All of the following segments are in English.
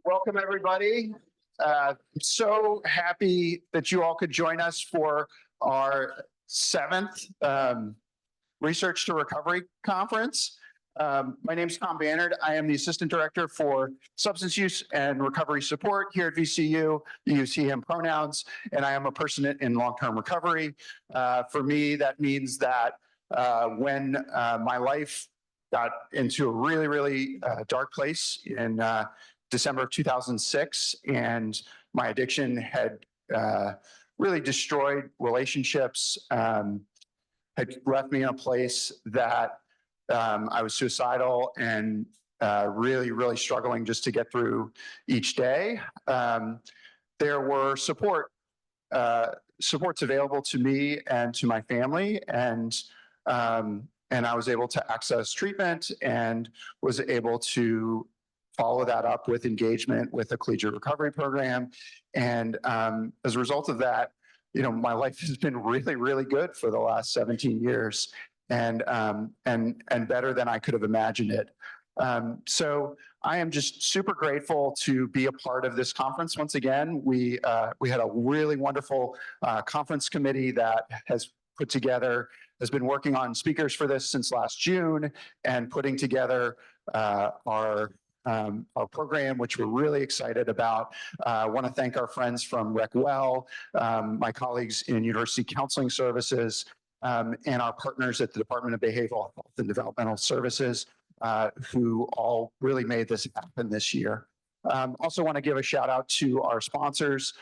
Welcome, everybody. So happy that you all could join us for our 7th Research to Recovery Conference. My name is Tom Bannard. I am the Assistant Director for Substance Use and Recovery Support here at VCU. You use he, him pronouns, and I am a person in long-term recovery. For me, that means that when my life got into a really dark place in December of 2006, and my addiction had really destroyed relationships, had left me in a place that I was suicidal and really struggling just to get through each day. There were supports available to me and to my family, and I was able to access treatment and was able to follow that up with engagement with a collegiate recovery program. And as a result of that, my life has been really good for the last 17 years, and better than I could have imagined it. So I am just super grateful to be a part of this conference once again. We had a really wonderful conference committee that has been working on speakers for this since last June and putting together our program, which we're really excited about. I want to thank our friends from RecWell, my colleagues in University Counseling Services, and our partners at the Department of Behavioral Health and Developmental Services, who all really made this happen this year. Also want to give a shout out to our sponsors.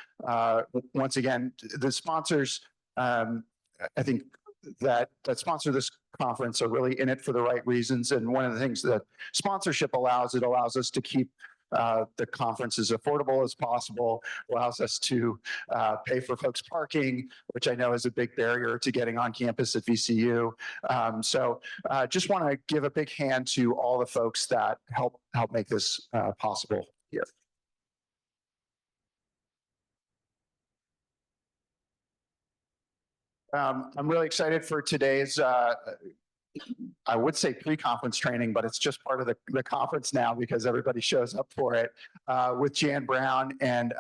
Once again, the sponsors, I think that sponsor this conference are really in it for the right reasons. And one of the things that sponsorship allows us to keep the conference as affordable as possible, allows us to pay for folks' parking, which I know is a big barrier to getting on campus at VCU. So just want to give a big hand to all the folks that help make this possible here. I'm really excited for today's, I would say pre-conference training, but it's just part of the conference now because everybody shows up for it, with Jan Brown. And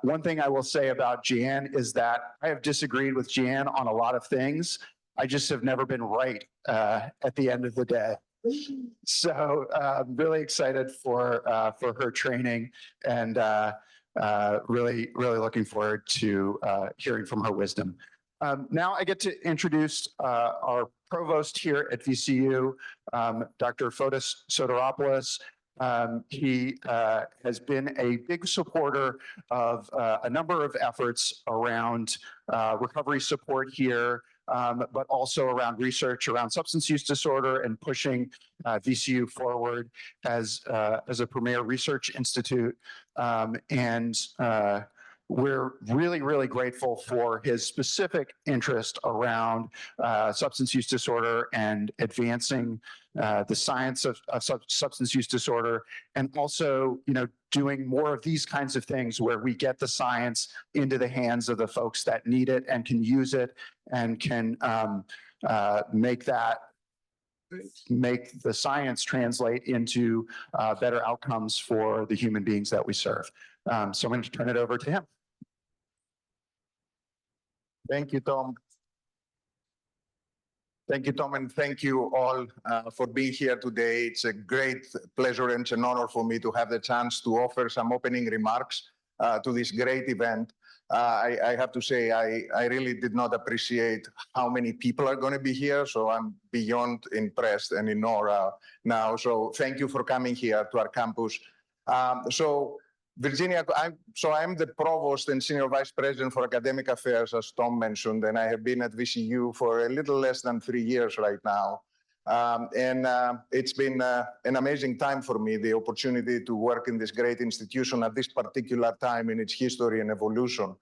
one thing I will say about Jan is that I have disagreed with Jan on a lot of things. I just have never been right at the end of the day. So I'm really excited for her training, and really looking forward to hearing from her wisdom. Now I get to introduce our provost here at VCU, Dr. Fotis Soteropoulos. He has been a big supporter of a number of efforts around recovery support here, but also around research around substance use disorder and pushing VCU forward as a premier research institute. We're really grateful for his specific interest around substance use disorder and advancing the science of substance use disorder, and also, doing more of these kinds of things where we get the science into the hands of the folks that need it and can use it and can make the science translate into better outcomes for the human beings that we serve. So I'm going to turn it over to him. Thank you, Tom. Thank you, Tom, and thank you all for being here today. It's a great pleasure and it's an honor for me to have the chance to offer some opening remarks to this great event. I have to say, I really did not appreciate how many people are going to be here, so I'm beyond impressed and in awe now. So thank you for coming here to our campus. Virginia, I'm the Provost and Senior Vice President for Academic Affairs, as Tom mentioned, and I have been at VCU for a little less than 3 years right now. It's been an amazing time for me, the opportunity to work in this great institution at this particular time in its history and evolution.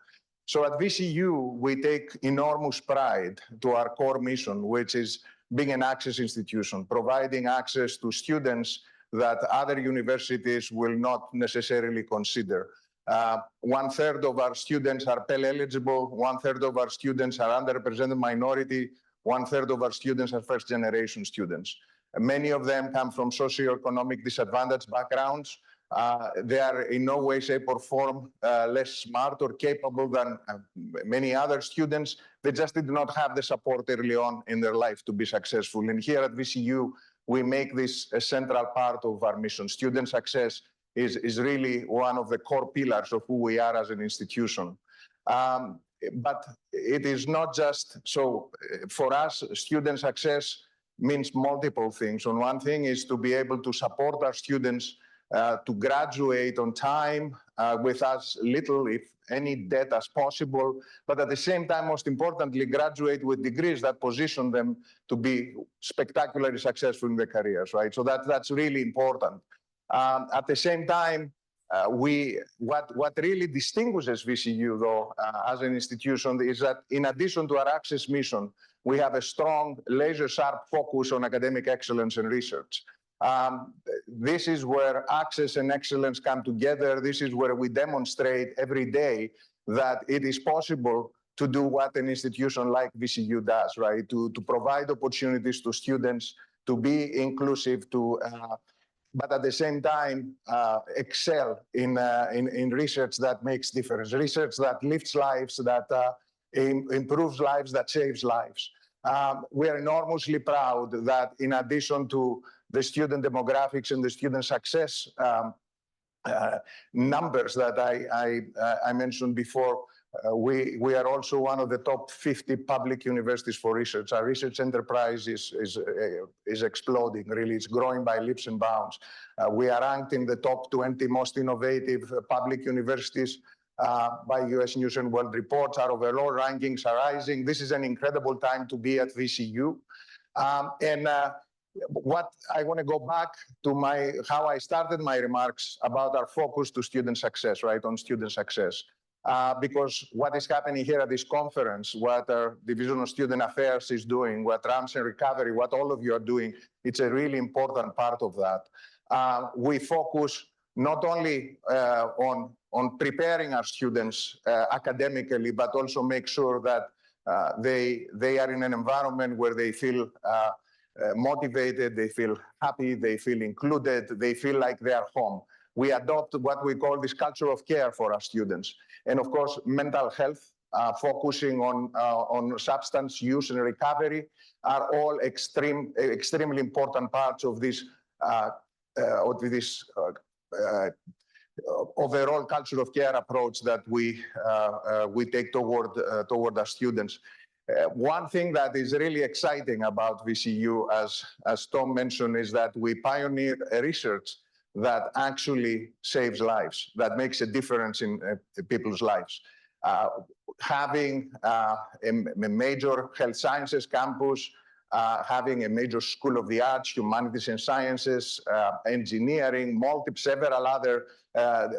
So at VCU, we take enormous pride to our core mission, which is being an access institution, providing access to students that other universities will not necessarily consider. 1/3 of our students are Pell eligible, 1/3 of our students are underrepresented minority, 1/3 of our students are first-generation students. Many of them come from socioeconomic disadvantaged backgrounds. They are in no way, shape, or form less smart or capable than many other students. They just did not have the support early on in their life to be successful. And here at VCU, we make this a central part of our mission. Student success is really one of the core pillars of who we are as an institution. But it is not just so. For us, student success means multiple things. And one thing is to be able to support our students to graduate on time with as little, if any, debt as possible, but at the same time, most importantly, graduate with degrees that position them to be spectacularly successful in their careers, right? So that's really important. At the same time, what really distinguishes VCU, though, as an institution is that in addition to our access mission, we have a strong laser-sharp focus on academic excellence and research. This is where access and excellence come together. This is where we demonstrate every day that it is possible to do what an institution like VCU does, right? To provide opportunities to students, to be inclusive, but at the same time, excel in research that makes difference, research that lifts lives, that improves lives, that saves lives. We are enormously proud that in addition to the student demographics and the student success numbers that I mentioned before, we are also one of the top 50 public universities for research. Our research enterprise is exploding, really. It's growing by leaps and bounds. We are ranked in the top 20 most innovative public universities by US News and World Reports. Our overall rankings are rising. This is an incredible time to be at VCU. What I want to go back to how I started my remarks about our focus to student success, right, on student success. Because what is happening here at this conference, what our Division of Student Affairs is doing, what Ramps and Recovery, what all of you are doing, it's a really important part of that. We focus not only on preparing our students academically, but also make sure that they are in an environment where they feel motivated, they feel happy, they feel included, they feel like they are home. We adopt what we call this culture of care for our students. And of course, mental health, focusing on substance use and recovery are all extremely important parts of this overall culture of care approach that we take toward our students. One thing that is really exciting about VCU, as Tom mentioned, is that we pioneer a research that actually saves lives, that makes a difference in people's lives. Having a major health sciences campus, having a major school of the arts, humanities and sciences, engineering, several other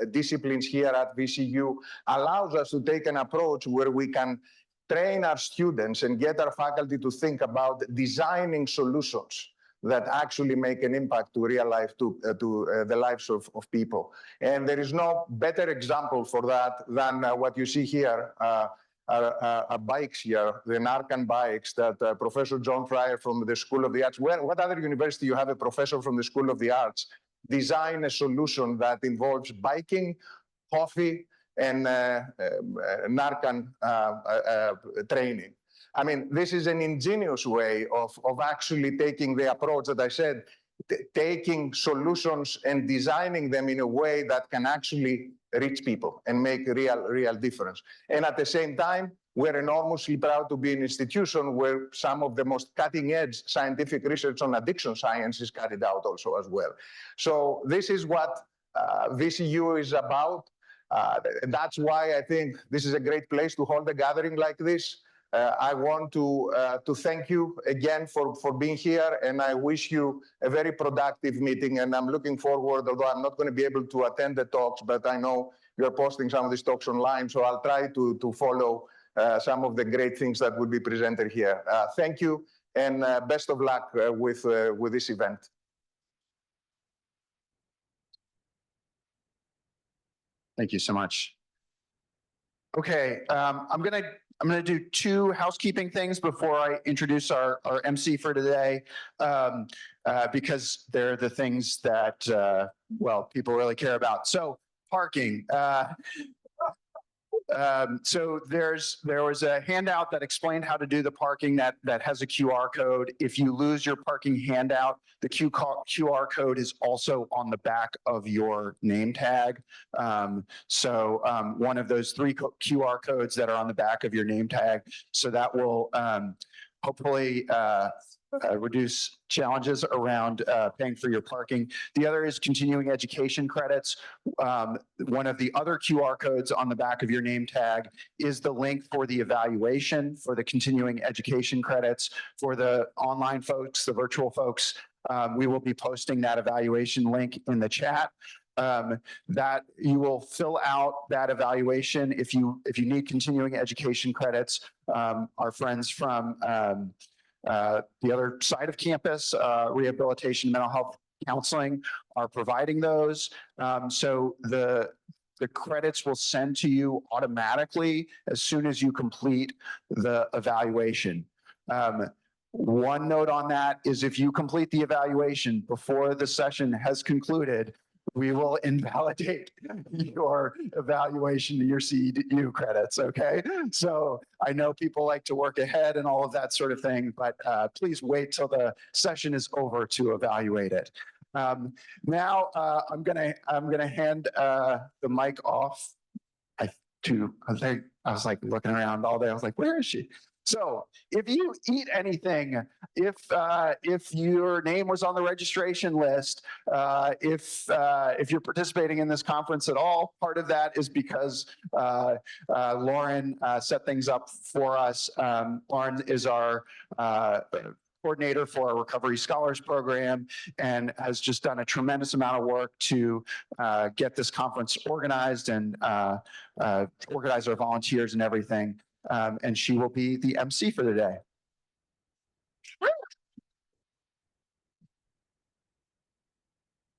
disciplines here at VCU allows us to take an approach where we can train our students and get our faculty to think about designing solutions that actually make an impact to real life, to the lives of people. And there is no better example for that than what you see here, our bikes here, the Narcan bikes that Professor John Fryer from the School of the Arts, what other university you have a professor from the School of the Arts design a solution that involves biking, coffee, and Narcan training. I mean, this is an ingenious way of actually taking the approach that I said, taking solutions and designing them in a way that can actually reach people and make real difference. And at the same time, we're enormously proud to be an institution where some of the most cutting-edge scientific research on addiction science is carried out also as well. So this is what VCU is about. That's why I think this is a great place to hold a gathering like this. I want to thank you again for being here, and I wish you a very productive meeting. And I'm looking forward, although I'm not going to be able to attend the talks, but I know you're posting some of these talks online, so I'll try to follow some of the great things that will be presented here. Thank you, and best of luck with this event. Thank you so much. Okay, I'm going to I'm going to do two housekeeping things before I introduce our MC for today, because they're the things that, well, people really care about. So parking. So there was a handout that explained how to do the parking that has a QR code. If you lose your parking handout, the QR code is also on the back of your name tag. So one of those three QR codes that are on the back of your name tag. So that will hopefully reduce challenges around paying for your parking. The other is continuing education credits. One of the other QR codes on the back of your name tag is the link for the evaluation for the continuing education credits. For the online folks, the virtual folks, we will be posting that evaluation link in the chat. That you will fill out that evaluation if you need continuing education credits. Our friends from the other side of campus, rehabilitation, mental health counseling, are providing those. So the credits will send to you automatically as soon as you complete the evaluation. One note on that is if you complete the evaluation before the session has concluded, we will invalidate your evaluation, your CEU credits, okay? So I know people like to work ahead and all of that sort of thing, but please wait till the session is over to evaluate it. Now I'm gonna hand the mic off I was like looking around all day. I was like, where is she? So if you eat anything, if your name was on the registration list, if you're participating in this conference at all, part of that is because Lauren set things up for us. Lauren is our coordinator for our Recovery Scholars Program and has just done a tremendous amount of work to get this conference organized and organize our volunteers and everything. And she will be the MC for the day.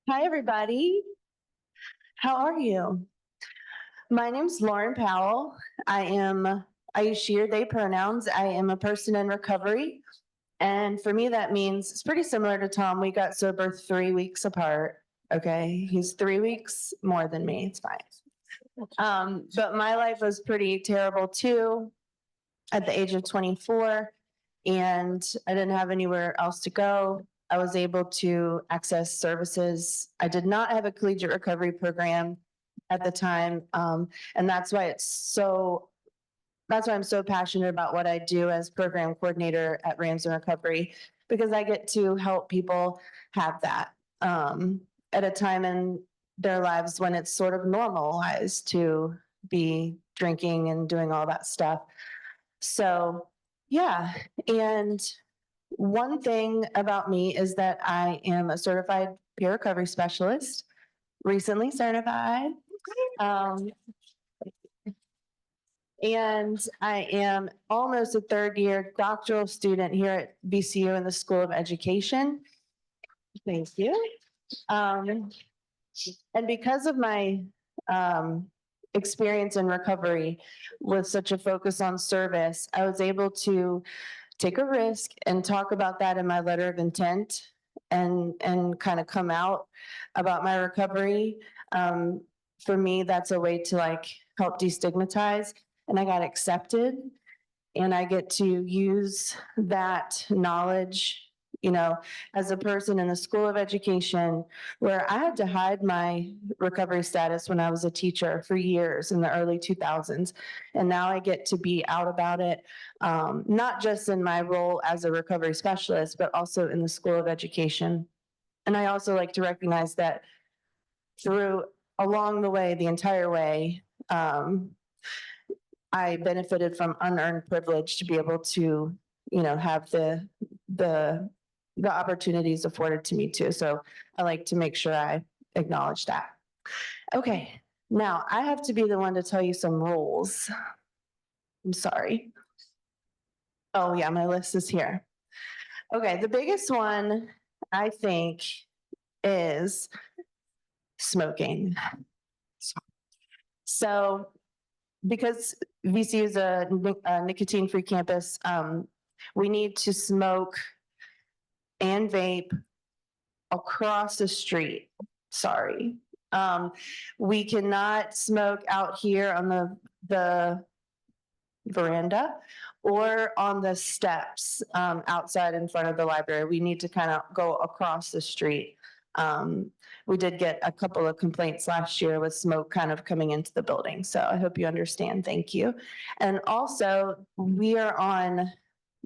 Hi, everybody. How are you? My name's Lauren Powell. I use she or they pronouns. I am a person in recovery. And for me, that means it's pretty similar to Tom. We got sober 3 weeks apart. Okay. He's 3 weeks more than me. It's fine. But my life was pretty terrible too at the age of 24. And I didn't have anywhere else to go. I was able to access services. I did not have a collegiate recovery program at the time. And that's why I'm so passionate about what I do as program coordinator at Rams in Recovery, because I get to help people have that at a time in their lives when it's sort of normalized to be drinking and doing all that stuff. So, yeah. And one thing about me is that I am a certified peer recovery specialist, recently certified. And I am almost a third-year doctoral student here at VCU in the School of Education. Thank you. And because of my experience in recovery with such a focus on service, I was able to take a risk and talk about that in my letter of intent and kind of come out about my recovery. For me, that's a way to like help destigmatize. And I got accepted, and I get to use that knowledge, you know, as a person in the School of Education, where I had to hide my recovery status when I was a teacher for years in the early 2000s. And now I get to be out about it, not just in my role as a recovery specialist, but also in the School of Education. And I also like to recognize that along the way, the entire way, I benefited from unearned privilege to be able to, you know, have the opportunities afforded to me too. So I like to make sure I acknowledge that. Okay, now I have to be the one to tell you some rules. I'm sorry. Oh yeah, my list is here. Okay, the biggest one I think is smoking. So because VCU is a nicotine-free campus, we need to smoke and vape across the street. Sorry. We cannot smoke out here on the veranda or on the steps outside in front of the library. We need to kind of go across the street. We did get a couple of complaints last year with smoke kind of coming into the building. So I hope you understand. Thank you. And also, we are on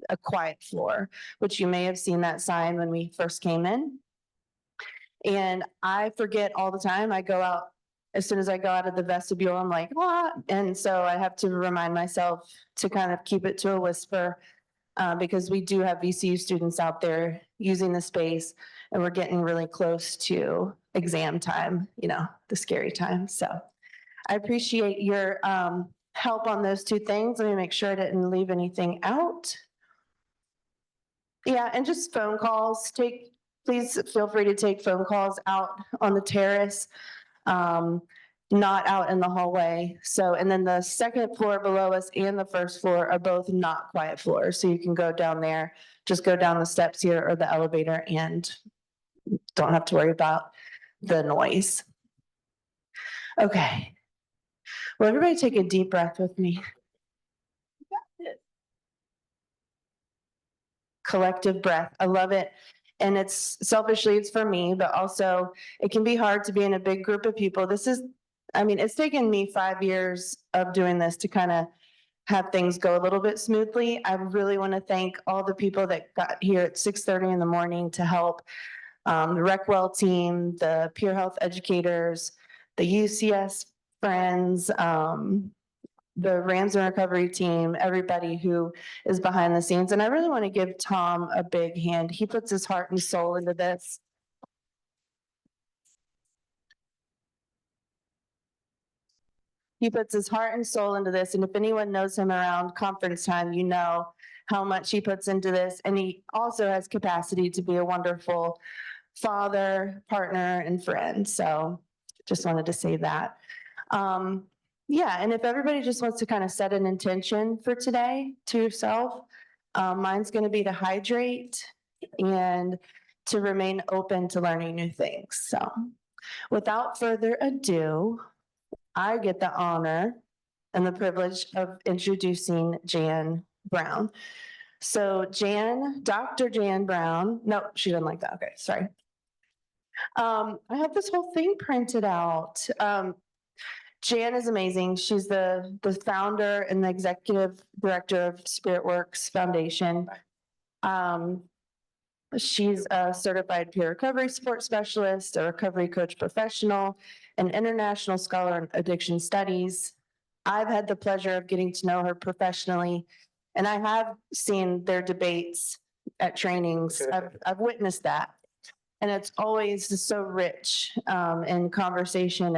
a quiet floor, which you may have seen that sign when we first came in. And I forget all the time. I go out, as soon as I go out of the vestibule, I'm like, what? And so I have to remind myself to kind of keep it to a whisper, because we do have VCU students out there using the space, and we're getting really close to exam time, you know, the scary time. So I appreciate your help on those two things. Let me make sure I didn't leave anything out. Yeah, and just phone calls. Please feel free to take phone calls out on the terrace, not out in the hallway. So, and then the second floor below us and the first floor are both not quiet floors. So you can go down there, just go down the steps here or the elevator and don't have to worry about the noise. Okay. Well, everybody take a deep breath with me. Collective breath. I love it. And it's selfishly, it's for me, but also it can be hard to be in a big group of people. It's taken me 5 years of doing this to kind of have things go a little bit smoothly. I really want to thank all the people that got here at 6:30 in the morning to help. The RecWell team, the peer health educators, the UCS friends, the Rams and Recovery team, everybody who is behind the scenes. And I really want to give Tom a big hand. He puts his heart and soul into this. He puts his heart and soul into this. And if anyone knows him around conference time, you know how much he puts into this. And he also has capacity to be a wonderful father, partner, and friend. So just wanted to say that. Yeah, and if everybody just wants to kind of set an intention for today to yourself, mine's going to be to hydrate and to remain open to learning new things. So without further ado, I get the honor and the privilege of introducing Jan Brown. So Dr. Jan Brown, no, she doesn't like that. Okay, sorry. I have this whole thing printed out. Jan is amazing. She's the founder and the executive director of Spirit Works Foundation. She's a certified peer recovery support specialist, a recovery coach professional, an international scholar in addiction studies. I've had the pleasure of getting to know her professionally, and I have seen their debates at trainings. I've witnessed that. And it's always so rich in conversation,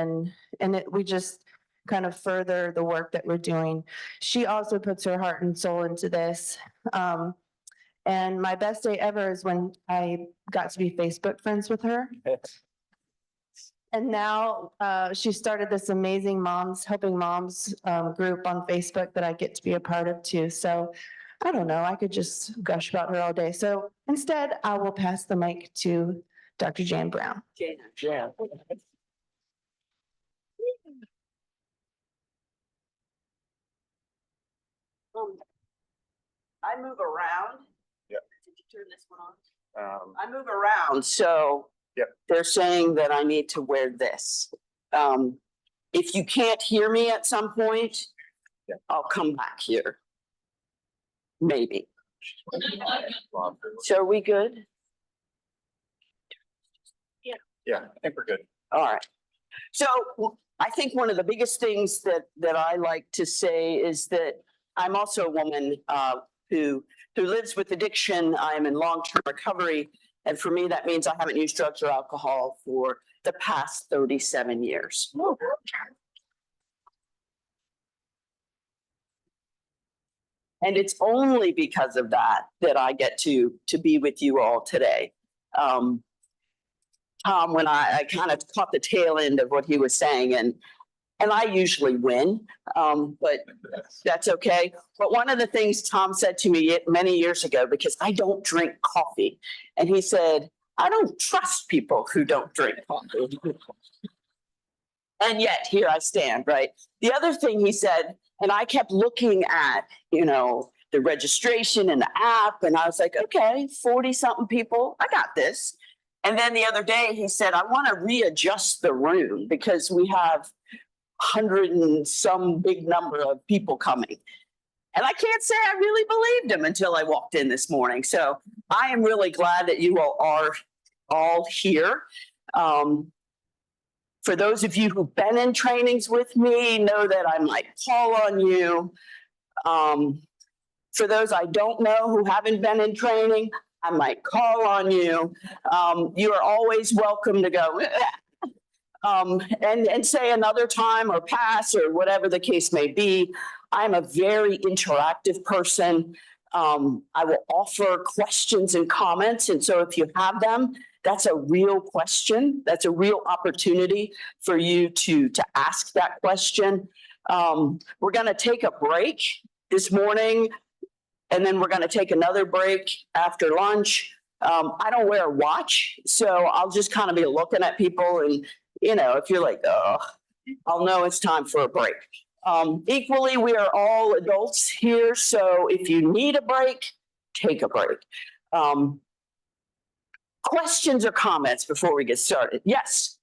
and we just kind of further the work that we're doing. She also puts her heart and soul into this. And my best day ever is when I got to be Facebook friends with her. And now she started this amazing helping moms group on Facebook that I get to be a part of too. So I don't know, I could just gush about her all day. So instead, I will pass the mic to Dr. Jan Brown. Jan. I move around. Yeah. Did you turn this one on? I move around. around, so Yep. they're saying that I need to wear this. If you can't hear me at some point, Yeah. I'll come back here. Maybe. So are we good? Yeah, I think we're good. All right. So I think one of the biggest things that I like to say is that I'm also a woman who lives with addiction. I'm in long-term recovery. And for me, that means I haven't used drugs or alcohol for the past 37 years. And it's only because of that I get to be with you all today. Tom, when I kind of caught the tail end of what he was saying, and And I usually win, but that's okay. But one of the things Tom said to me many years ago, because I don't drink coffee, and he said, I don't trust people who don't drink coffee. And yet here I stand, right? The other thing he said, and I kept looking at, the registration and the app, and I was like, okay, 40 something people, I got this. And then the other day he said, I want to readjust the room because we have 100 and some big number of people coming. And I can't say I really believed him until I walked in this morning. So I am really glad that you all are all here. For those of you who've been in trainings with me, know that I might call on you. For those I don't know who haven't been in training, I might call on you. You are always welcome to go and say another time or pass or whatever the case may be. I'm a very interactive person. I will offer questions and comments. And so if you have them, that's a real question. That's a real opportunity for you to ask that question. We're going to take a break this morning, and then we're going to take another break after lunch. I don't wear a watch, so I'll just kind of be looking at people, and if you're like, oh, I'll know it's time for a break. Equally, we are all adults here, so if you need a break, take a break. Questions or comments before we get started? Yes.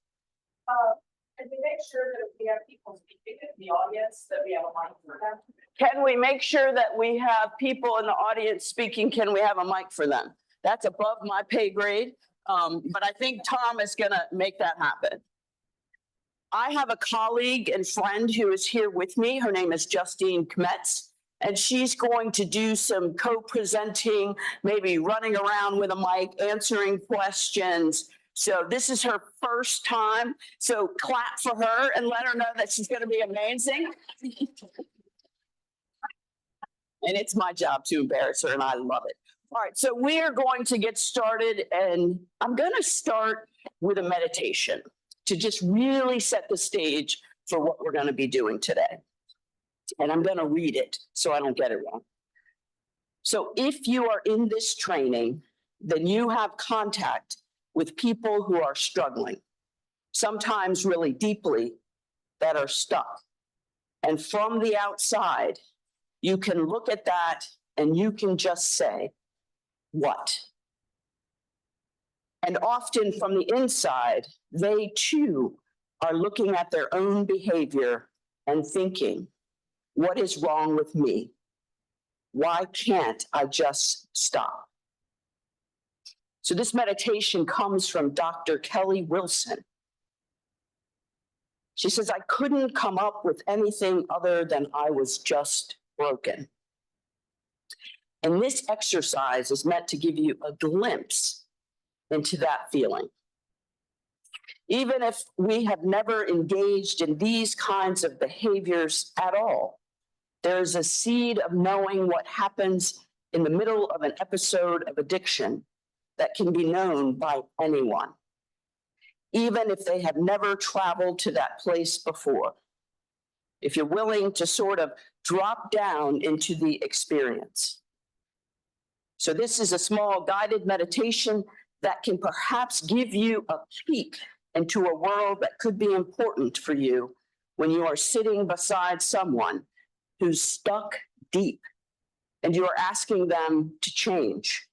Can we make sure that if we have people speaking in the audience that we have a mic for them? Can we make sure that we have people in the audience speaking? Can we have a mic for them? That's above my pay grade, but I think Tom is going to make that happen. I have a colleague and friend who is here with me. Her name is Justine Kmetz, and she's going to do some co-presenting, maybe running around with a mic, answering questions. So this is her first time. So clap for her and let her know that she's going to be amazing. And it's my job to embarrass her, and I love it. All right, so we are going to get started, and I'm going to start with a meditation to just really set the stage for what we're going to be doing today. And I'm going to read it so I don't get it wrong. So if you are in this training, then you have contact with people who are struggling, sometimes really deeply, that are stuck. And from the outside, you can look at that and you can just say, what? And often from the inside, they too are looking at their own behavior and thinking, what is wrong with me? Why can't I just stop? So this meditation comes from Dr. Kelly Wilson. She says, I couldn't come up with anything other than I was just broken. And this exercise is meant to give you a glimpse into that feeling. Even if we have never engaged in these kinds of behaviors at all, there's a seed of knowing what happens in the middle of an episode of addiction that can be known by anyone, even if they have never traveled to that place before, if you're willing to sort of drop down into the experience. So this is a small guided meditation that can perhaps give you a peek into a world that could be important for you when you are sitting beside someone who's stuck deep and you are asking them to change.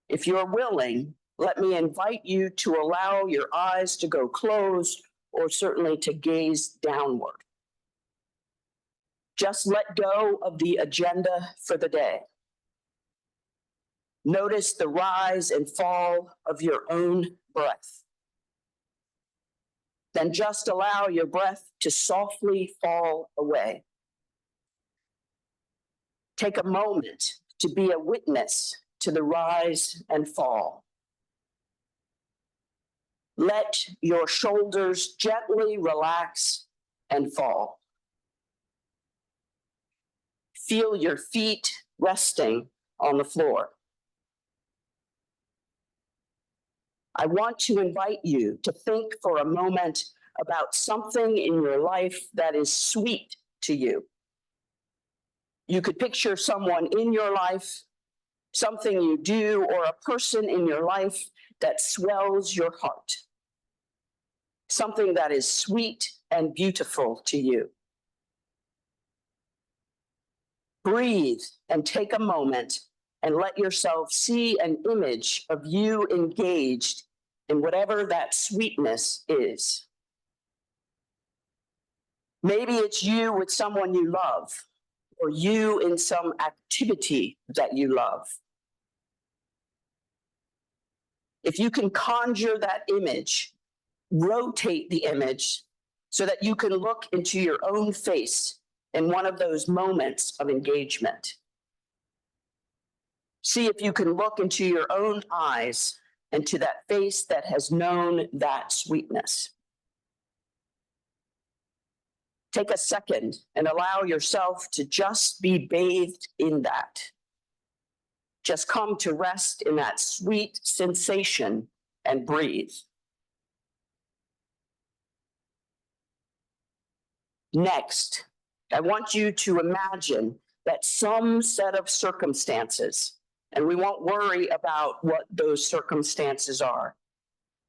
If you're willing, let me invite you to allow your eyes to go closed or certainly to gaze downward. Just let go of the agenda for the day. Notice the rise and fall of your own breath. Then just allow your breath to softly fall away. Take a moment to be a witness to the rise and fall. Let your shoulders gently relax and fall. Feel your feet resting on the floor. I want to invite you to think for a moment about something in your life that is sweet to you. You could picture someone in your life, something you do, or a person in your life that swells your heart. Something that is sweet and beautiful to you. Breathe and take a moment and let yourself see an image of you engaged in whatever that sweetness is. Maybe it's you with someone you love, or you in some activity that you love. If you can conjure that image, rotate the image so that you can look into your own face in one of those moments of engagement. See if you can look into your own eyes and to that face that has known that sweetness. Take a second and allow yourself to just be bathed in that. Just come to rest in that sweet sensation and breathe. Next, I want you to imagine that some set of circumstances, and we won't worry about what those circumstances are,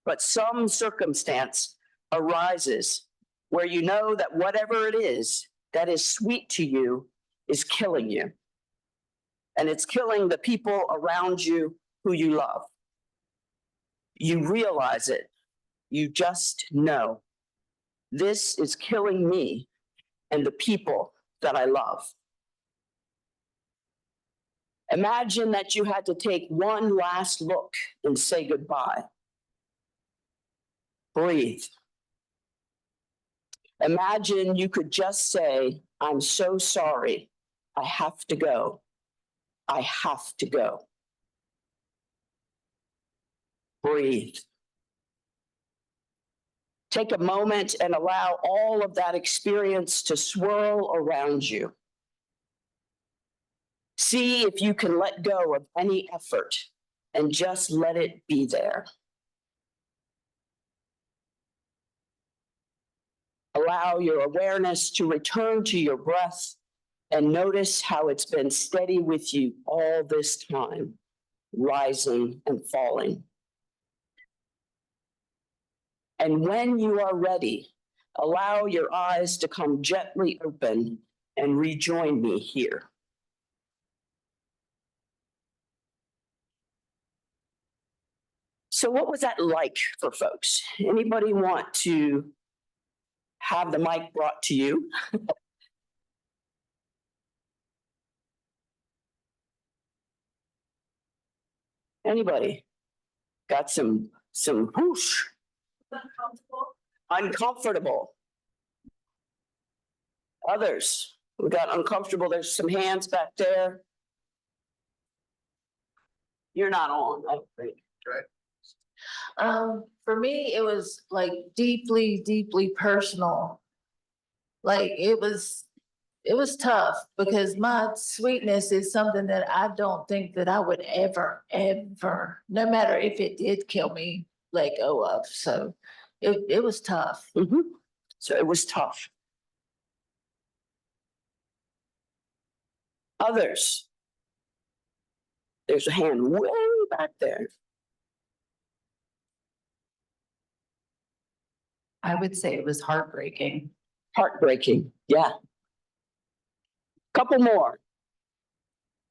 but some circumstance arises where you know that whatever it is that is sweet to you is killing you. And it's killing the people around you who you love. You realize it. You just know. This is killing me and the people that I love. Imagine that you had to take one last look and say goodbye. Breathe. Imagine you could just say, I'm so sorry. I have to go. I have to go. Breathe. Take a moment and allow all of that experience to swirl around you. See if you can let go of any effort and just let it be there. Allow your awareness to return to your breath and notice how it's been steady with you all this time, rising and falling. And when you are ready, allow your eyes to come gently open and rejoin me here. So what was that like for folks? Anybody want to have the mic brought to you? Anybody? Got some whoosh. Uncomfortable. Others, we got uncomfortable. There's some hands back there. You're not on, I don't think. For me, it was like deeply, deeply personal. Like it was tough because my sweetness is something that I don't think that I would ever, no matter if it did kill me, let go of. So it was tough. Mm-hmm. So it was tough. Others. There's a hand way back there. I would say it was heartbreaking. Heartbreaking, yeah. Couple more.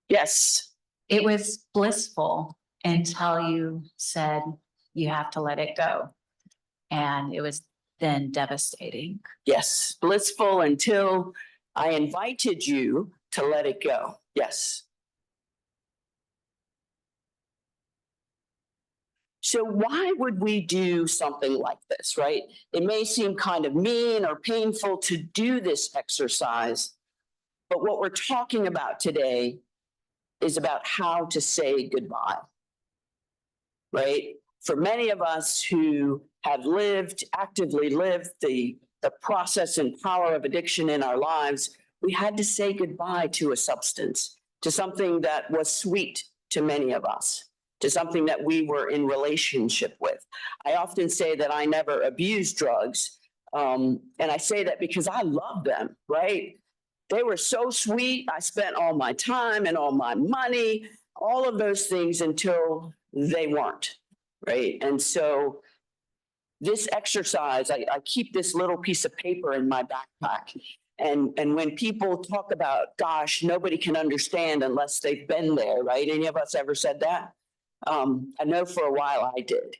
Yes. It was blissful until you said you have to let it go. And it was then devastating. Yes, blissful until I invited you to let it go. Yes. So why would we do something like this, right? It may seem kind of mean or painful to do this exercise, but what we're talking about today is about how to say goodbye, right? For many of us who have actively lived the process and power of addiction in our lives, we had to say goodbye to a substance, to something that was sweet to many of us, to something that we were in relationship with. I often say that I never abused drugs, And I say that because I love them, right? They were so sweet. I spent all my time and all my money, all of those things until they weren't, right? And so this exercise, I keep this little piece of paper in my backpack. And when people talk about, gosh, nobody can understand unless they've been there, right? Any of us ever said that? I know for a while I did.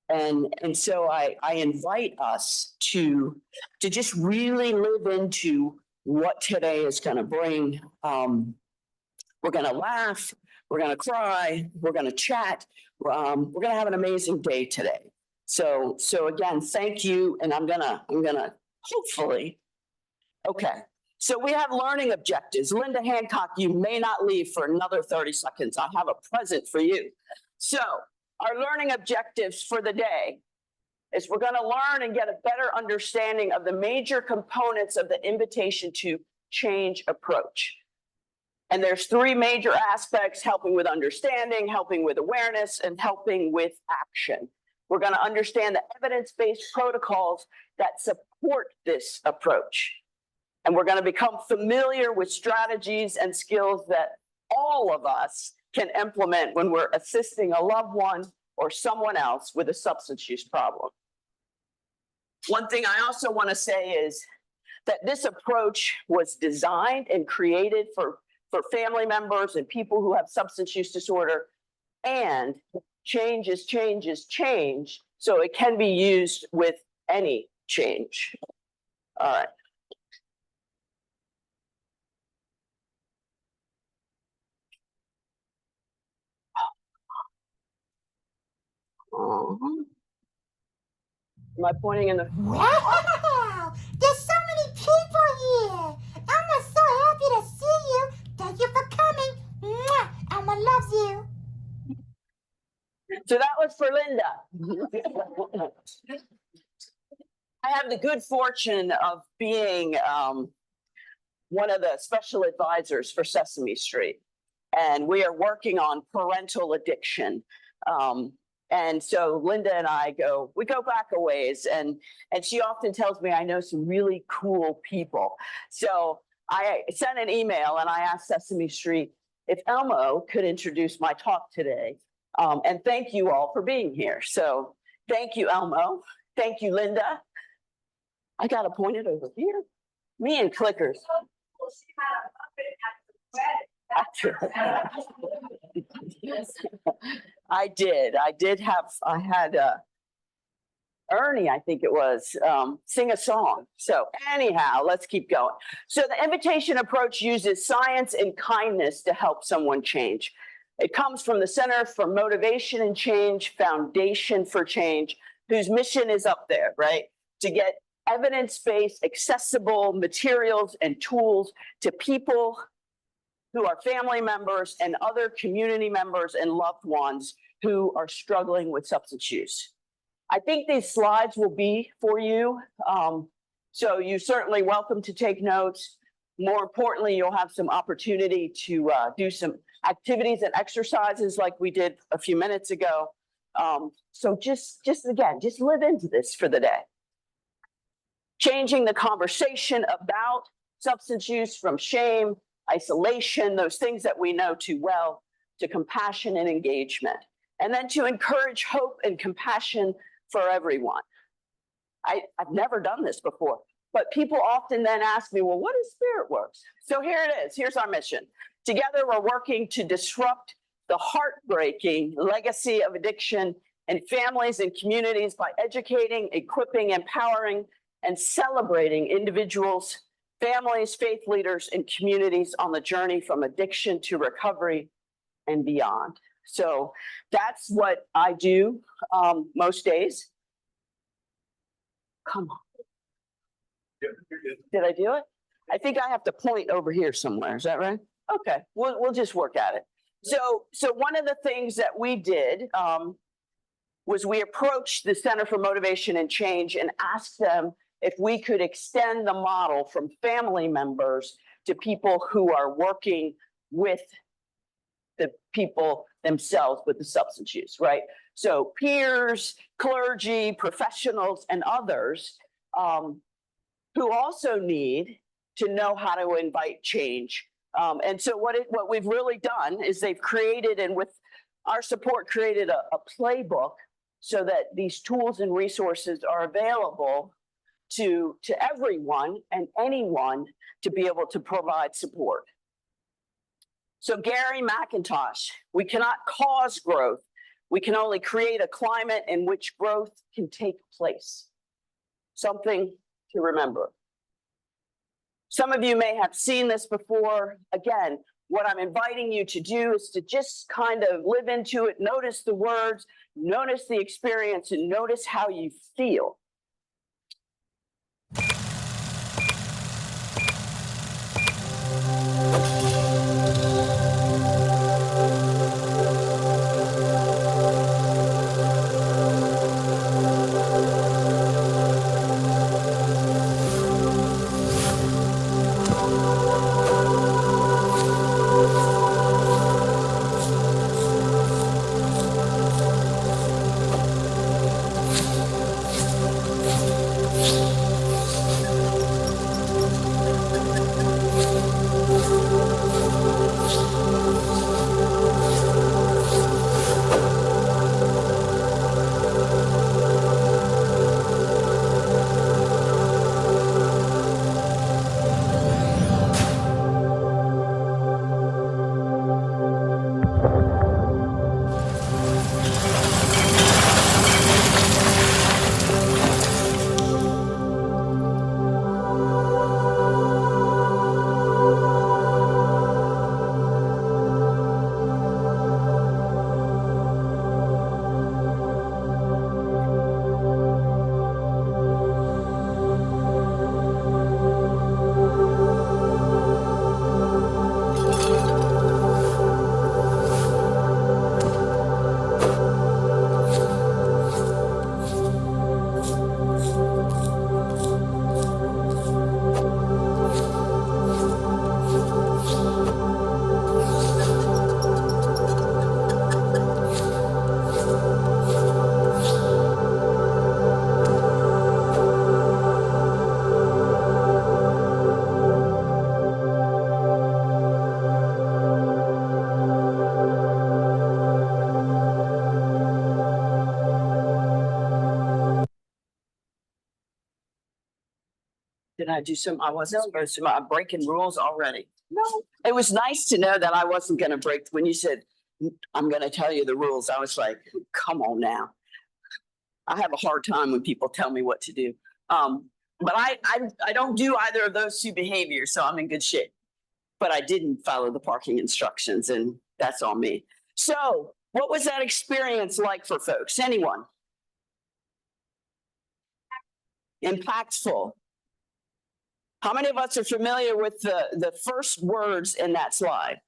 And so I invite us to just really live into what today is going to bring. We're going to laugh, we're going to cry, we're going to chat, we're going to have an amazing day today. So again, thank you, and I'm gonna hopefully. Okay, so we have learning objectives. Linda Hancock, you may not leave for another 30 seconds. I have a present for you. So our learning objectives for the day is we're going to learn and get a better understanding of the major components of the invitation to change approach. And there's three major aspects: helping with understanding, helping with awareness, and helping with action. We're going to understand the evidence-based protocols that support this approach. And we're going to become familiar with strategies and skills that all of us can implement when we're assisting a loved one or someone else with a substance use problem. One thing I also want to say is that this approach was designed and created for family members and people who have substance use disorder, and change is change, so it can be used with any change. All right. Am I pointing in the? Wow! There's so many people here! Elma's so happy to see you! Thank you for coming! Mwah! Elma loves you! So that was for Linda. I have the good fortune of being one of the special advisors for Sesame Street, and we are working on parental addiction. And so Linda and I we go back a ways, and she often tells me I know some really cool people. So I sent an email and I asked Sesame Street if Elmo could introduce my talk today. And thank you all for being here. So thank you, Elmo. Thank you, Linda. I got to point it over here. Me and clickers. I had Ernie, I think it was, sing a song. So anyhow, let's keep going. So the invitation approach uses science and kindness to help someone change. It comes from the Center for Motivation and Change, Foundation for Change, whose mission is up there, right? To get evidence-based, accessible materials and tools to people who are family members and other community members and loved ones who are struggling with substance use. I think these slides will be for you. So you're certainly welcome to take notes. More importantly, you'll have some opportunity to do some activities and exercises like we did a few minutes ago. So just live into this for the day. Changing the conversation about substance use from shame, isolation, those things that we know too well, to compassion and engagement. And then to encourage hope and compassion for everyone. I've never done this before, but people often then ask me, well, what is Spirit Works? So here it is. Here's our mission. Together, we're working to disrupt the heartbreaking legacy of addiction in families and communities by educating, equipping, empowering, and celebrating individuals, families, faith leaders, and communities on the journey from addiction to recovery and beyond. So that's what I do most days. Come on. Did I do it? I think I have to point over here somewhere. Is that right? Okay, we'll just work at it. So one of the things that we did was we approached the Center for Motivation and Change and asked them if we could extend the model from family members to people who are working with the people themselves with the substance use, right? So peers, clergy, professionals, and others who also need to know how to invite change. And so what we've really done is they've created, and with our support, created a playbook so that these tools and resources are available to everyone and anyone to be able to provide support. So Gary McIntosh, we cannot cause growth. We can only create a climate in which growth can take place. Something to remember. Some of you may have seen this before. Again, what I'm inviting you to do is to just kind of live into it, notice the words, notice the experience, and notice how you feel. Did I do some? I wasn't supposed to. I'm breaking rules already. No. It was nice to know that I wasn't going to break. When you said, I'm going to tell you the rules, I was like, come on now. I have a hard time when people tell me what to do. But I don't do either of those two behaviors, so I'm in good shape. But I didn't follow the parking instructions, and that's on me. So what was that experience like for folks? Anyone? Impactful. How many of us are familiar with the first words in that slide?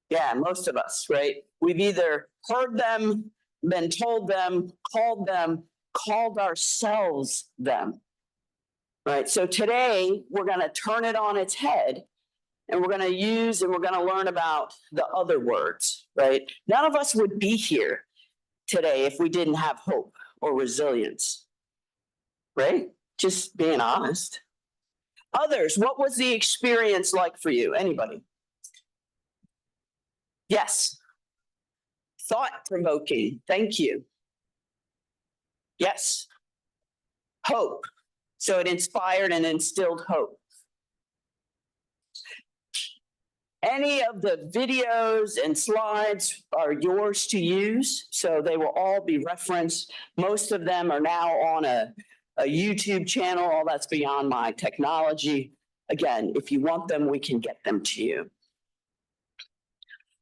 Yeah, most of us, right? We've either heard them, been told them, called ourselves them, right? So today we're going to turn it on its head, and we're going to use and we're going to learn about the other words, right? None of us would be here today if we didn't have hope or resilience, right? Just being honest. Others, what was the experience like for you? Anybody? Yes. Thought-provoking. Thank you. Yes. Hope. So it inspired and instilled hope. Any of the videos and slides are yours to use, so they will all be referenced. Most of them are now on a YouTube channel. All that's beyond my technology. Again, if you want them, we can get them to you.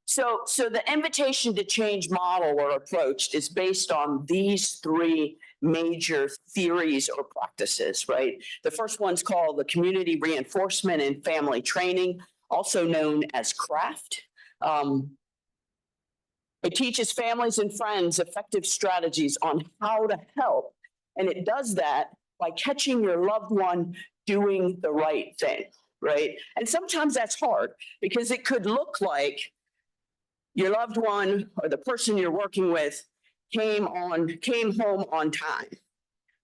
So the invitation to change model or approach is based on these three major theories or practices, right? The first one's called the community reinforcement and family training, also known as CRAFT. It teaches families and friends effective strategies on how to help. And it does that by catching your loved one doing the right thing, right? And sometimes that's hard because it could look like your loved one or the person you're working with came home on time,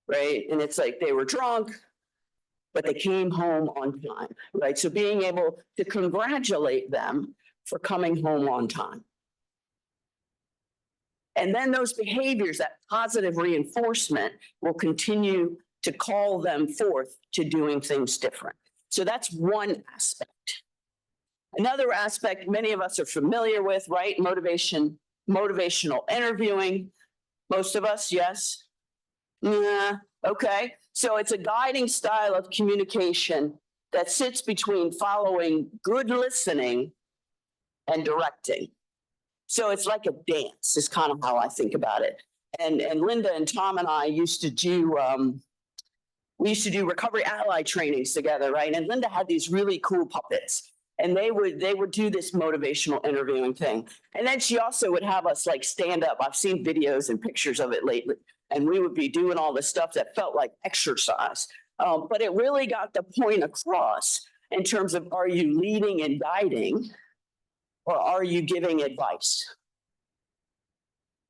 right? And it's like they were drunk, but they came home on time, right? So being able to congratulate them for coming home on time. And then those behaviors, that positive reinforcement, will continue to call them forth to doing things different. So that's one aspect. Another aspect many of us are familiar with, right? Motivational interviewing. Most of us, yes? Yeah, okay. So it's a guiding style of communication that sits between following good listening and directing. So it's like a dance is kind of how I think about it. And Linda and Tom and I used to do, we used to do recovery ally trainings together, right? And Linda had these really cool puppets. And they would do this motivational interviewing thing. And then she also would have us like stand up. I've seen videos and pictures of it lately. And we would be doing all this stuff that felt like exercise. But it really got the point across in terms of, are you leading and guiding, or are you giving advice?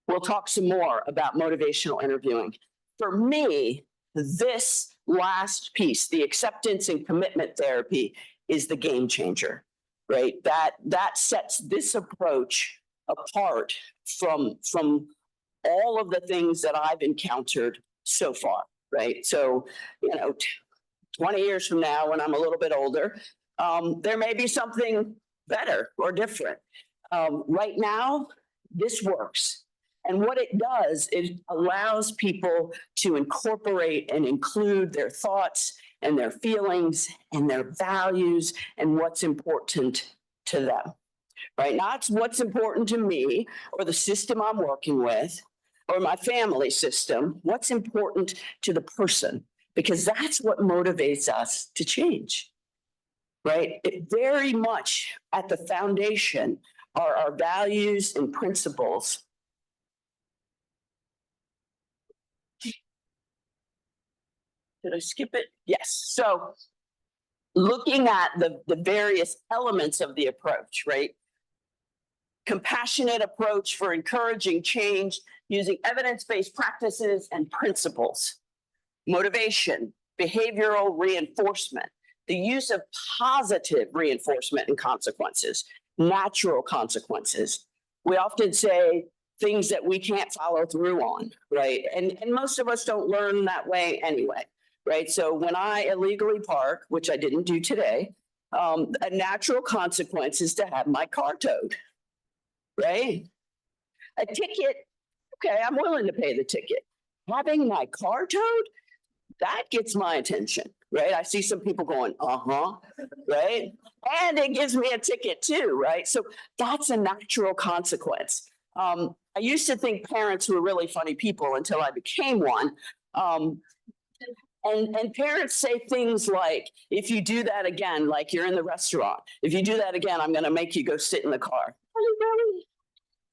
We'll talk some more about motivational interviewing. For me, this last piece, the acceptance and commitment therapy, is the game changer, right? That sets this approach apart from all of the things that I've encountered so far, right? So, 20 years from now, when I'm a little bit older, there may be something better or different. Right now, this works. And what it does, it allows people to incorporate and include their thoughts and their feelings and their values and what's important to them, right? Not what's important to me or the system I'm working with or my family system, what's important to the person, because that's what motivates us to change, right? It very much at the foundation are our values and principles. Did I skip it? Yes. So looking at the various elements of the approach, right? Compassionate approach for encouraging change using evidence-based practices and principles. Motivation, behavioral reinforcement, the use of positive reinforcement and consequences, natural consequences. We often say things that we can't follow through on, right? And most of us don't learn that way anyway. Right. So when I illegally park, which I didn't do today, a natural consequence is to have my car towed. Right. A ticket. Okay, I'm willing to pay the ticket. Having my car towed, that gets my attention. Right. I see some people going, right. And it gives me a ticket too. Right. So that's a natural consequence. I used to think parents were really funny people until I became one. And parents say things like, if you do that again, like you're in the restaurant, if you do that again, I'm going to make you go sit in the car. Really?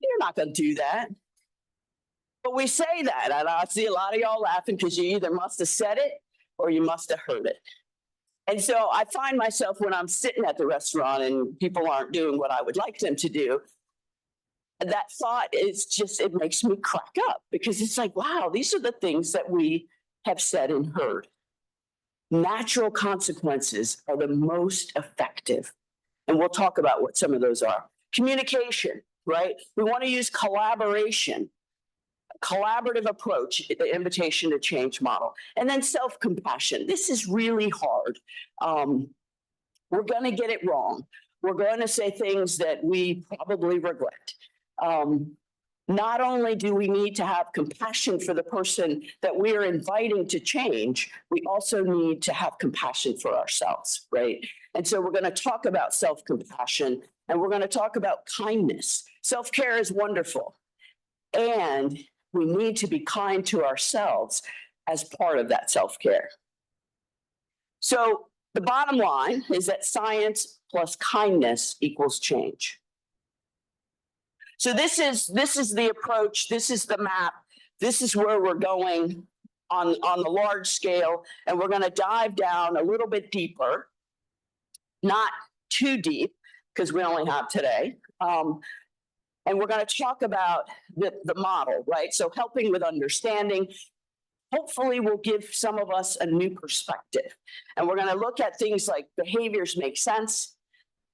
You're not going to do that. But we say that, and I see a lot of y'all laughing because you either must have said it or you must have heard it. And so I find myself when I'm sitting at the restaurant and people aren't doing what I would like them to do, that thought is just, it makes me crack up because it's like, wow, these are the things that we have said and heard. Natural consequences are the most effective. And we'll talk about what some of those are. Communication, right? We want to use collaboration, collaborative approach, the invitation to change model. And then self-compassion. This is really hard. We're going to get it wrong. We're going to say things that we probably regret. Not only do we need to have compassion for the person that we are inviting to change, we also need to have compassion for ourselves, right? And so we're going to talk about self-compassion and we're going to talk about kindness. Self-care is wonderful. And we need to be kind to ourselves as part of that self-care. So the bottom line is that science plus kindness equals change. So this is the approach, this is the map, this is where we're going on the large scale, and we're going to dive down a little bit deeper, not too deep, because we only have today. And we're going to talk about the model, right? So helping with understanding, hopefully will give some of us a new perspective. And we're going to look at things like behaviors make sense.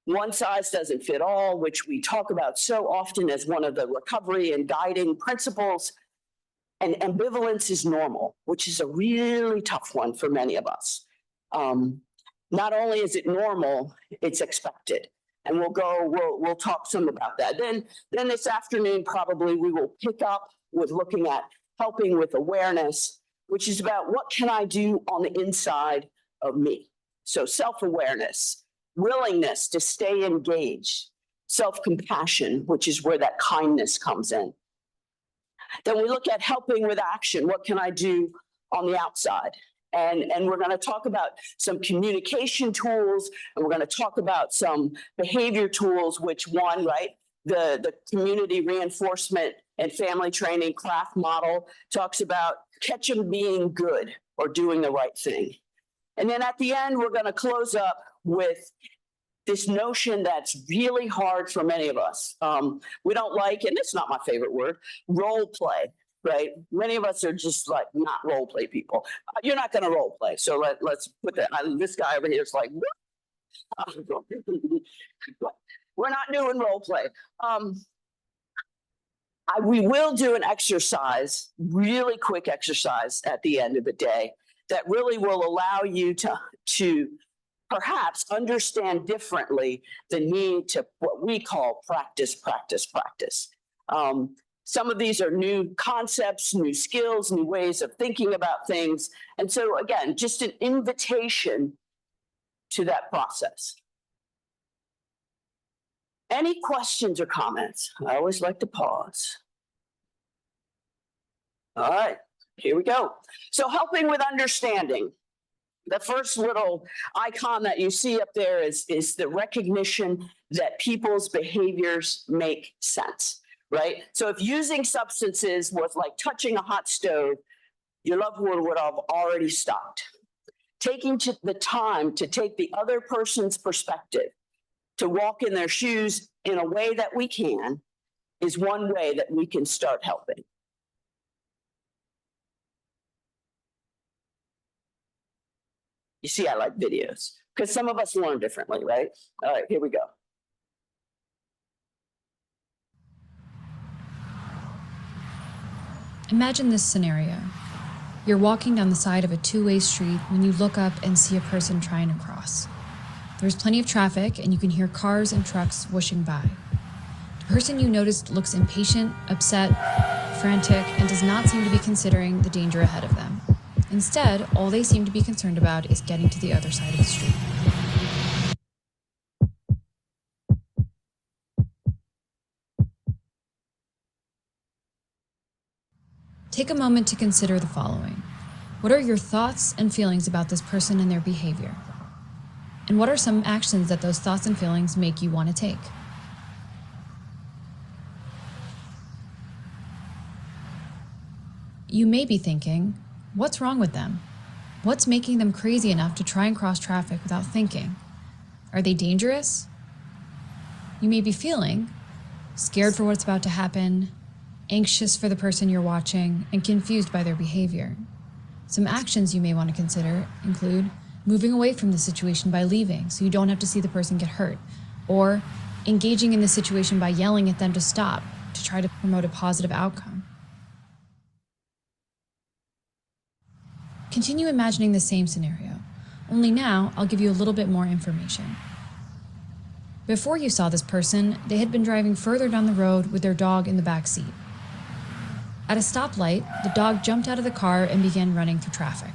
One size doesn't fit all, which we talk about so often as one of the recovery and guiding principles. And ambivalence is normal, which is a really tough one for many of us. Not only is it normal, it's expected. And we'll talk some about that. Then this afternoon, probably we will pick up with looking at helping with awareness, which is about what can I do on the inside of me? So self-awareness, willingness to stay engaged, self-compassion, which is where that kindness comes in. Then we look at helping with action. What can I do on the outside? And we're going to talk about some communication tools, and we're going to talk about some behavior tools, which one, right? The community reinforcement and family training craft model talks about catch them being good or doing the right thing. And then at the end, we're going to close up with this notion that's really hard for many of us. We don't like, and it's not my favorite word, role play, right? Many of us are just like not role play people. You're not going to role play. So let's put that. This guy over here is like, what? We're not doing role play. We will do an exercise, really quick exercise at the end of the day that really will allow you to perhaps understand differently the need to what we call practice. Some of these are new concepts, new skills, new ways of thinking about things. And so again, just an invitation to that process. Any questions or comments? I always like to pause. All right, here we go. So helping with understanding. The first little icon that you see up there is the recognition that people's behaviors make sense, right? So if using substances was like touching a hot stove, your loved one would have already stopped. Taking the time to take the other person's perspective, to walk in their shoes in a way that we can, is one way that we can start helping. You see, I like videos because some of us learn differently, right? All right, here we go. Imagine this scenario. You're walking down the side of a two-way street when you look up and see a person trying to cross. There's plenty of traffic and you can hear cars and trucks whooshing by. The person you noticed looks impatient, upset, frantic, and does not seem to be considering the danger ahead of them. Instead, all they seem to be concerned about is getting to the other side of the street. Take a moment to consider the following. What are your thoughts and feelings about this person and their behavior? And what are some actions that those thoughts and feelings make you want to take? You may be thinking, what's wrong with them? What's making them crazy enough to try and cross traffic without thinking? Are they dangerous? You may be feeling scared for what's about to happen, anxious for the person you're watching, and confused by their behavior. Some actions you may want to consider include moving away from the situation by leaving so you don't have to see the person get hurt, or engaging in the situation by yelling at them to stop to try to promote a positive outcome. Continue imagining the same scenario, only now I'll give you a little bit more information. Before you saw this person, they had been driving further down the road with their dog in the back seat. At a stoplight, the dog jumped out of the car and began running through traffic.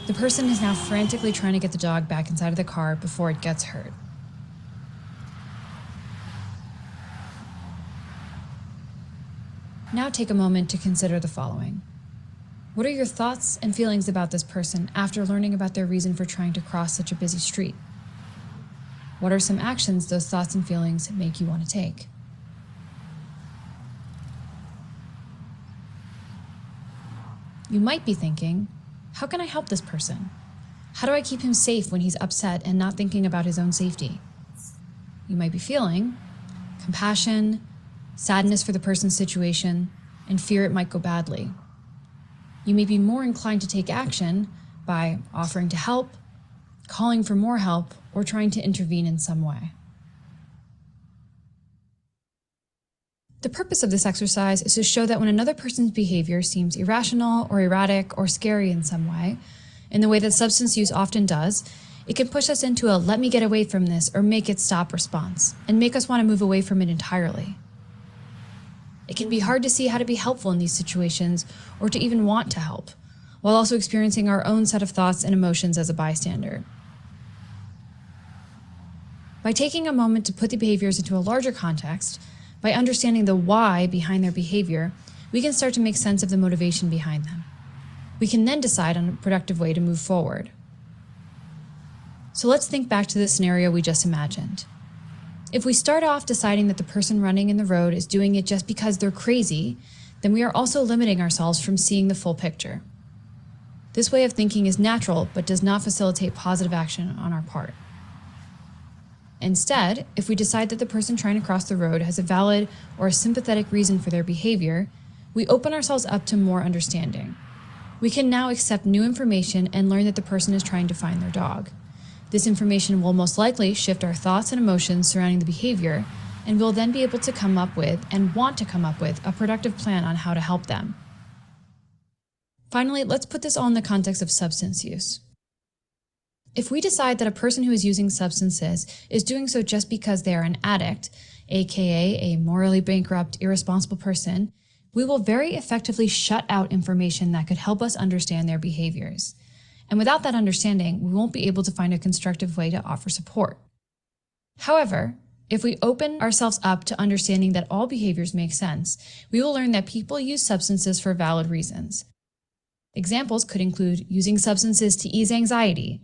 The person is now frantically trying to get the dog back inside of the car before it gets hurt. Now take a moment to consider the following. What are your thoughts and feelings about this person after learning about their reason for trying to cross such a busy street? What are some actions those thoughts and feelings make you want to take? You might be thinking, how can I help this person? How do I keep him safe when he's upset and not thinking about his own safety? You might be feeling compassion, sadness for the person's situation, and fear it might go badly. you may be more inclined to take action by offering to help, calling for more help, or trying to intervene in some way. The purpose of this exercise is to show that when another person's behavior seems irrational or erratic or scary in some way, in the way that substance use often does, it can push us into a "let me get away from this" or "make it stop" response, and make us want to move away from it entirely. It can be hard to see how to be helpful in these situations or to even want to help, while also experiencing our own set of thoughts and emotions as a bystander. By taking a moment to put the behaviors into a larger context, by understanding the why behind their behavior, we can start to make sense of the motivation behind them. We can then decide on a productive way to move forward. So let's think back to the scenario we just imagined. If we start off deciding that the person running in the road is doing it just because they're crazy, then we are also limiting ourselves from seeing the full picture. This way of thinking is natural, but does not facilitate positive action on our part. Instead, if we decide that the person trying to cross the road has a valid or a sympathetic reason for their behavior, we open ourselves up to more understanding. We can now accept new information and learn that the person is trying to find their dog. This information will most likely shift our thoughts and emotions surrounding the behavior, and we'll then be able to come up with and want to come up with a productive plan on how to help them. Finally, let's put this all in the context of substance use. If we decide that a person who is using substances is doing so just because they are an addict, aka a morally bankrupt, irresponsible person, we will very effectively shut out information that could help us understand their behaviors. And without that understanding, we won't be able to find a constructive way to offer support. However, if we open ourselves up to understanding that all behaviors make sense, we will learn that people use substances for valid reasons. Examples could include using substances to ease anxiety,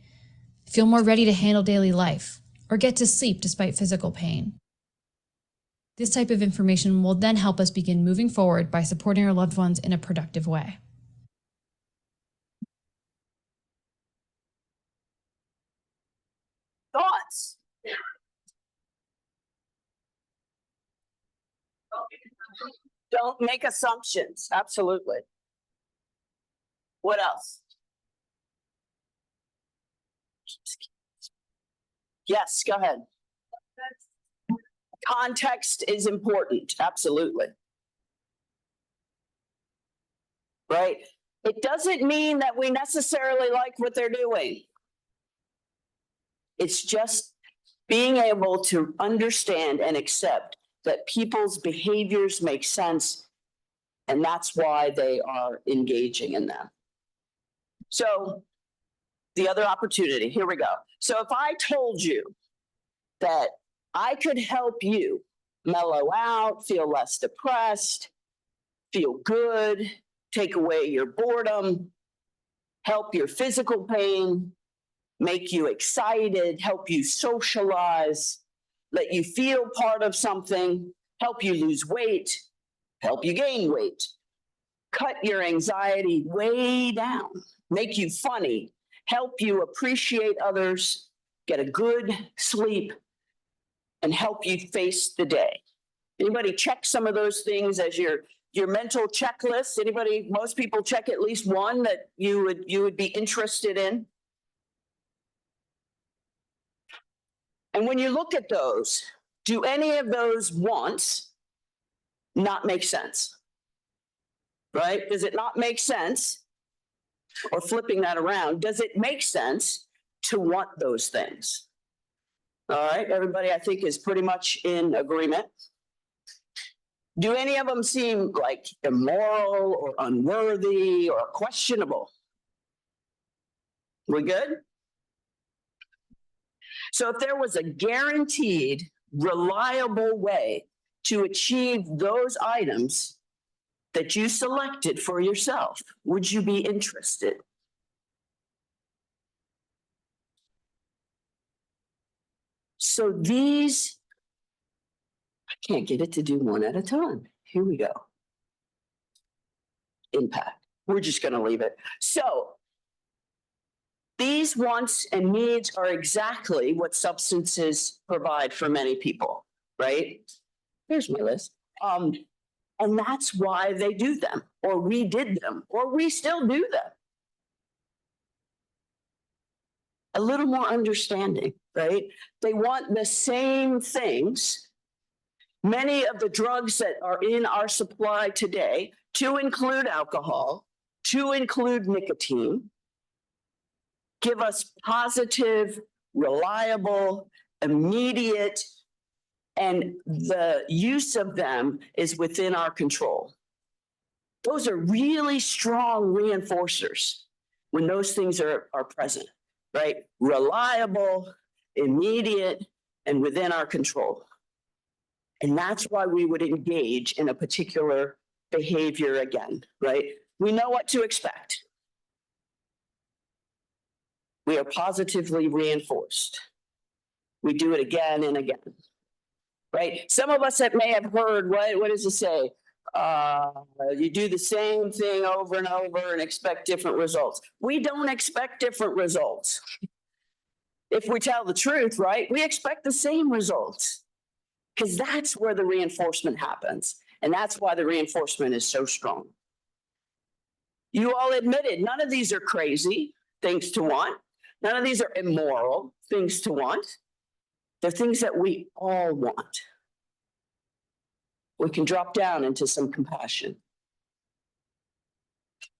feel more ready to handle daily life, or get to sleep despite physical pain. This type of information will then help us begin moving forward by supporting our loved ones in a productive way. Thoughts? Don't make assumptions. Absolutely. What else? Yes, go ahead. Context is important. Absolutely. Right? It doesn't mean that we necessarily like what they're doing. It's just being able to understand and accept that people's behaviors make sense, and that's why they are engaging in them. So the other opportunity, here we go. So if I told you that I could help you mellow out, feel less depressed, feel good, take away your boredom, help your physical pain, make you excited, help you socialize, let you feel part of something, help you lose weight, help you gain weight, cut your anxiety way down, make you funny, help you appreciate others, get a good sleep, and help you face the day. Anybody check some of those things as your mental checklist? Anybody? Most people check at least one that you would be interested in. And when you look at those, do any of those wants not make sense? Right? Does it not make sense? Or flipping that around, does it make sense to want those things? All right, everybody, I think, is pretty much in agreement. Do any of them seem like immoral or unworthy or questionable? We good? So if there was a guaranteed, reliable way to achieve those items that you selected for yourself, would you be interested? So these, I can't get it to do one at a time. Here we go. Impact. We're just going to leave it. So these wants and needs are exactly what substances provide for many people, right? Here's my list. And And that's why they do them, or we did them, or we still do them. A little more understanding, right? They want the same things. Many of the drugs that are in our supply today, to include alcohol, to include nicotine, give us positive, reliable, immediate, and the use of them is within our control. Those are really strong reinforcers when those things are present, right? Reliable, immediate, and within our control. And that's why we would engage in a particular behavior again, right? We know what to expect. We are positively reinforced. We do it again and again, right? Some of us that may have heard, what does it say? You do the same thing over and over and expect different results. We don't expect different results. If we tell the truth, right? We expect the same results because that's where the reinforcement happens. And that's why the reinforcement is so strong. You all admitted none of these are crazy things to want. None of these are immoral things to want. They're things that we all want. We can drop down into some compassion.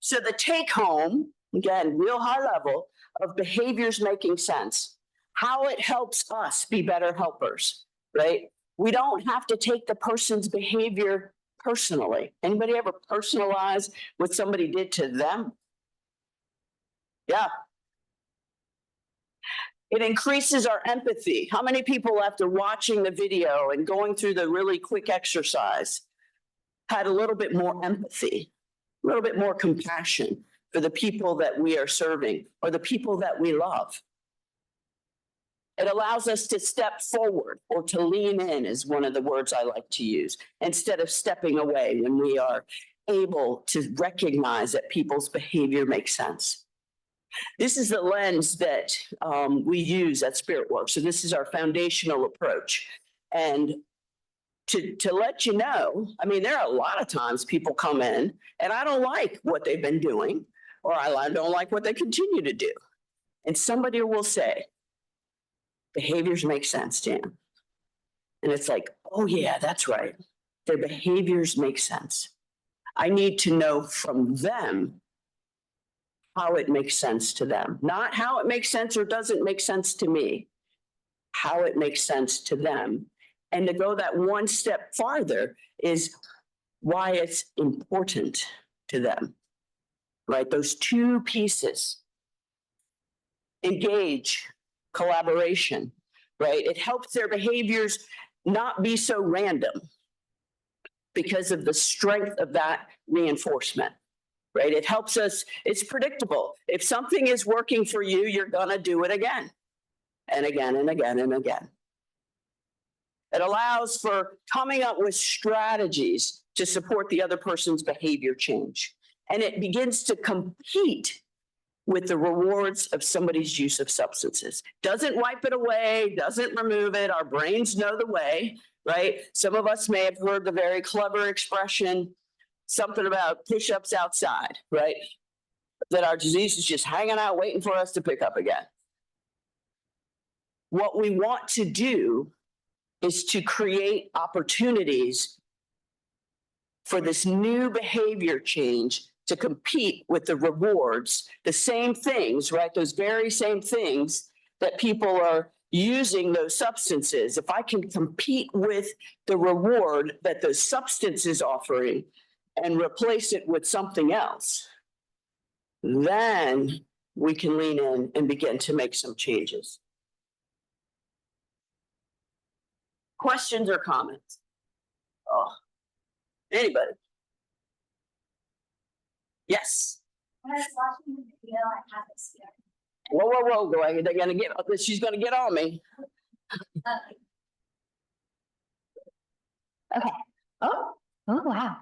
So the take home, again, real high level of behaviors making sense, how it helps us be better helpers, right? We don't have to take the person's behavior personally. Anybody ever personalize what somebody did to them? Yeah. It increases our empathy. How many people, after watching the video and going through the really quick exercise, had a little bit more empathy, a little bit more compassion for the people that we are serving or the people that we love? It allows us to step forward, or to lean in is one of the words I like to use, instead of stepping away when we are able to recognize that people's behavior makes sense. This is the lens that we use at Spirit Work. So this is our foundational approach. And to let you know, I mean, there are a lot of times people come in and I don't like what they've been doing, or I don't like what they continue to do. And somebody will say, behaviors make sense, Jan. And it's like, oh yeah, that's right. Their behaviors make sense. I need to know from them how it makes sense to them, not how it makes sense or doesn't make sense to me, how it makes sense to them. And to go that one step farther is why it's important to them, right? Those two pieces, engage, collaboration, right? It helps their behaviors not be so random because of the strength of that reinforcement. Right? It helps us, it's predictable. If something is working for you, you're gonna do it again and again and again and again. It allows for coming up with strategies to support the other person's behavior change. And it begins to compete with the rewards of somebody's use of substances. Doesn't wipe it away, doesn't remove it. Our brains know the way, right? Some of us may have heard the very clever expression, something about push-ups outside, right? That our disease is just hanging out, waiting for us to pick up again. What we want to do is to create opportunities for this new behavior change to compete with the rewards, the same things, right? Those very same things that people are using those substances. If I can compete with the reward that the substance is offering, and replace it with something else, then we can lean in and begin to make some changes. Questions or comments? Oh, anybody? Yes. When I was watching the video, I had this feeling. Whoa, go ahead. They're gonna get, she's gonna get on me. Okay. Oh, wow.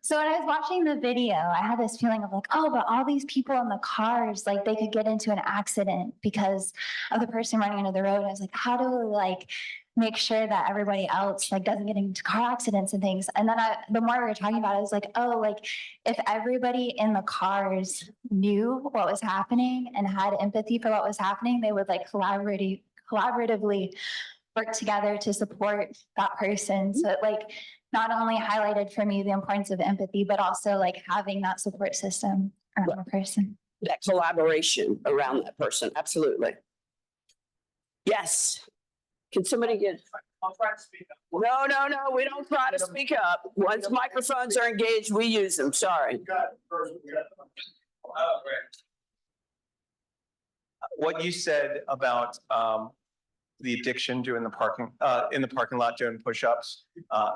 So when I was watching the video, I had this feeling of like, oh, but all these people in the cars, like they could get into an accident because of the person running into the road. I was like, how do like make sure that everybody else like doesn't get into car accidents and things. And then the more we were talking about it, I was like, oh, like if everybody in the cars knew what was happening and had empathy for what was happening, they would like collaboratively work together to support that person. So it like not only highlighted for me the importance of empathy, but also like having that support system around the person. That collaboration around that person, absolutely. Yes. Can somebody get? I'll try to speak up. No, we don't try to speak up. Once microphones are engaged, we use them, sorry. Oh, great. What you said about the addiction doing the parking in the parking lot doing push-ups,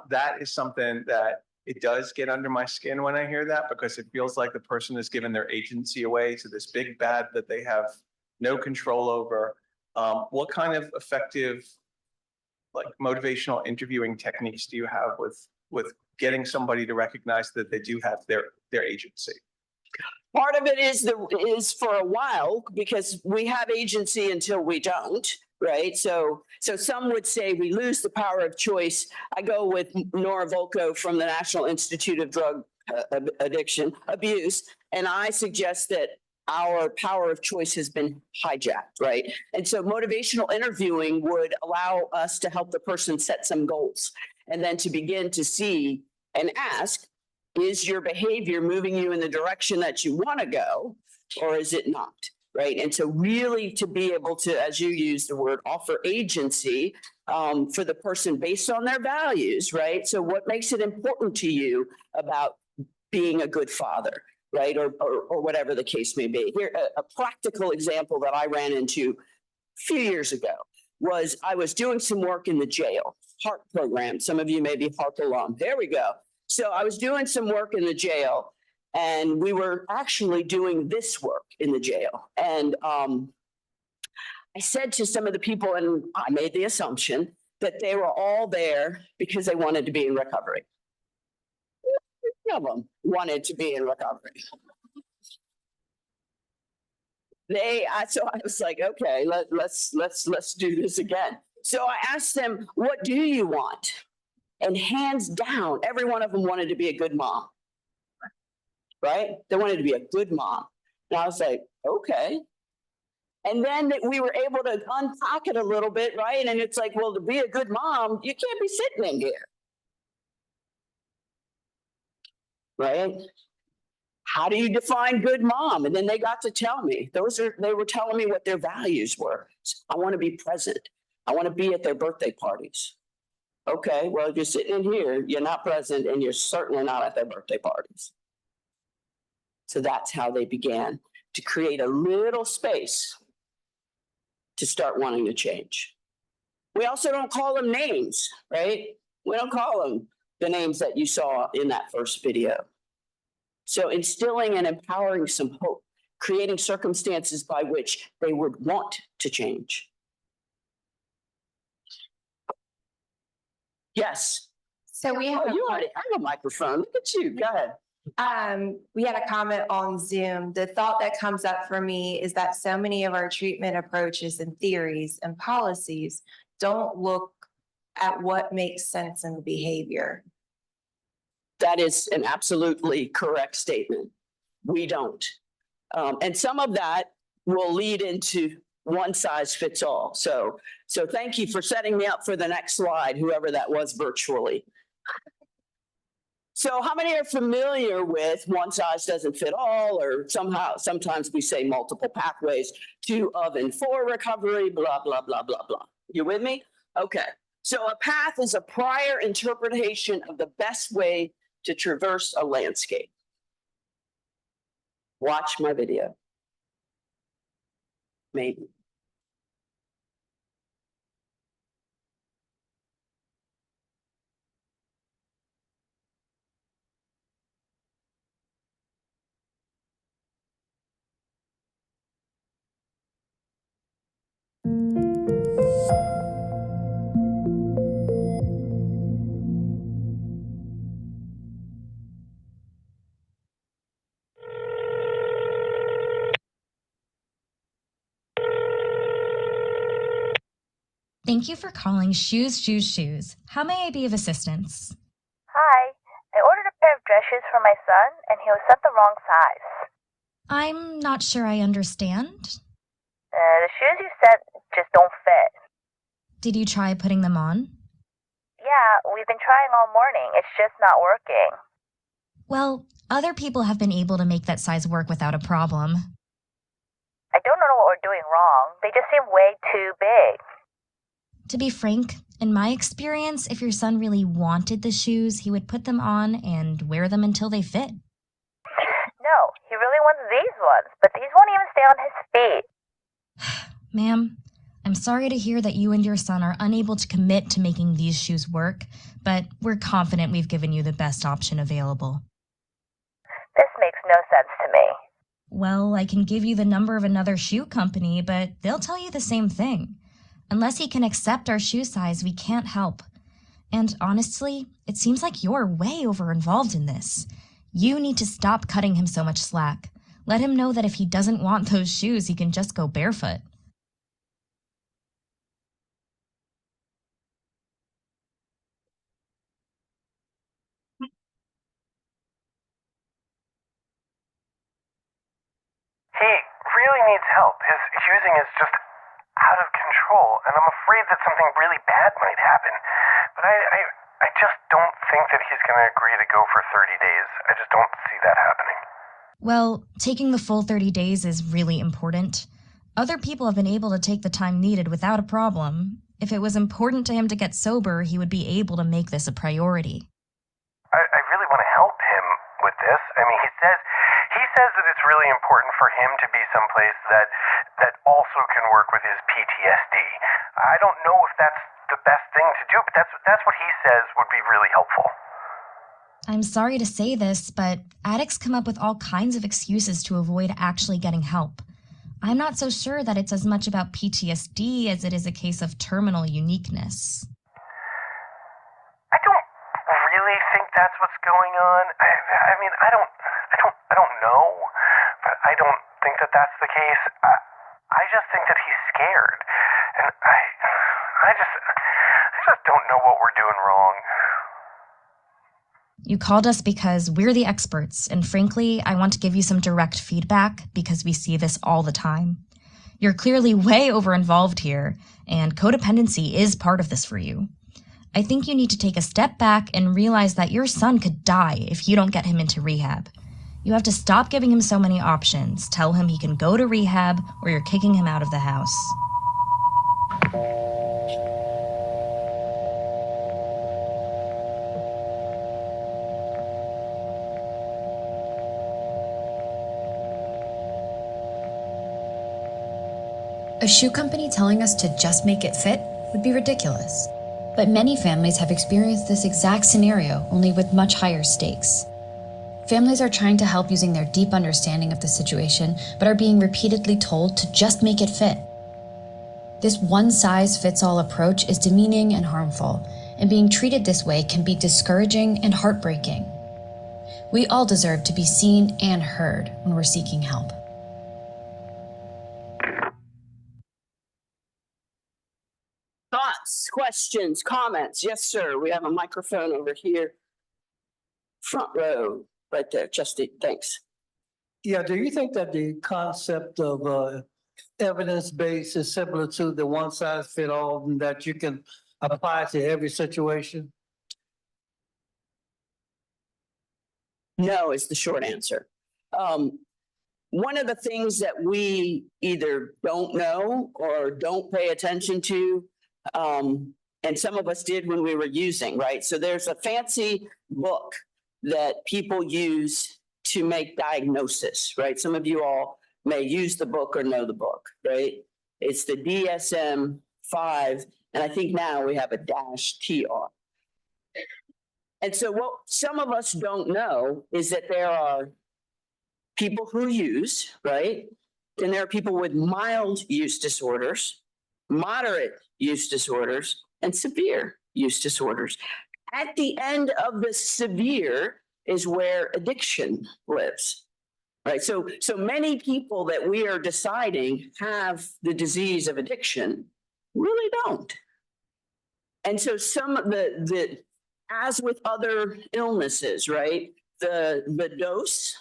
that is something that it does get under my skin when I hear that, because it feels like the person is giving their agency away to this big bad that they have no control over. What kind of effective, like, motivational interviewing techniques do you have with getting somebody to recognize that they do have their agency? Part of it is for a while, because we have agency until we don't, right? So some would say we lose the power of choice. I go with Nora Volkow from the National Institute of Drug Abuse, and I suggest that our power of choice has been hijacked, right? And so motivational interviewing would allow us to help the person set some goals, and then to begin to see and ask, is your behavior moving you in the direction that you want to go, or is it not? Right. And so really to be able to, as you use the word, offer agency for the person based on their values, right? So what makes it important to you about being a good father, right? Or whatever the case may be. Here, a practical example that I ran into a few years ago was I was doing some work in the jail, HARP program. Some of you may be HARP alum. There we go. So I was doing some work in the jail, and we were actually doing this work in the jail. And I said to some of the people, and I made the assumption that they were all there because they wanted to be in recovery. None of them wanted to be in recovery. So I was like, okay, let's do this again. So I asked them, what do you want? And hands down, every one of them wanted to be a good mom, right? They wanted to be a good mom. And I was like, okay. And then we were able to unpack it a little bit, right? And it's like, well, to be a good mom, you can't be sitting in here, right? How do you define good mom? And then they got to tell me, they were telling me what their values were. I want to be present. I want to be at their birthday parties. Okay, well, you're sitting in here, you're not present, and you're certainly not at their birthday parties. So that's how they began to create a little space to start wanting to change. We also don't call them names, right? We don't call them the names that you saw in that first video. So instilling and empowering some hope, creating circumstances by which they would want to change. Yes. So we have, You already have a microphone. Look at you. Go ahead. we had a comment on Zoom. The thought that comes up for me is that so many of our treatment approaches and theories and policies don't look at what makes sense in the behavior. That is an absolutely correct statement. We don't. And some of that will lead into one size fits all. So thank you for setting me up for the next slide, whoever that was virtually. So how many are familiar with one size doesn't fit all, or sometimes we say multiple pathways to, of, and for recovery, blah, blah, blah, blah, blah. You with me? Okay. So a path is a prior interpretation of the best way to traverse a landscape. Watch my video. Maybe. Thank you for calling Shoes. How may I be of assistance? Hi, I ordered a pair of dress shoes for my son and he was sent the wrong size. I'm not sure I understand. The shoes you sent just don't fit. Did you try putting them on? Yeah, we've been trying all morning. It's just not working. Well, other people have been able to make that size work without a problem. I don't know what we're doing wrong. They just seem way too big. To be frank, in my experience, if your son really wanted the shoes, he would put them on and wear them until they fit. No, he really wants these ones, but these won't even stay on his feet. Ma'am, I'm sorry to hear that you and your son are unable to commit to making these shoes work, but we're confident we've given you the best option available. This makes no sense to me. Well, I can give you the number of another shoe company, but they'll tell you the same thing. Unless he can accept our shoe size, we can't help. And honestly, it seems like you're way over involved in this. You need to stop cutting him so much slack. Let him know that if he doesn't want those shoes, he can just go barefoot. He really needs help. His using is just out of control, and I'm afraid that something really bad might happen. But I just don't think that he's going to agree to go for 30 days. I just don't see that happening. Well, taking the full 30 days is really important. Other people have been able to take the time needed without a problem. If it was important to him to get sober, he would be able to make this a priority. I really want to help him with this. I mean, he says that it's really important for him to be someplace that also can work with his PTSD. I don't know if that's the best thing to do, but that's what he says would be really helpful. I'm sorry to say this, but addicts come up with all kinds of excuses to avoid actually getting help. I'm not so sure that it's as much about PTSD as it is a case of terminal uniqueness. I don't really think that's what's going on. I mean, I don't know, but I don't think that that's the case. I just think that he's scared, and I just don't know what we're doing wrong. You called us because we're the experts, and frankly, I want to give you some direct feedback because we see this all the time. You're clearly way over-involved here, and codependency is part of this for you. I think you need to take a step back and realize that your son could die if you don't get him into rehab. You have to stop giving him so many options. Tell him he can go to rehab, or you're kicking him out of the house. A shoe company telling us to just make it fit would be ridiculous. But many families have experienced this exact scenario, only with much higher stakes. Families are trying to help using their deep understanding of the situation, but are being repeatedly told to just make it fit. This one-size-fits-all approach is demeaning and harmful, and being treated this way can be discouraging and heartbreaking. We all deserve to be seen and heard when we're seeking help. Thoughts, questions, comments? Yes, sir. We have a microphone over here. Front row, right there. Justin, thanks. Yeah, do you think that the concept of evidence-based is similar to the one-size-fit-all and that you can apply to every situation? No is the short answer. One of the things that we either don't know or don't pay attention to, and some of us did when we were using, right? So there's a fancy book that people use to make diagnosis, right? Some of you all may use the book or know the book, right? It's the DSM-5, and I think now we have a -TR. And so what some of us don't know is that there are people who use, right? And there are people with mild use disorders, moderate use disorders, and severe use disorders. At the end of the severe is where addiction lives, right? So many people that we are deciding have the disease of addiction really don't, And so some of as with other illnesses, right, the dose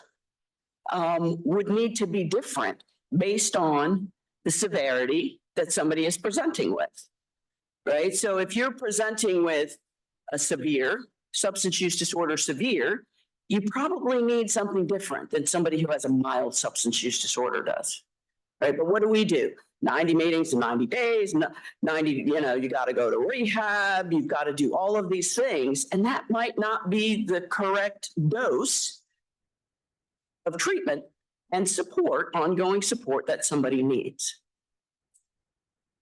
would need to be different based on the severity that somebody is presenting with, right? So if you're presenting with a severe substance use disorder, you probably need something different than somebody who has a mild substance use disorder does, right? But what do? 90 meetings in 90 days, 90, you got to go to rehab, you've got to do all of these things, and that might not be the correct dose of treatment and support, ongoing support that somebody needs.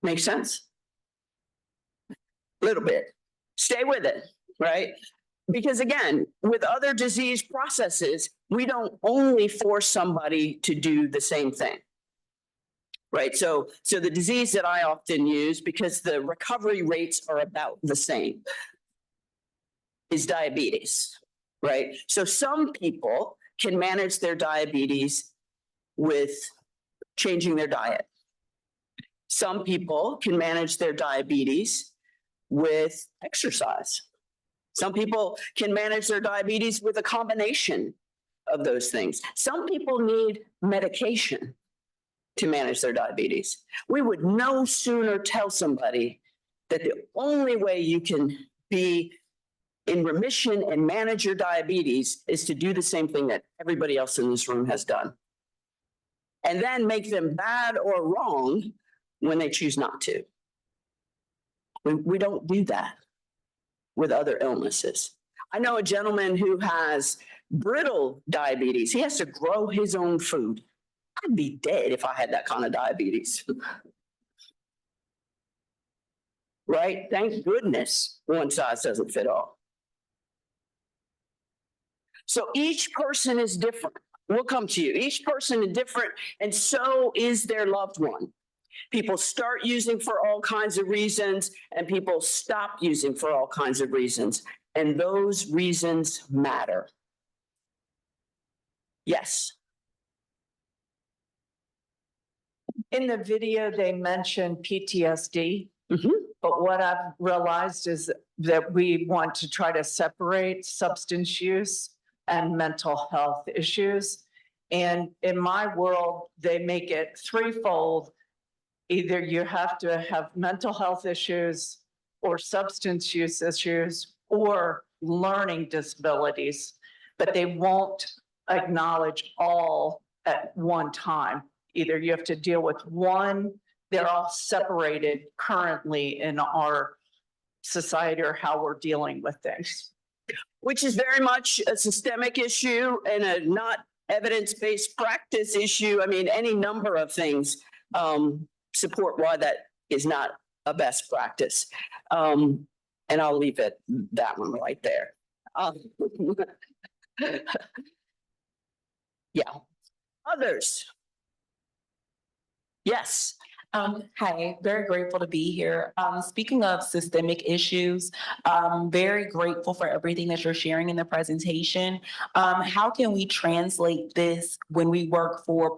Make sense? A little bit. Stay with it, right? Because again, with other disease processes, we don't only force somebody to do the same thing. Right. So the disease that I often use, because the recovery rates are about the same, is diabetes. Right. So some people can manage their diabetes with changing their diet. Some people can manage their diabetes with exercise. Some people can manage their diabetes with a combination of those things. Some people need medication to manage their diabetes. We would no sooner tell somebody that the only way you can be in remission and manage your diabetes is to do the same thing that everybody else in this room has done. And then make them bad or wrong when they choose not to. We don't do that with other illnesses. I know a gentleman who has brittle diabetes. He has to grow his own food. I'd be dead if I had that kind of diabetes. Right? Thank goodness one size doesn't fit all. So each person is different. We'll come to you. Each person is different, and so is their loved one. People start using for all kinds of reasons, and people stop using for all kinds of reasons. And those reasons matter. Yes. In the video, they mentioned PTSD, but what I've realized is that we want to try to separate substance use and mental health issues. And in my world, they make it threefold. Either you have to have mental health issues or substance use issues or learning disabilities, but they won't acknowledge all at one time. Either you have to deal with one, they're all separated currently in our society or how we're dealing with things. Which is very much a systemic issue and a not evidence-based practice issue. I mean, any number of things support why that is not a best practice. And I'll leave it that one right there. Yeah. Others. Yes. Hi, very grateful to be here. Speaking of systemic issues, very grateful for everything that you're sharing in the presentation. How can we translate this when we work for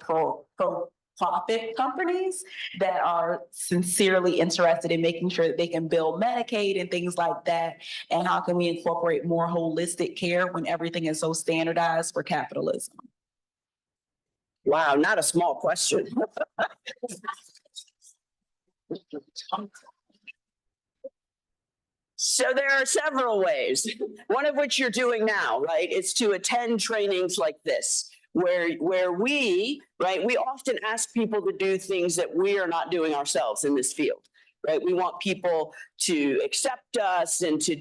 profit companies that are sincerely interested in making sure that they can bill Medicaid and things like that? And how can we incorporate more holistic care when everything is so standardized for capitalism? Wow, not a small question. So there are several ways, one of which you're doing now, right? Is to attend trainings like this, where we, right, we often ask people to do things that we are not doing ourselves in this field, right? We want people to accept us and to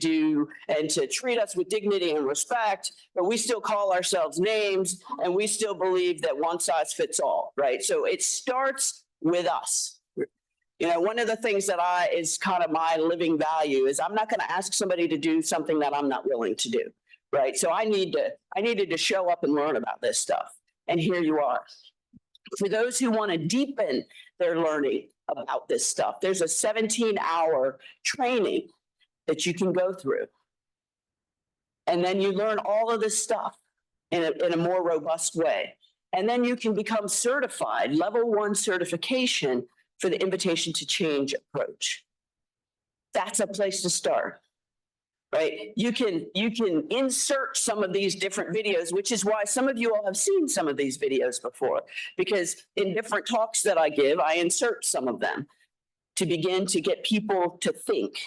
treat us with dignity and respect, but we still call ourselves names and we still believe that one size fits all, right? So it starts with us. You know, one of the things that is kind of my living value is I'm not going to ask somebody to do something that I'm not willing to do, right? So I needed to show up and learn about this stuff. And here you are. For those who want to deepen their learning about this stuff, there's a 17-hour training that you can go through. And then you learn all of this stuff in a more robust way. And then you can become certified, level 1 certification for the invitation to change approach. That's a place to start. Right? You can insert some of these different videos, which is why some of you all have seen some of these videos before, because in different talks that I give, I insert some of them to begin to get people to think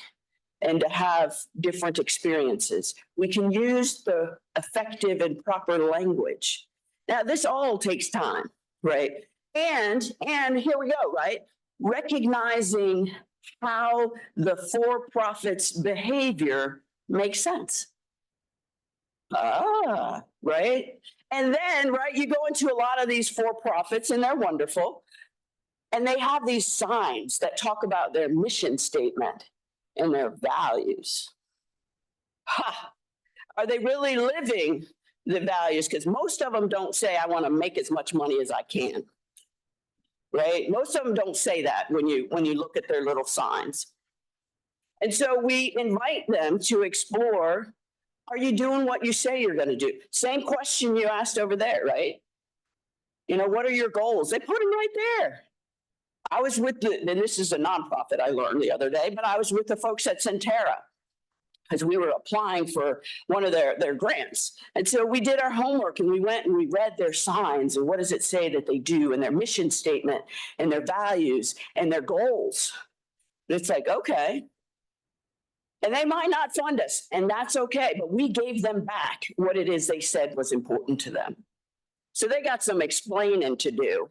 and to have different experiences. We can use the effective and proper language. Now, this all takes time, right? And here we go, right? Recognizing how the for-profit's behavior makes sense. Right? And then, right, you go into a lot of these for-profits and they're wonderful. And they have these signs that talk about their mission statement and their values. Are they really living the values? Because most of them don't say, I want to make as much money as I can. Right? Most of them don't say that when you look at their little signs. And so we invite them to explore, are you doing what you say you're going to do? Same question you asked over there, right? You know, what are your goals? They put them right there. I was with and this is a nonprofit I learned the other day, but I was with the folks at Centera because we were applying for one of their grants. And so we did our homework and we went and we read their signs and what does it say that they do and their mission statement and their values and their goals. And it's like, okay. And they might not fund us, and that's okay, but we gave them back what it is they said was important to them. So they got some explaining to do.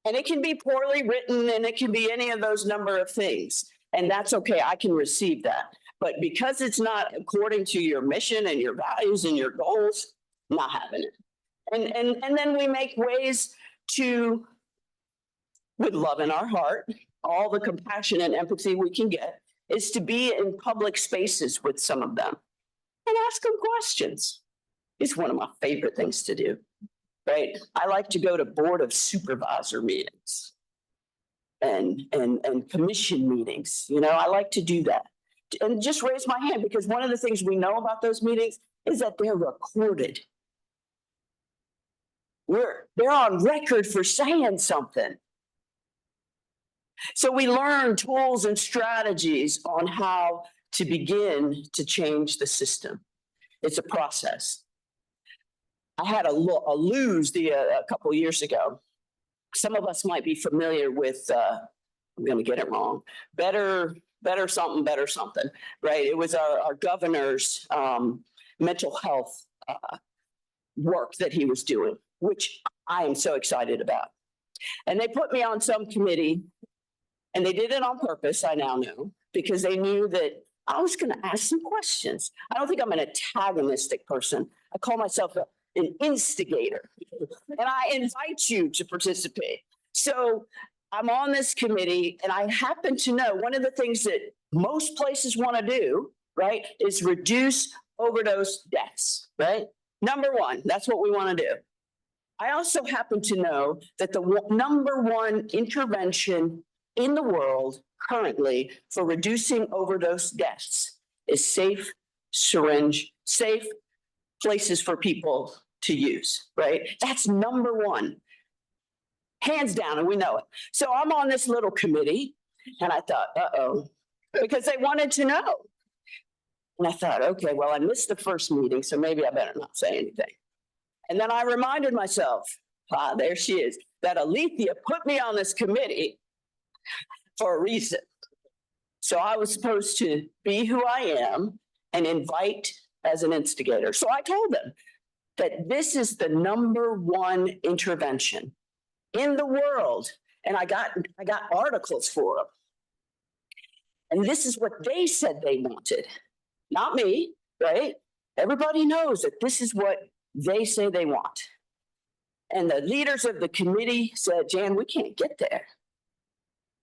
And it can be poorly written, and it can be any of those number of things. And that's okay, I can receive that. But because it's not according to your mission and your values and your goals, not having it. And then we make ways to, with love in our heart, all the compassion and empathy we can get, is to be in public spaces with some of them and ask them questions. It's one of my favorite things to do, right? I like to go to board of supervisor meetings and commission meetings. You know, I like to do that and just raise my hand because one of the things we know about those meetings is that they're recorded. They're on record for saying something. So we learn tools and strategies on how to begin to change the system. It's a process. I had a lose a couple of years ago. Some of us might be familiar with, I'm going to get it wrong, better something, right? It was our governor's mental health work that he was doing, which I am so excited about. And they put me on some committee. And they did it on purpose, I now know, because they knew that I was going to ask some questions. I don't think I'm an antagonistic person. I call myself an instigator. And I invite you to participate. So I'm on this committee, and I happen to know one of the things that most places want to do, right, is reduce overdose deaths, right? Number one, that's what we want to do. I also happen to know that the number one intervention in the world currently for reducing overdose deaths is safe places for people to use, right? That's number one, hands down, and we know it. So I'm on this little committee and I thought, because they wanted to know. And I thought, okay, well, I missed the first meeting, so maybe I better not say anything. And then I reminded myself, there she is, that Alethea put me on this committee for a reason. So I was supposed to be who I am and invite as an instigator. So I told them that this is the number one intervention in the world. And I got articles for them. And this is what they said they wanted, not me, right? Everybody knows that this is what they say they want. And the leaders of the committee said, Jan, we can't get there.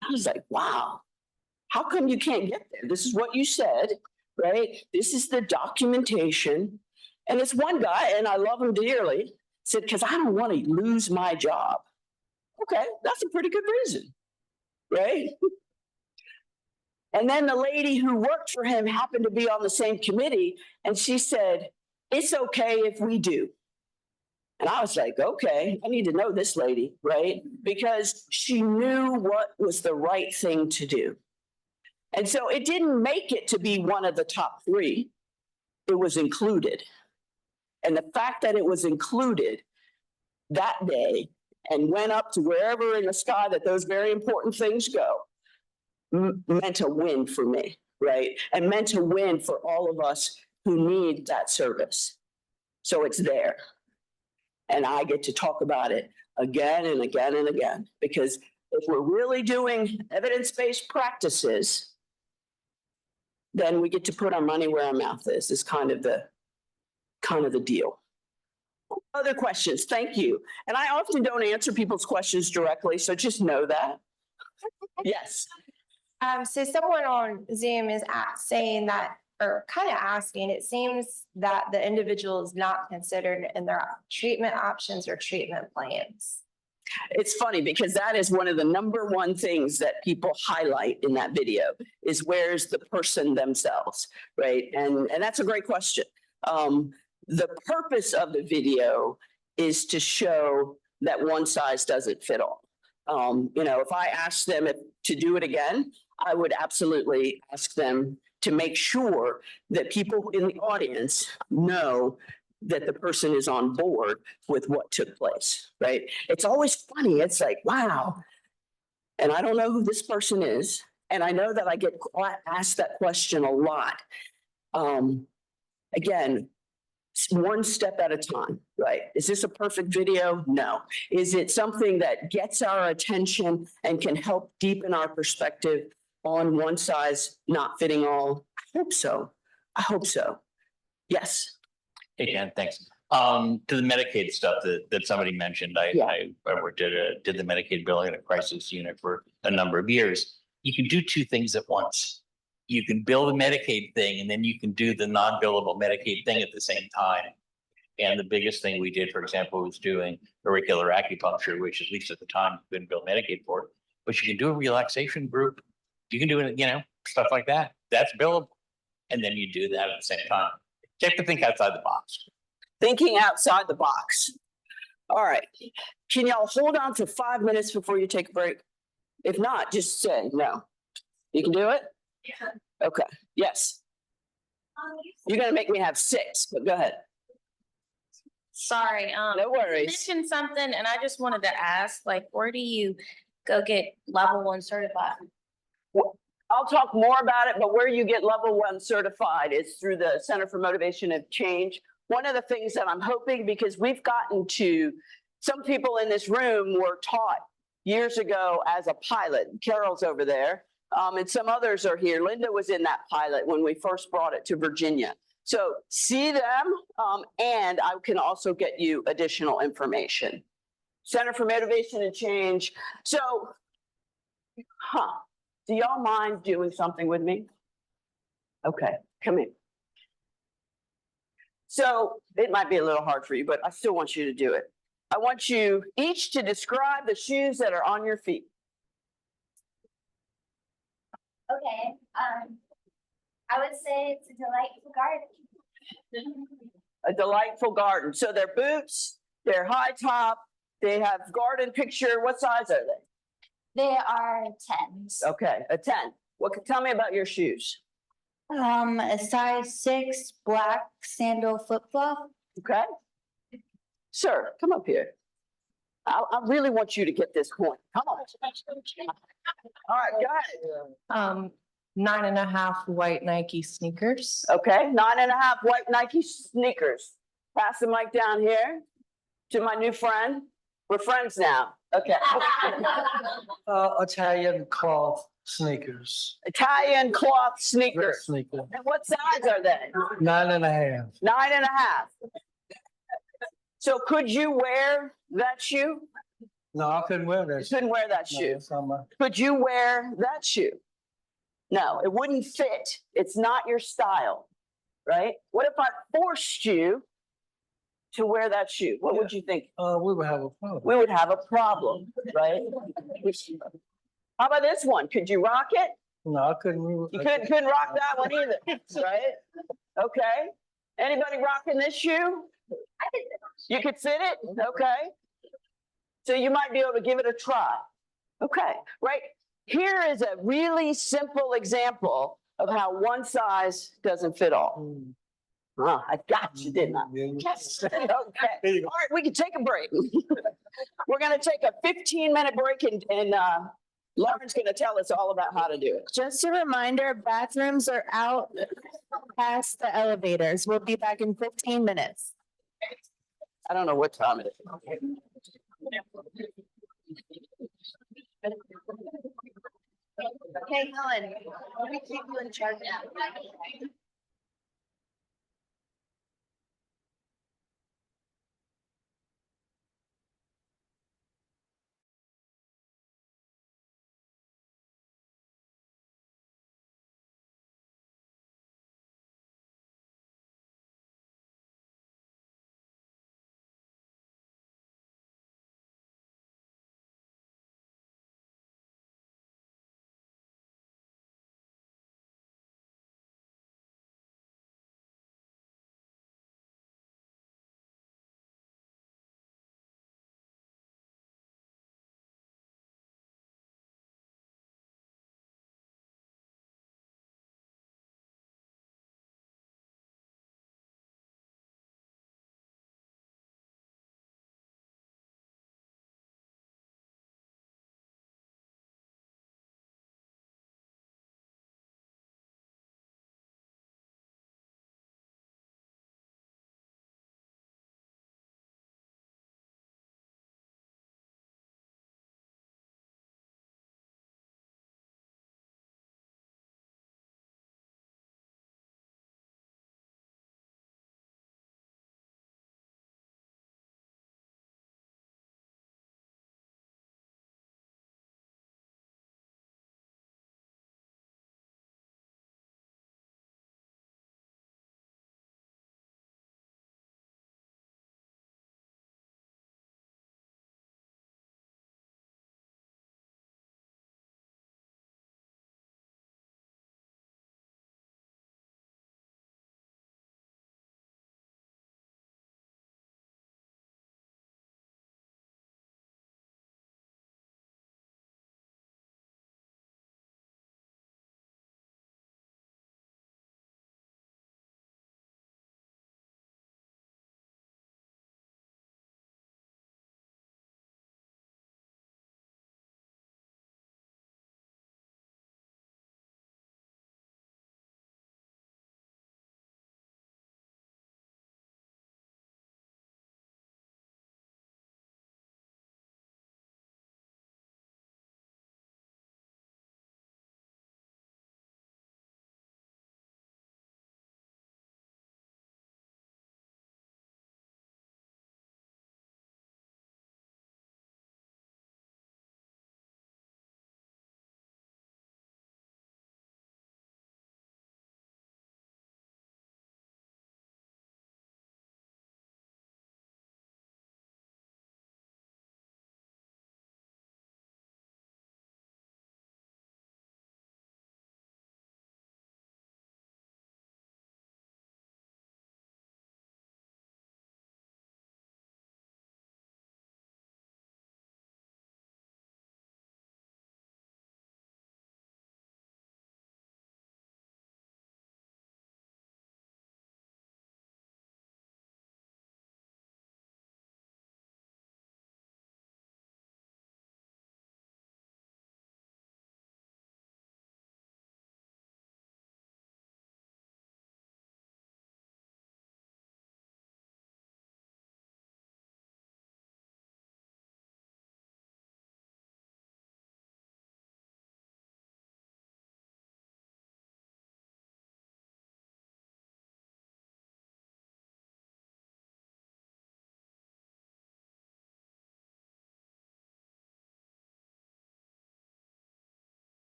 I was like, wow, how come you can't get there? This is what you said, right? This is the documentation. And this one guy, and I love him dearly, said, because I don't want to lose my job. Okay, that's a pretty good reason, right? And then the lady who worked for him happened to be on the same committee, and she said, it's okay if we do. And I was like, okay, I need to know this lady, right? Because she knew what was the right thing to do. And so it didn't make it to be one of the top 3. It was included. And the fact that it was included that day and went up to wherever in the sky that those very important things go meant a win for me, right? And meant a win for all of us who need that service. So it's there. And I get to talk about it again and again and again, because if we're really doing evidence-based practices, then we get to put our money where our mouth is kind of the deal. Other questions? Thank you. And I often don't answer people's questions directly, so just know that. Yes. So someone on Zoom is saying that, or kind of asking, it seems that the individual is not considered in their treatment options or treatment plans. It's funny because that is one of the number one things that people highlight in that video is where's the person themselves, right? And that's a great question. The purpose of the video is to show that one size doesn't fit all. If I asked them to do it again, I would absolutely ask them to make sure that people in the audience know that the person is on board with what took place, right? It's always funny. It's like, wow. And I don't know who this person is. And I know that I get asked that question a lot. Again, one step at a time, right? Is this a perfect video? No. Is it something that gets our attention and can help deepen our perspective on one size not fitting all? I hope so. I hope so. Yes. Hey, Jen, thanks. To the Medicaid stuff that somebody mentioned, I did the Medicaid billing in a crisis unit for a number of years. You can do 2 things at once. You can bill the Medicaid thing, and then you can do the non-billable Medicaid thing at the same time. And the biggest thing we did, for example, was doing auricular acupuncture, which at least at the time you couldn't bill Medicaid for. But you can do a relaxation group. You can do it, stuff like that. That's billable. And then you do that at the same time. You have to think outside the box. Thinking outside the box. All right. Can y'all hold on for 5 minutes before you take a break? If not, just say no. You can do it? Yeah. Okay. Yes. You're going to make me have 6, but go ahead. Sorry. No worries. You mentioned something and I just wanted to ask, where do you go get level 1 certified? I'll talk more about it, but where you get level 1 certified is through the Center for Motivation and Change. One of the things that I'm hoping, because we've gotten to, some people in this room were taught years ago as a pilot. Carol's over there, and some others are here. Linda was in that pilot when we first brought it to Virginia. So see them, and I can also get you additional information. Center for Motivation and Change. So, do y'all mind doing something with me? Okay, come in. So it might be a little hard for you, but I still want you to do it. I want you each to describe the shoes that are on your feet. Okay, I would say it's a delightful garden. A delightful garden. So they're boots, they're high top, they have garden picture. What size are they? They are 10s. Okay, a 10. Tell me about your shoes. A size 6 black sandal flip-flop. Okay. Sir, come up here. I really want you to get this point. Come on. All right, go ahead. 9.5 white Nike sneakers. Okay, 9.5 white Nike sneakers. Pass the mic down here to my new friend. We're friends now. Okay. Italian cloth sneakers. Italian cloth sneakers. Sneaker. And what size are they? 9.5. 9.5. So could you wear that shoe? No, I couldn't wear that. You couldn't wear that No, shoe. it's on my- Could you wear that shoe? No, it wouldn't fit. It's not your style, right? What if I forced you to wear that shoe? What would you think? We would have a problem. We would have a problem, right? How about this one? Could you rock it? No, I couldn't. You couldn't rock that one either, right? Okay. Anybody rocking this shoe? You could fit it? Okay. So you might be able to give it a try. Okay, right? Here is a really simple example of how one size doesn't fit all. I got you, didn't I? Yes. Okay. All right, we can take a break. We're gonna take a 15-minute break and Lauren's gonna tell us all about how to do it. Just a reminder, bathrooms are out past the elevators. We'll be back in 15 minutes. I don't know what time it is. Okay, Helen, we keep you in charge now.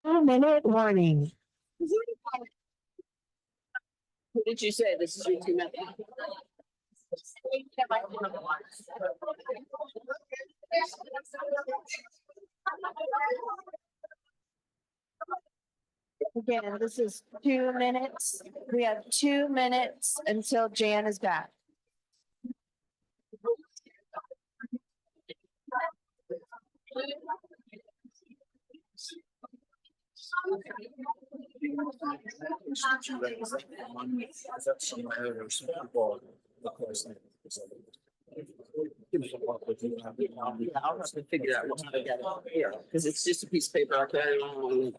2-minute warning. Who did you say this is your 2 minute? Again, this is 2 minutes. We have 2 minutes until Jan is back. I'll have to figure out what time I got it here, because it's just a piece of paper I carry along.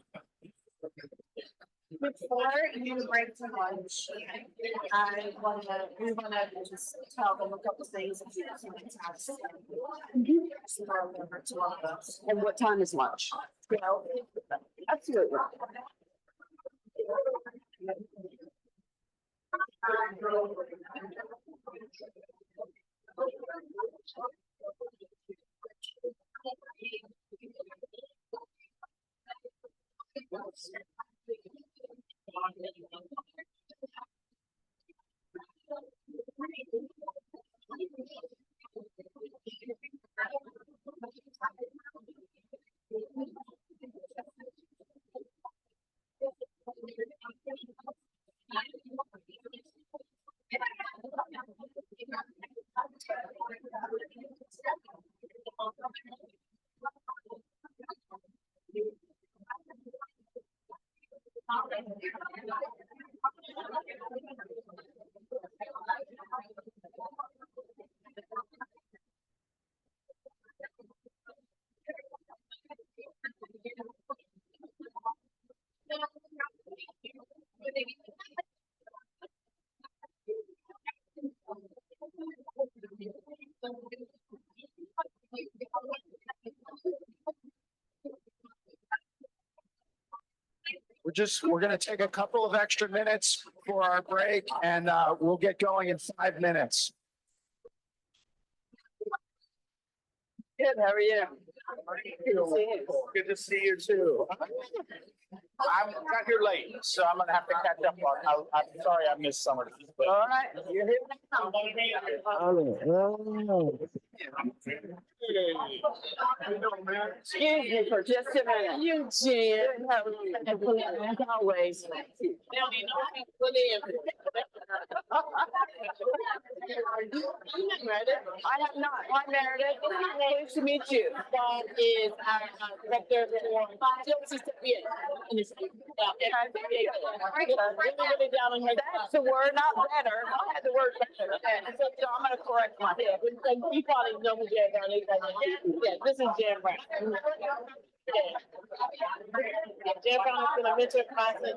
Before you break for lunch, we wanna just tell them a couple things. If you have something to ask. So they'll remember to one of us. And what time is lunch? Well, Absolutely. We're gonna take a couple of extra minutes for our break and we'll get going in 5 minutes. Good, how are you? Good to see you too. I got here late, so I'm gonna have to catch up on, I'm sorry I missed some of this, but. All right, you're here now. Excuse me for just a minute. Eugene, as always. Meredith, I have not. Hi, Meredith. Nice to meet you. That is our director for really down on her. That's the word, not better. I had the word better. So I'm gonna correct myself. You probably know who Jan Brown is. Yeah, this is Jan Brown. Yeah. Jan Brown is gonna mentor classes.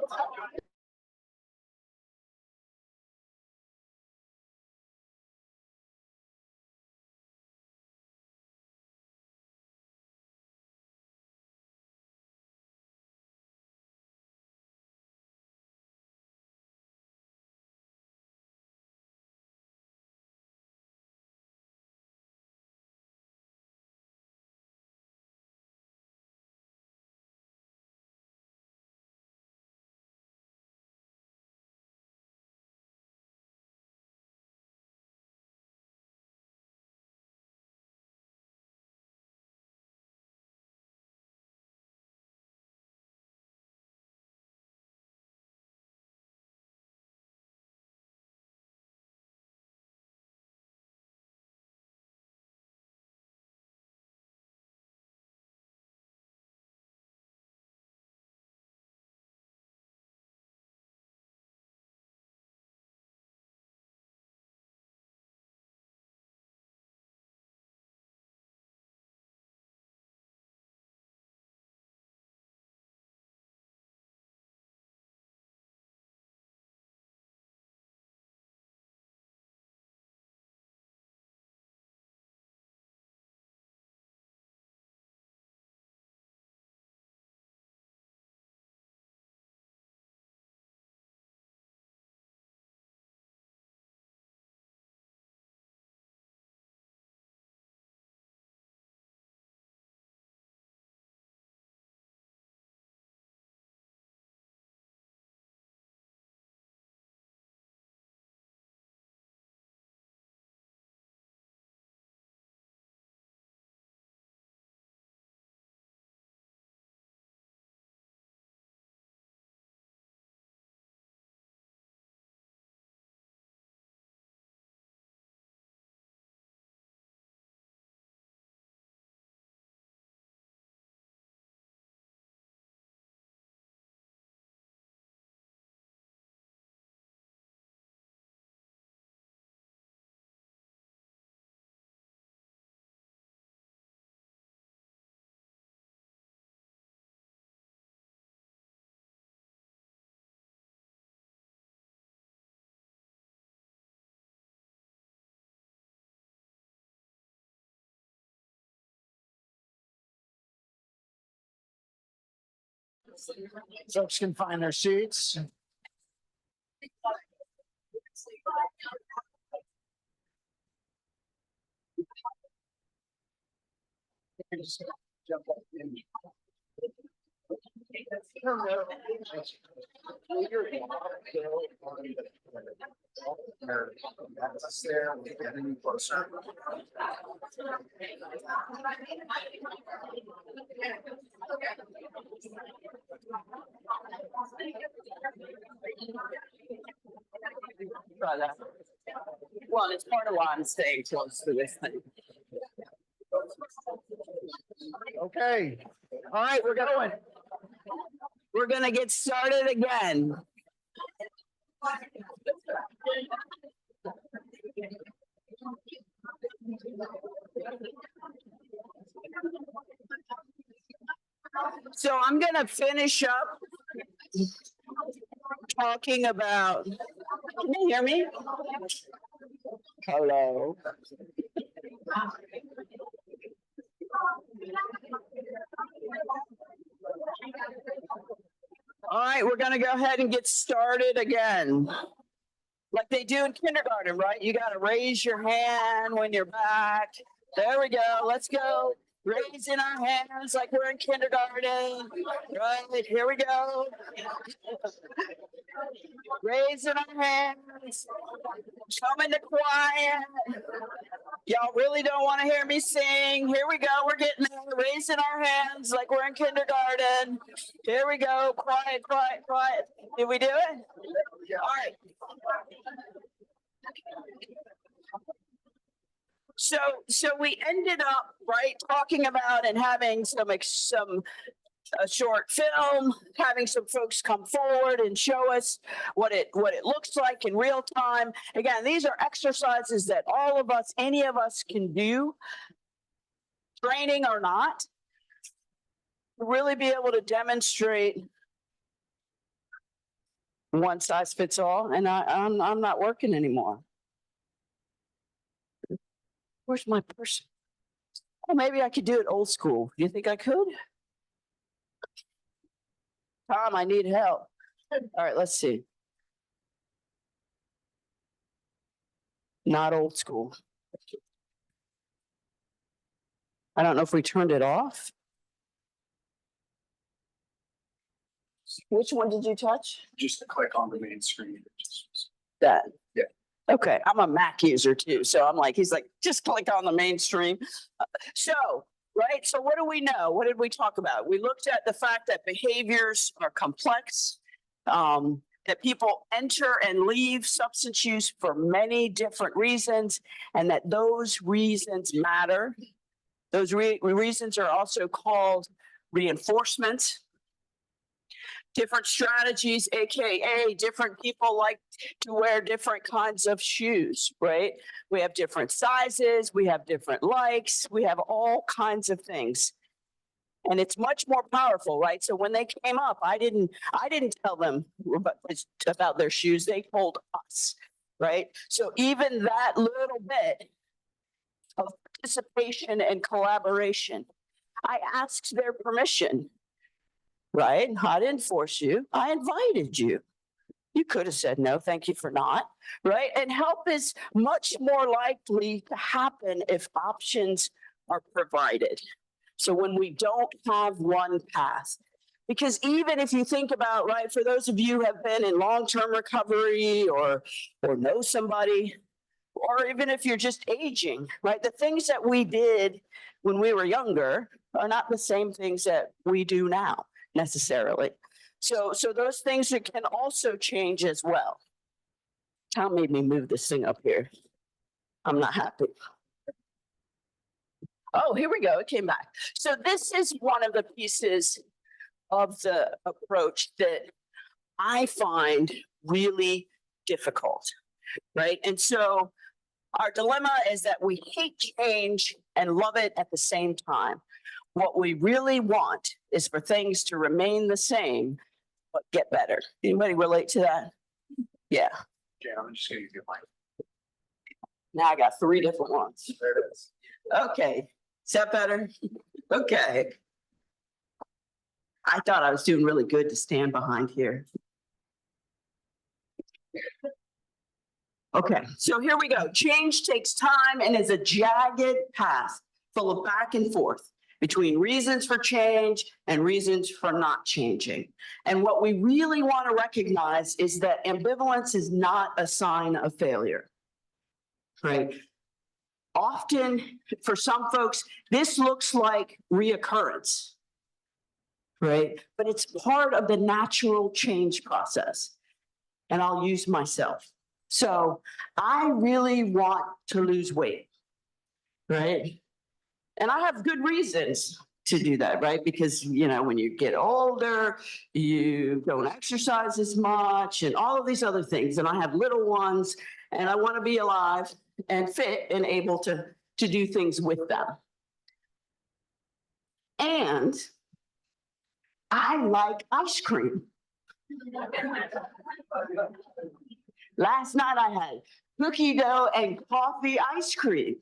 Folks can find their seats. Well, it's part of why I'm staying close to this thing. Okay. All right, we're going. We're gonna get started again. So I'm gonna finish up talking about, can you hear me? Hello. All right, we're gonna go ahead and get started again. Like they do in kindergarten, right? You gotta raise your hand when you're back. There we go, let's go. Raising our hands like we're in kindergarten. Right, here we go. Raising our hands. Coming to quiet. Y'all really don't want to hear me sing. Here we go. We're getting there. Raising our hands like we're in kindergarten. Here we go. Quiet, quiet, quiet. Did we do it? All right. So we ended up, right, talking about and having a short film, having some folks come forward and show us what it looks like in real time. Again, these are exercises that all of us, any of us can do, training or not, to really be able to demonstrate one size fits all. And I'm not working anymore. Where's my person? Oh, maybe I could do it old school. Do you think I could? Tom, I need help. All right, let's see. Not old school. I don't know if we turned it off. Which one did you touch? Just click on the main screen. That. Yeah. Okay, I'm a Mac user too, so I'm like, he's like, just click on the mainstream. So, right, so what do we know? What did we talk about? We looked at the fact that behaviors are complex, that people enter and leave substance use for many different reasons, and that those reasons matter. Those reasons are also called reinforcements. Different strategies, AKA different people like to wear different kinds of shoes, right? We have different sizes, we have different likes, we have all kinds of things. And it's much more powerful, right? So when they came up, I didn't tell them about their shoes, they told us, right? So even that little bit of participation and collaboration, I asked their permission. Right? I didn't force you. I invited you. You could have said no, thank you for not. Right? And help is much more likely to happen if options are provided. So when we don't have one path, because even if you think about, right, for those of you who have been in long-term recovery or know somebody, or even if you're just aging, right, the things that we did when we were younger are not the same things that we do now necessarily. So those things that can also change as well. Tom made me move this thing up here. I'm not happy. Oh, here we go. It came back. So this is one of the pieces of the approach that I find really difficult, right? And so our dilemma is that we hate change and love it at the same time. What we really want is for things to remain the same, but get better. Anybody relate to that? Yeah. Yeah, I'm just gonna give you mine. Now I got 3 different ones. There it is. Okay. Is that better? Okay. I thought I was doing really good to stand behind here. Okay, so here we go. Change takes time and is a jagged path full of back and forth between reasons for change and reasons for not changing. And what we really want to recognize is that ambivalence is not a sign of failure, right? Often, for some folks, this looks like reoccurrence, right? But it's part of the natural change process. And I'll use myself. So I really want to lose weight, right? And I have good reasons to do that, right? Because, you know, when you get older, you don't exercise as much and all of these other things. And I have little ones and I want to be alive and fit and able to do things with them. And I like ice cream. Last night I had cookie dough and coffee ice cream.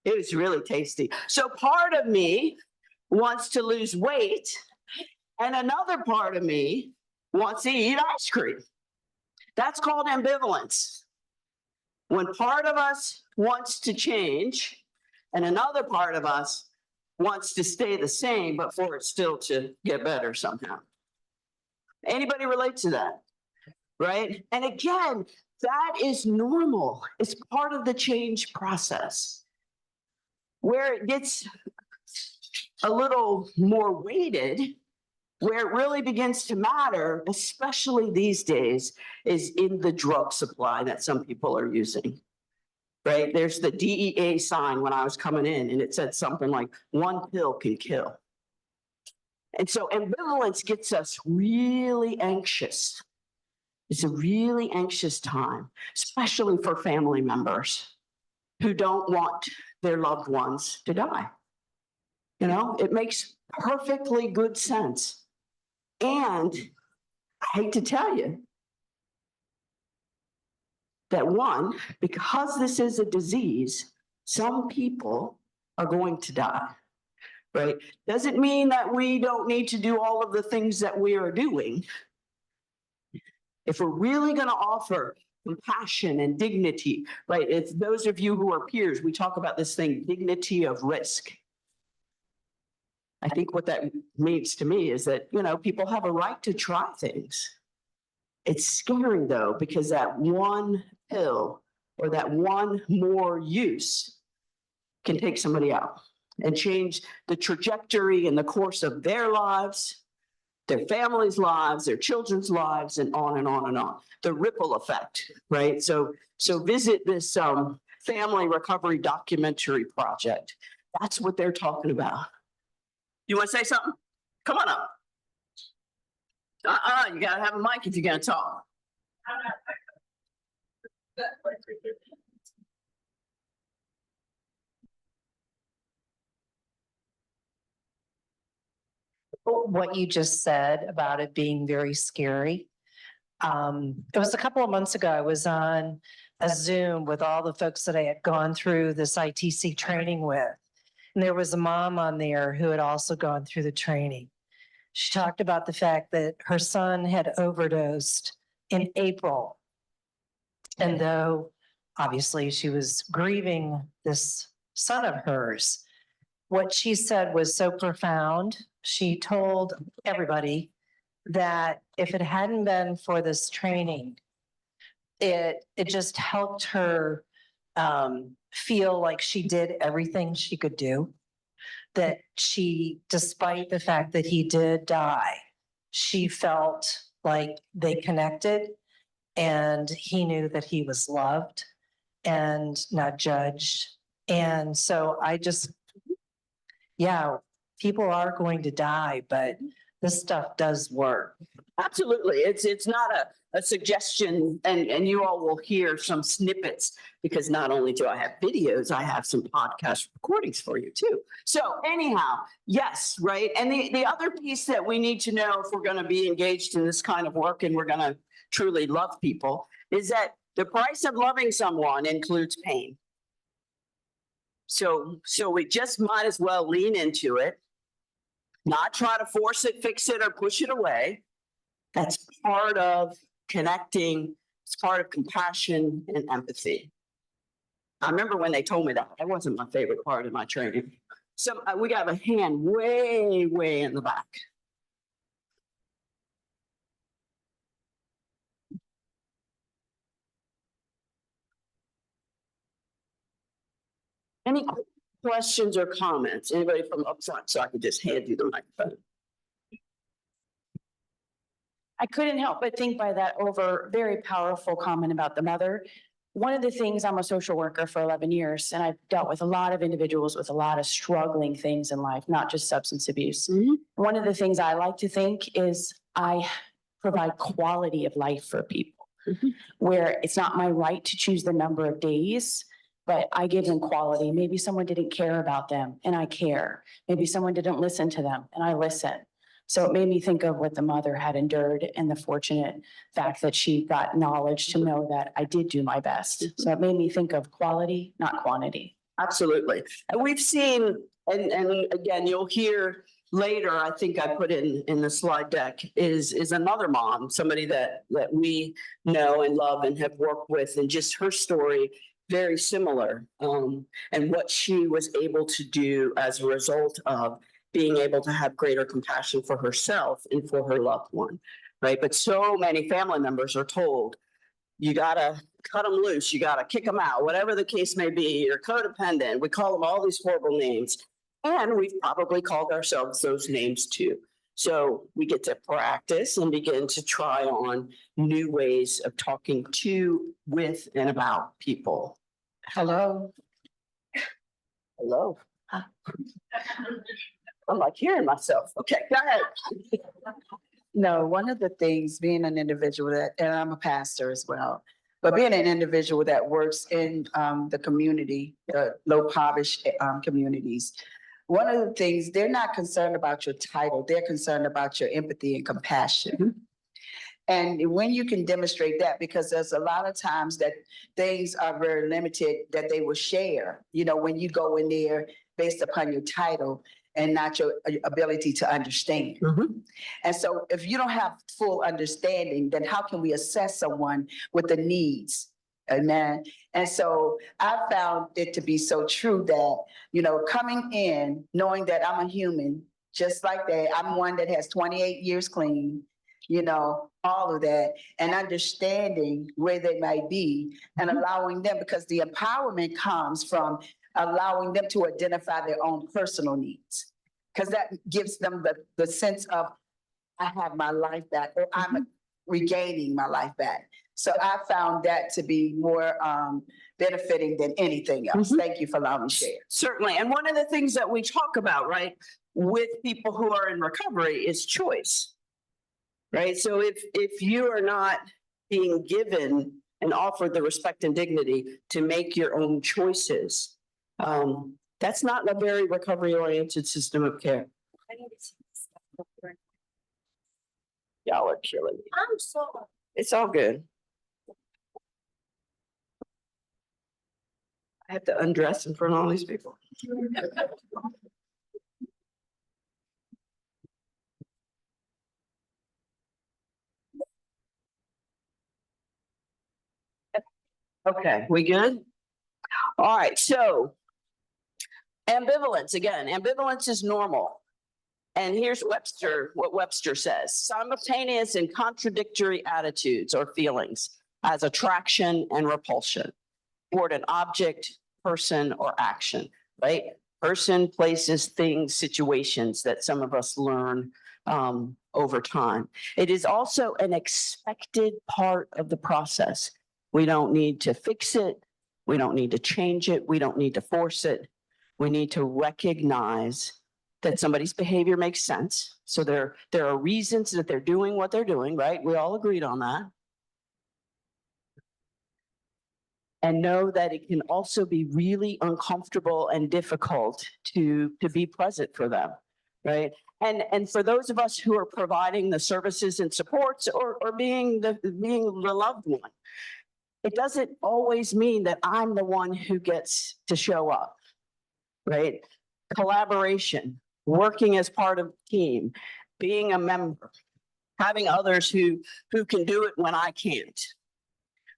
It was really tasty. So part of me wants to lose weight and another part of me wants to eat ice cream. That's called ambivalence. When part of us wants to change and another part of us wants to stay the same, but for it still to get better somehow. Anybody relate to that? Right? And again, that is normal. It's part of the change process. Where it gets a little more weighted, where it really begins to matter, especially these days, is in the drug supply that some people are using. Right? There's the DEA sign when I was coming in, and it said something like, one pill can kill. And so ambivalence gets us really anxious. It's a really anxious time, especially for family members who don't want their loved ones to die. You know, it makes perfectly good sense. And I hate to tell you that one, because this is a disease, some people are going to die, right? Doesn't mean that we don't need to do all of the things that we are doing. If we're really going to offer compassion and dignity, right? It's those of you who are peers, we talk about this thing, dignity of risk. I think what that means to me is that, you know, people have a right to try things. It's scary though, because that one pill or that one more use can take somebody out and change the trajectory and the course of their lives, their families' lives, their children's lives, and on and on and on. The ripple effect, right? So visit this family recovery documentary project. That's what they're talking about. You want to say something? Come on up. You got to have a mic if you're going to talk. What you just said about it being very scary. It was a couple of months ago, I was on a Zoom with all the folks that I had gone through this ITC training with. And there was a mom on there who had also gone through the training. She talked about the fact that her son had overdosed in April. And though obviously she was grieving this son of hers, what she said was so profound. She told everybody that if it hadn't been for this training, it just helped her feel like she did everything she could do. That she, despite the fact that he did die, she felt like they connected and he knew that he was loved and not judged. And so I just, yeah, people are going to die, but this stuff does work. Absolutely. It's not a suggestion, and you all will hear some snippets because not only do I have videos, I have some podcast recordings for you too. So anyhow, yes, right. And the other piece that we need to know if we're going to be engaged in this kind of work and we're going to truly love people is that the price of loving someone includes pain. So we just might as well lean into it not try to force it, fix it, or push it away. That's part of connecting. It's part of compassion and empathy. I remember when they told me that. That wasn't my favorite part of my training. So we got a hand way, way in the back. Any questions or comments? Anybody from up front, so I could just hand you the microphone? I couldn't help but think by that very powerful comment about the mother. One of the things, I'm a social worker for 11 years, and I've dealt with a lot of individuals with a lot of struggling things in life, not just substance abuse. One of the things I like to think is I provide quality of life for people, where it's not my right to choose the number of days, but I give them quality. Maybe someone didn't care about them and I care. Maybe someone didn't listen to them and I listen. So it made me think of what the mother had endured and the fortunate fact that she got knowledge to know that I did do my best. So it made me think of quality, not quantity. Absolutely. And we've seen, and again, you'll hear later, I think I put in the slide deck, is another mom, somebody that we know and love and have worked with, and just her story, very similar. And what she was able to do as a result of being able to have greater compassion for herself and for her loved one, right? But so many family members are told, you gotta cut them loose, you gotta kick them out, whatever the case may be, you're codependent. We call them all these horrible names. And we've probably called ourselves those names too. So we get to practice and begin to try on new ways of talking to, with, and about people. Hello. Hello. I'm like hearing myself. Okay, go ahead. No, one of the things, being an individual that, and I'm a pastor as well, but being an individual that works in the community, the low impoverished communities, one of the things, they're not concerned about your title, they're concerned about your empathy and compassion. And when you can demonstrate that, because there's a lot of times that things are very limited that they will share, you know, when you go in there based upon your title and not your ability to understand. And so if you don't have full understanding, then how can we assess someone with the needs? Amen. And so I found it to be so true that, you know, coming in, knowing that I'm a human, just like that, I'm one that has 28 years clean, you know, all of that, and understanding where they might be and allowing them, because the empowerment comes from allowing them to identify their own personal needs, because that gives them the sense of, I have my life back, or I'm regaining my life back. So I found that to be more benefiting than anything else. Thank you for allowing me to share. Certainly. And one of the things that we talk about, right, with people who are in recovery is choice, right? So if you are not being given and offered the respect and dignity to make your own choices, that's not a very recovery-oriented system of care. Y'all are killing me. I'm so. It's all good. I have to undress in front of all these people. Okay, we good? All right, so ambivalence, again, ambivalence is normal. And here's what Webster says: simultaneous and contradictory attitudes or feelings as attraction and repulsion toward an object, person, or action, right? Person, places, things, situations that some of us learn over time. It is also an expected part of the process. We don't need to fix it. We don't need to change it. We don't need to force it. We need to recognize that somebody's behavior makes sense. So there are reasons that they're doing what they're doing, right? We all agreed on that. And know that it can also be really uncomfortable and difficult to be present for them, right? And for those of us who are providing the services and supports or being the loved one, it doesn't always mean that I'm the one who gets to show up, right? Collaboration, working as part of a team, being a member, having others who can do it when I can't.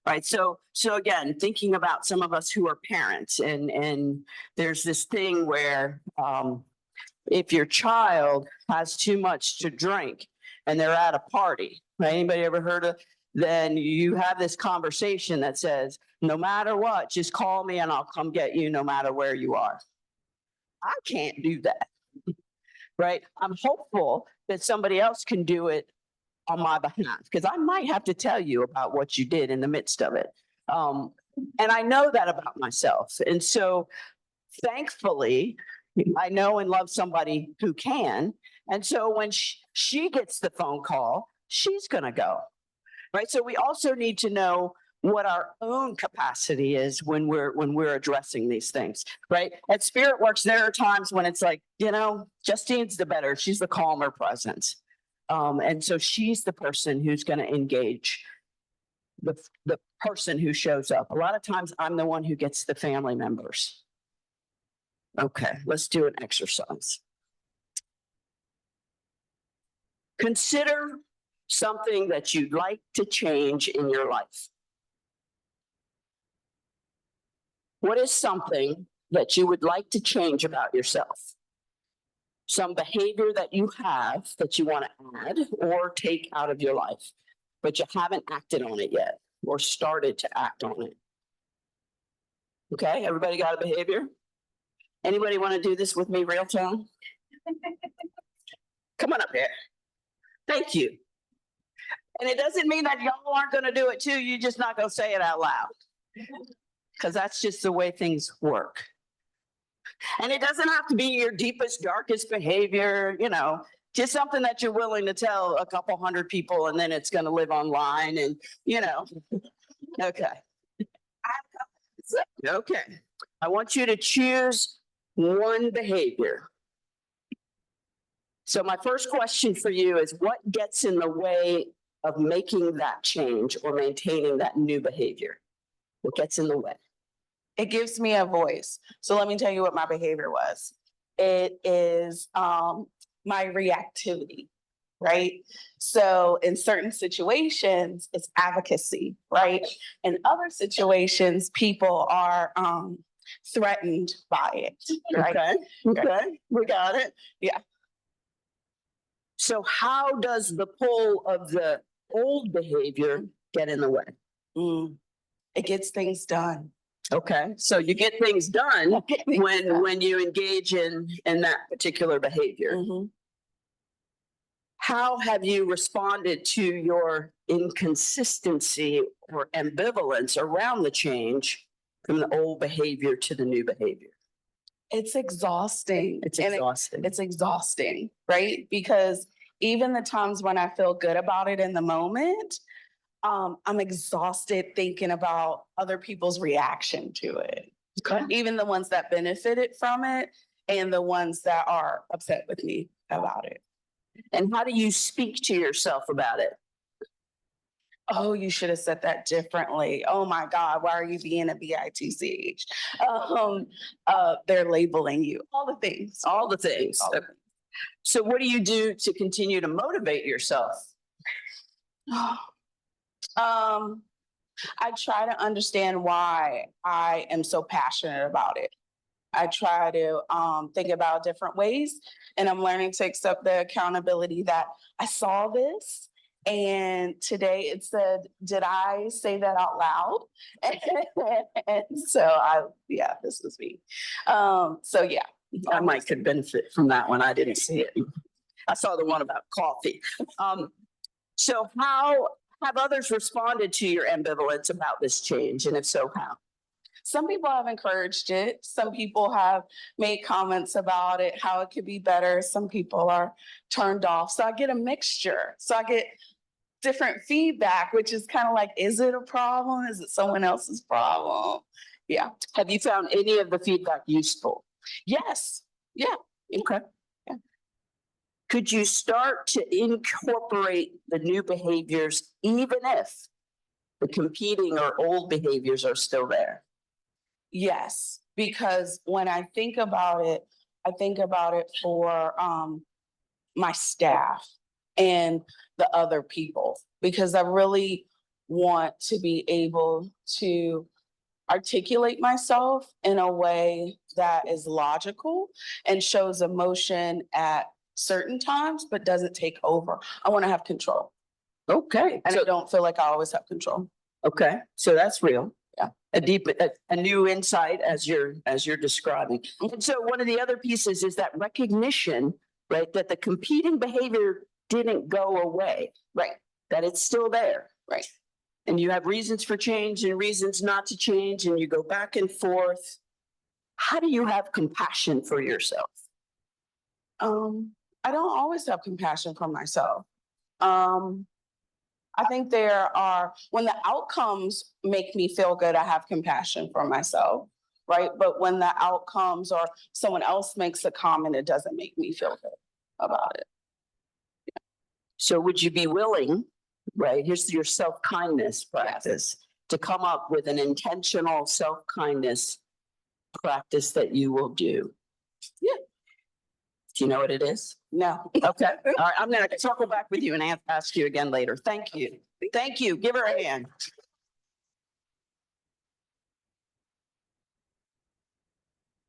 Right. So again, thinking about some of us who are parents, and there's this thing where if your child has too much to drink and they're at a party, right? Anybody ever heard of? Then you have this conversation that says, no matter what, just call me and I'll come get you no matter where you are. I can't do that. Right. I'm hopeful that somebody else can do it on my behalf, because I might have to tell you about what you did in the midst of it. And I know that about myself. And so thankfully, I know and love somebody who can. And so when she gets the phone call, she's going to go. Right. So we also need to know what our own capacity is when we're addressing these things. Right. At Spirit Works, there are times when it's like, Justine's the better. She's the calmer presence. And so she's the person who's going to engage the person who shows up. A lot of times I'm the one who gets the family members. Okay, let's do an exercise. Consider something that you'd like to change in your life. What is something that you would like to change about yourself? Some behavior that you have that you want to add or take out of your life, but you haven't acted on it yet or started to act on it. Okay, everybody got a behavior? Anybody want to do this with me real time? Come on up here. Thank you. And it doesn't mean that y'all aren't going to do it too. You're just not going to say it out loud, because that's just the way things work. And it doesn't have to be your deepest, darkest behavior, just something that you're willing to tell a couple hundred people, and then it's going to live online and, okay. Okay. I want you to choose one behavior. So my first question for you is, what gets in the way of making that change or maintaining that new behavior? What gets in the way? It gives me a voice. So let me tell you what my behavior was. It is my reactivity, right? So in certain situations, it's advocacy, right? In other situations, people are threatened by it, right? Okay, we got it. Yeah. So how does the pull of the old behavior get in the way? It gets things done. Okay, so you get things done when you engage in that particular behavior. How have you responded to your inconsistency or ambivalence around the change from the old behavior to the new behavior? It's exhausting. It's exhausting. It's exhausting, right? Because even the times when I feel good about it in the moment, I'm exhausted thinking about other people's reaction to it. Okay. Even the ones that benefited from it and the ones that are upset with me about it. And how do you speak to yourself about it? Oh, you should have said that differently. Oh my God, why are you being a bitch? They're labeling you. All the things. All the things. So what do you do to continue to motivate yourself? I try to understand why I am so passionate about it. I try to think about different ways, and I'm learning to accept the accountability that I saw this, and today it said, did I say that out loud? And so this was me. So yeah. I might could benefit from that one. I didn't see it. I saw the one about coffee. So how have others responded to your ambivalence about this change? And if so, how? Some people have encouraged it. Some people have made comments about it, how it could be better. Some people are turned off. So I get a mixture. So I get different feedback, which is kind of like, is it a problem? Is it someone else's problem? Yeah. Have you found any of the feedback useful? Yes. Yeah. Okay. Yeah. Could you start to incorporate the new behaviors even if the competing or old behaviors are still there? Yes, because when I think about it, I think about it for my staff and the other people, because I really want to be able to articulate myself in a way that is logical and shows emotion at certain times, but doesn't take over. I want to have control. Okay. And I don't feel like I always have control. Okay, so that's real. Yeah. A new insight as you're describing. And so one of the other pieces is that recognition, right, that the competing behavior didn't go away, right? That it's still there, right? And you have reasons for change and reasons not to change, and you go back and forth. How do you have compassion for yourself? I don't always have compassion for myself. I think there are, when the outcomes make me feel good, I have compassion for myself, right? But when the outcomes or someone else makes a comment, it doesn't make me feel good about it. So would you be willing, right? Here's your self-kindness practice, to come up with an intentional self-kindness practice that you will do. Yeah. Do you know what it is? No. Okay. All right. I'm going to circle back with you and ask you again later. Thank you. Thank you. Give her a hand.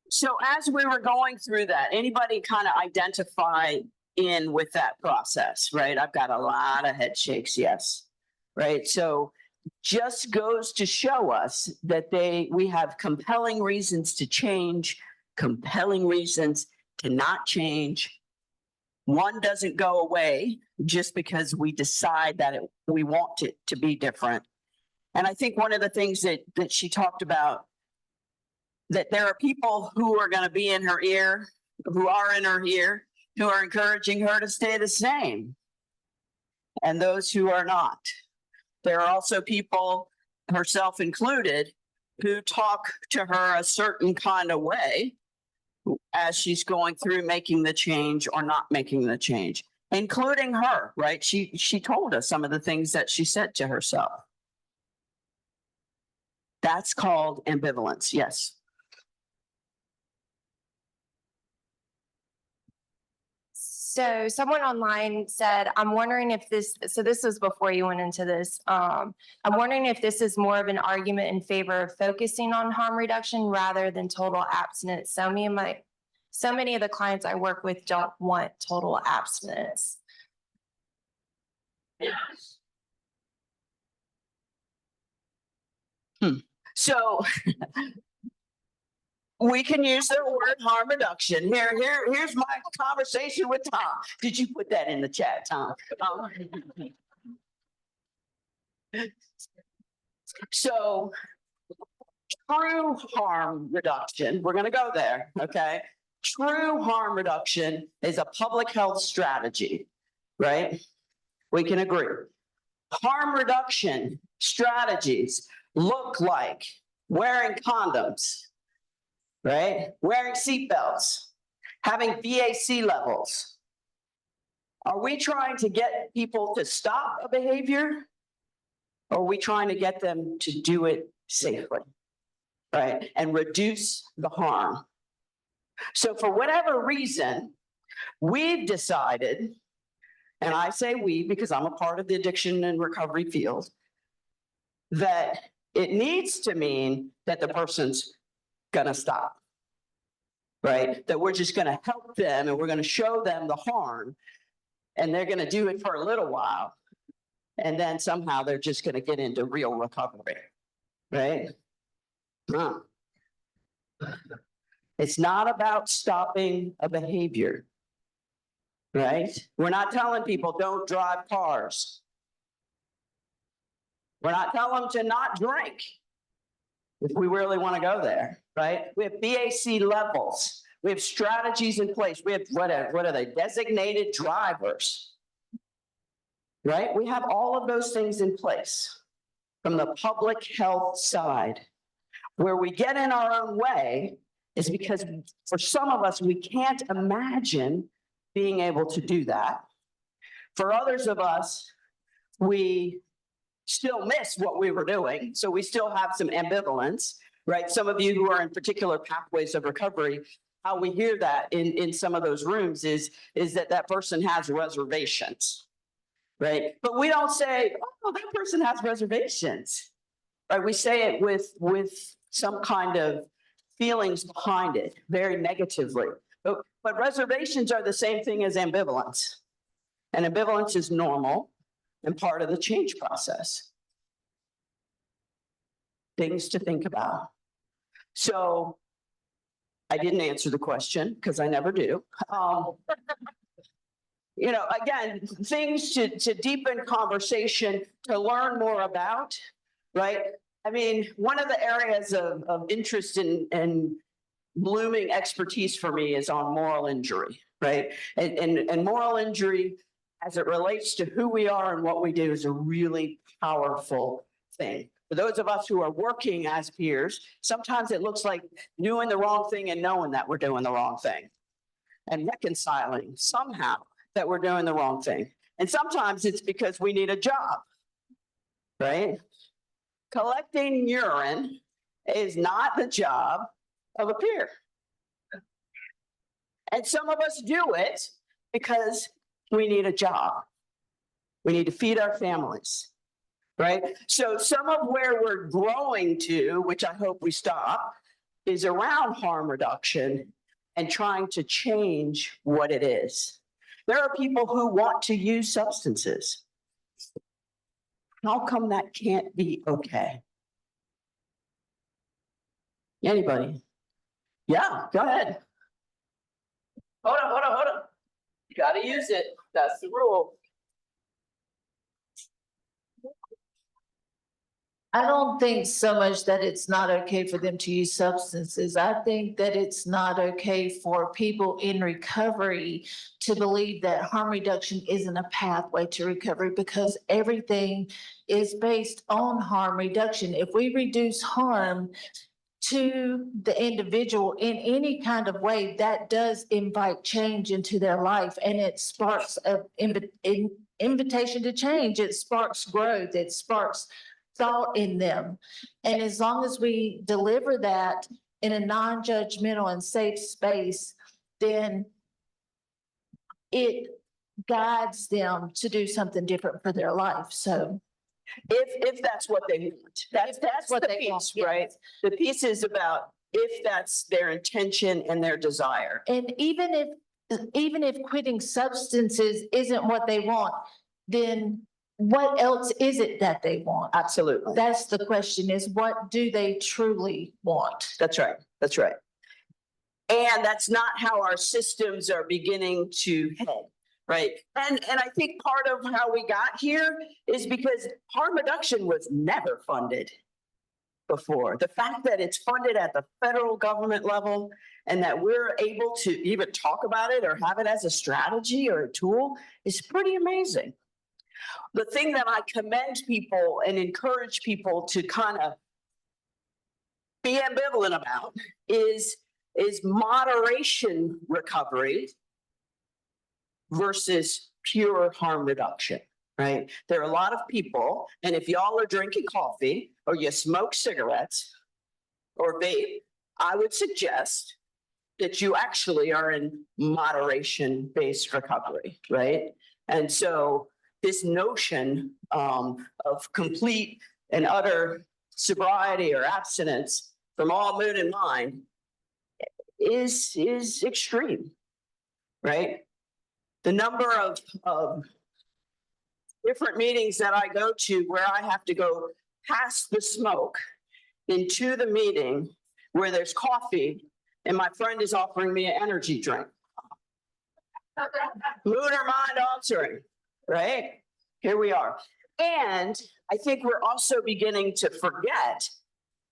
So as we were going through that, anybody kind of identify in with that process, right? I've got a lot of head shakes. Yes. Right. So just goes to show us that we have compelling reasons to change, compelling reasons to not change. One doesn't go away just because we decide that we want it to be different. And I think one of the things that she talked about, that there are people who are going to be in her ear, who are in her ear, who are encouraging her to stay the same, and those who are not. There are also people, herself included, who talk to her a certain kind of way as she's going through making the change or not making the change, including her, right? She told us some of the things that she said to herself. That's called ambivalence. Yes. So someone online said, I'm wondering if this, so this was before you went into this. I'm wondering if this is more of an argument in favor of focusing on harm reduction rather than total abstinence. So many of the clients I work with don't want total abstinence. So we can use the word harm reduction. Here's my conversation with Tom. Did you put that in the chat, Tom? So true harm reduction, we're going to go there, okay? True harm reduction is a public health strategy, right? We can agree. Harm reduction strategies look like wearing condoms, right? Wearing seatbelts, having BAC levels. Are we trying to get people to stop a behavior? Or are we trying to get them to do it safely, right? And reduce the harm. So for whatever reason, we've decided, and I say we because I'm a part of the addiction and recovery field, that it needs to mean that the person's gonna stop, right? That we're just gonna help them and we're gonna show them the harm and they're gonna do it for a little while. And then somehow they're just gonna get into real recovery, right? It's not about stopping a behavior, right? We're not telling people don't drive cars. We're not telling them to not drink if we really want to go there, right? We have BAC levels. We have strategies in place. We have, what are they? Designated drivers, right? We have all of those things in place from the public health side. Where we get in our own way is because for some of us, we can't imagine being able to do that. For others of us, we still miss what we were doing. So we still have some ambivalence, right? Some of you who are in particular pathways of recovery how we hear that in some of those rooms is that person has reservations, right? But we don't say, oh, that person has reservations, right? We say it with some kind of feelings behind it, very negatively. But reservations are the same thing as ambivalence. And ambivalence is normal and part of the change process. Things to think about. So I didn't answer the question because I never do. You know, again, things to deepen conversation, to learn more about, right? I mean, one of the areas of interest and blooming expertise for me is on moral injury, right? And moral injury, as it relates to who we are and what we do, is a really powerful thing. For those of us who are working as peers, sometimes it looks like doing the wrong thing and knowing that we're doing the wrong thing, and reconciling somehow that we're doing the wrong thing. And sometimes it's because we need a job, right? Collecting urine is not the job of a peer. And some of us do it because we need a job. We need to feed our families, right? So some of where we're growing to, which I hope we stop, is around harm reduction and trying to change what it is. There are people who want to use substances. How come that can't be okay? Anybody? Yeah, go ahead. Hold on. You gotta use it. That's the rule. I don't think so much that it's not okay for them to use substances. I think that it's not okay for people in recovery to believe that harm reduction isn't a pathway to recovery, because everything is based on harm reduction. If we reduce harm to the individual in any kind of way, that does invite change into their life, and it sparks an invitation to change. It sparks growth. It sparks thought in them. And as long as we deliver that in a non-judgmental and safe space, then it guides them to do something different for their life. So if that's what they want, that's what the piece, right? The piece is about if that's their intention and their desire. And even if quitting substances isn't what they want, then what else is it that they want? Absolutely. That's the question, is what do they truly want? That's right. That's right. And that's not how our systems are beginning to head, right? And I think part of how we got here is because harm reduction was never funded before. The fact that it's funded at the federal government level and that we're able to even talk about it or have it as a strategy or a tool is pretty amazing. The thing that I commend people and encourage people to kind of be ambivalent about is moderation recovery versus pure harm reduction, right? There are a lot of people, and if y'all are drinking coffee or you smoke cigarettes or vape, I would suggest that you actually are in moderation-based recovery, right? And so this notion of complete and utter sobriety or abstinence from all mood and mind is extreme, right? The number of different meetings that I go to where I have to go past the smoke into the meeting where there's coffee and my friend is offering me an energy drink. Mood or mind altering. Right? Here we are. And I think we're also beginning to forget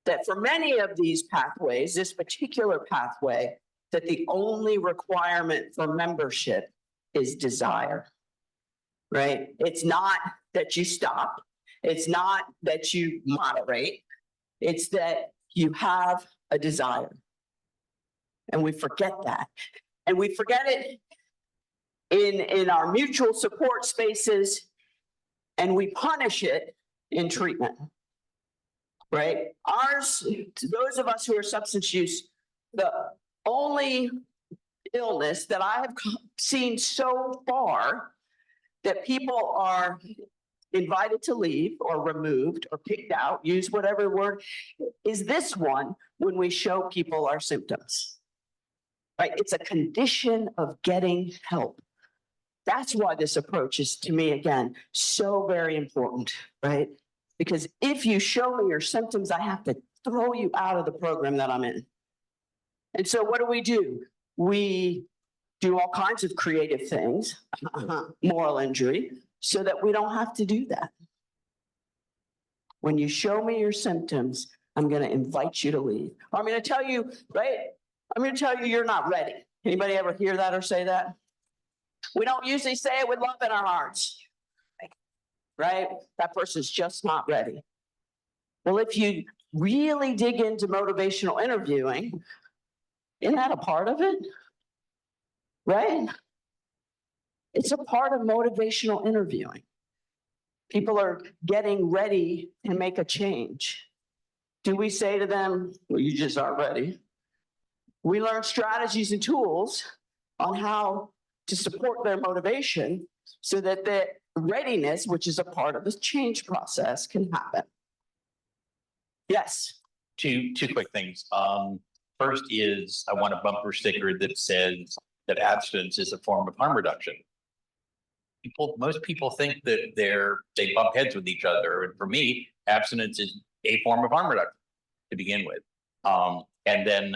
that for many of these pathways, this particular pathway, that the only requirement for membership is desire, right? It's not that you stop. It's not that you moderate. It's that you have a desire. And we forget that. And we forget it in our mutual support spaces, and we punish it in treatment, right? Ours, those of us who are substance use, the only illness that I have seen so far that people are invited to leave or removed or picked out, use whatever word, is this one when we show people our symptoms. Right? It's a condition of getting help. That's why this approach is, to me, again, so very important, right? Because if you show me your symptoms, I have to throw you out of the program that I'm in. And so what do? We do all kinds of creative things, moral injury, so that we don't have to do that. When you show me your symptoms, I'm going to invite you to leave. I'm going to tell you, right? I'm going to tell you you're not ready. Anybody ever hear that or say that? We don't usually say it with love in our hearts, right? That person's just not ready. Well, if you really dig into motivational interviewing, isn't that a part of it? Right? It's a part of motivational interviewing. People are getting ready to make a change. Do we say to them, well, you just aren't ready? We learn strategies and tools on how to support their motivation so that the readiness, which is a part of this change process, can happen. Yes. Two quick things. First is I want a bumper sticker that says that abstinence is a form of harm reduction. Most people think that they bump heads with each other. And for me, abstinence is a form of harm reduction to begin with. And then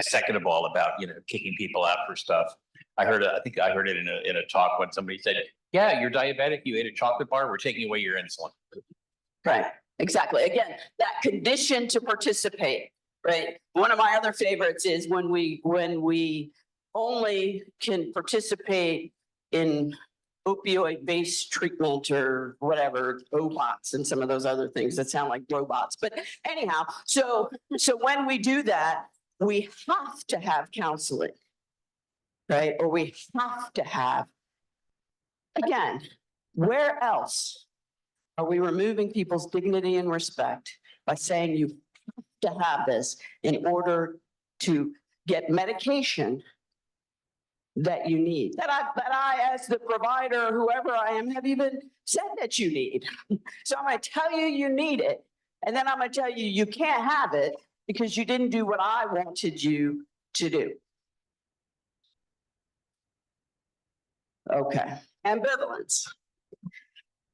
second of all, about, kicking people out for stuff. I think I heard it in a talk when somebody said, yeah, you're diabetic, you ate a chocolate bar, we're taking away your insulin. Right, exactly. Again, that condition to participate, right? One of my other favorites is when we only can participate in opioid-based treatment or whatever, robots and some of those other things that sound like robots. But anyhow, so when we do that, we have to have counseling, right? Or we have to have, again, where else are we removing people's dignity and respect by saying you have to have this in order to get medication that you need, that I, as the provider, whoever I am, have even said that you need. So I'm going to tell you you need it. And then I'm going to tell you you can't have it because you didn't do what I wanted you to do. Okay. Ambivalence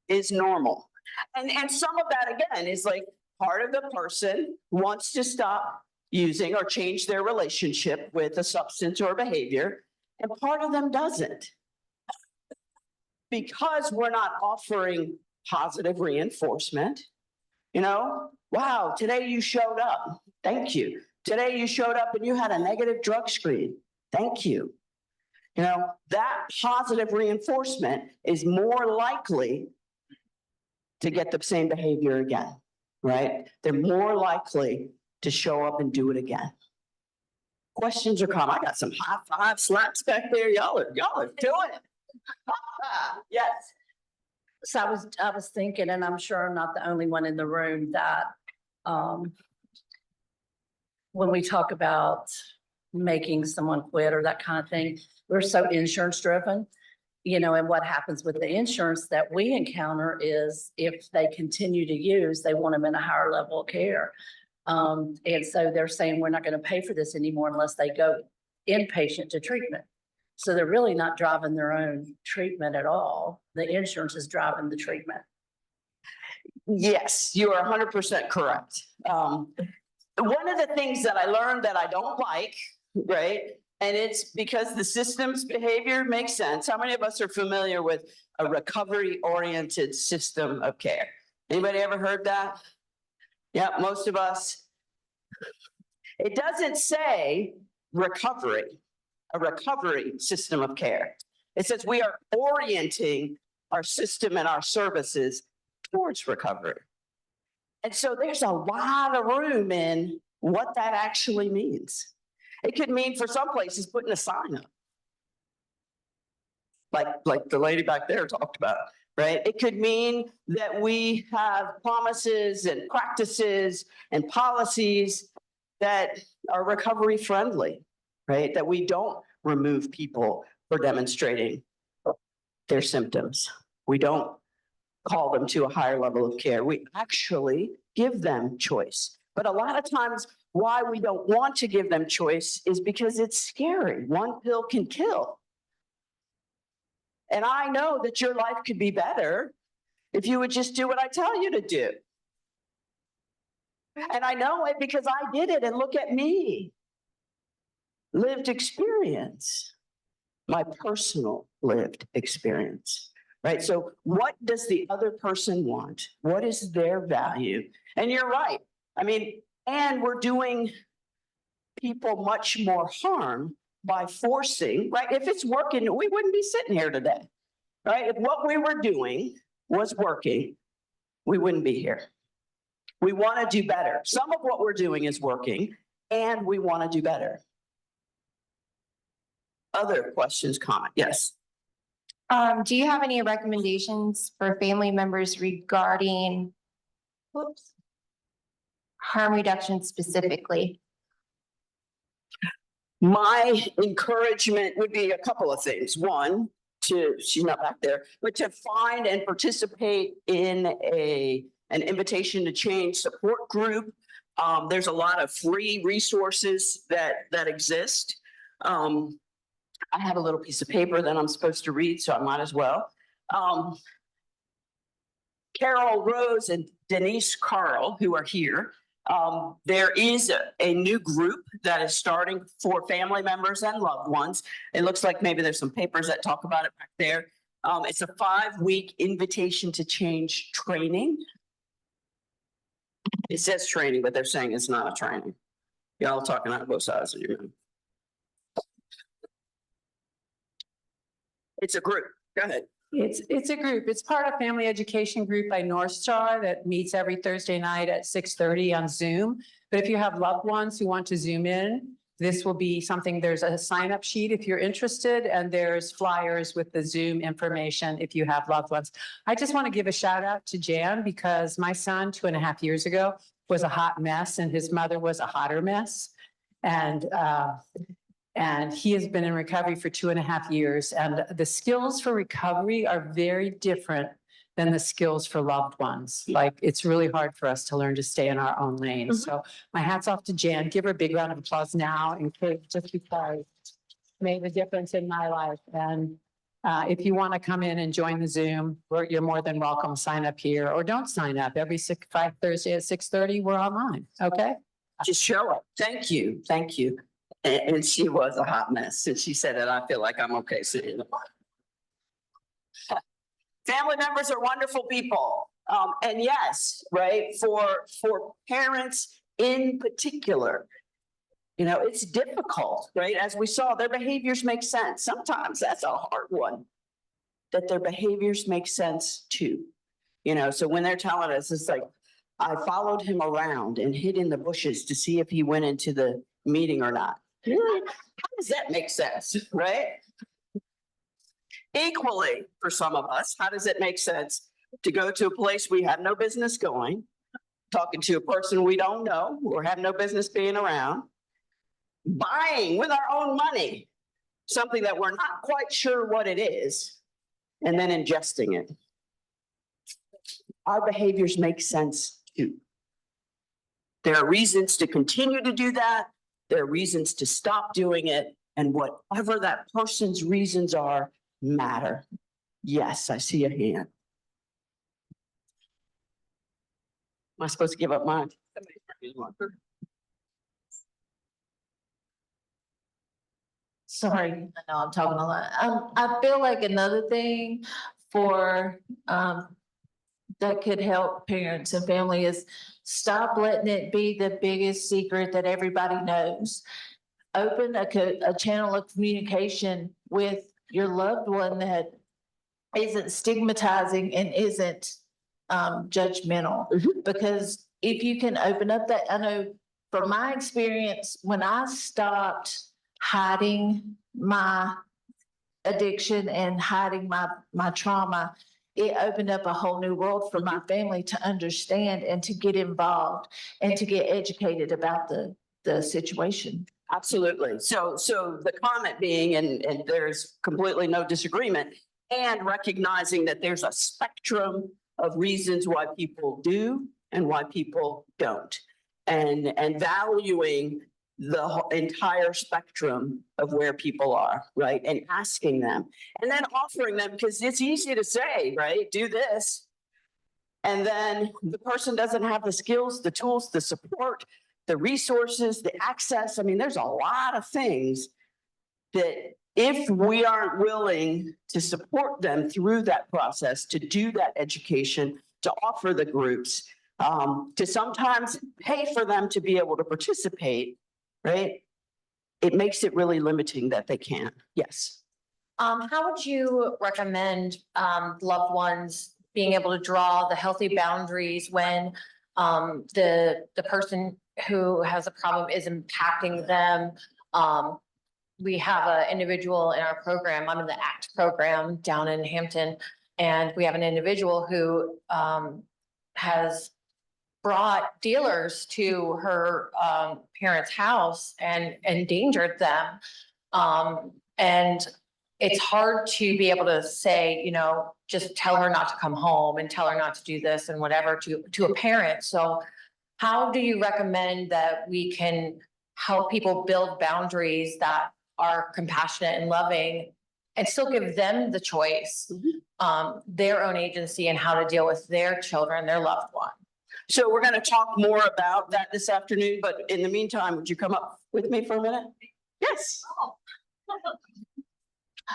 is normal. And some of that, again, is like part of the person wants to stop using or change their relationship with a substance or behavior, and part of them doesn't. Because we're not offering positive reinforcement. Wow, today you showed up. Thank you. Today you showed up and you had a negative drug screen. Thank you. That positive reinforcement is more likely to get the same behavior again, right? They're more likely to show up and do it again. Questions or comments? I got some high five slaps back there. Y'all are doing it. Yes. So I was thinking, and I'm sure I'm not the only one in the room, that when we talk about making someone quit or that kind of thing, we're so insurance driven, and what happens with the insurance that we encounter is if they continue to use, they want them in a higher level of care. And so they're saying, we're not going to pay for this anymore unless they go inpatient to treatment. So they're really not driving their own treatment at all. The insurance is driving the treatment. Yes, you are 100% correct. One of the things that I learned that I don't like, right? And it's because the systems behavior makes sense. How many of us are familiar with a recovery-oriented system of care? Anybody ever heard that? Yeah, most of us. It doesn't say recovery, a recovery system of care. It says we are orienting our system and our services towards recovery. And so there's a lot of room in what that actually means. It could mean for some places putting a sign up. Like the lady back there talked about, right? It could mean that we have promises and practices and policies that are recovery friendly, right? That we don't remove people for demonstrating their symptoms. We don't call them to a higher level of care. We actually give them choice. But a lot of times why we don't want to give them choice is because it's scary. One pill can kill. And I know that your life could be better if you would just do what I tell you to do. And I know it because I did it, and look at me. Lived experience, my personal lived experience, right? So what does the other person want? What is their value? And you're right. I mean, and we're doing people much more harm by forcing, right? If it's working, we wouldn't be sitting here today, right? If what we were doing was working, we wouldn't be here. We want to do better. Some of what we're doing is working, and we want to do better. Other questions, comment? Yes. Do you have any recommendations for family members regarding harm reduction specifically? My encouragement would be a couple of things. One, she's not back there, but to find and participate in an invitation to change support group. There's a lot of free resources that exist. I have a little piece of paper that I'm supposed to read, so I might as well. Carol Rose and Denise Carl, who are here, there is a new group that is starting for family members and loved ones. It looks like maybe there's some papers that talk about it back there. It's a 5-week invitation to change training. It says training, but they're saying it's not a training. Y'all talking out of both sides of your mouth. It's a group. Go ahead. It's a group. It's part of Family Education Group by North Star that meets every Thursday night at 6:30 on Zoom. But if you have loved ones who want to Zoom in, this will be something, there's a sign-up sheet if you're interested, and there's flyers with the Zoom information if you have loved ones. I just want to give a shout out to Jan because my son 2.5 years ago was a hot mess and his mother was a hotter mess. And he has been in recovery for 2.5 years. And the skills for recovery are very different than the skills for loved ones. Like, it's really hard for us to learn to stay in our own lane. Mm-hmm. So my hat's off to Jan. Give her a big round of applause now, and just because made a difference in my life. And if you want to come in and join the Zoom, you're more than welcome. Sign up here or don't sign up. Every 5 Thursday at 6:30, we're online. Okay. Just show up. Thank you. Thank you. And she was a hot mess. Since she said it, I feel like I'm okay sitting. Family members are wonderful people. And yes, right, for parents in particular, you know, it's difficult, right? As we saw, their behaviors make sense. Sometimes that's a hard one, that their behaviors make sense too. You know, so when they're telling us, it's like, I followed him around and hid in the bushes to see if he went into the meeting or not. How does that make sense, right? Equally, for some of us, how does it make sense to go to a place we have no business going, talking to a person we don't know or have no business being around, buying with our own money something that we're not quite sure what it is, and then ingesting it? Our behaviors make sense too. There are reasons to continue to do that. There are reasons to stop doing it. And whatever that person's reasons are, matter. Yes, I see a hand. Am I supposed to give up mine? Sorry, I know I'm talking a lot. I feel like another thing for, that could help parents and family is stop letting it be the biggest secret that everybody knows. Open a channel of communication with your loved one that isn't stigmatizing and isn't judgmental. Because if you can open up that, I know from my experience, when I stopped hiding my addiction and hiding my trauma, it opened up a whole new world for my family to understand and to get involved and to get educated about the the situation. Absolutely. So the comment being, and there's completely no disagreement, and recognizing that there's a spectrum of reasons why people do and why people don't. And valuing the entire spectrum of where people are, right? And asking them and then offering them, because it's easy to say, right? Do this. And then the person doesn't have the skills, the tools, the support, the resources, the access. I mean, there's a lot of things that if we aren't willing to support them through that process, to do that education, to offer the groups, to sometimes pay for them to be able to participate, right? It makes it really limiting that they can't. Yes. How would you recommend loved ones being able to draw the healthy boundaries when the person who has a problem is impacting them? We have an individual in our program. I'm in the ACT program down in Hampton, and we have an individual who has brought dealers to her parents' house and endangered them. And it's hard to be able to say, you know, just tell her not to come home and tell her not to do this and whatever to a parent. So how do you recommend that we can help people build boundaries that are compassionate and loving and still give them the choice, their own agency and how to deal with their children, their loved one? So we're going to talk more about that this afternoon, but in the meantime, would you come up with me for a minute? Yes.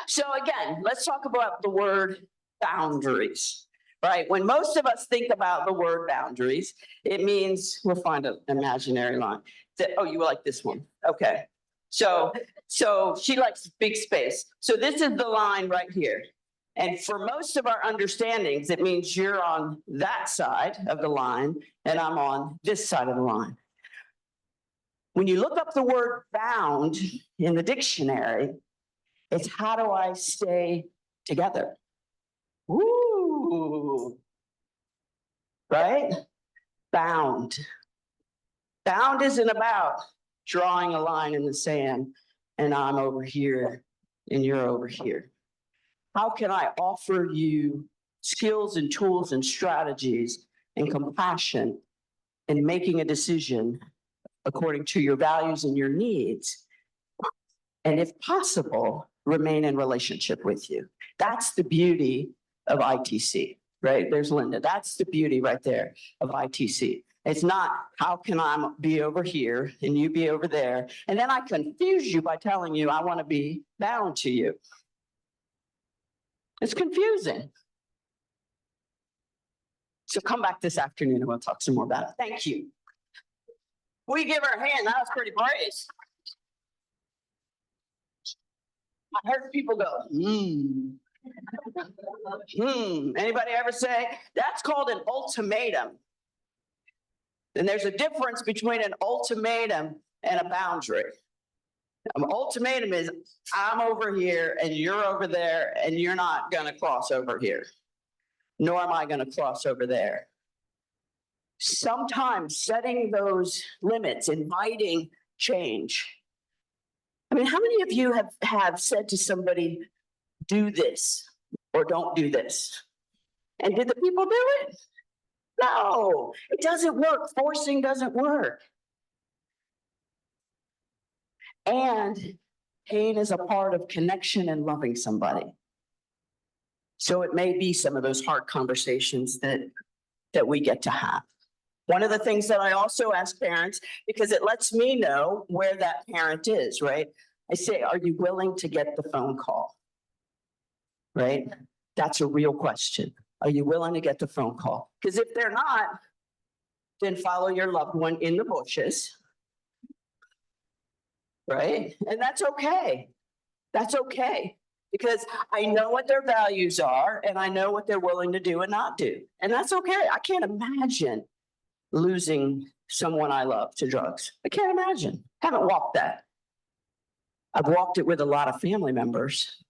So again, let's talk about the word boundaries, right? When most of us think about the word boundaries, it means we'll find an imaginary line. Oh, you like this one. Okay. So she likes big space. So this is the line right here. And for most of our understandings, it means you're on that side of the line and I'm on this side of the line. When you look up the word bound in the dictionary, it's how do I stay together? Ooh, right? Bound. Bound isn't about drawing a line in the sand and I'm over here and you're over here. How can I offer you skills and tools and strategies and compassion in making a decision according to your values and your needs? And if possible, remain in relationship with you. That's the beauty of ITC, right? There's Linda. That's the beauty right there of ITC. It's not how can I be over here and you be over there. And then I confuse you by telling you I want to be bound to you. It's confusing. So come back this afternoon and we'll talk some more about it. Thank you. We give her a hand. That was pretty brave. I heard people go, Anybody ever say, that's called an ultimatum? And there's a difference between an ultimatum and a boundary. An ultimatum is I'm over here and you're over there and you're not going to cross over here, nor am I going to cross over there. Sometimes setting those limits, inviting change. I mean, how many of you have said to somebody, do this or don't do this? And did the people do it? No, it doesn't work. Forcing doesn't work. And pain is a part of connection and loving somebody. So it may be some of those hard conversations that we get to have. One of the things that I also ask parents, because it lets me know where that parent is, right? I say, are you willing to get the phone call? Right? That's a real question. Are you willing to get the phone call? Because if they're not, then follow your loved one in the bushes. Right? And that's okay. That's okay. Because I know what their values are and I know what they're willing to do and not do. And that's okay. I can't imagine losing someone I love to drugs. I can't imagine. Haven't walked that. I've walked it with a lot of family members.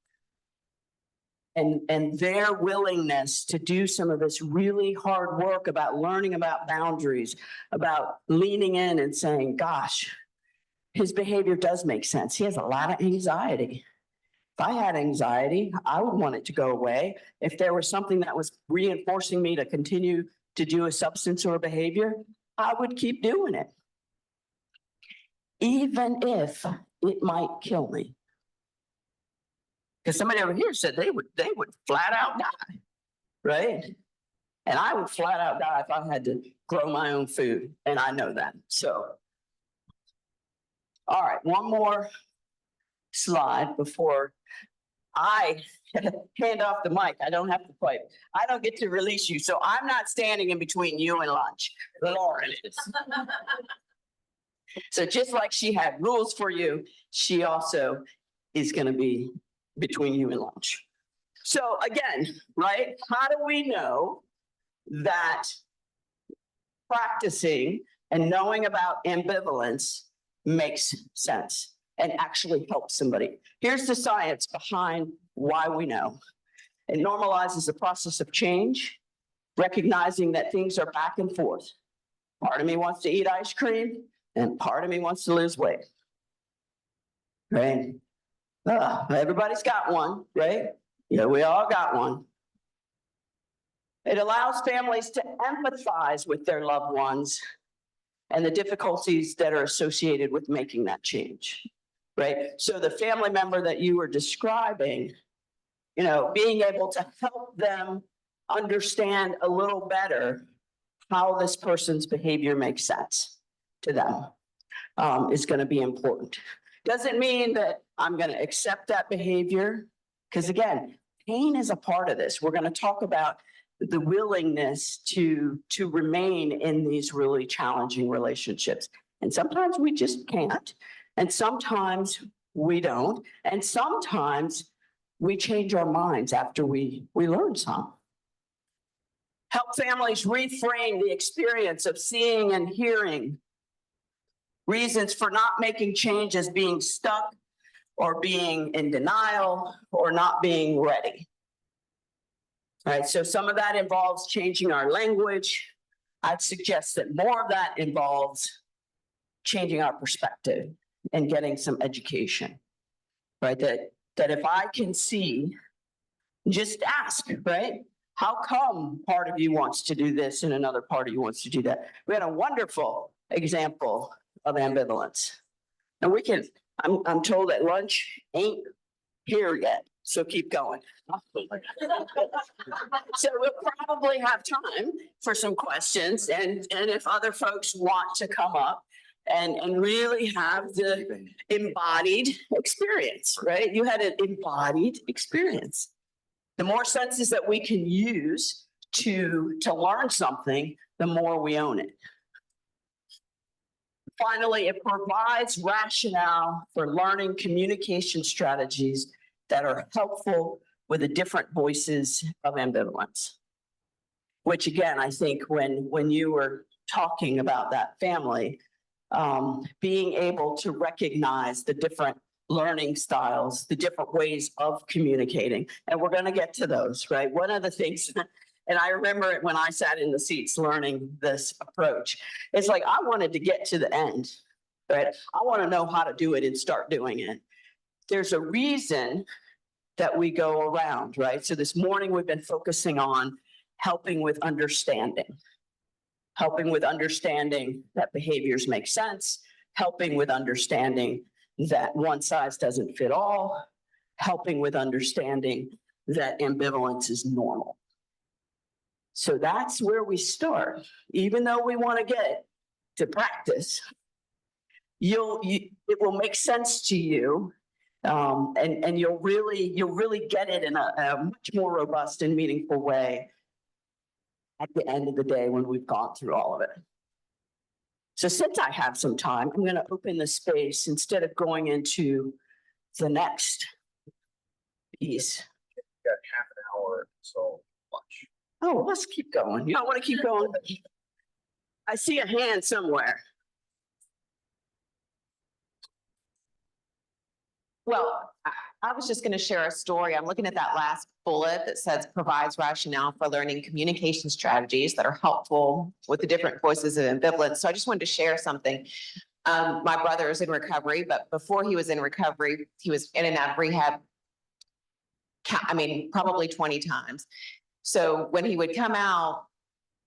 And their willingness to do some of this really hard work about learning about boundaries, about leaning in and saying, gosh, his behavior does make sense. He has a lot of anxiety. If I had anxiety, I would want it to go away. If there was something that was reinforcing me to continue to do a substance or a behavior, I would keep doing it. Even if it might kill me. Because somebody over here said they would flat out die, right? And I would flat out die if I had to grow my own food, and I know that. So, all right, one more slide before I hand off the mic. I don't have to fight. I don't get to release you, so I'm not standing in between you and lunch. Lauren is. So just like she had rules for you, she also is going to be between you and lunch. So again, right? How do we know that practicing and knowing about ambivalence makes sense and actually helps somebody? Here's the science behind why we know. It normalizes the process of change, recognizing that things are back and forth. Part of me wants to eat ice cream, and part of me wants to lose weight. Right? Everybody's got one, right? Yeah, we all got one. It allows families to empathize with their loved ones and the difficulties that are associated with making that change, right? So the family member that you were describing, you know, being able to help them understand a little better how this person's behavior makes sense to them is going to be important. Doesn't mean that I'm going to accept that behavior, because again, pain is a part of this. We're going to talk about the willingness to remain in these really challenging relationships. And sometimes we just can't. And sometimes we don't. And sometimes we change our minds after we learn some. Help families reframe the experience of seeing and hearing reasons for not making changes, being stuck or being in denial or not being ready. All right, so some of that involves changing our language. I'd suggest that more of that involves changing our perspective and getting some education, right? That if I can see, just ask, right? How come part of you wants to do this and another part of you wants to do that? We had a wonderful example of ambivalence. And we can, I'm told that lunch ain't here yet, so keep going. So we'll probably have time for some questions, and if other folks want to come up and really have the embodied experience, right? You had an embodied experience. The more senses that we can use to learn something, the more we own it. Finally, it provides rationale for learning communication strategies that are helpful with the different voices of ambivalence. Which again, I think when you were talking about that family, being able to recognize the different learning styles, the different ways of communicating, and we're going to get to those, right? One of the things, and I remember it when I sat in the seats learning this approach, it's like I wanted to get to the end, right? I want to know how to do it and start doing it. There's a reason that we go around, right? So this morning we've been focusing on helping with understanding that behaviors make sense, helping with understanding that one size doesn't fit all, helping with understanding that ambivalence is normal. So that's where we start. Even though we want to get to practice, it will make sense to you, and you'll really get it in a much more robust and meaningful way at the end of the day when we've gone through all of it. So since I have some time, I'm going to open the space instead of going into the next piece. Got half an hour, so lunch. Oh, let's keep going. You don't want to keep going? I see a hand somewhere. Well, I was just going to share a story. I'm looking at that last bullet that says provides rationale for learning communication strategies that are helpful with the different voices of ambivalence. So I just wanted to share something. My brother is in recovery, but before he was in recovery, he was in and out of rehab. Probably 20 times. So when he would come out,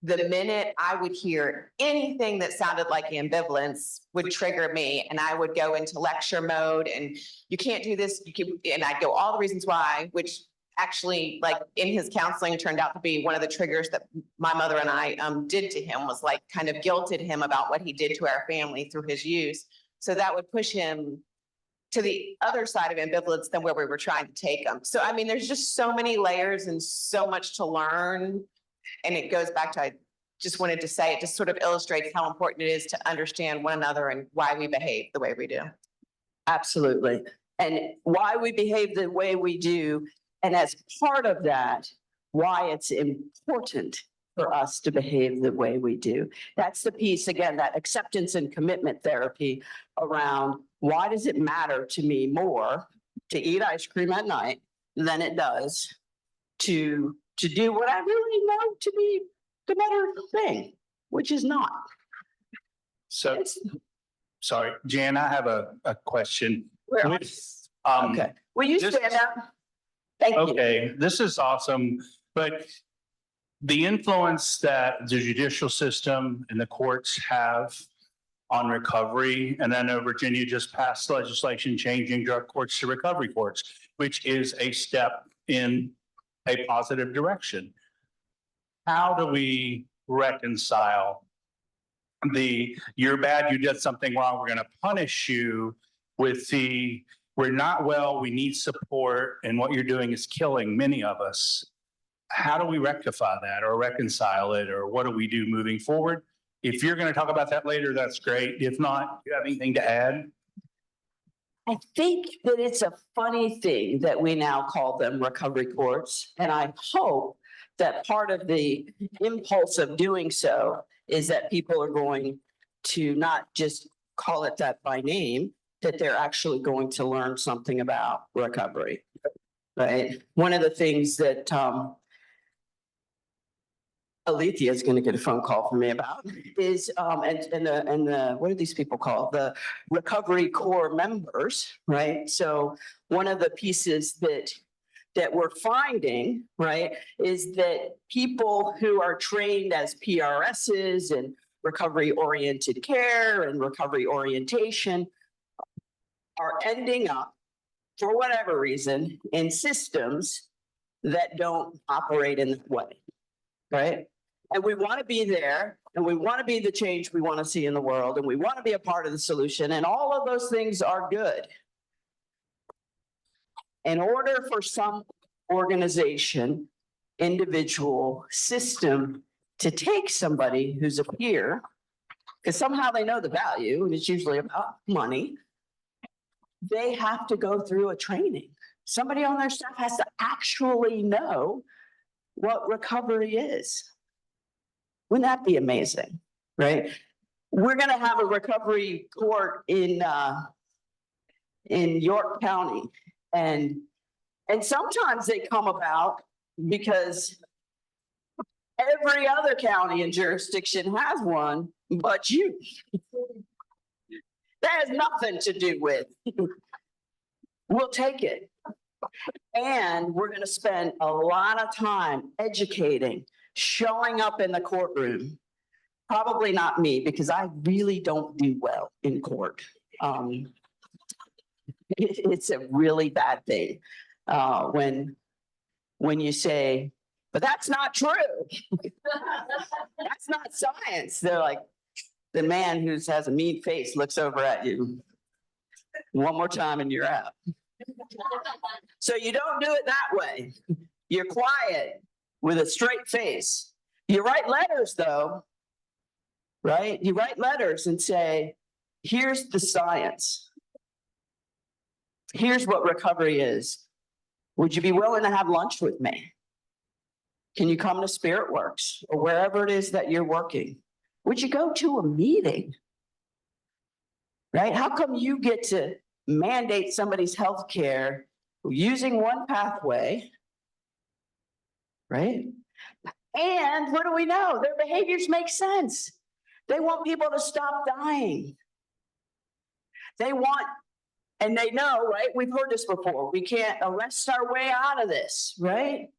the minute I would hear anything that sounded like ambivalence would trigger me, and I would go into lecture mode and you can't do this. And I'd go all the reasons why, which actually, like, in his counseling turned out to be one of the triggers that my mother and I did to him, was like kind of guilted him about what he did to our family through his use. So that would push him to the other side of ambivalence than where we were trying to take him. So, there's just so many layers and so much to learn. And it goes back to, I just wanted to say, it just sort of illustrates how important it is to understand one another and why we behave the way we do. Absolutely. And why we behave the way we do. And as part of that, why it's important for us to behave the way we do. That's the piece, again, that acceptance and commitment therapy around why does it matter to me more to eat ice cream at night than it does to do what I really know to be the better thing, which is not. So, sorry, Jan, I have a question. Okay, will you stand up? Thank you. Okay, this is awesome, but the influence that the judicial system and the courts have on recovery, and I know Virginia just passed legislation changing drug courts to recovery courts, which is a step in a positive direction. How do we reconcile the you're bad, you did something wrong, we're going to punish you, with the we're not well, we need support, and what you're doing is killing many of us? How do we rectify that or reconcile it, or what do we do moving forward? If you're going to talk about that later, that's great. If not, do you have anything to add? I think that it's a funny thing that we now call them recovery courts. And I hope that part of the impulse of doing so is that people are going to not just call it that by name, that they're actually going to learn something about recovery, right? One of the things that Alethea is going to get a phone call from me about is, what do these people call the recovery core members, right? So one of the pieces that we're finding, right, is that people who are trained as PRSs and recovery oriented care and recovery orientation are ending up, for whatever reason, in systems that don't operate in that way, right? And we want to be there, and we want to be the change we want to see in the world, and we want to be a part of the solution, and all of those things are good. In order for some organization, individual, system to take somebody who's a peer, because somehow they know the value, and it's usually about money, they have to go through a training. Somebody on their staff has to actually know what recovery is. Wouldn't that be amazing, right? We're going to have a recovery court in York County, and sometimes they come about because every other county and jurisdiction has one, but you. That has nothing to do with. We'll take it. And we're going to spend a lot of time educating, showing up in the courtroom. Probably not me, because I really don't do well in court. It's a really bad thing when you say, but that's not true. That's not science. They're like, the man who has a mean face looks over at you one more time and you're out. So you don't do it that way. You're quiet with a straight face. You write letters though, right? You write letters and say, here's the science. Here's what recovery is. Would you be willing to have lunch with me? Can you come to Spirit Works or wherever it is that you're working? Would you go to a meeting? Right? How come you get to mandate somebody's health care using one pathway? Right? And what do we know? Their behaviors make sense. They want people to stop dying. They want, and they know, right? We've heard this before. We can't arrest our way out of this, right?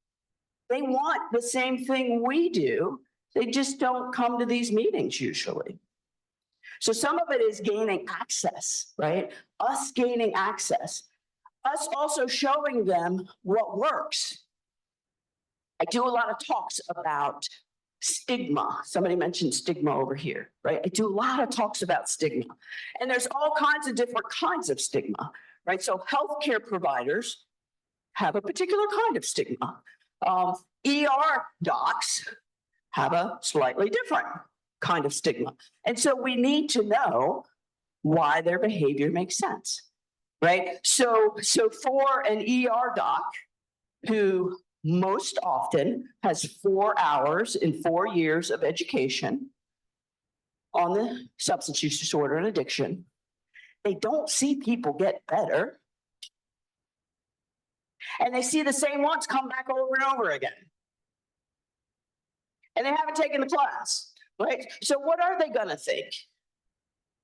They want the same thing we do. They just don't come to these meetings usually. So some of it is gaining access, right? Us gaining access. Us also showing them what works. I do a lot of talks about stigma. Somebody mentioned stigma over here, right? I do a lot of talks about stigma. And there's all kinds of different kinds of stigma, right? So healthcare providers have a particular kind of stigma. ER docs have a slightly different kind of stigma. And so we need to know why their behavior makes sense, right? So for an ER doc who most often has 4 hours in 4 years of education on the substance use disorder and addiction, they don't see people get better. And they see the same ones come back over and over again. And they haven't taken the class, right? So what are they going to think?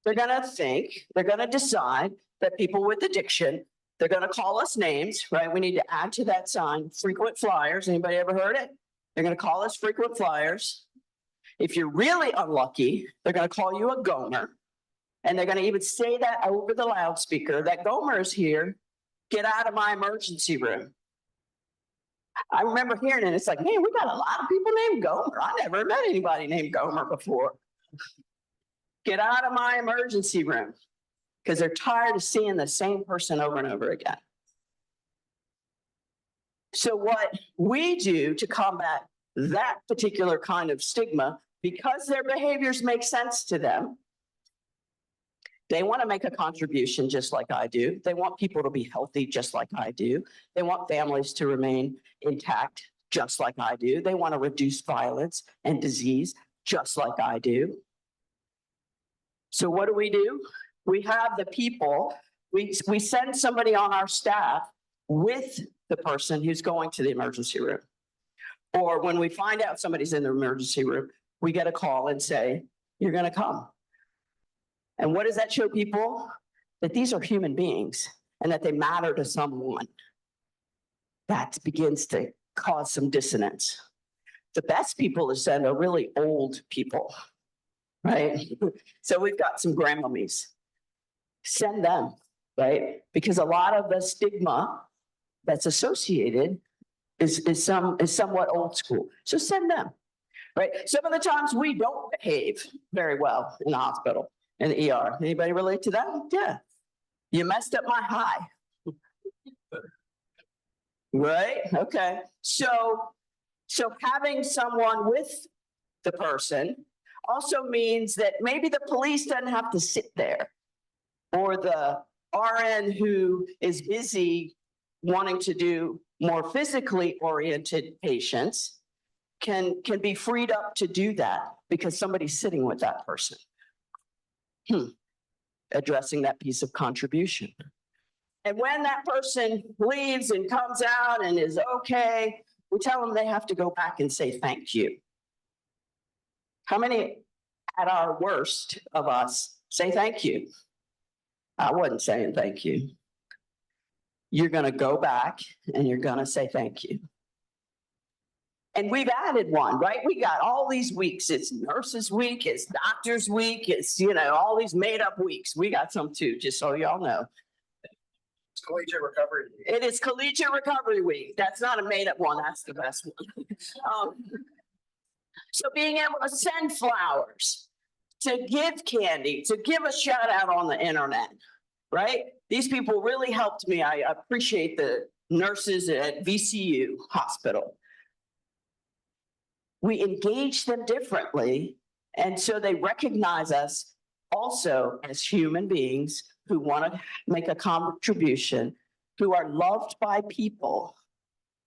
They're going to decide that people with addiction, they're going to call us names, right? We need to add to that sign, frequent flyers. Anybody ever heard it? They're going to call us frequent flyers. If you're really unlucky, they're going to call you a gomer. And they're going to even say that over the loudspeaker, that gomer is here. Get out of my emergency room. I remember hearing it. It's like, man, we got a lot of people named Gomer. I never met anybody named Gomer before. Get out of my emergency room, because they're tired of seeing the same person over and over again. So what we do to combat that particular kind of stigma, because their behaviors make sense to them, they want to make a contribution just like I do. They want people to be healthy just like I do. They want families to remain intact just like I do. They want to reduce violence and disease just like I do. So what do? We have the people, we send somebody on our staff with the person who's going to the emergency room. Or when we find out somebody's in the emergency room, we get a call and say, you're going to come. And what does that show people? That these are human beings and that they matter to someone. That begins to cause some dissonance. The best people to send are really old people, right? So we've got some grandmummies. Send them, right? Because a lot of the stigma that's associated is somewhat old school. So send them, right? Some of the times we don't behave very well in the hospital, in the ER. Anybody relate to that? Yeah. You messed up my high. Right? Okay. So having someone with the person also means that maybe the police doesn't have to sit there, or the RN who is busy wanting to do more physically oriented patients can be freed up to do that because somebody's sitting with that person. Addressing that piece of contribution. And when that person leaves and comes out and is okay, we tell them they have to go back and say thank you. How many at our worst of us say thank you? I wasn't saying thank you. You're going to go back and you're going to say thank you. And we've added one, right? We got all these weeks. It's Nurses Week, it's Doctors Week, it's, all these made up weeks. We got some too, just so y'all know. It's Collegiate Recovery Week. It is Collegiate Recovery Week. That's not a made up one. That's the best one. So being able to send flowers, to give candy, to give a shout out on the internet, right? These people really helped me. I appreciate the nurses at VCU Hospital. We engage them differently, and so they recognize us also as human beings who want to make a contribution, who are loved by people.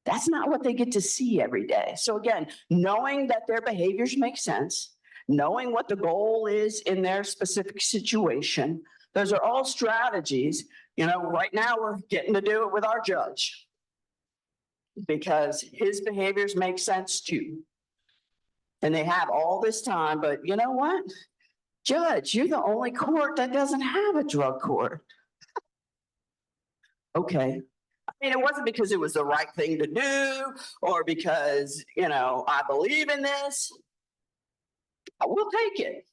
That's not what they get to see every day. So again, knowing that their behaviors make sense, knowing what the goal is in their specific situation, those are all strategies. Right now we're getting to do it with our judge because his behaviors make sense too. And they have all this time, but you know what? Judge, you're the only court that doesn't have a drug court. Okay. I mean, it wasn't because it was the right thing to do or because, I believe in this. We'll take it.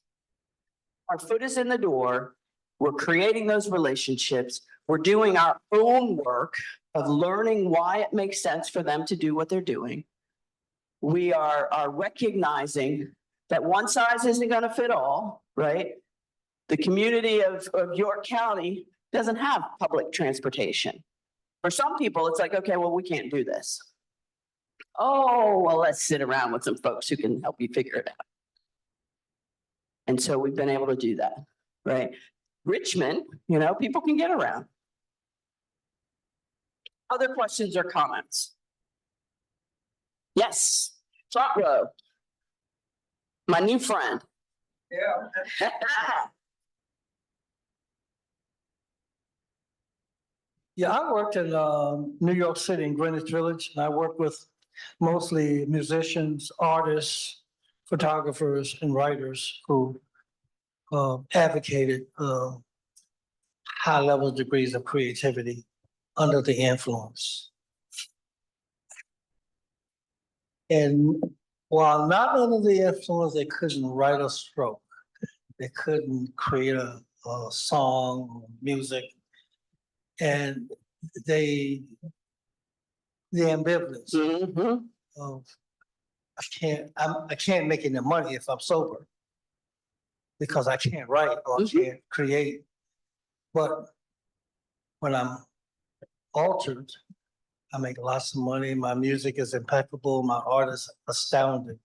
Our foot is in the door. We're creating those relationships. We're doing our own work of learning why it makes sense for them to do what they're doing. We are recognizing that one size isn't going to fit all, right? The community of York County doesn't have public transportation. For some people, it's like, okay, well, we can't do this. Oh, well, let's sit around with some folks who can help you figure it out. And so we've been able to do that, right? Richmond, people can get around. Other questions or comments? Yes, front row. My new friend. Yeah. Yeah, I worked in New York City in Greenwich Village, and I worked with mostly musicians, artists, photographers, and writers who advocated high level degrees of creativity under the influence. And while not under the influence, they couldn't write a stroke. They couldn't create a song or music. And the ambivalence of I can't make any money if I'm sober because I can't write or I can't create. But when I'm altered, I make lots of money. My music is impeccable. My art is astounding.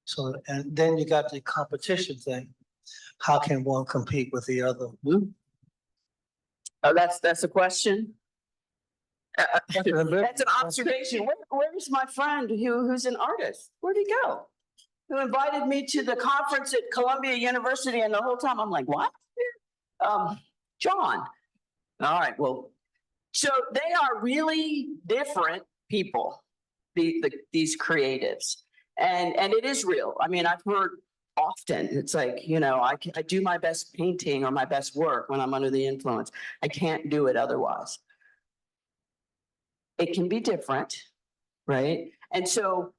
So, and then you got the competition thing. How can one compete with the other? Oh, that's a question. That's an observation. Where's my friend who's an artist? Where'd he go? Who invited me to the conference at Columbia University, and the whole time I'm like, what? John. All right, well, so they are really different people, these creatives, and it is real. I mean, I've heard often, it's like, I do my best painting or my best work when I'm under the influence. I can't do it otherwise. It can be different, right? And so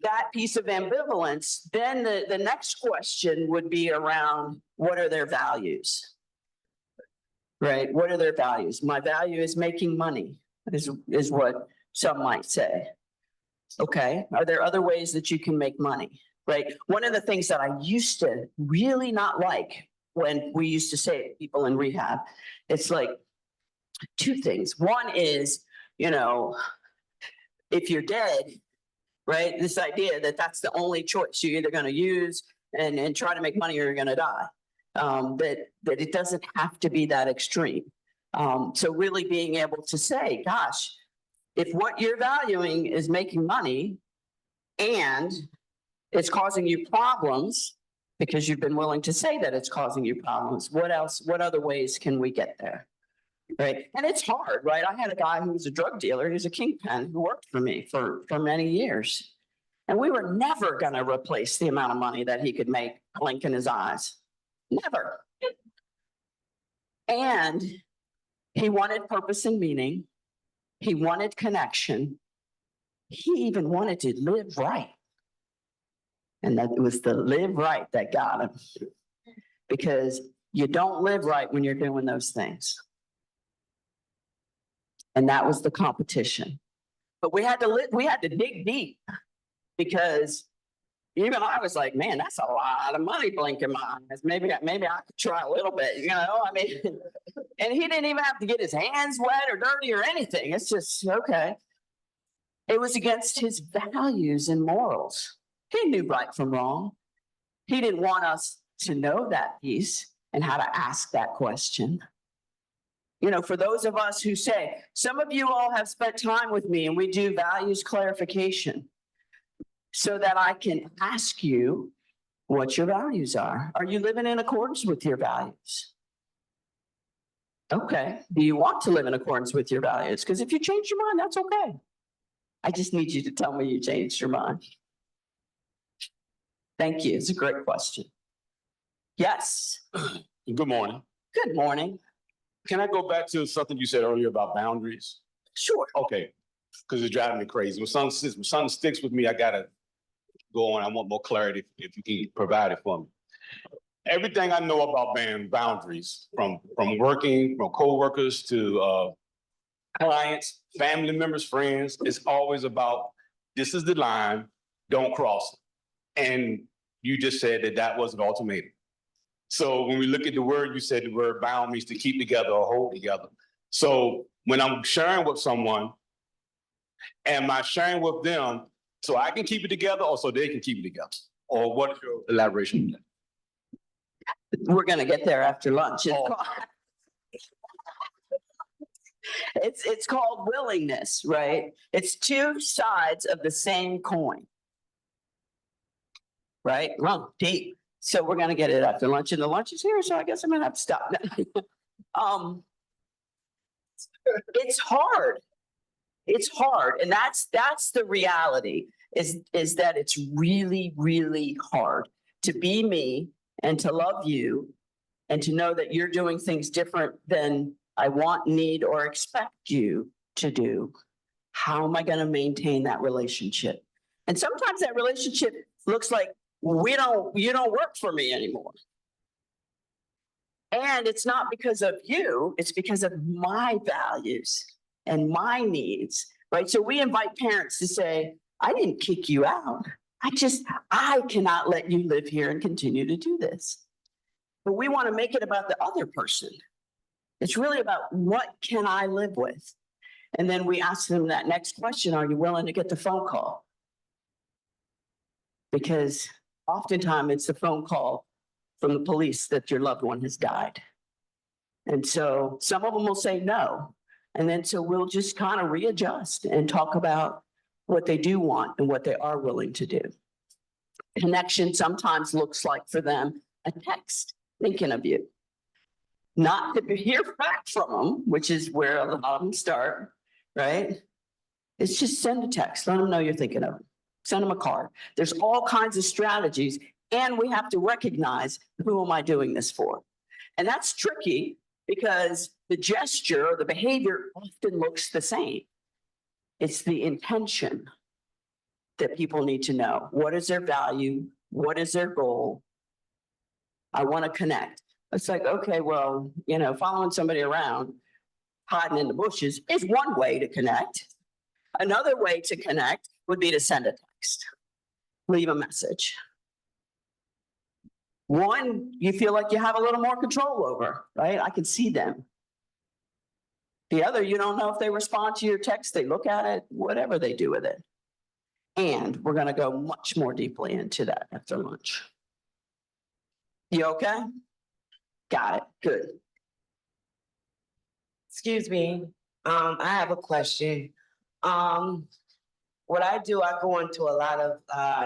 that piece of ambivalence, then the next question would be around what are their values, right? What are their values? My value is making money, is what some might say. Okay, are there other ways that you can make money, right? One of the things that I used to really not like when we used to say to people in rehab, it's like two things. One is, if you're dead, right? This idea that that's the only choice you're either going to use and try to make money or you're going to die. That it doesn't have to be that extreme. So really being able to say, gosh, if what you're valuing is making money and it's causing you problems because you've been willing to say that it's causing you problems, what else, what other ways can we get there? Right. And it's hard, right? I had a guy who was a drug dealer. He was a kingpin who worked for me for many years. And we were never going to replace the amount of money that he could make blinking his eyes. Never. And he wanted purpose and meaning. He wanted connection. He even wanted to live right. And that it was the live right that got him. Because you don't live right when you're doing those things. And that was the competition. But we had to dig deep because even I was like, man, that's a lot of money blinking my eyes. Maybe I could try a little bit, I mean, and he didn't even have to get his hands wet or dirty or anything. It's just, okay. It was against his values and morals. He knew right from wrong. He didn't want us to know that piece and how to ask that question. For those of us who say, some of you all have spent time with me and we do values clarification so that I can ask you what your values are. Are you living in accordance with your values? Okay. Do you want to live in accordance with your values? Because if you change your mind, that's okay. I just need you to tell me you changed your mind. Thank you. It's a great question. Yes, Good morning. good morning. Can I go back to something you said earlier about boundaries? Sure. Okay, because it's driving me crazy. When something sticks with me, I gotta go on. I want more clarity if you can provide it for me. Everything I know about boundaries, from working, from coworkers to clients, family members, friends, it's always about this is the line, don't cross it. And you just said that was an ultimatum. So when we look at the word, you said the word bound means to keep together or hold together. So when I'm sharing with someone, am I sharing with them so I can keep it together or so they can keep it together? Or what is your elaboration on that? We're gonna get there after lunch. It's called willingness, right? It's two sides of the same coin. Right? Wrong, deep. So we're gonna get it after lunch, and the lunch is here, so I guess I'm gonna have to stop. It's hard. It's hard, and that's the reality. Is that it's really, really hard to be me and to love you and to know that you're doing things different than I want, need, or expect you to do. How am I going to maintain that relationship? And sometimes that relationship looks like you don't work for me anymore. And it's not because of you, it's because of my values and my needs, right? So we invite parents to say, I didn't kick you out. I cannot let you live here and continue to do this. But we want to make it about the other person. It's really about what can I live with? And then we ask them that next question, are you willing to get the phone call? Because oftentimes it's the phone call from the police that your loved one has died. And so some of them will say no. And then so we'll just kind of readjust and talk about what they do want and what they are willing to do. Connection sometimes looks like for them a text, thinking of you. Not to hear back from them, which is where a lot of them start, right? It's just send a text, let them know you're thinking of them. Send them a card. There's all kinds of strategies, and we have to recognize, who am I doing this for? And that's tricky because the gesture or the behavior often looks the same. It's the intention that people need to know. What is their value? What is their goal? I want to connect. It's like, okay, well, following somebody around, hiding in the bushes is one way to connect. Another way to connect would be to send a text, leave a message. One, you feel like you have a little more control over, right? I can see them. The other, you don't know if they respond to your text, they look at it, whatever they do with it. And we're going to go much more deeply into that after lunch. You okay? Got it. Good. Excuse me. I have a question. What I do, I go into a lot of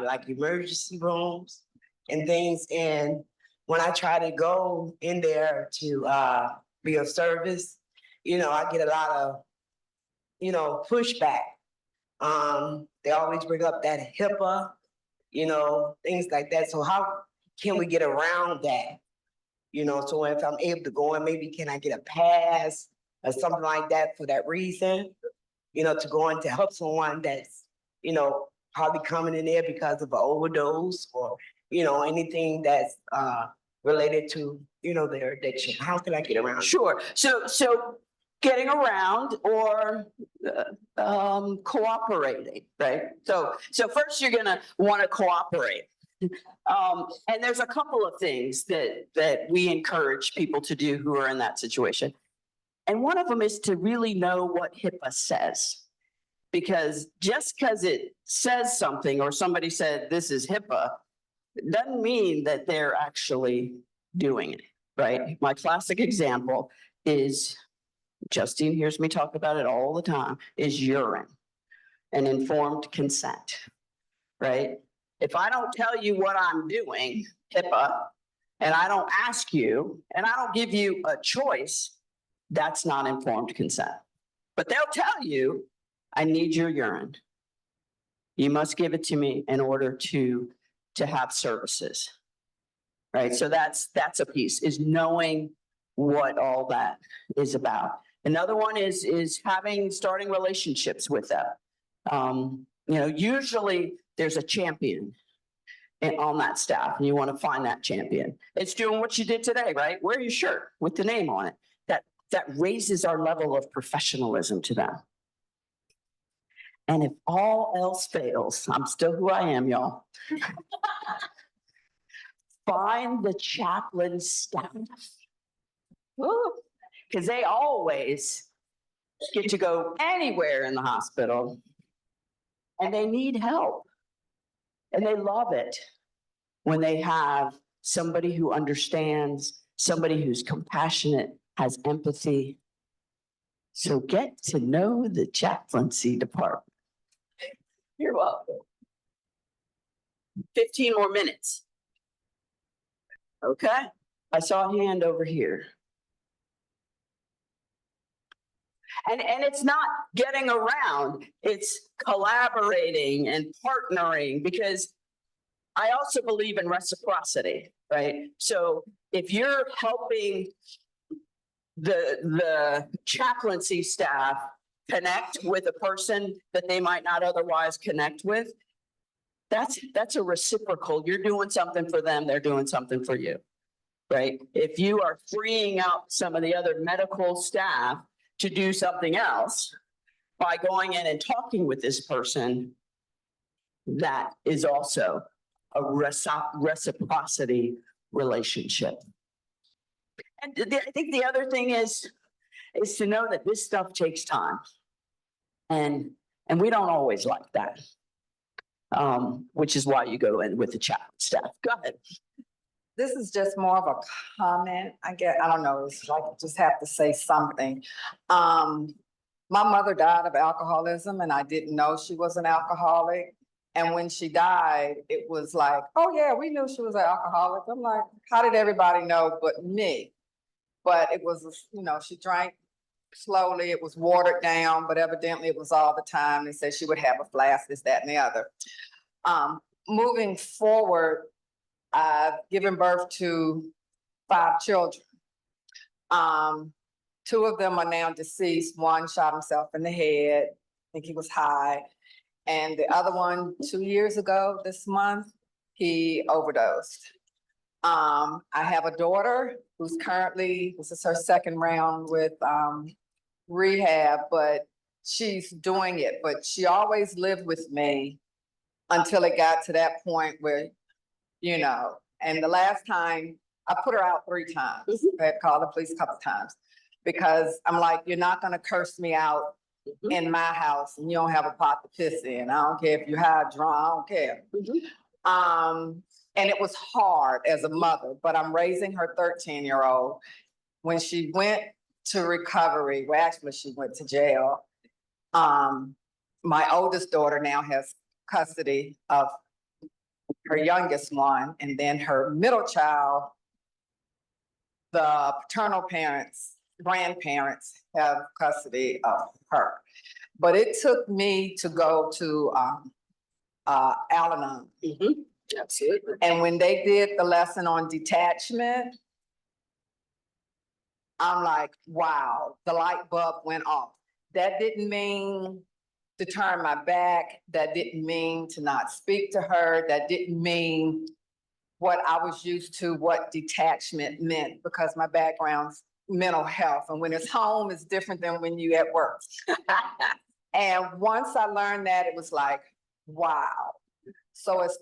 like emergency rooms and things. And when I try to go in there to be of service, I get a lot of, pushback. They always bring up that HIPAA, things like that. So how can we get around that? So if I'm able to go in, maybe can I get a pass or something like that for that reason? To go in to help someone that's, probably coming in there because of an overdose or, anything that's related to, their addiction. How can I get around? Sure. So getting around or cooperating, right? So first you're gonna want to cooperate. And there's a couple of things that we encourage people to do who are in that situation. And one of them is to really know what HIPAA says. Because just because it says something or somebody said this is HIPAA, it doesn't mean that they're actually doing it, right? My classic example is, Justine hears me talk about it all the time, is urine and informed consent, right? If I don't tell you what I'm doing, HIPAA, and I don't ask you, and I don't give you a choice, that's not informed consent. But they'll tell you, I need your urine. You must give it to me in order to have services. right? So that's a piece, is knowing what all that is about. Another one is starting relationships with them. Usually there's a champion on that staff, and you want to find that champion. It's doing what you did today, right? Wear your shirt with the name on it. That raises our level of professionalism to them. And if all else fails, I'm still who I am, y'all. Find the chaplain staff. Because they always get to go anywhere in the hospital, and they need help. And they love it when they have somebody who understands, somebody who's compassionate, has empathy. So get to know the chaplaincy department. You're welcome. 15 more minutes. Okay, I saw a hand over here. And it's not getting around, it's collaborating and partnering, because I also believe in reciprocity, right? So if you're helping the chaplaincy staff connect with a person that they might not otherwise connect with, that's a reciprocal. You're doing something for them, they're doing something for you, right? If you are freeing up some of the other medical staff to do something else by going in and talking with this person, that is also a reciprocity relationship. And I think the other thing is to know that this stuff takes time. And we don't always like that. Which is why you go in with the chaplain staff. Go ahead. This is just more of a comment. I don't know, it's like I just have to say something. My mother died of alcoholism, and I didn't know she was an alcoholic. And when she died, it was like, oh yeah, we knew she was an alcoholic. I'm like, how did everybody know but me? But it was, she drank slowly, it was watered down, but evidently it was all the time. They said she would have a flask, this, that, and the other. Moving forward, I've given birth to 5 children. 2 of them are now deceased. One shot himself in the head. I think he was high. And the other one, 2 years ago this month, he overdosed. I have a daughter who's currently, this is her 2nd round with rehab, but she's doing it. But she always lived with me until it got to that point where, and the last time I put her out 3 times. I had called the police a couple of times because I'm like, you're not going to curse me out in my house and you don't have a pot to piss in. I don't care if you're high or drunk, I don't care. And it was hard as a mother, but I'm raising her 13-year-old. When she went to recovery, well, actually she went to jail. My oldest daughter now has custody of her youngest one, and then her middle child, the paternal parents, grandparents have custody of her. But it took me to go to Al-Anon. Absolutely. And when they did the lesson on detachment, I'm like, wow, the light bulb went off. That didn't mean to turn my back. That didn't mean to not speak to her. That didn't mean what I was used to, what detachment meant, because my background's mental health. And when it's home, it's different than when you at work. And once I learned that, it was like, wow. So as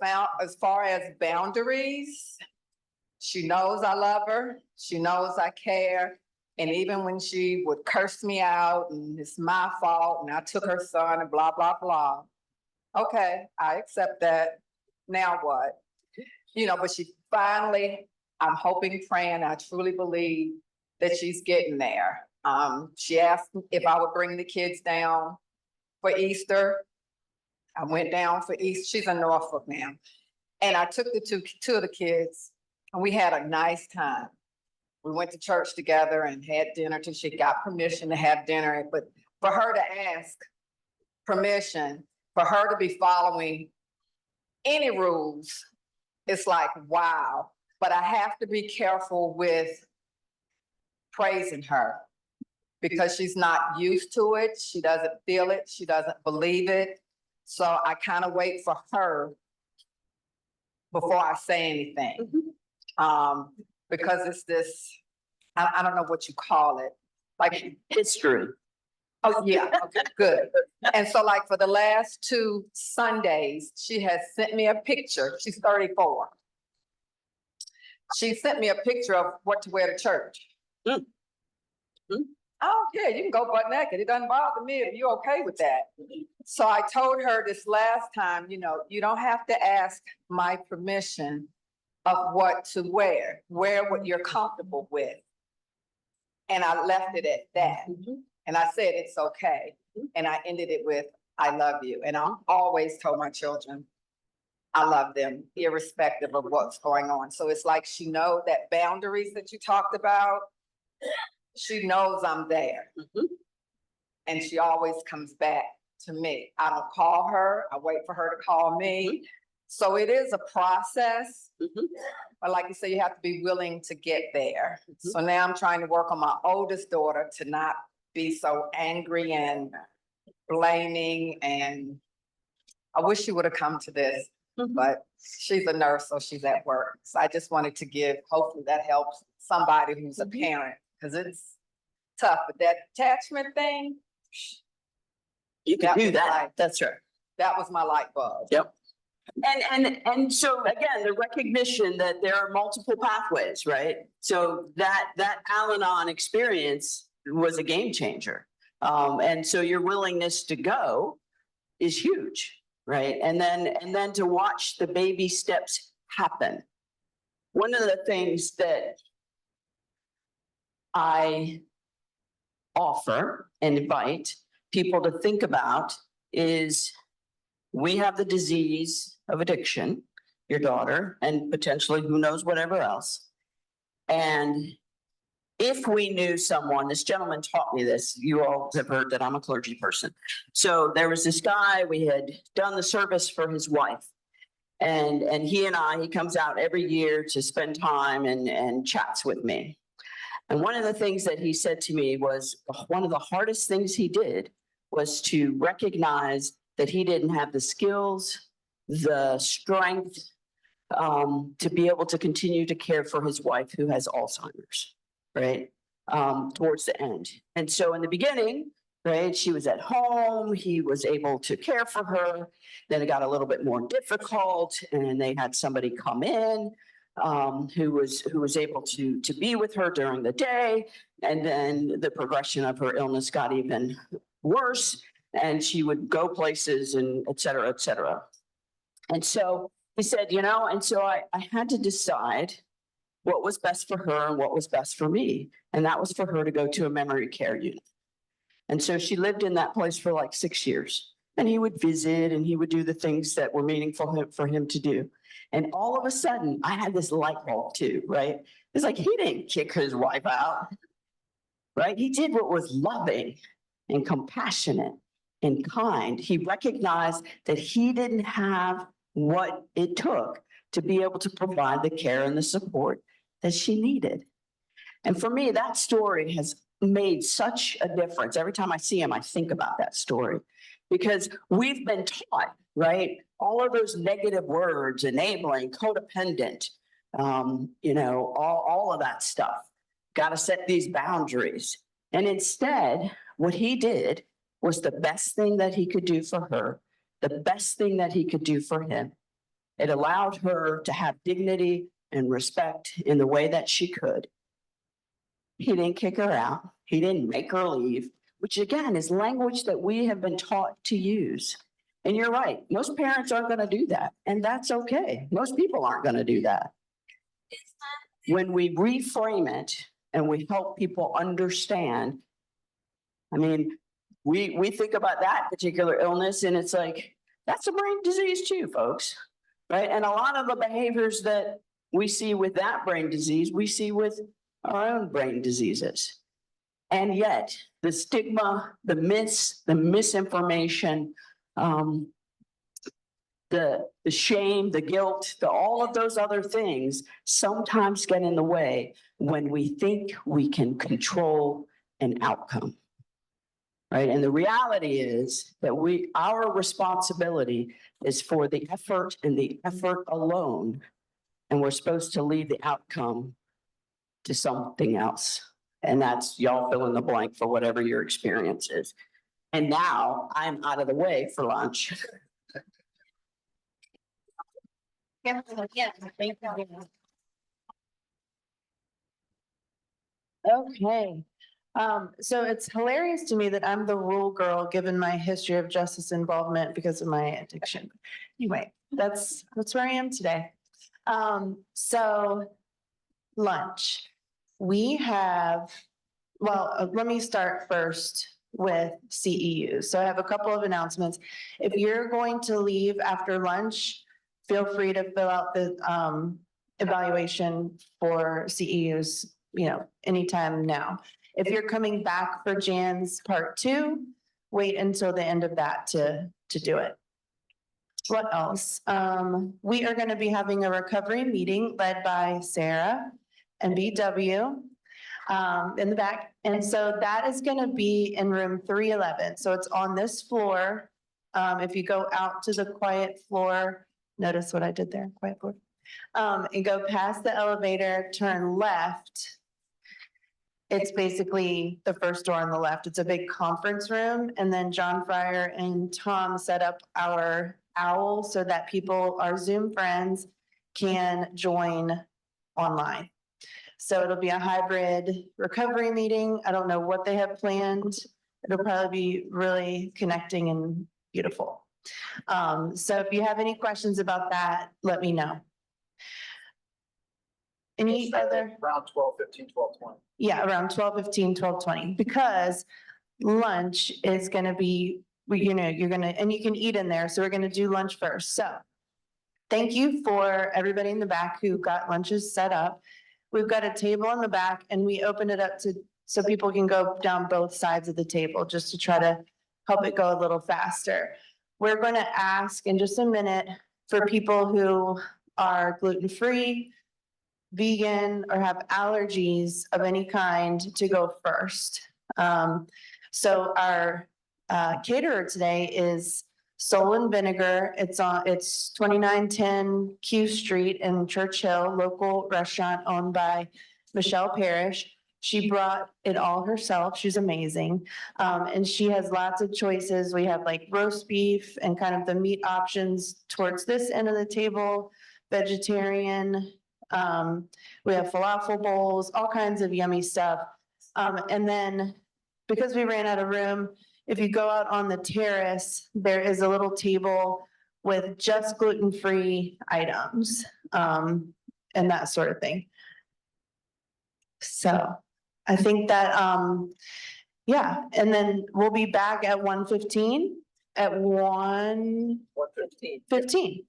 far as boundaries, she knows I love her. She knows I care. And even when she would curse me out and it's my fault and I took her son and blah, blah, blah. Okay, I accept that. Now what? But she finally, I'm hoping, praying, I truly believe that she's getting there. She asked if I would bring the kids down for Easter. I went down for Easter. She's in Norfolk now. And I took the two of the kids and we had a nice time. We went to church together and had dinner till she got permission to have dinner. But for her to ask permission, for her to be following any rules, it's like, wow. but I have to be careful with praising her because she's not used to it. She doesn't feel it. She doesn't believe it. So I kind of wait for her before I say anything. Because it's this, I don't know what you call it, like History. oh, yeah, okay, good. And so like for the last 2 Sundays, she has sent me a picture. She's 34. She sent me a picture of what to wear to church. Oh, yeah, you can go butt naked. It doesn't bother me if you're okay with that. So I told her this last time, you know, you don't have to ask my permission of what to wear. Wear what you're comfortable with. And I left it at that. And I said, it's okay. And I ended it with, I love you. And I always told my children, I love them, irrespective of what's going on. So it's like she knows that boundaries that you talked about, she knows I'm there. And she always comes back to me. I don't call her. I wait for her to call me. So it is a process. But like you say, you have to be willing to get there. So now I'm trying to work on my oldest daughter to not be so angry and blaming. And I wish she would have come to this, but she's a nurse, so she's at work. So I just wanted to give, hopefully that helps somebody who's a parent, because it's tough. But that attachment thing, You can that do was that. like- That's right. that was my light bulb. Yep. And so again, the recognition that there are multiple pathways, right? So that Al-Anon experience was a game changer. And so your willingness to go is huge, right? And then to watch the baby steps happen. One of the things that I offer and invite people to think about is we have the disease of addiction, your daughter, and potentially who knows whatever else. And if we knew someone, this gentleman taught me this, you all have heard that I'm a clergy person. So there was this guy, we had done the service for his wife. And he comes out every year to spend time and chats with me. And one of the things that he said to me was one of the hardest things he did was to recognize that he didn't have the skills, the strength to be able to continue to care for his wife who has Alzheimer's, right? Towards the end. And so in the beginning, right, she was at home, he was able to care for her. Then it got a little bit more difficult and they had somebody come in who was able to be with her during the day. And then the progression of her illness got even worse. And she would go places and et cetera, et cetera. And so he said, and so I had to decide what was best for her and what was best for me. And that was for her to go to a memory care unit. And so she lived in that place for like 6 years. And he would visit and he would do the things that were meaningful for him to do. And all of a sudden, I had this light bulb too, right? It's like he didn't kick his wife out, right? He did what was loving and compassionate and kind. He recognized that he didn't have what it took to be able to provide the care and the support that she needed. And for me, that story has made such a difference. Every time I see him, I think about that story because we've been taught, right? All of those negative words, enabling, codependent, all of that stuff. Got to set these boundaries. And instead, what he did was the best thing that he could do for her, the best thing that he could do for him. It allowed her to have dignity and respect in the way that she could. He didn't kick her out. He didn't make her leave, which again is language that we have been taught to use. And you're right, most parents aren't going to do that. And that's okay. Most people aren't going to do that. When we reframe it and we help people understand, I mean, we think about that particular illness and it's like, that's a brain disease too, folks, right? And a lot of the behaviors that we see with that brain disease, we see with our own brain diseases. And yet the stigma, the myths, the misinformation, the shame, the guilt, all of those other things sometimes get in the way when we think we can control an outcome. Right? And the reality is that our responsibility is for the effort and the effort alone. And we're supposed to leave the outcome to something else. And that's y'all fill in the blank for whatever your experience is. And now I'm out of the way for lunch. Okay. So it's hilarious to me that I'm the rule girl, given my history of justice involvement because of my addiction. Anyway, that's where I am today. So lunch. We have, well, let me start first with CEUs. So I have a couple of announcements. If you're going to leave after lunch, feel free to fill out the evaluation for CEUs, anytime now. If you're coming back for Jan's part 2, wait until the end of that to do it. What else? We are going to be having a recovery meeting led by Sarah and BW in the back. And so that is going to be in room 311. So it's on this floor. If you go out to the quiet floor, notice what I did there, quiet floor. And go past the elevator, turn left. It's basically the first door on the left. It's a big conference room. And then John Fryer and Tom set up our owl so that people, our Zoom friends, can join online. So it'll be a hybrid recovery meeting. I don't know what they have planned. It'll probably be really connecting and beautiful. So if you have any questions about that, let me know. Any other? Around 12:15, 12:20. Yeah, around 12:15, 12:20, because lunch is gonna be, you're gonna, and you can eat in there, so we're gonna do lunch first. So thank you for everybody in the back who got lunches set up. We've got a table in the back and we open it up so people can go down both sides of the table just to try to help it go a little faster. We're gonna ask in just a minute for people who are gluten-free, vegan, or have allergies of any kind to go first. So our caterer today is Soul and Vinegar. It's 2910 Q Street in Churchill, local restaurant owned by Michelle Parrish. She brought it all herself. She's amazing. And she has lots of choices. We have like roast beef and kind of the meat options towards this end of the table, vegetarian. We have falafel bowls, all kinds of yummy stuff. And then because we ran out of room, if you go out on the terrace, there is a little table with just gluten-free items, and that sort of thing. So I think that, yeah, and then we'll be back at 1:15 at 1:15.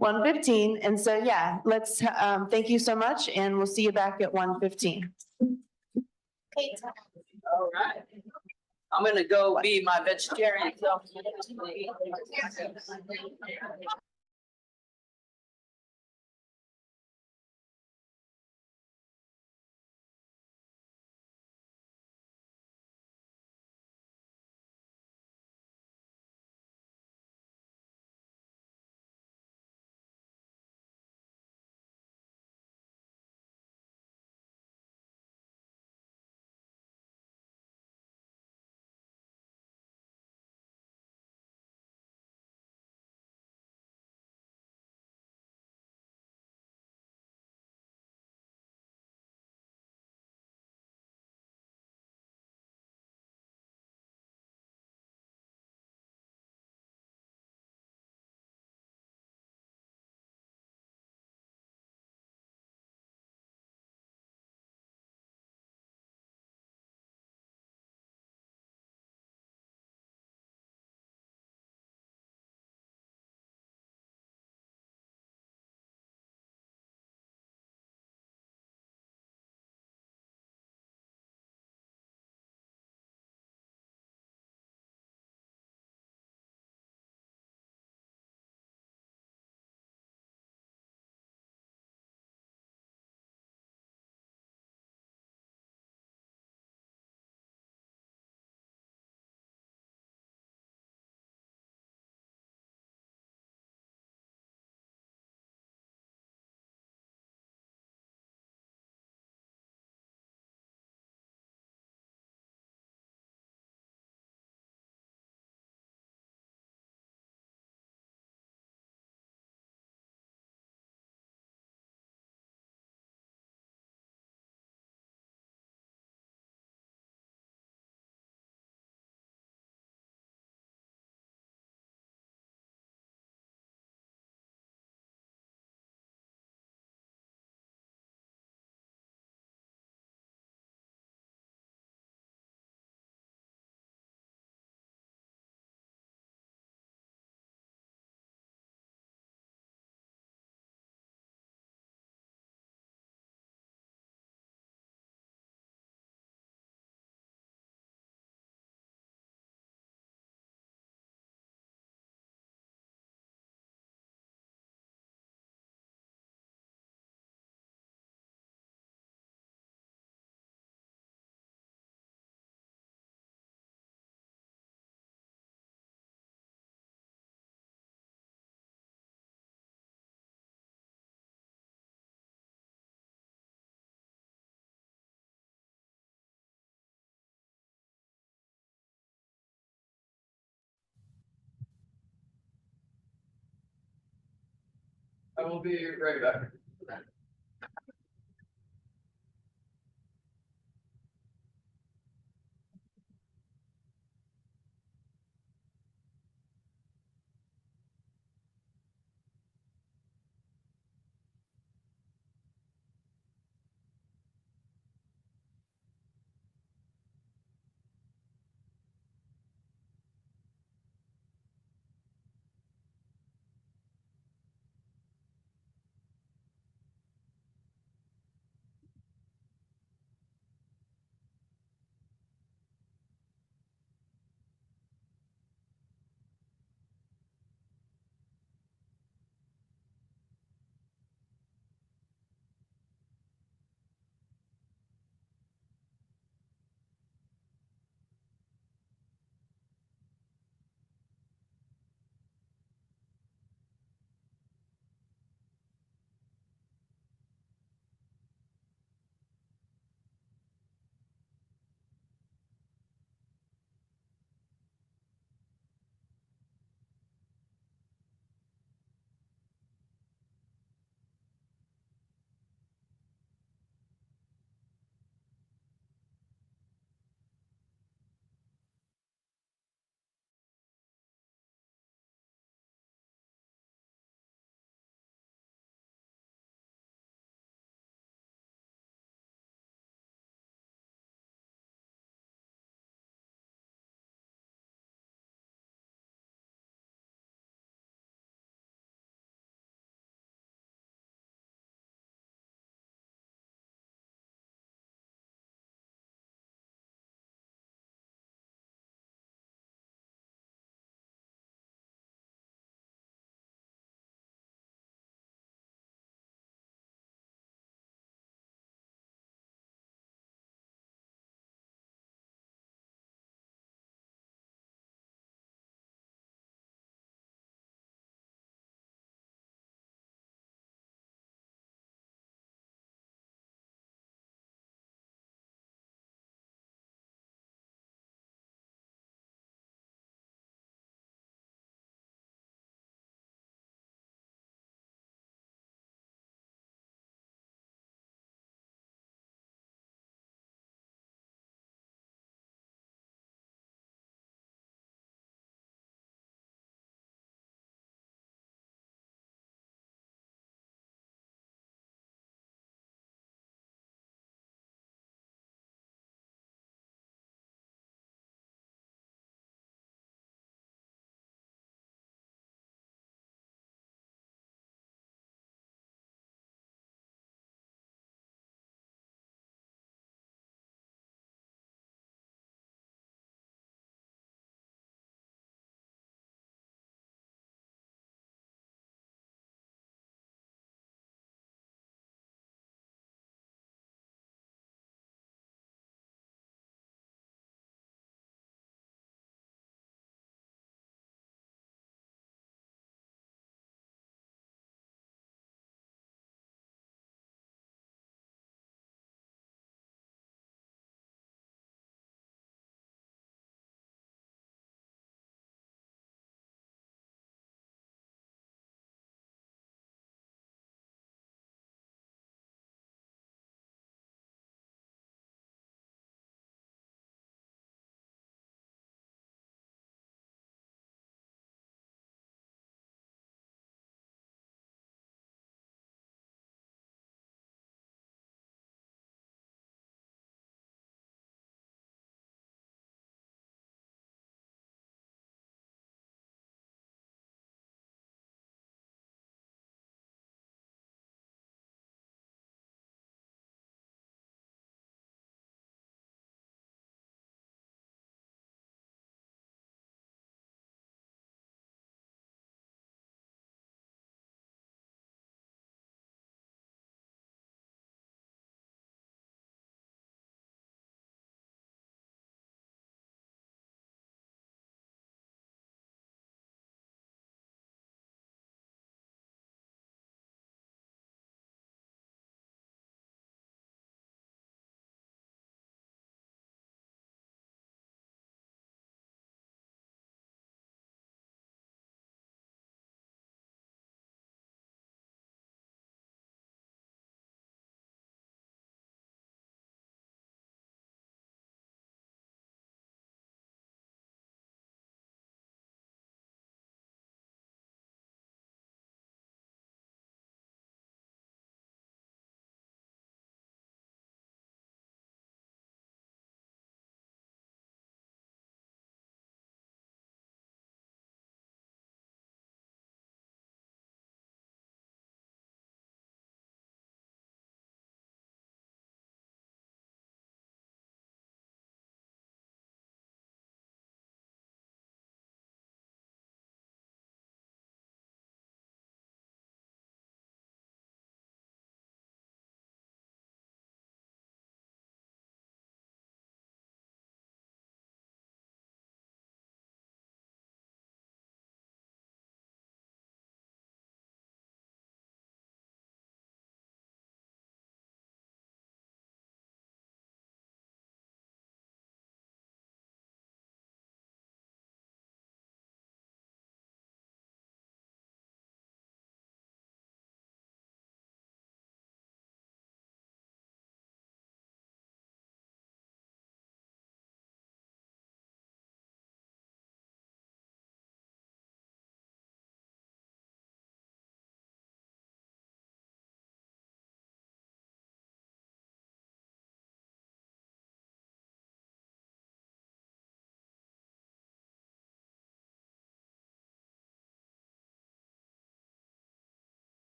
1:15. And so, yeah, let's, thank you so much. And we'll see you back at 1:15. All right. I'm gonna go be my vegetarian self. I will be right back.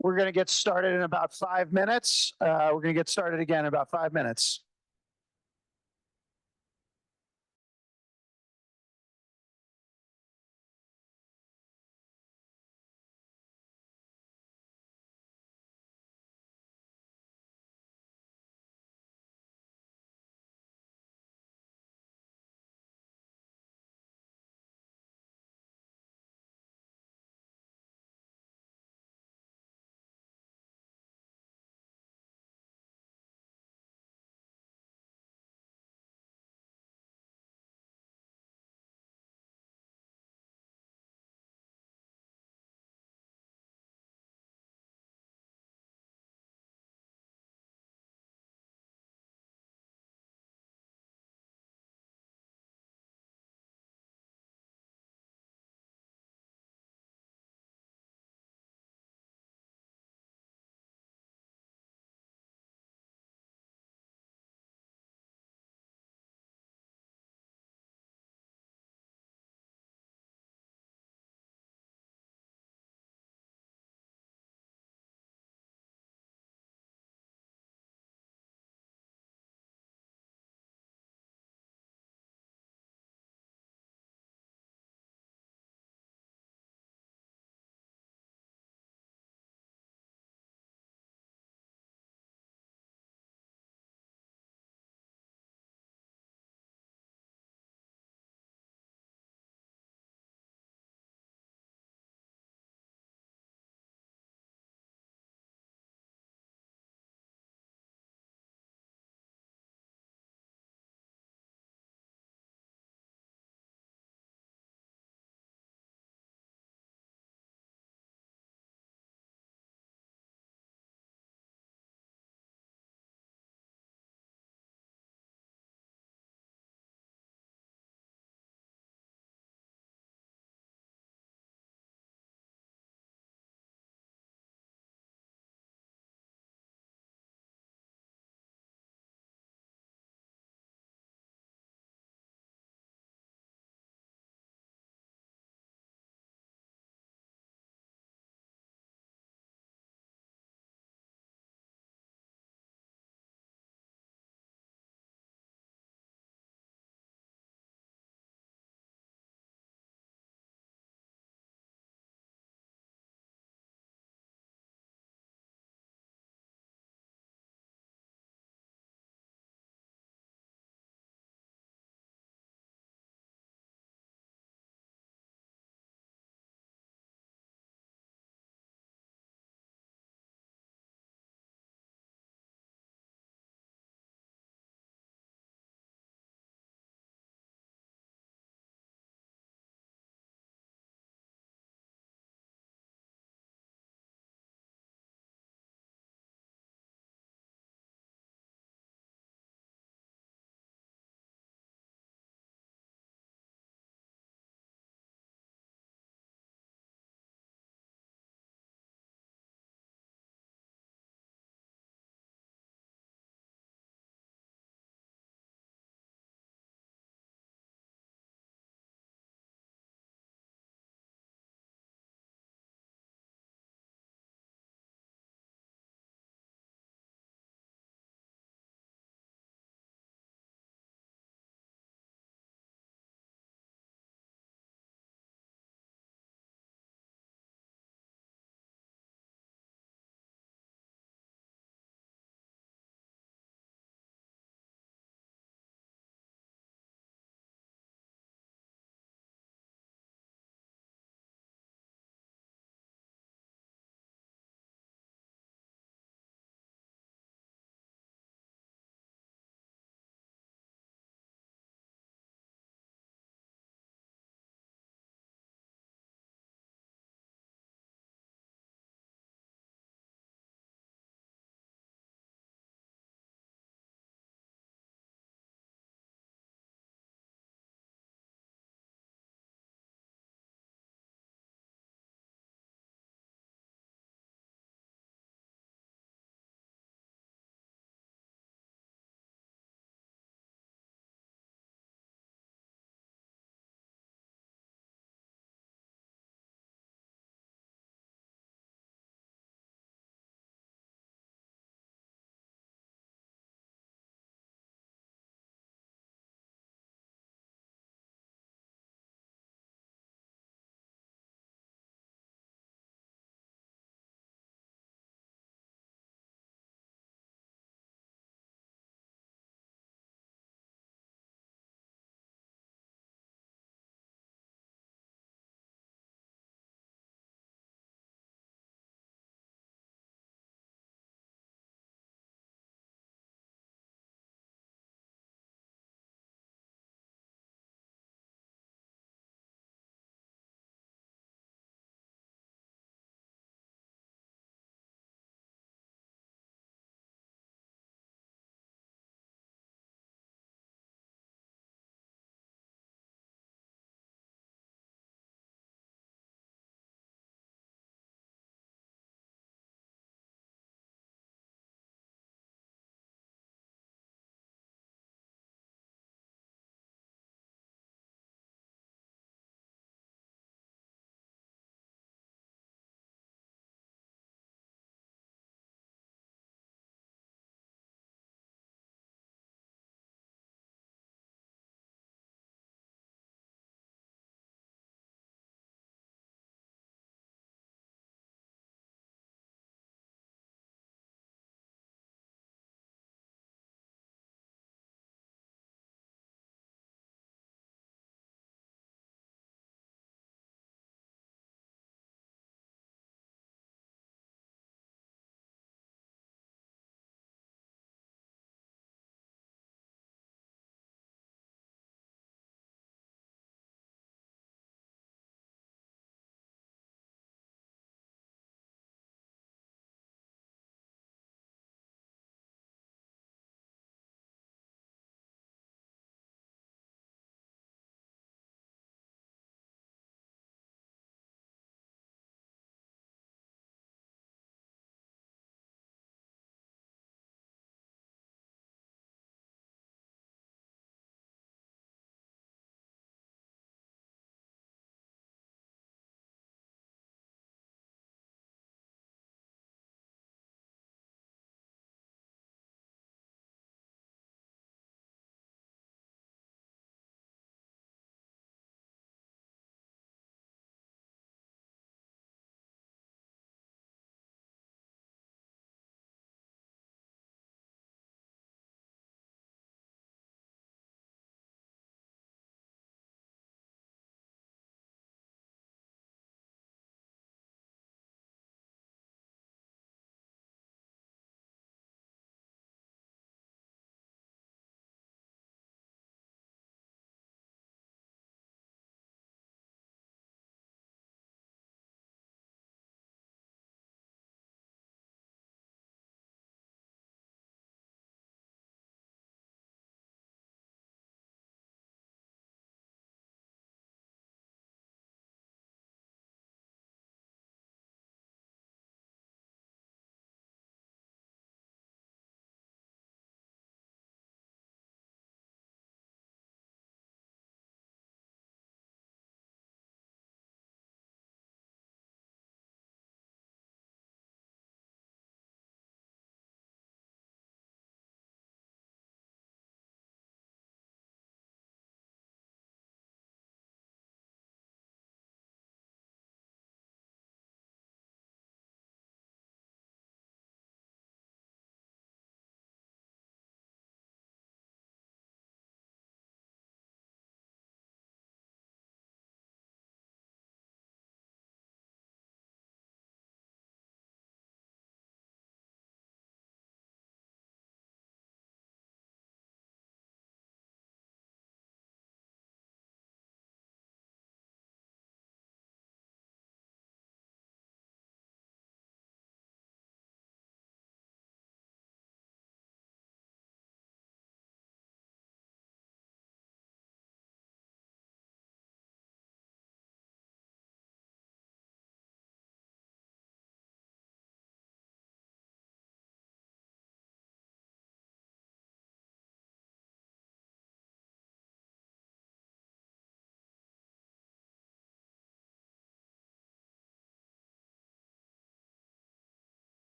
We're going to get started in about 5 minutes. We're going to get started again in about 5 minutes.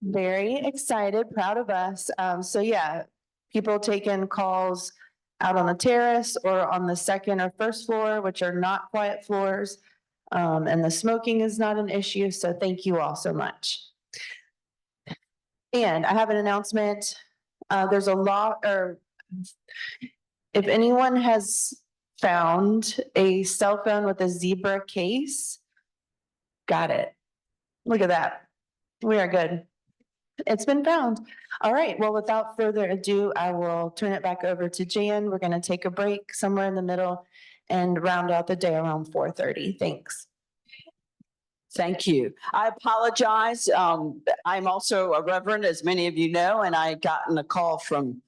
Very excited, proud of us. So yeah, people taking calls out on the terrace or on the second or first floor, which are not quiet floors. And the smoking is not an issue, so thank you all so much. And I have an announcement. There's a law, or if anyone has found a cell phone with a zebra case, got it. Look at that. We are good. It's been found. All right, well, without further ado, I will turn it back over to Jan. We're gonna take a break somewhere in the middle and round out the day around 4:30. Thanks. Thank you. I apologize. I'm also a reverend, as many of you know, and I gotten a call from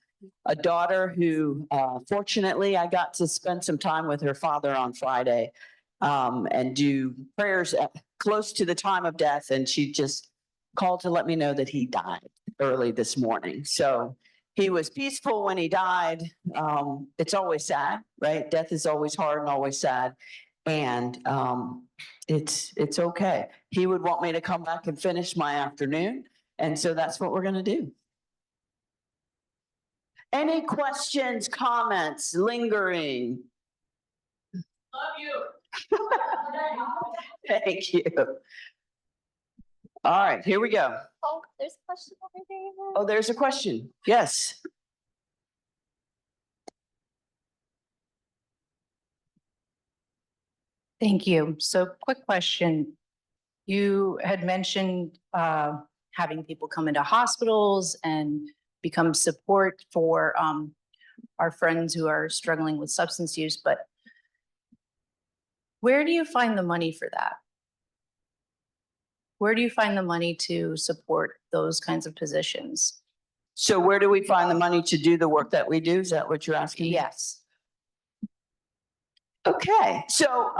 a daughter who, fortunately, I got to spend some time with her father on Friday, and do prayers close to the time of death. And she just called to let me know that he died early this morning. So he was peaceful when he died. It's always sad, right? Death is always hard and always sad. And it's okay. He would want me to come back and finish my afternoon. And so that's what we're going to do. Any questions, comments, lingering? Love you. Thank you. All right, here we go. Oh, there's a question over there. Oh, there's a question. Yes. Thank you. So quick question. You had mentioned having people come into hospitals and become support for our friends who are struggling with substance use, but where do you find the money for that? Where do you find the money to support those kinds of positions? So where do we find the money to do the work that we do? Is that what you're asking? Yes. Okay, so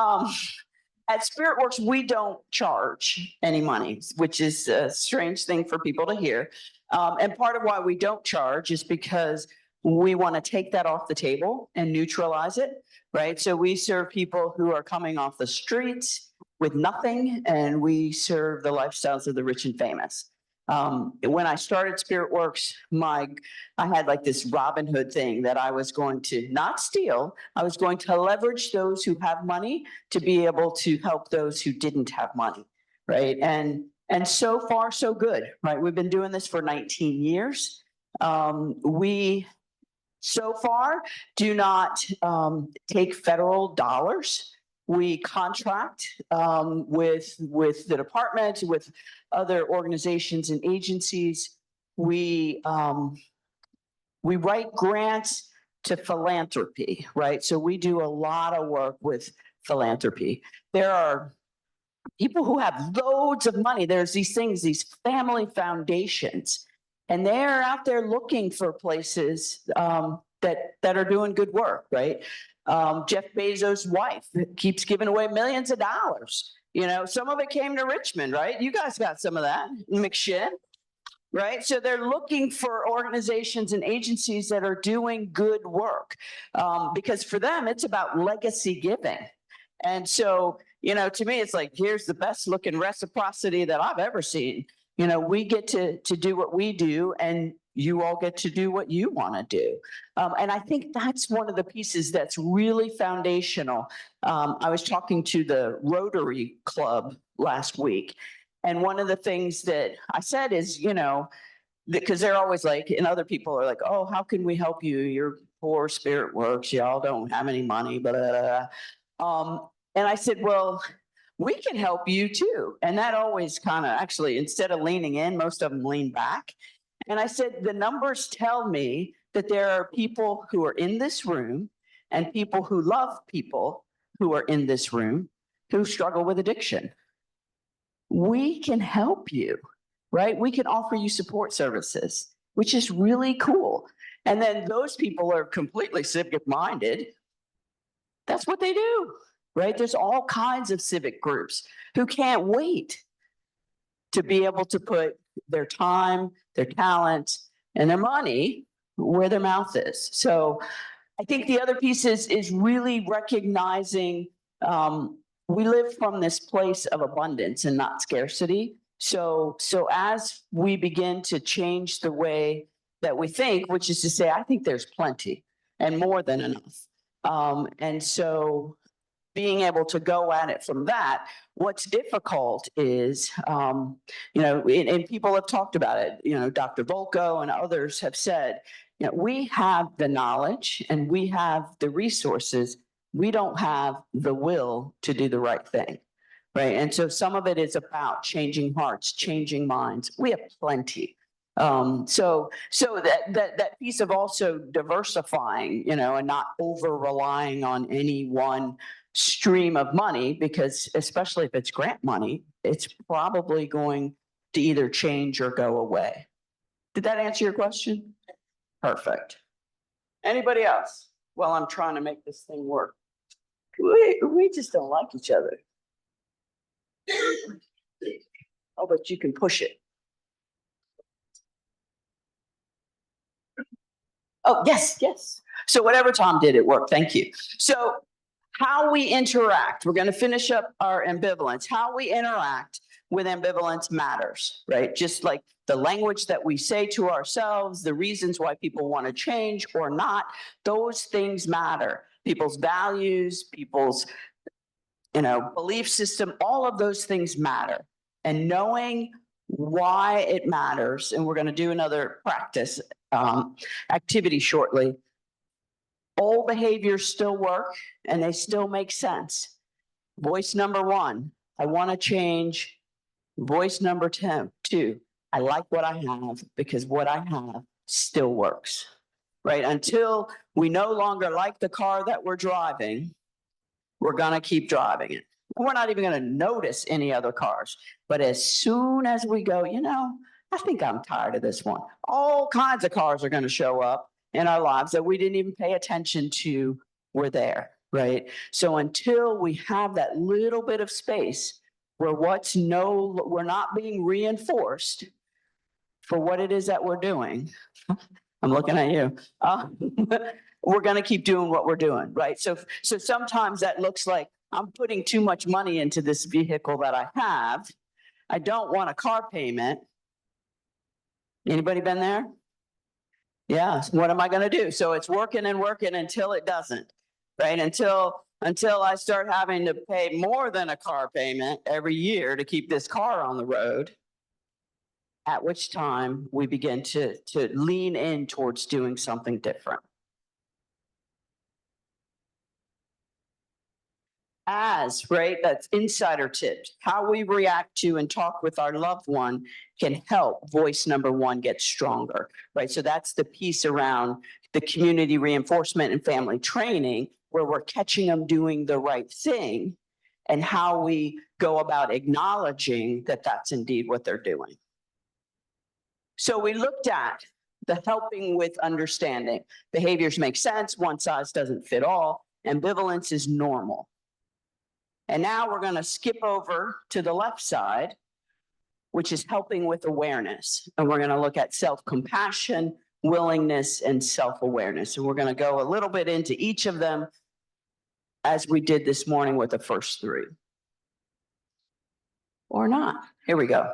at Spirit Works, we don't charge any money, which is a strange thing for people to hear. And part of why we don't charge is because we want to take that off the table and neutralize it, right? So we serve people who are coming off the streets with nothing, and we serve the lifestyles of the rich and famous. When I started Spirit Works, I had like this Robin Hood thing that I was going to not steal. I was going to leverage those who have money to be able to help those who didn't have money, right? And so far, so good, right? We've been doing this for 19 years. We so far do not take federal dollars. We contract with the department, with other organizations and agencies. We write grants to philanthropy, right? So we do a lot of work with philanthropy. There are people who have loads of money. There's these things, these family foundations, and they're out there looking for places that are doing good work, right? Jeff Bezos' wife keeps giving away millions of dollars. You know, some of it came to Richmond, right? You guys got some of that, McShin, right? So they're looking for organizations and agencies that are doing good work, because for them, it's about legacy giving. And so, you know, to me, it's like, here's the best looking reciprocity that I've ever seen. You know, we get to do what we do, and you all get to do what you want to do. And I think that's one of the pieces that's really foundational. I was talking to the Rotary Club last week, and one of the things that I said is, you know, because they're always like, and other people are like, oh, how can we help you? You're poor, Spirit Works, y'all don't have any money, blah, blah, blah. And I said, well, we can help you too. And that always kind of, actually, instead of leaning in, most of them lean back. And I said, the numbers tell me that there are people who are in this room and people who love people who are in this room who struggle with addiction. We can help you, right? We can offer you support services, which is really cool. And then those people are completely civic minded. That's what they do, right? There's all kinds of civic groups who can't wait to be able to put their time, their talent, and their money where their mouth is. So I think the other piece is really recognizing we live from this place of abundance and not scarcity. So as we begin to change the way that we think, which is to say, I think there's plenty and more than enough. And so being able to go at it from that, what's difficult is, and people have talked about it, Dr. Volko and others have said, we have the knowledge and we have the resources. We don't have the will to do the right thing. Right. And so some of it is about changing hearts, changing minds. We have plenty. So that piece of also diversifying, and not over relying on any one stream of money, because especially if it's grant money, it's probably going to either change or go away. Did that answer your question? Perfect. Anybody else? Well, I'm trying to make this thing work. We just don't like each other. Oh, but you can push it. Oh, yes. So whatever Tom did, it worked. Thank you. So how we interact, we're going to finish up our ambivalence. How we interact with ambivalence matters, right? Just like the language that we say to ourselves, the reasons why people want to change or not, those things matter. People's values, people's belief system, all of those things matter. And knowing why it matters, and we're going to do another practice activity shortly. Old behaviors still work and they still make sense. Voice number 1, I want to change. Voice number 2, I like what I have because what I have still works. Right? Until we no longer like the car that we're driving, we're going to keep driving it. We're not even going to notice any other cars. But as soon as we go, I think I'm tired of this one, all kinds of cars are going to show up in our lives that we didn't even pay attention to were there, right? So until we have that little bit of space where we're not being reinforced for what it is that we're doing. I'm looking at you. We're going to keep doing what we're doing, right? So sometimes that looks like I'm putting too much money into this vehicle that I have. I don't want a car payment. Anybody been there? Yeah. What am I going to do? So it's working and working until it doesn't, right? Until I start having to pay more than a car payment every year to keep this car on the road. At which time we begin to lean in towards doing something different. Right? That's insider tips. How we react to and talk with our loved one can help voice number 1 get stronger, right? So that's the piece around the community reinforcement and family training, where we're catching them doing the right thing and how we go about acknowledging that that's indeed what they're doing. So we looked at the helping with understanding. Behaviors make sense. One size doesn't fit all. Ambivalence is normal. And now we're going to skip over to the left side, which is helping with awareness. And we're going to look at self-compassion, willingness, and self-awareness. And we're going to go a little bit into each of them as we did this morning with the first 3. Or not. Here we go.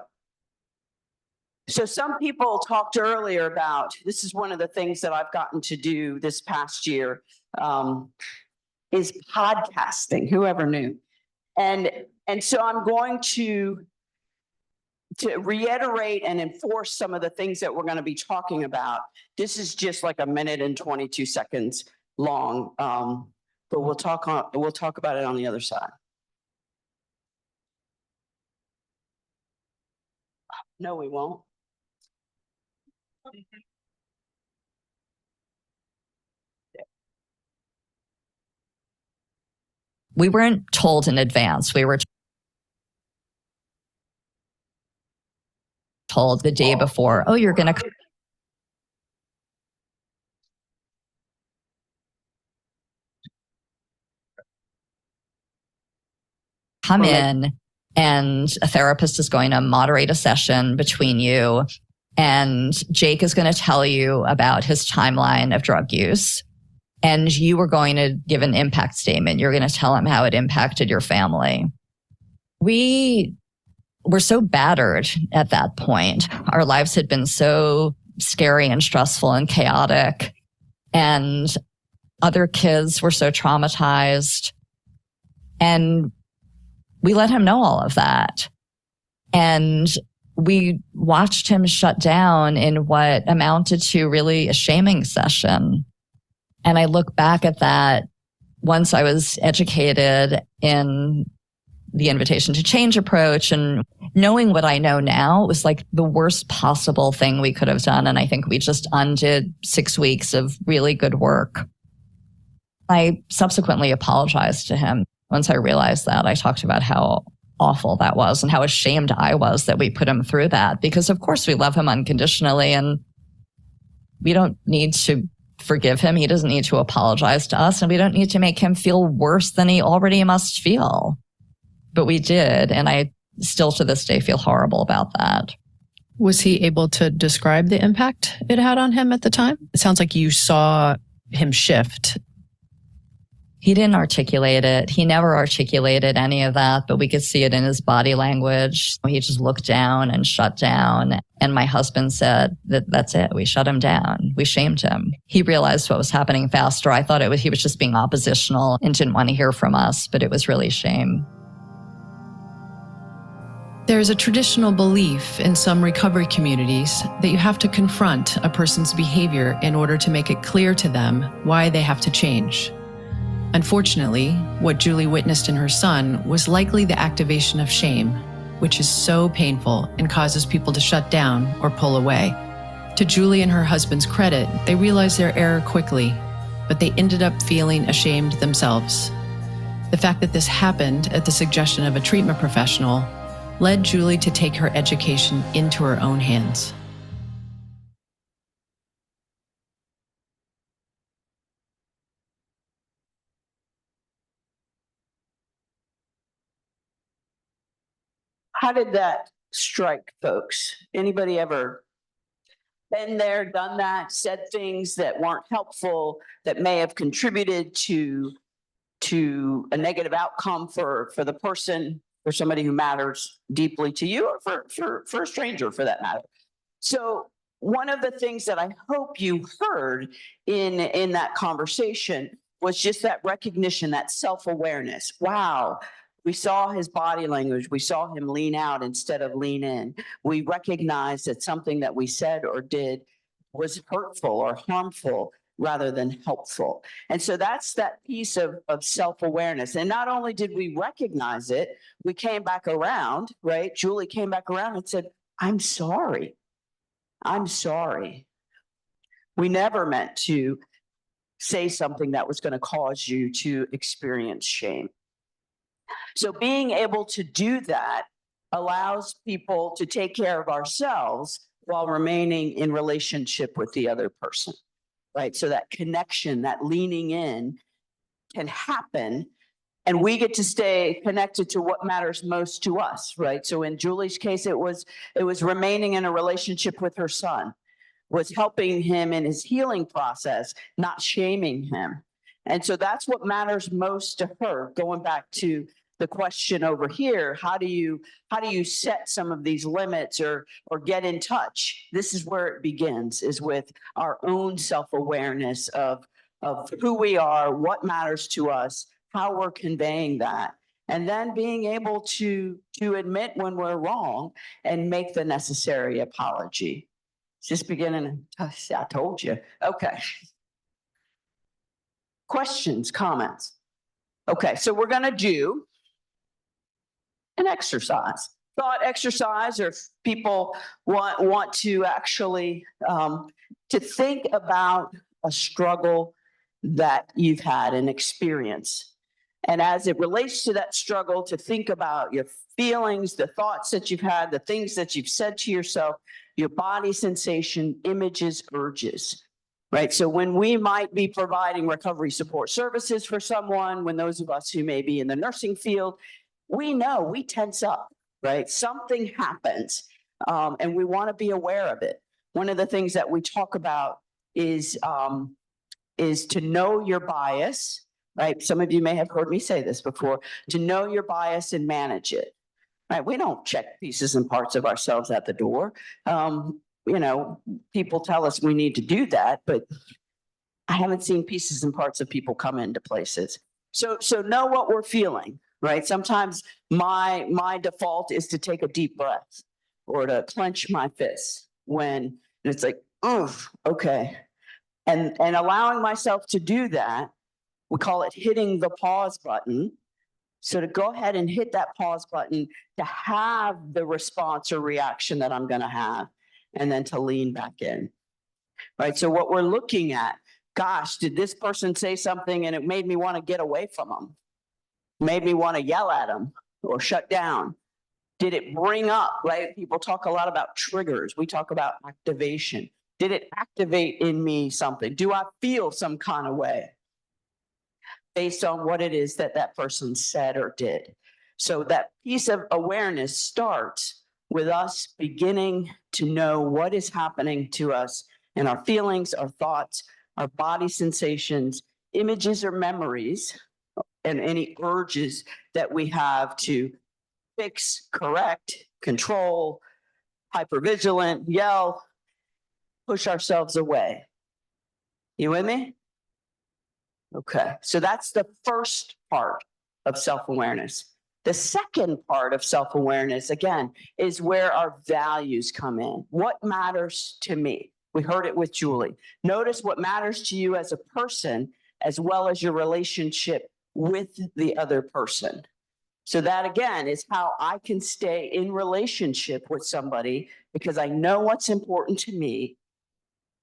So some people talked earlier about, this is one of the things that I've gotten to do this past year, is podcasting. Whoever knew? And so I'm going to reiterate and enforce some of the things that we're going to be talking about. This is just like 1 minute and 22 seconds long, but we'll talk about it on the other side. No, we won't. We weren't told in advance. We were told the day before, oh, you're going to come in and a therapist is going to moderate a session between you. And Jake is going to tell you about his timeline of drug use. And you were going to give an impact statement. You're going to tell him how it impacted your family. We were so battered at that point. Our lives had been so scary and stressful and chaotic, and other kids were so traumatized. And we let him know all of that. And we watched him shut down in what amounted to really a shaming session. And I look back at that once I was educated in the invitation to change approach, and knowing what I know now, it was like the worst possible thing we could have done. And I think we just undid 6 weeks of really good work. I subsequently apologized to him. Once I realized that, I talked about how awful that was and how ashamed I was that we put him through that, because of course we love him unconditionally and we don't need to forgive him. He doesn't need to apologize to us, and we don't need to make him feel worse than he already must feel. But we did, and I still to this day feel horrible about that. Was he able to describe the impact it had on him at the time? It sounds like you saw him shift. He didn't articulate it. He never articulated any of that, but we could see it in his body language. He just looked down and shut down. And my husband said that's it. We shut him down. We shamed him. He realized what was happening faster. I thought he was just being oppositional and didn't want to hear from us, but it was really shame. There's a traditional belief in some recovery communities that you have to confront a person's behavior in order to make it clear to them why they have to change. Unfortunately, what Julie witnessed in her son was likely the activation of shame, which is so painful and causes people to shut down or pull away. To Julie and her husband's credit, they realized their error quickly, but they ended up feeling ashamed themselves. The fact that this happened at the suggestion of a treatment professional led Julie to take her education into her own hands. How did that strike folks? Anybody ever been there, done that, said things that weren't helpful, that may have contributed to a negative outcome for the person, for somebody who matters deeply to you, or for a stranger for that matter? So one of the things that I hope you heard in that conversation was just that recognition, that self-awareness. Wow. We saw his body language. We saw him lean out instead of lean in. We recognized that something that we said or did was hurtful or harmful rather than helpful. And so that's that piece of self-awareness. And not only did we recognize it, we came back around, right? Julie came back around and said, I'm sorry. I'm sorry. We never meant to say something that was going to cause you to experience shame. So being able to do that allows people to take care of ourselves while remaining in relationship with the other person, right? So that connection, that leaning in can happen, and we get to stay connected to what matters most to us, right? So in Julie's case, it was remaining in a relationship with her son, was helping him in his healing process, not shaming him. And so that's what matters most to her. Going back to the question over here, how do you set some of these limits or get in touch? This is where it begins, is with our own self-awareness of who we are, what matters to us, how we're conveying that, and then being able to admit when we're wrong and make the necessary apology. Just beginning, I told you. Okay. Questions, comments? Okay, so we're going to do an exercise, thought exercise, or if people want to actually to think about a struggle that you've had, an experience. And as it relates to that struggle, to think about your feelings, the thoughts that you've had, the things that you've said to yourself, your body sensation, images, urges, right? So when we might be providing recovery support services for someone, when those of us who may be in the nursing field, we know we tense up, right? Something happens, and we want to be aware of it. One of the things that we talk about is to know your bias, right? Some of you may have heard me say this before, to know your bias and manage it. right? We don't check pieces and parts of ourselves at the door. People tell us we need to do that, but I haven't seen pieces and parts of people come into places. So know what we're feeling, right? Sometimes my default is to take a deep breath or to clench my fists when it's like, oh, okay. And allowing myself to do that, we call it hitting the pause button. So to go ahead and hit that pause button to have the response or reaction that I'm going to have, and then to lean back in, right? So what we're looking at, gosh, did this person say something and it made me want to get away from them? Made me want to yell at them or shut down? Did it bring up, right? People talk a lot about triggers. We talk about activation. Did it activate in me something? Do I feel some kind of way based on what it is that that person said or did? So that piece of awareness starts with us beginning to know what is happening to us in our feelings, our thoughts, our body sensations, images or memories, and any urges that we have to fix, correct, control, hypervigilant, yell, push ourselves away. You with me? Okay, so that's the first part of self-awareness. The second part of self-awareness, again, is where our values come in. What matters to me? We heard it with Julie. Notice what matters to you as a person, as well as your relationship with the other person. So that, again, is how I can stay in relationship with somebody, because I know what's important to me,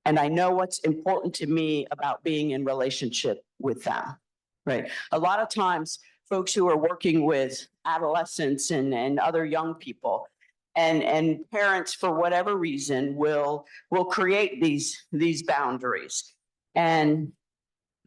and I know what's important to me about being in relationship with them, right? A lot of times, folks who are working with adolescents and other young people, and parents, for whatever reason, will create these boundaries. And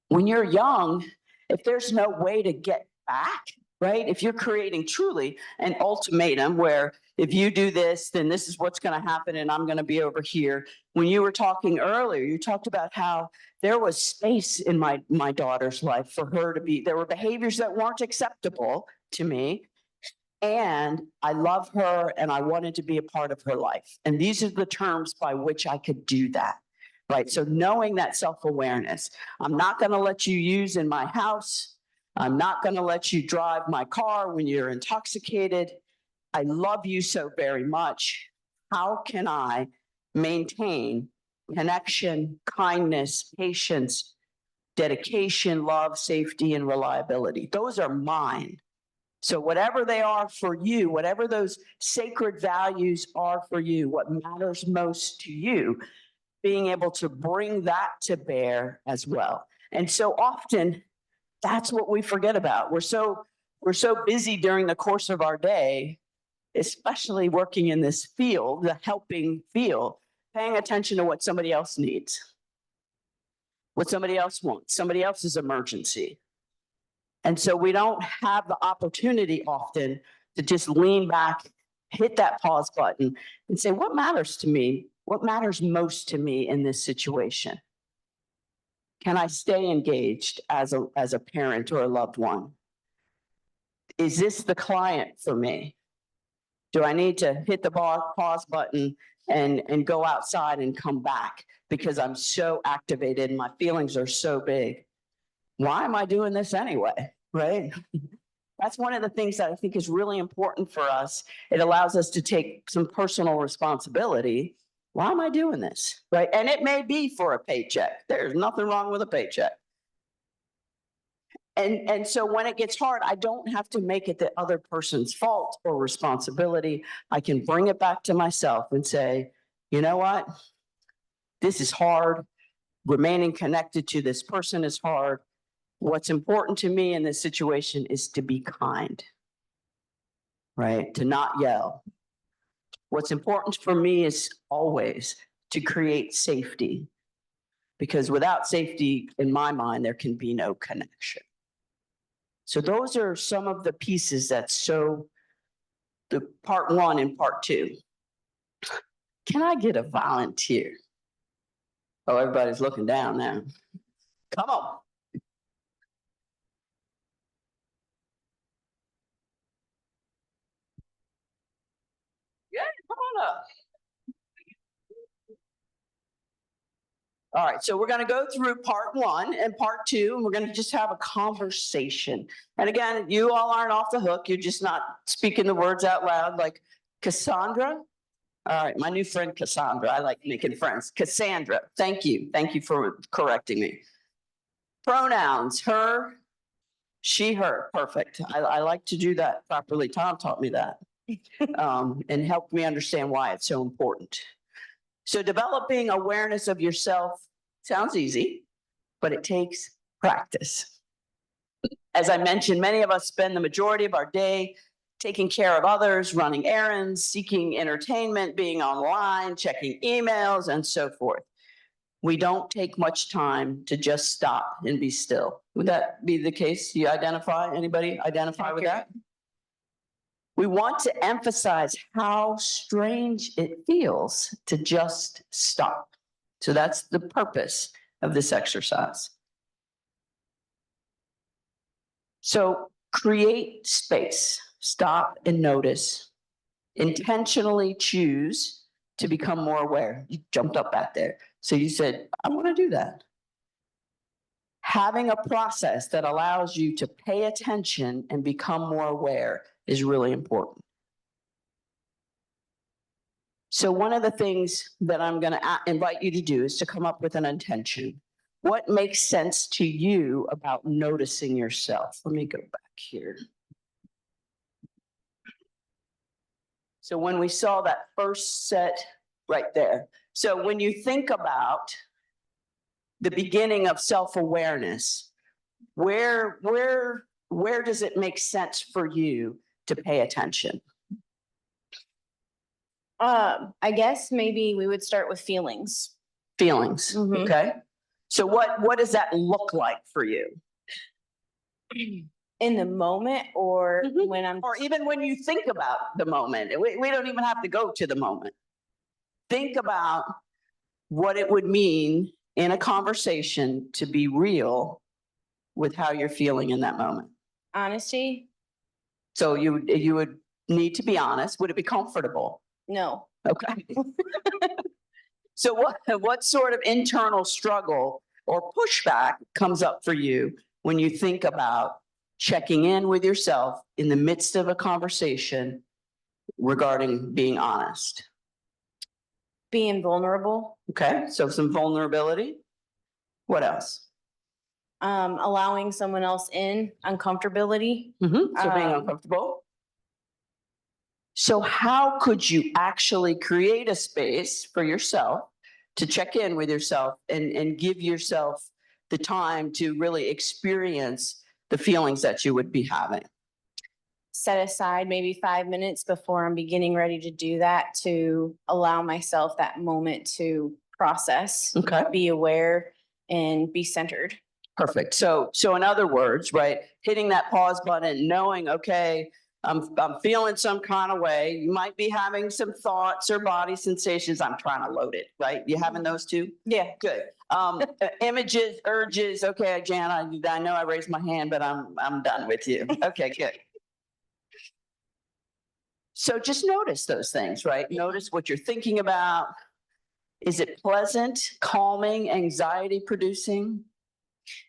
when you're young, if there's no way to get back, right? If you're creating truly an ultimatum where if you do this, then this is what's going to happen and I'm going to be over here. When you were talking earlier, you talked about how there was space in my daughter's life for her to be, there were behaviors that weren't acceptable to me. And I love her and I wanted to be a part of her life. And these are the terms by which I could do that, right? So knowing that self-awareness, I'm not going to let you use in my house. I'm not going to let you drive my car when you're intoxicated. I love you so very much. How can I maintain connection, kindness, patience, dedication, love, safety, and reliability? Those are mine. So whatever they are for you, whatever those sacred values are for you, what matters most to you, being able to bring that to bear as well. And so often, that's what we forget about. We're so busy during the course of our day, especially working in this field, the helping field, paying attention to what somebody else needs, what somebody else wants, somebody else's emergency. And so we don't have the opportunity often to just lean back, hit that pause button and say, what matters to me? What matters most to me in this situation? Can I stay engaged as a parent or a loved one? Is this the client for me? Do I need to hit the pause button and go outside and come back because I'm so activated and my feelings are so big? Why am I doing this anyway, right? That's one of the things that I think is really important for us. It allows us to take some personal responsibility. Why am I doing this, right? And it may be for a paycheck. There's nothing wrong with a paycheck. And so when it gets hard, I don't have to make it the other person's fault or responsibility. I can bring it back to myself and say, you know what? This is hard. Remaining connected to this person is hard. What's important to me in this situation is to be kind, right? To not yell. What's important for me is always to create safety, because without safety, in my mind, there can be no connection. So those are some of the pieces that's the part one and part two. Can I get a volunteer? Oh, everybody's looking down now. Come on. Come on up. All right, so we're going to go through part 1 and part 2, and we're going to just have a conversation. And again, you all aren't off the hook. You're just not speaking the words out loud like Cassandra. All right, my new friend Cassandra. I like making friends. Cassandra, thank you. Thank you for correcting me. Pronouns, her, she, her. Perfect. I like to do that properly. Tom taught me that and helped me understand why it's so important. So developing awareness of yourself sounds easy, but it takes practice. As I mentioned, many of us spend the majority of our day taking care of others, running errands, seeking entertainment, being online, checking emails, and so forth. We don't take much time to just stop and be still. Would that be the case? You identify? Anybody identify with that? We want to emphasize how strange it feels to just stop. So that's the purpose of this exercise. So create space, stop and notice, intentionally choose to become more aware. You jumped up back there. So you said, I want to do that. Having a process that allows you to pay attention and become more aware is really important. So one of the things that I'm going to invite you to do is to come up with an intention. What makes sense to you about noticing yourself? Let me go back here. So when we saw that first set right there. So when you think about the beginning of self-awareness, where does it make sense for you to pay attention? I guess maybe we would start with feelings. Feelings, Mhm. okay? So what does that look like for you? In the moment or when I'm. Or even when you think about the moment. We don't even have to go to the moment. Think about what it would mean in a conversation to be real with how you're feeling in that moment. Honesty? So you would need to be honest. Would it be comfortable? No. Okay. So what sort of internal struggle or pushback comes up for you when you think about checking in with yourself in the midst of a conversation regarding being honest? Being vulnerable. Okay, so some vulnerability. What else? Allowing someone else in, uncomfortability. So being uncomfortable. So how could you actually create a space for yourself to check in with yourself and give yourself the time to really experience the feelings that you would be having? Set aside maybe 5 minutes before I'm beginning ready to do that to allow myself that moment to process, be aware, and be centered. Perfect. So in other words, right, hitting that pause button, knowing, okay, I'm feeling some kind of way. You might be having some thoughts or body sensations. I'm trying to load it, right? You having those too? Yeah. Good. Images, urges. Okay, Jan, I know I raised my hand, but I'm done with you. Okay, good. So just notice those things, right? Notice what you're thinking about. Is it pleasant, calming, anxiety producing?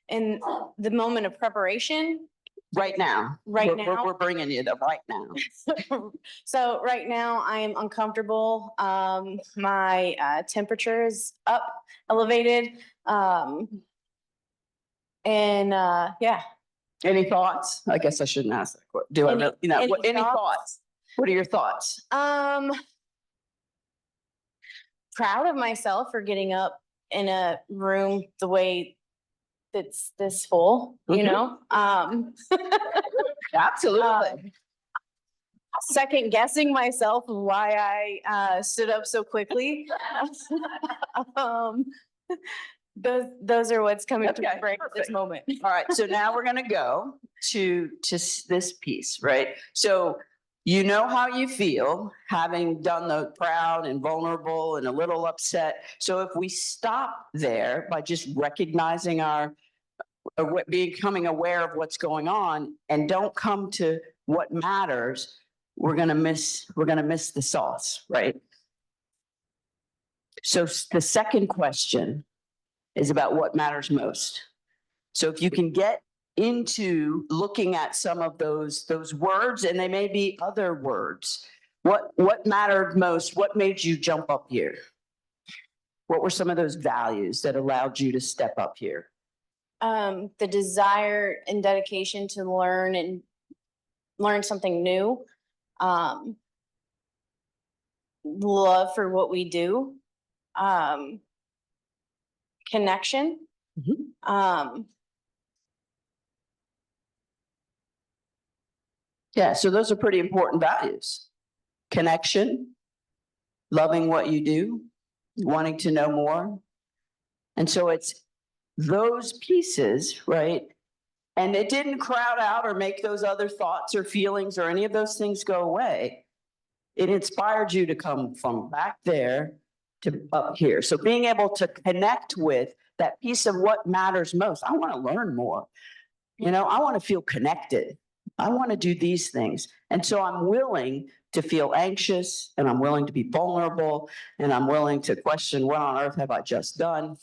In the moment of preparation. Right now. Now. We're bringing you the right now. So right now I am uncomfortable. My temperature is up, elevated. Yeah. Any thoughts? I guess I shouldn't ask that. Do I really, any thoughts? What are your thoughts? Proud of myself for getting up in a room the way that's this full, you know? Absolutely. Second guessing myself why I stood up so quickly. Those are what's coming to my brain at this moment. All right, so now we're gonna go to this piece, right? So you know how you feel having done the proud and vulnerable and a little upset. So if we stop there by just recognizing becoming aware of what's going on and don't come to what matters, we're gonna miss the sauce, right? So the second question is about what matters most. So if you can get into looking at some of those words, and they may be other words, what mattered most? What made you jump up here? What were some of those values that allowed you to step up here? The desire and dedication to learn something new. Love for what we do. Connection. Yeah, so those are pretty important values. Connection, loving what you do, wanting to know more. And so it's those pieces, right? And it didn't crowd out or make those other thoughts or feelings or any of those things go away. It inspired you to come from back there to up here. So being able to connect with that piece of what matters most. I want to learn more. You know, I want to feel connected. I want to do these things. And so I'm willing to feel anxious, and I'm willing to be vulnerable, and I'm willing to question what on earth have I just done,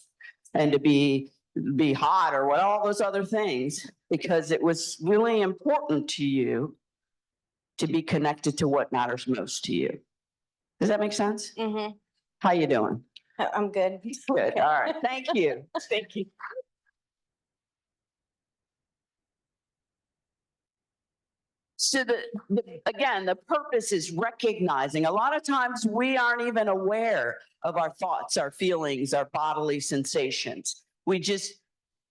and to be hot or what, all those other things, because it was really important to you to be connected to what matters most to you. Does that make sense? Mm-hmm. How you doing? I'm good. Good. All right. Thank you. Thank you. So again, the purpose is recognizing. A lot of times we aren't even aware of our thoughts, our feelings, our bodily sensations. We just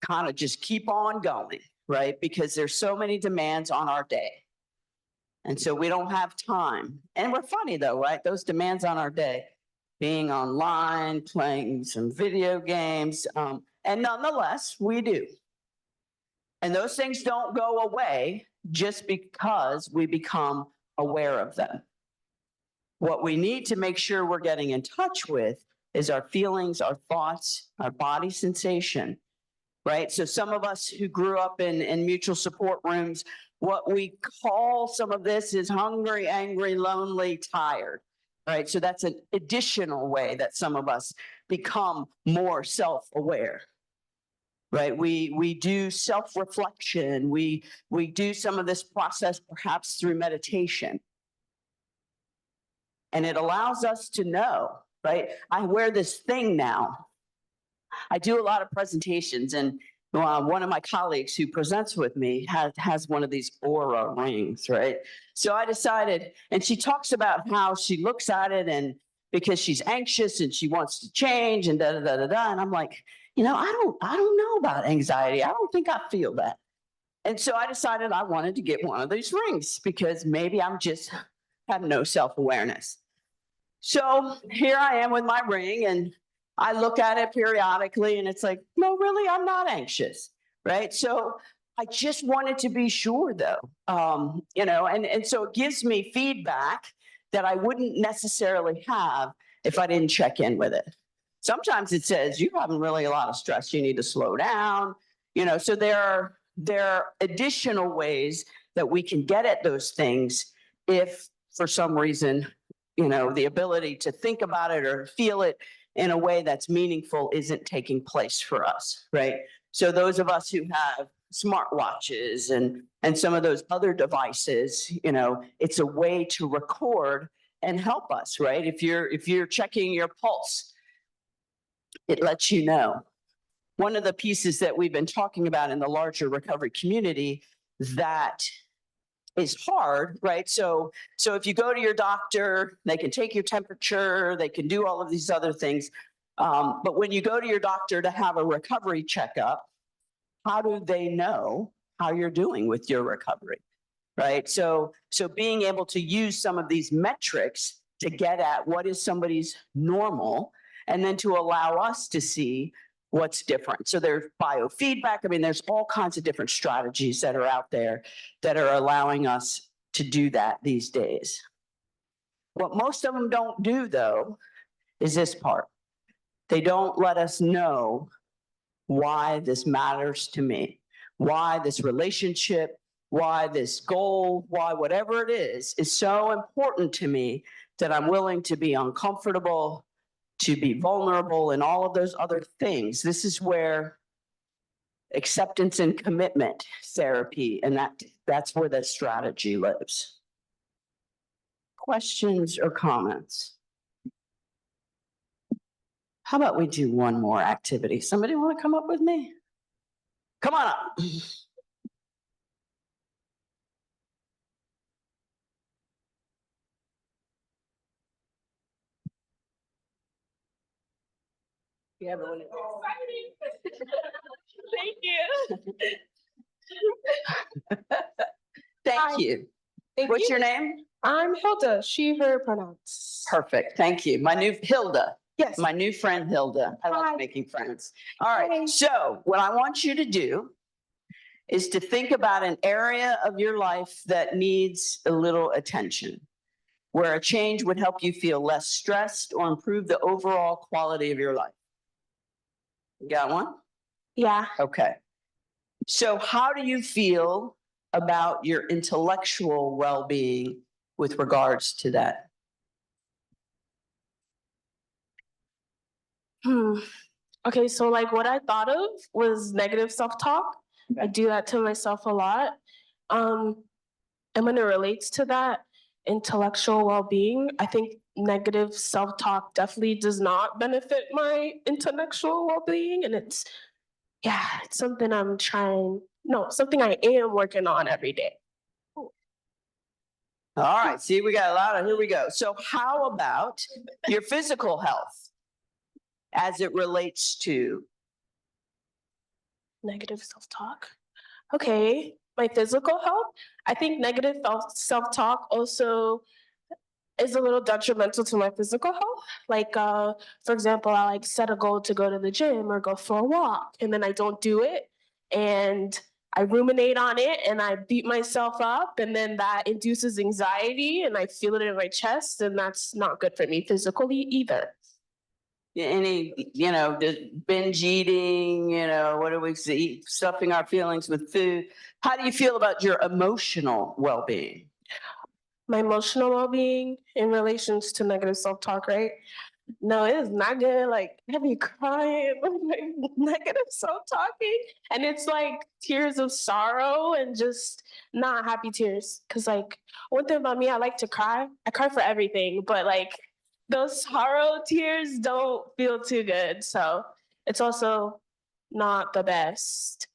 kind of just keep on going, right? Because there's so many demands on our day. And so we don't have time. And we're funny though, right? Those demands on our day, being online, playing some video games, and nonetheless, we do. And those things don't go away just because we become aware of them. What we need to make sure we're getting in touch with is our feelings, our thoughts, our body sensation, right? So some of us who grew up in mutual support rooms, what we call some of this is hungry, angry, lonely, tired, right? So that's an additional way that some of us become more self-aware. Right, we do self-reflection. We do some of this process perhaps through meditation, and it allows us to know. Right, I wear this thing now. I do a lot of presentations, and one of my colleagues who presents with me has one of these aura rings. Right, so I decided, and she talks about how she looks at it, and because she's anxious and she wants to change, and da da da da da, and I'm like, you know, I don't know about anxiety. I don't think I feel that. And so I decided I wanted to get one of these rings because maybe I'm just have no self-awareness. So here I am with my ring, and I look at it periodically, and it's like, no, really, I'm not anxious, right? So I just wanted to be sure though, you know, and so it gives me feedback that I wouldn't necessarily have if I didn't check in with it. Sometimes it says you're having really a lot of stress. You need to slow down, you know, so there are additional ways that we can get at those things if for some reason, you know, the ability to think about it or feel it in a way that's meaningful isn't taking place for us, right? So those of us who have smartwatches and some of those other devices, you know, it's a way to record and help us, right? If you're checking your pulse, it lets you know. One of the pieces that we've been talking about in the larger recovery community that is hard, right? So if you go to your doctor, they can take your temperature, they can do all of these other things. But when you go to your doctor to have a recovery checkup, how do they know how you're doing with your recovery, right? So being able to use some of these metrics to get at what is somebody's normal, and then to allow us to see what's different. So there's biofeedback. I mean, there's all kinds of different strategies that are out there that are allowing us to do that these days. What most of them don't do, though, is this part. They don't let us know why this matters to me, why this relationship why this goal, why whatever it is so important to me that I'm willing to be uncomfortable, to be vulnerable, and all of those other things. This is where acceptance and commitment therapy, and that's where the strategy lives. Questions or comments? How about we do one more activity? Somebody want to come up with me? Come on up. You have one. Thank you. Thank you. What's your name? I'm Hilda, she, her pronouns. Perfect. Thank you. My new Hilda. Yes. My new friend Hilda. I Hi. like making friends. All right. Hi. So what I want you to do is to think about an area of your life that needs a little attention, where a change would help you feel less stressed or improve the overall quality of your life. You got one? Yeah. Okay. So how do you feel about your intellectual well-being with regards to that? Okay, so like what I thought of was negative self-talk. I do that to myself a lot. And when it relates to that intellectual well-being, I think negative self-talk definitely does not benefit my intellectual well-being. And it's something something I am working on every day. All right, see, we got a lot of, here we go. So how about your physical health as it relates to? Negative self-talk. Okay, my physical health. I think negative self-talk also is a little detrimental to my physical health. Like, for example, I like set a goal to go to the gym or go for a walk, and then I don't do it, and I ruminate on it, and I beat myself up, and then that induces anxiety, and I feel it in my chest, and that's not good for me physically either. Any, binge eating, what do we see? Stuffing our feelings with food. How do you feel about your emotional well-being? My emotional well-being in relations to negative self-talk, right? No, it is not good. Like, I be crying, like negative self-talking. And it's like tears of sorrow and just not happy tears. Cause like one thing about me, I like to cry. I cry for everything, but like those sorrow tears don't feel too good. So it's also not the best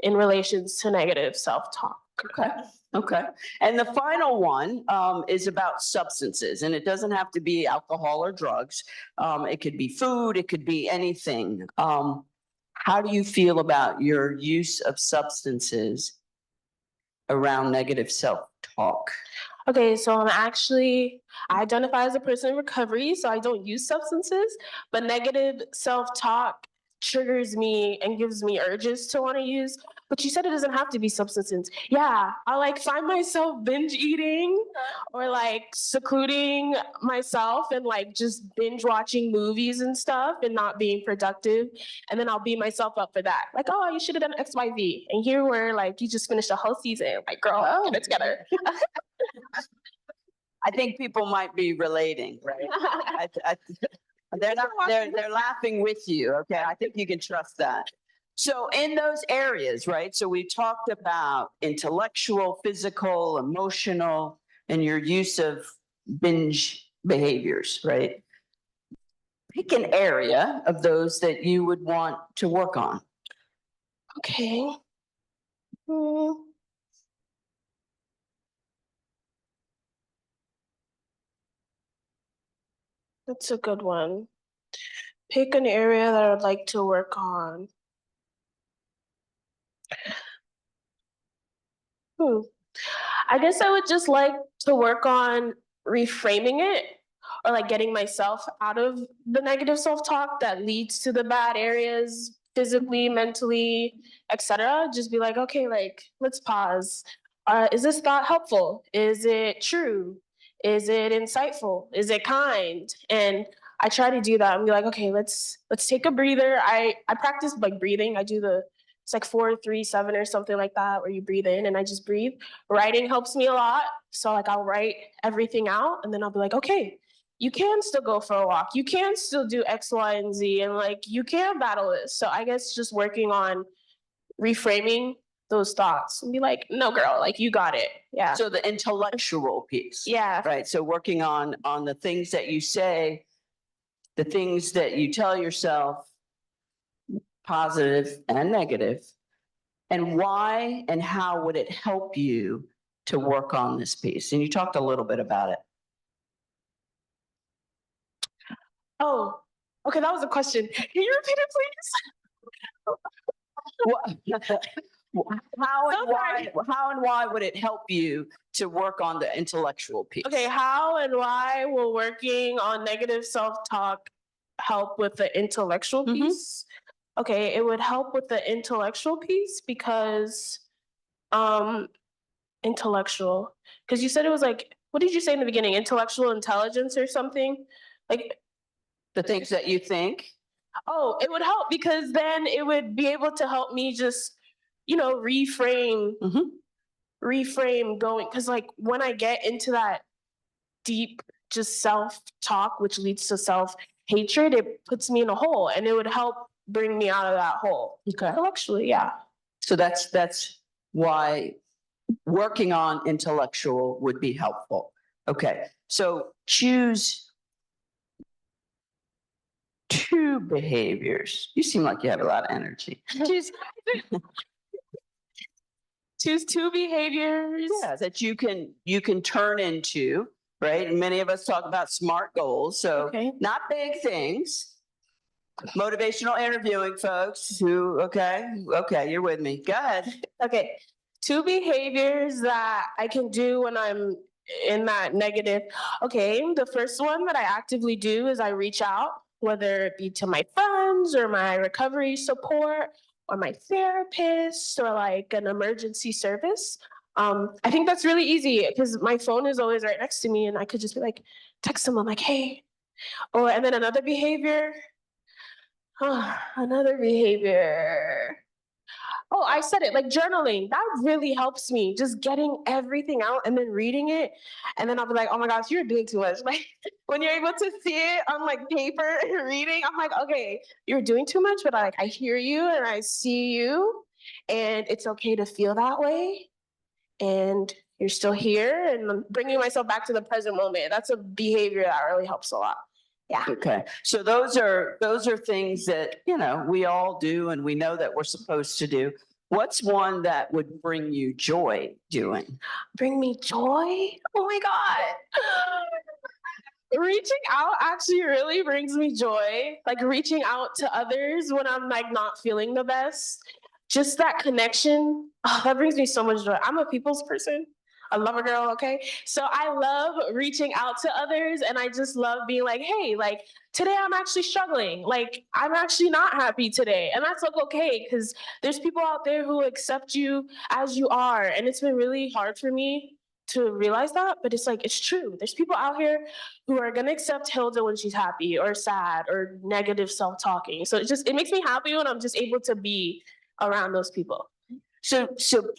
in relations to negative self-talk. Okay. Okay. And the final one is about substances, and it doesn't have to be alcohol or drugs. It could be food. It could be anything. How do you feel about your use of substances around negative self-talk? Okay, so I identify as a person in recovery, so I don't use substances, but negative self-talk triggers me and gives me urges to want to use. But you said it doesn't have to be substances. Yeah, I like find myself binge eating or like secluding myself and like just binge watching movies and stuff and not being productive. And then I'll beat myself up for that. Like, oh, you should have done XYZ. And here we're like, you just finished a whole season. Like, girl, get it together. I think people might be relating, right? They're laughing with you. Okay, I think you can trust that. So in those areas, right? So we talked about intellectual, physical, emotional, and your use of binge behaviors, right? Pick an area of those that you would want to work on. Okay. That's a good one. Pick an area that I would like to work on. I guess I would just like to work on reframing it or like getting myself out of the negative self-talk that leads to the bad areas physically, mentally, etc. Just be like, okay, like let's pause. Is this thought helpful? Is it true? Is it insightful? Is it kind? And I try to do that and be like, okay, let's take a breather. I practice like breathing. I do the It's like 4-3-7 or something like that, where you breathe in and I just breathe. Writing helps me a lot. So like I'll write everything out and then I'll be like, okay, you can still go for a walk. You can still do X, Y, and Z, and like you can battle this. So I guess just working on reframing those thoughts and be like, no, girl, like you got it. Yeah. So the intellectual piece. Yeah. Right. So working on the things that you say, the things that you tell yourself, positive and negative, and why and how would it help you to work on this piece? And you talked a little bit about it. Oh, okay, that was a question. Can you repeat it, please? How and why would it help you to work on the intellectual piece? Okay, how and why will working on negative self-talk help with the intellectual piece? Okay, it would help with the intellectual piece because intellectual, because you said it was like, what did you say in the beginning? Intellectual intelligence or something? Like the things that you think? Oh, it would help because then it would be able to help me just, reframe going. Because like when I get into that deep just self-talk, which leads to self-hatred, it puts me in a hole and it would help bring me out of that hole. Okay. Intellectually, yeah. So that's why working on intellectual would be helpful. Okay. So choose 2 behaviors. You seem like you have a lot of energy. Choose 2 behaviors. Yeah, that you can turn into, right? And many of us talk about SMART goals. So not big things. Motivational interviewing, folks. Okay, you're with me. Go ahead. Okay. 2 behaviors that I can do when I'm in that negative. Okay, the first one that I actively do is I reach out, whether it be to my friends or my recovery support or my therapist or like an emergency service. I think that's really easy because my phone is always right next to me and I could just be like, text someone like, hey. And then another behavior. Oh, I said it, like journaling. That really helps me. Just getting everything out and then reading it. And then I'll be like, oh my gosh, you're doing too much. Like when you're able to see it on like paper and reading, I'm like, okay, you're doing too much, but I hear you and I see you. And it's okay to feel that way. And you're still here and I'm bringing myself back to the present moment. That's a behavior that really helps a lot. Yeah. Okay. So those are things that, we all do and we know that we're supposed to do. What's one that would bring you joy doing? Bring me joy? Oh my God. Reaching out actually really brings me joy. Like reaching out to others when I'm like not feeling the best. Just that connection, that brings me so much joy. I'm a people's person. I love a girl, okay? So I love reaching out to others and I just love being like, hey, like today I'm actually struggling. Like I'm actually not happy today. And that's like okay, because there's people out there who accept you as you are. And it's been really hard for me to realize that, but it's like, it's true. There's people out here who are gonna accept Hilda when she's happy or sad or negative self-talking. So it makes me happy when I'm just able to be around those people. So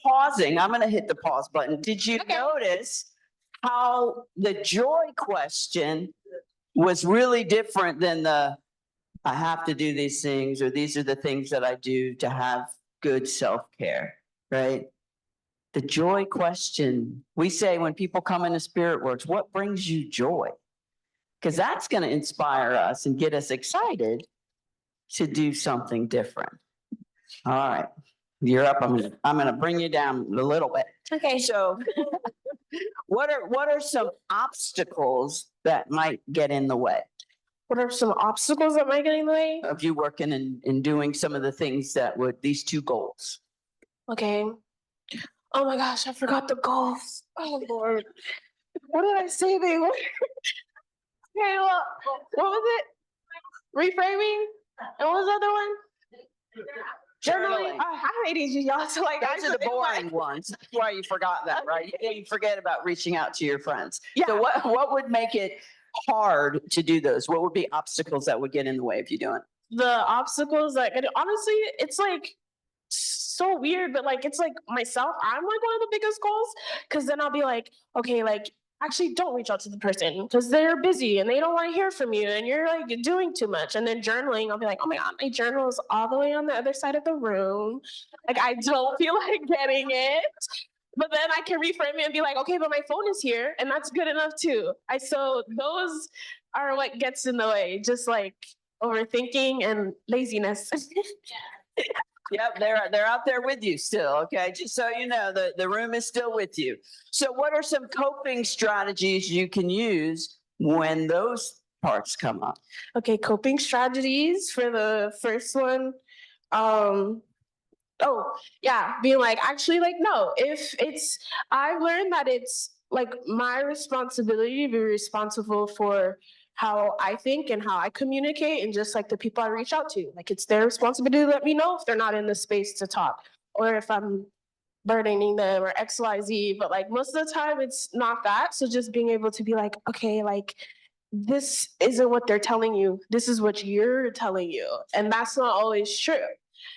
pausing, I'm going to hit the pause button. Did you notice how the joy question was really different than I have to do these things, or these are the things that I do to have good self-care, right? The joy question, we say when people come into Spirit Works, what brings you joy? Because that's going to inspire us and get us excited to do something different. All right. You're up. I'm gonna bring you down a little bit. Okay. So what are some obstacles that might get in the way? What are some obstacles that might get in the way? Of you working and doing some of the things that would these 2 goals? Okay. Oh my gosh, I forgot the goals. Oh Lord. What did I say they were? Okay, well, what was it? Reframing? And what was the other one? Journaling. I hate these, y'all. So like, those are the boring ones. That's why you forgot that, right? You forget about reaching out to your friends. Yeah. So what would make it hard to do those? What would be obstacles that would get in the way of you doing it? The obstacles, like honestly, it's like so weird, but like, it's like myself, I'm like one of the biggest goals. Cause then I'll be like, okay, like, actually don't reach out to the person because they're busy and they don't want to hear from you and you're like doing too much. And then journaling, I'll be like, oh my God, my journal is all the way on the other side of the room. Like, I don't feel like getting it. But then I can reframe it and be like, okay, but my phone is here and that's good enough too. So those are what gets in the way, just like overthinking and laziness. Yep, they're out there with you still, okay? Just so you know, the room is still with you. So what are some coping strategies you can use when those parts come up? Okay, coping strategies for the first one. Oh, yeah, being like, actually, like, no, if it's, I've learned that it's like my responsibility to be responsible for how I think and how I communicate and just like the people I reach out to. Like, it's their responsibility to let me know if they're not in the space to talk or if I'm burdening them or XYZ. But like, most of the time, it's not that. So just being able to be like, okay, like, this isn't what they're telling you. This is what you're telling you. And that's not always true.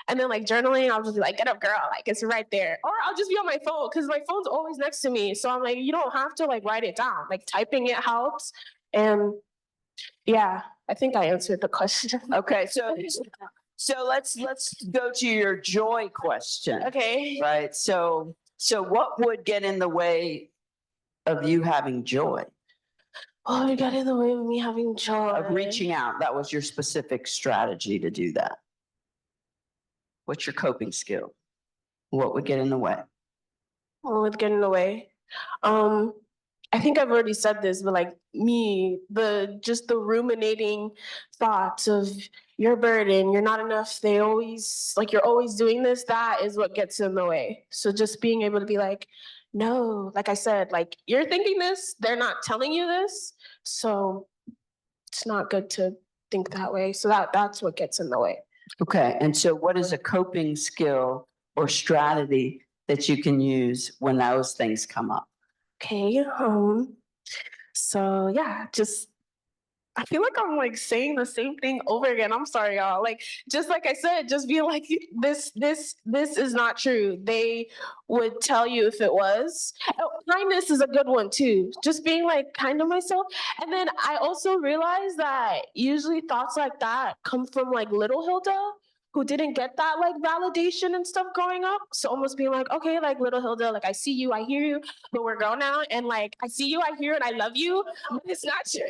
And then like journaling, I'll just be like, get up, girl. Like, it's right there. Or I'll just be on my phone because my phone's always next to me. So I'm like, you don't have to like write it down. Like typing it helps. And yeah, I think I answered the question. Okay, so let's go to your joy question. Okay. Right. So what would get in the way of you having joy? Oh, it got in the way of me having joy. Of reaching out. That was your specific strategy to do that. What's your coping skill? What would get in the way? What would get in the way? I think I've already said this, but like me, the ruminating thoughts of your burden, you're not enough. They always like you're always doing this. That is what gets in the way. So just being able to be like, no, like I said, like you're thinking this, they're not telling you this. So it's not good to think that way. So that's what gets in the way. Okay. And so what is a coping skill or strategy that you can use when those things come up? Okay. So yeah, just I feel like I'm like saying the same thing over again. I'm sorry, y'all. Like, just like I said, just be like, this is not true. They would tell you if it was. Oh, kindness is a good one too. Just being like kind to myself. And then I also realized that usually thoughts like that come from like little Hilda, who didn't get that like validation and stuff growing up. So almost being like, okay, like little Hilda, like I see you, I hear you, but we're grown now. And like, I see you, I hear, and I love you, but it's not true.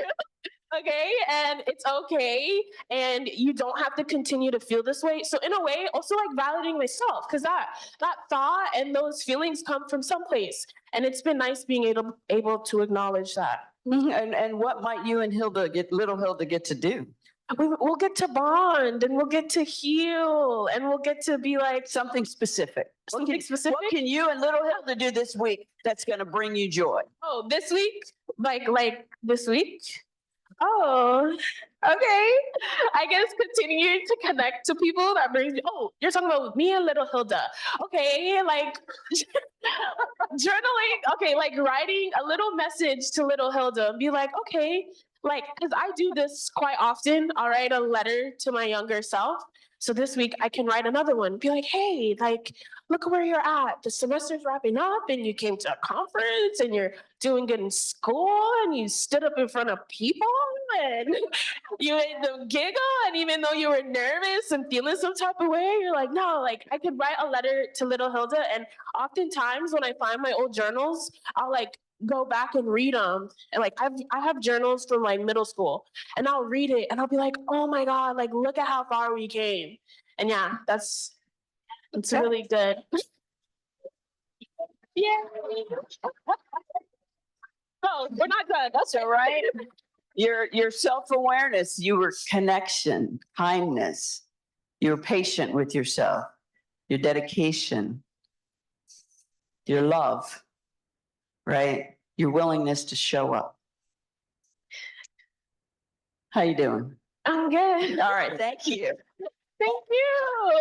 Okay, and it's okay, and you don't have to continue to feel this way. So in a way, also like validating myself, because that thought and those feelings come from someplace, and it's been nice being able to acknowledge that. And what might you and little Hilda get to do? We'll get to bond, and we'll get to heal, and we'll get to be like something specific. Something specific. What can you and little Hilda do this week that's going to bring you joy? Oh, this week, like this week. Oh, okay. I guess continue to connect to people that brings me. Oh, you're talking about me and little Hilda. Okay, like journaling. Okay, like writing a little message to little Hilda and be like, okay, like, because I do this quite often. I'll write a letter to my younger self. So this week I can write another one, be like, hey, like, look where you're at. The semester's wrapping up and you came to a conference and you're doing good in school and you stood up in front of people and you made them giggle. And even though you were nervous and feeling some type of way, you're like, no, like I could write a letter to little Hilda. And oftentimes when I find my old journals, I'll like go back and read them. And like I have journals from like middle school and I'll read it and I'll be like, oh my God, like look at how far we came. And yeah, it's really good. Yeah. No, we're not done. That's all right. Your self-awareness, your connection, kindness, you're patient with yourself, your dedication, your love, right? Your willingness to show up. How you doing? I'm good. All right, thank you. Thank you.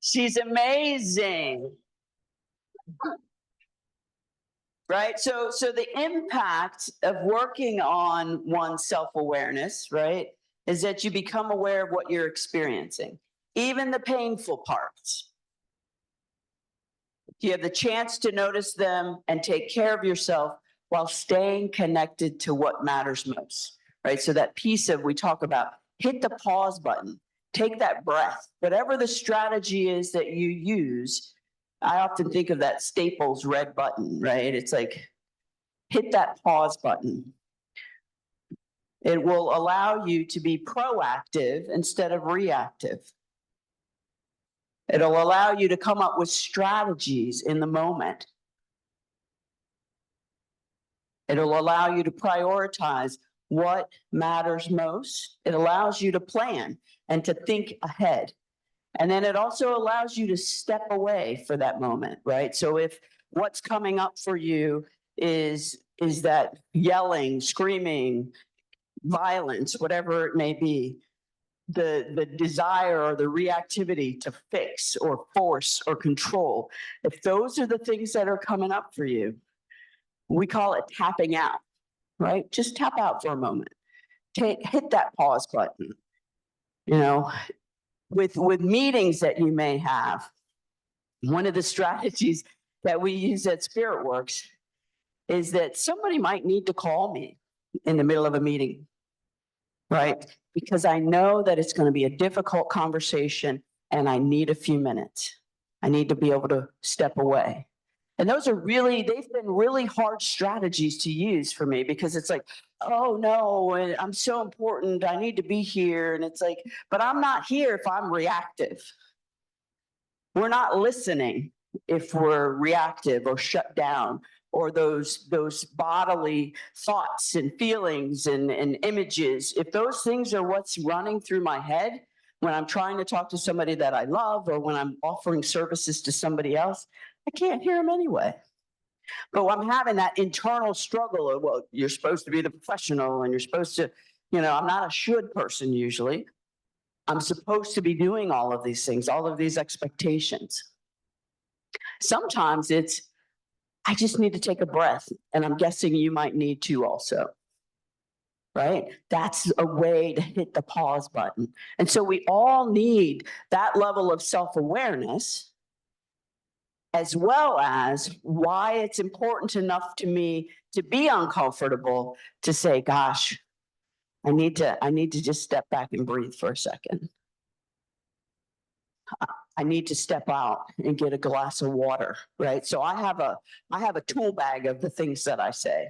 She's amazing. Right? So the impact of working on one's self-awareness, right, is that you become aware of what you're experiencing, even the painful parts. You have the chance to notice them and take care of yourself while staying connected to what matters most, right? So that piece of, we talk about, hit the pause button, take that breath, whatever the strategy is that you use. I often think of that Staples red button, right? It's like, hit that pause button. It will allow you to be proactive instead of reactive. It'll allow you to come up with strategies in the moment. It'll allow you to prioritize what matters most. It allows you to plan and to think ahead. And then it also allows you to step away for that moment, right? So if what's coming up for you is that yelling, screaming, violence, whatever it may be, the desire or the reactivity to fix or force or control, if those are the things that are coming up for you, we call it tapping out, right? Just tap out for a moment. Hit that pause button. You know, with meetings that you may have, one of the strategies that we use at SpiritWorks is that somebody might need to call me in the middle of a meeting, right? Because I know that it's going to be a difficult conversation and I need a few minutes. I need to be able to step away. And those are really, they've been really hard strategies to use for me because it's like, oh no, I'm so important. I need to be here. And it's like, but I'm not here if I'm reactive. We're not listening if we're reactive or shut down, or those bodily thoughts and feelings and images. If those things are what's running through my head when I'm trying to talk to somebody that I love or when I'm offering services to somebody else, I can't hear them anyway. But I'm having that internal struggle of, well, you're supposed to be the professional and you're supposed to, you know, I'm not a should person usually. I'm supposed to be doing all of these things, all of these expectations. Sometimes it's, I just need to take a breath, and I'm guessing you might need to also, right? That's a way to hit the pause button. And so we all need that level of self-awareness, as well as why it's important enough to me to be uncomfortable to say, gosh, I need to just step back and breathe for a second. I need to step out and get a glass of water, right? So I have a tool bag of the things that I say.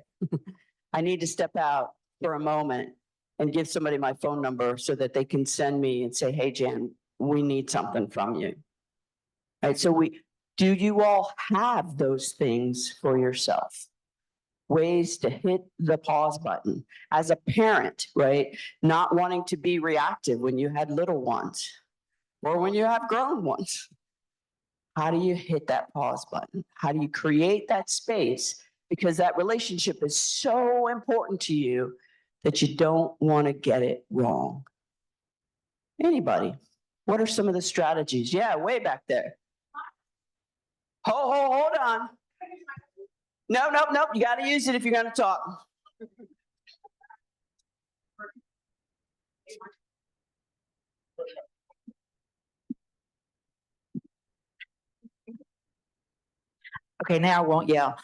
I need to step out for a moment and give somebody my phone number so that they can send me and say, hey, Jan, we need something from you. Right? So do you all have those things for yourself? Ways to hit the pause button. As a parent, right? Not wanting to be reactive when you had little ones or when you have grown ones. How do you hit that pause button? How do you create that space? Because that relationship is so important to you that you don't want to get it wrong. Anybody? What are some of the strategies? Yeah, way back there. Hold on. No. You got to use it if you're going to talk. Okay, now I won't yell.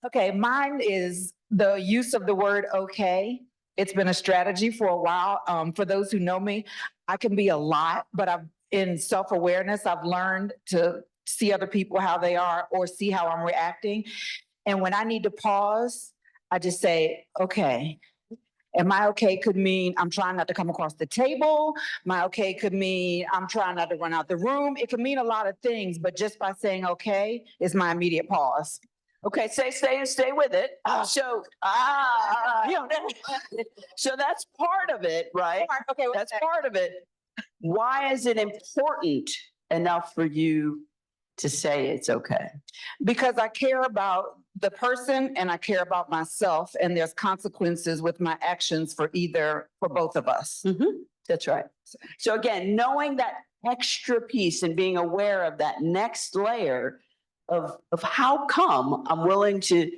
Okay, mine is the use of the word okay. It's been a strategy for a while. For those who know me, I can be a lot, but in self-awareness, I've learned to see other people how they are or see how I'm reacting. And when I need to pause, I just say, okay. And my okay could mean I'm trying not to come across the table. My okay could mean I'm trying not to run out the room. It could mean a lot of things, but just by saying okay is my immediate pause. Okay, stay with it. So that's part of it, right? Okay, that's part of it. Why is it important enough for you to say it's okay? Because I care about the person and I care about myself, and there's consequences with my actions for both of us. Mm-hmm. That's right. So again, knowing that extra piece and being aware of that next layer of how come I'm willing to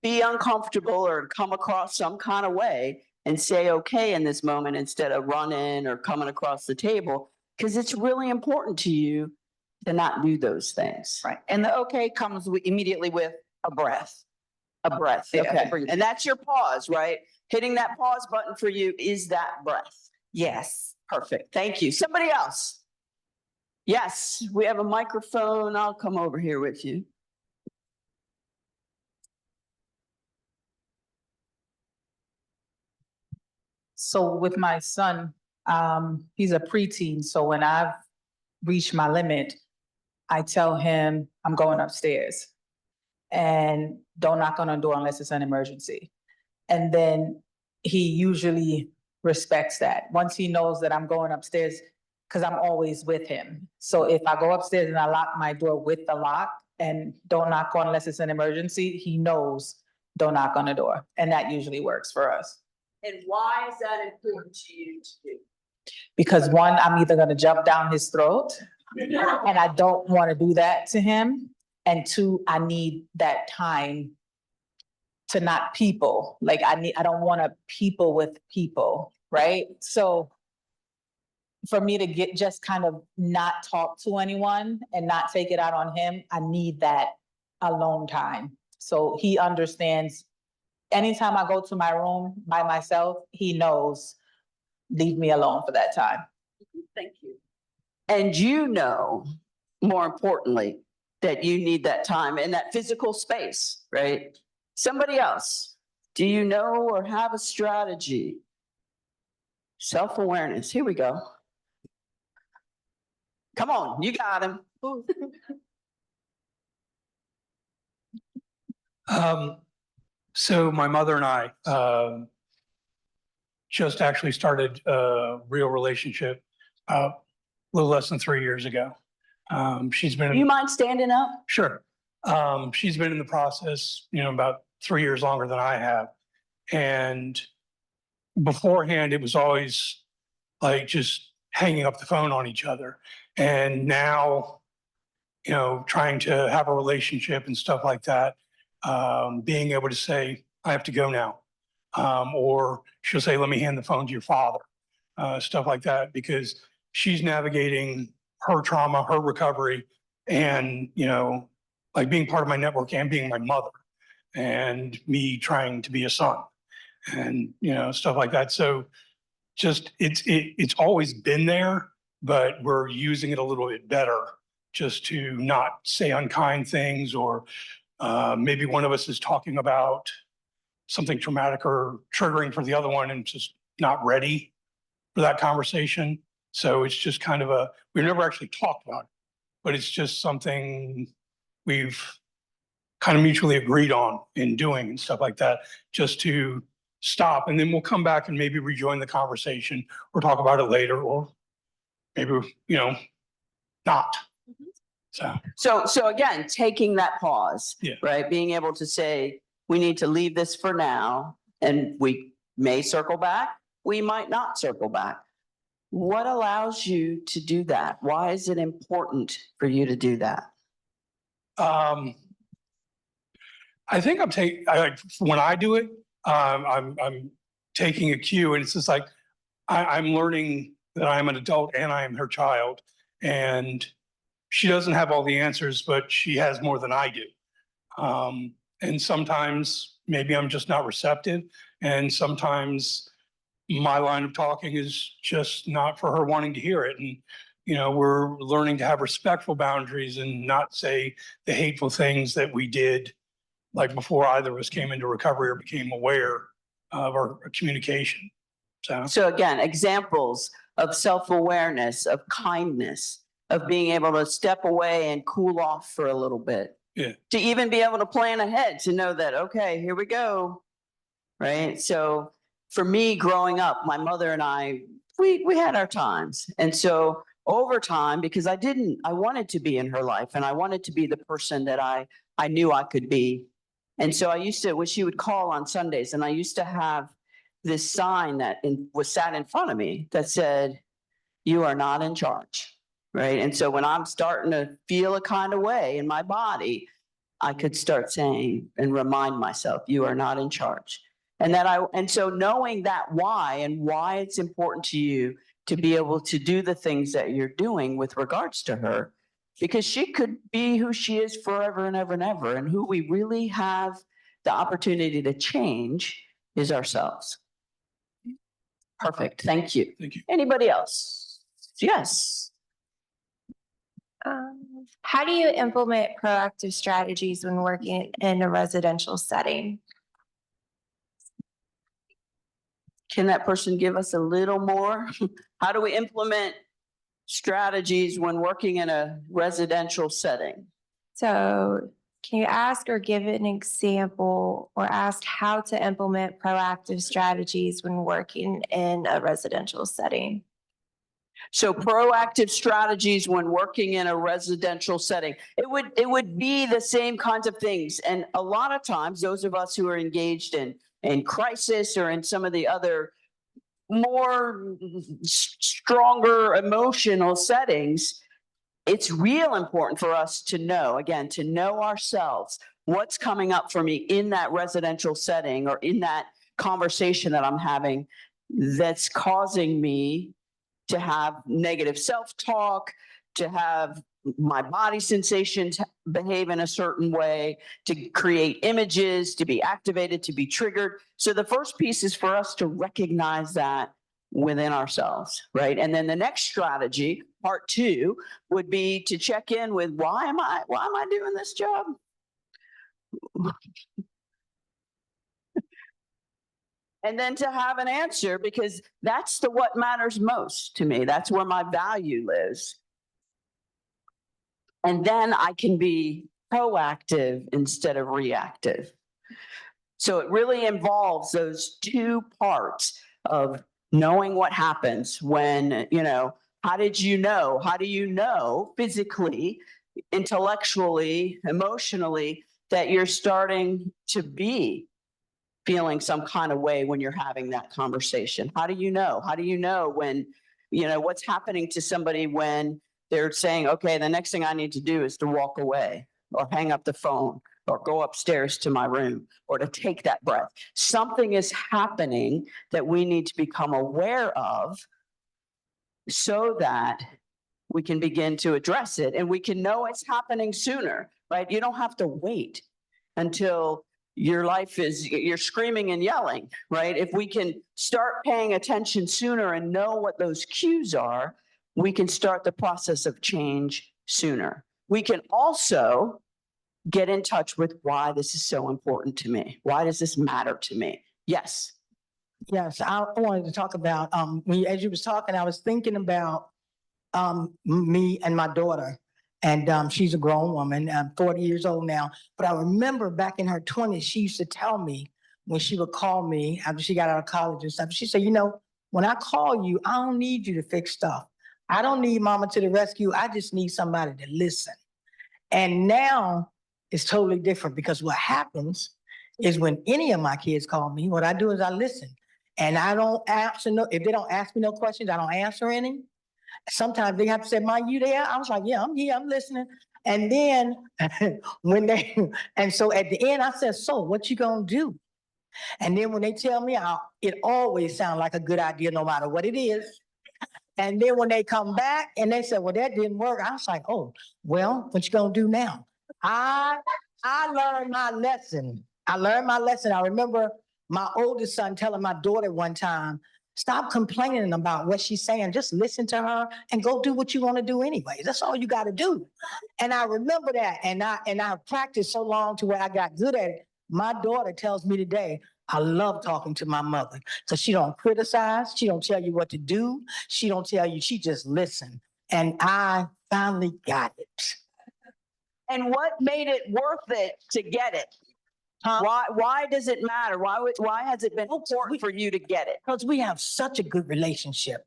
be uncomfortable or come across some kind of way and say okay in this moment instead of running or coming across the table, because it's really important to you to not do those things. Right. And the okay comes immediately with a breath. A breath, Yeah, okay. breathe. And that's your pause, right? Hitting that pause button for you is that breath. Yes. Perfect. Thank you. Somebody else. Yes, we have a microphone. I'll come over here with you. So with my son, he's a preteen. So when I've reached my limit, I tell him I'm going upstairs and don't knock on the door unless it's an emergency. And then he usually respects that. Once he knows that I'm going upstairs, because I'm always with him. So if I go upstairs and I lock my door with the lock and don't knock on unless it's an emergency, he knows don't knock on the door. And that usually works for us. And why is that important to you to do? Because one, I'm either gonna jump down his throat and I don't want to do that to him. And two, I need that time to not people. Like I don't want to people with people, right? So for me to get just kind of not talk to anyone and not take it out on him, I need that alone time. So he understands anytime I go to my room by myself, he knows, leave me alone for that time. Thank you. And you know, more importantly, that you need that time and that physical space, right? Somebody else, do you know or have a strategy? Self-awareness, here we go. Come on, you got him. So my mother and I just actually started a real relationship a little less than 3 years ago. She's been. Do you mind standing up? Sure. She's been in the process, about 3 years longer than I have. And beforehand, it was always like just hanging up the phone on each other. And now, trying to have a relationship and stuff like that, being able to say, I have to go now. Or she'll say, let me hand the phone to your father, stuff like that, because she's navigating her trauma, her recovery, and, like being part of my network and being my mother and me trying to be a son and, stuff like that. So just it's always been there, but we're using it a little bit better just to not say unkind things, or maybe one of us is talking about something traumatic or triggering for the other one and just not ready for that conversation. So it's just kind of we've never actually talked about it, but it's just something we've kind of mutually agreed on in doing and stuff like that, just to stop. And then we'll come back and maybe rejoin the conversation or talk about it later, or maybe, not. So again, taking that pause, Yeah. right? Being able to say, we need to leave this for now, and we may circle back, we might not circle back. What allows you to do that? Why is it important for you to do that? I think when I do it, I'm taking a cue, and it's just like, I'm learning that I'm an adult and I am her child, and she doesn't have all the answers, but she has more than I do. And sometimes maybe I'm just not receptive, and sometimes my line of talking is just not for her wanting to hear it. And, we're learning to have respectful boundaries and not say the hateful things that we did, like before either of us came into recovery or became aware of our communication. So again, examples of self-awareness, of kindness, of being able to step away and cool off for a little bit. Yeah. To even be able to plan ahead, to know that, okay, here we go. Right. So for me growing up, my mother and I, we had our times. And so over time, because I wanted to be in her life, and I wanted to be the person that I knew I could be. And so I used to, when she would call on Sundays, and I used to have this sign that was sat in front of me that said, you are not in charge. right? And so when I'm starting to feel a kind of way in my body, I could start saying and remind myself, you are not in charge. And so knowing that why and why it's important to you to be able to do the things that you're doing with regards to her, because she could be who she is forever and ever and ever. And who we really have the opportunity to change is ourselves. Perfect. Thank you. Thank you. Anybody else? Yes. How do you implement proactive strategies when working in a residential setting? Can that person give us a little more? How do we implement strategies when working in a residential setting? So can you ask or give an example or ask how to implement proactive strategies when working in a residential setting? So proactive strategies when working in a residential setting, it would be the same kinds of things. And a lot of times, those of us who are engaged in crisis or in some of the other more stronger emotional settings, it's real important for us to know, again, to know ourselves, what's coming up for me in that residential setting or in that conversation that I'm having that's causing me to have negative self-talk, to have my body sensations behave in a certain way, to create images, to be activated, to be triggered. So the first piece is for us to recognize that within ourselves, right? And then the next strategy, part 2, would be to check in with why am I doing this job? And then to have an answer, because that's what matters most to me. That's where my value lives. And then I can be proactive instead of reactive. So it really involves those 2 parts of knowing what happens when, how did you know? How do you know physically, intellectually, emotionally that you're starting to be feeling some kind of way when you're having that conversation? How do you know? How do you know when, what's happening to somebody when they're saying, okay, the next thing I need to do is to walk away or hang up the phone or go upstairs to my room or to take that breath? Something is happening that we need to become aware of so that we can begin to address it and we can know it's happening sooner, right? You don't have to wait until you're screaming and yelling, right? If we can start paying attention sooner and know what those cues are, we can start the process of change sooner. We can also get in touch with why this is so important to me. Why does this matter to me? Yes. Yes, I wanted to talk about, as you was talking, I was thinking about me and my daughter. And she's a grown woman, 40 years old now. But I remember back in her 20s, she used to tell me when she would call me after she got out of college and stuff, she said, when I call you, I don't need you to fix stuff. I don't need mama to the rescue. I just need somebody to listen. And now it's totally different because what happens is when any of my kids call me, what I do is I listen. And I don't answer if they don't ask me no questions, I don't answer any. Sometimes they have to say, "Ma, you there?" I was like, "Yeah, I'm here, I'm listening." And then and so at the end I said, "So what you gonna do?" And then when they tell me, it always sounds like a good idea no matter what it is. And then when they come back and they said, "Well, that didn't work," I was like, "Oh, well, what you gonna do now?" I learned my lesson. I remember my oldest son telling my daughter one time, "Stop complaining about what she's saying. Just listen to her and go do what you want to do anyway. That's all you got to do." And I remember that. And I practiced so long to where I got good at it. My daughter tells me today, I love talking to my mother because she don't criticize. She don't tell you what to do. She don't tell you, she just listen. And I finally got it. And what made it worth it to get it? Why does it matter? Why has it been important for you to get it? Because we have such a good relationship.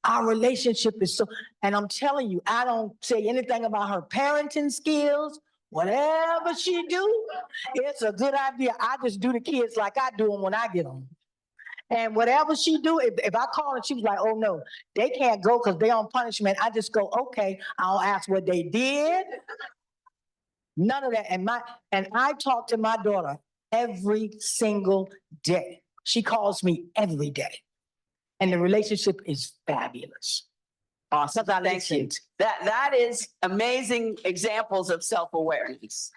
Our relationship is so, and I'm telling you, I don't say anything about her parenting skills. Whatever she do, it's a good idea. I just do the kids like I do them when I get them. And whatever she do, if I call and she was like, oh no, they can't go because they on punishment, I just go, okay, I'll ask what they did. None of that. And I talk to my daughter every single day. She calls me every day. And the relationship is fabulous. Awesome, thank you. That is amazing examples of self-awareness.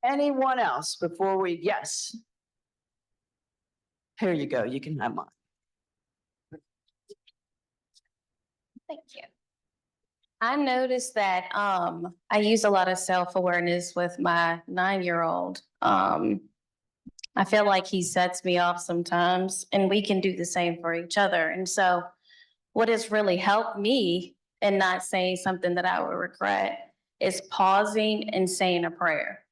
Anyone else before we, yes. Here you go, you can have mine. Thank you. I noticed that I use a lot of self-awareness with my 9-year-old. I feel like he sets me off sometimes, and we can do the same for each other. And so what has really helped me in not saying something that I would regret is pausing and saying a prayer.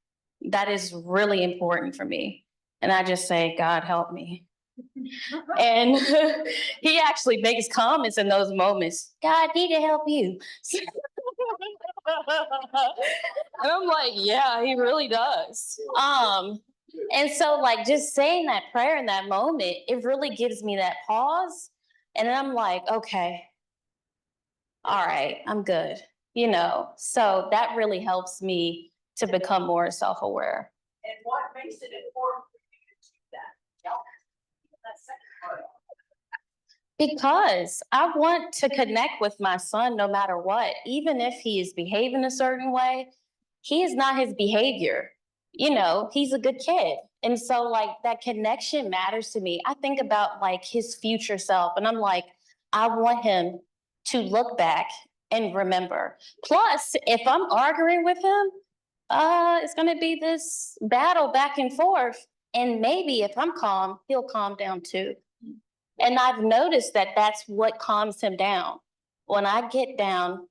That is really important for me. And I just say, God, help me. And he actually makes comments in those moments. God need to help you. And I'm like, yeah, he really does. And so like just saying that prayer in that moment, it really gives me that pause. And then I'm like, okay, all right, I'm good. You know, so that really helps me to become more self-aware. And what makes it important for you to do that? Because I want to connect with my son no matter what, even if he is behaving a certain way, he is not his behavior. You know, he's a good kid. And so like that connection matters to me. I think about like his future self and I'm like, I want him to look back and remember. Plus, if I'm arguing with him, it's going to be this battle back and forth. And maybe if I'm calm, he'll calm down too. And I've noticed that that's what calms him down. When I get down,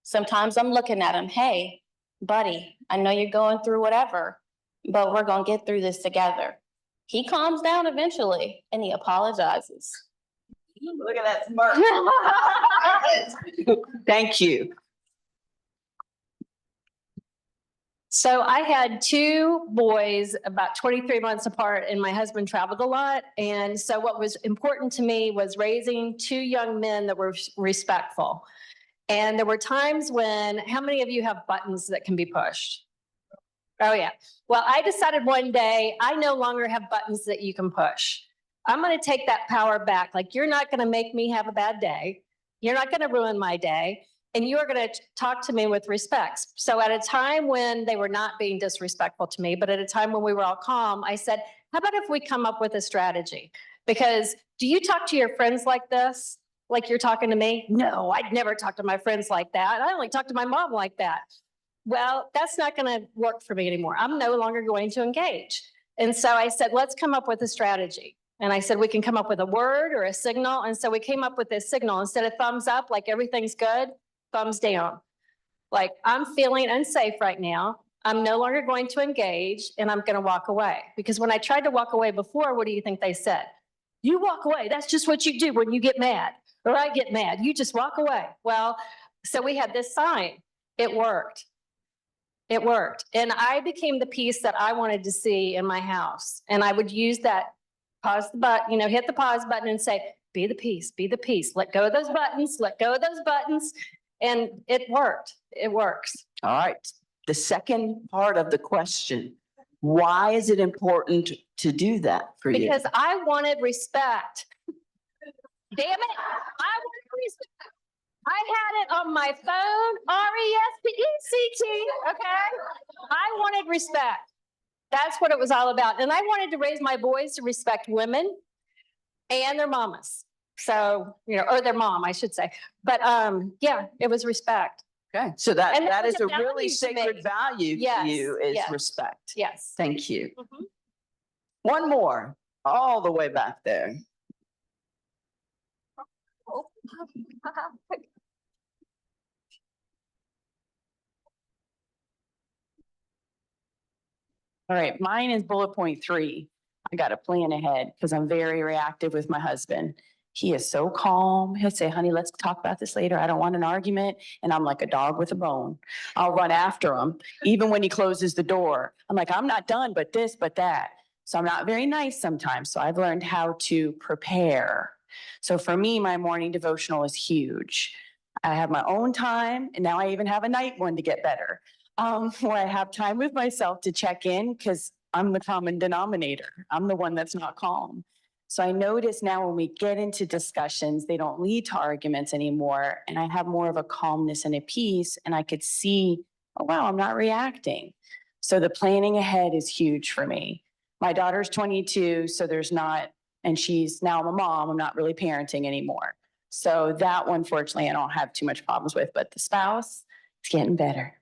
sometimes I'm looking at him, hey, buddy, I know you're going through whatever, but we're going to get through this together. He calms down eventually and he apologizes. Look at that smirk. Thank you. So I had 2 boys about 23 months apart and my husband traveled a lot. And so what was important to me was raising 2 young men that were respectful. And there were times when, how many of you have buttons that can be pushed? Oh yeah. Well, I decided one day I no longer have buttons that you can push. I'm going to take that power back. Like you're not going to make me have a bad day. You're not going to ruin my day. And you are going to talk to me with respect. So at a time when they were not being disrespectful to me, but at a time when we were all calm, I said, how about if we come up with a strategy? Because do you talk to your friends like this? Like you're talking to me? No, I'd never talk to my friends like that. I only talk to my mom like that. Well, that's not going to work for me anymore. I'm no longer going to engage. And so I said, let's come up with a strategy. And I said, we can come up with a word or a signal. And so we came up with this signal. Instead of thumbs up, like everything's good, thumbs down. Like I'm feeling unsafe right now. I'm no longer going to engage and I'm going to walk away. Because when I tried to walk away before, what do you think they said? You walk away. That's just what you do when you get mad or I get mad. You just walk away. Well, so we had this sign. It worked. It worked. And I became the peace that I wanted to see in my house. And I would use that pause the button, hit the pause button and say, be the peace, be the peace. Let go of those buttons, let go of those buttons. And it worked. It works. All right. The second part of the question, why is it important to do that for you? Because I wanted respect. Damn it. I wanted respect. I had it on my phone, R-E-S-P-E-C-T, okay? I wanted respect. That's what it was all about. And I wanted to raise my boys to respect women and their mamas. So, or their mom, I should say. But yeah, it was respect. Okay, so that is was a value really to sacred me. value Yes, to you is yes. respect. Yes. Thank you. Mhm. One more, all the way back there. All right, mine is bullet point 3. I got to plan ahead because I'm very reactive with my husband. He is so calm. He'll say, honey, let's talk about this later. I don't want an argument. And I'm like a dog with a bone. I'll run after him. Even when he closes the door, I'm like, I'm not done, but this, but that. So I'm not very nice sometimes. So I've learned how to prepare. So for me, my morning devotional is huge. I have my own time, and now I even have a night one to get better, where I have time with myself to check in because I'm the common denominator. I'm the one that's not calm. So I notice now when we get into discussions, they don't lead to arguments anymore. And I have more of a calmness and a peace, and I could see, oh, wow, I'm not reacting. So the planning ahead is huge for me. My daughter's 22, so there's not, and she's now a mom, I'm not really parenting anymore. So that one, fortunately, I don't have too much problems with, but the spouse, it's getting better.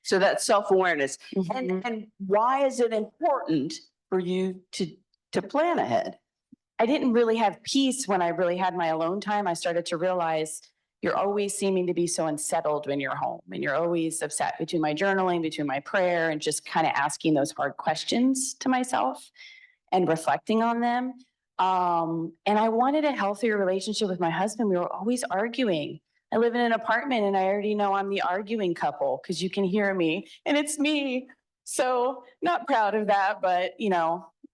So that's self-awareness. Mhm. And why is it important for you to plan ahead? I didn't really have peace when I really had my alone time. I started to realize you're always seeming to be so unsettled when you're home, and you're always upset between my journaling, between my prayer, and just kind of asking those hard questions to myself and reflecting on them. And I wanted a healthier relationship with my husband. We were always arguing. I live in an apartment, and I already know I'm the arguing couple because you can hear me, and it's me. So not proud of that, but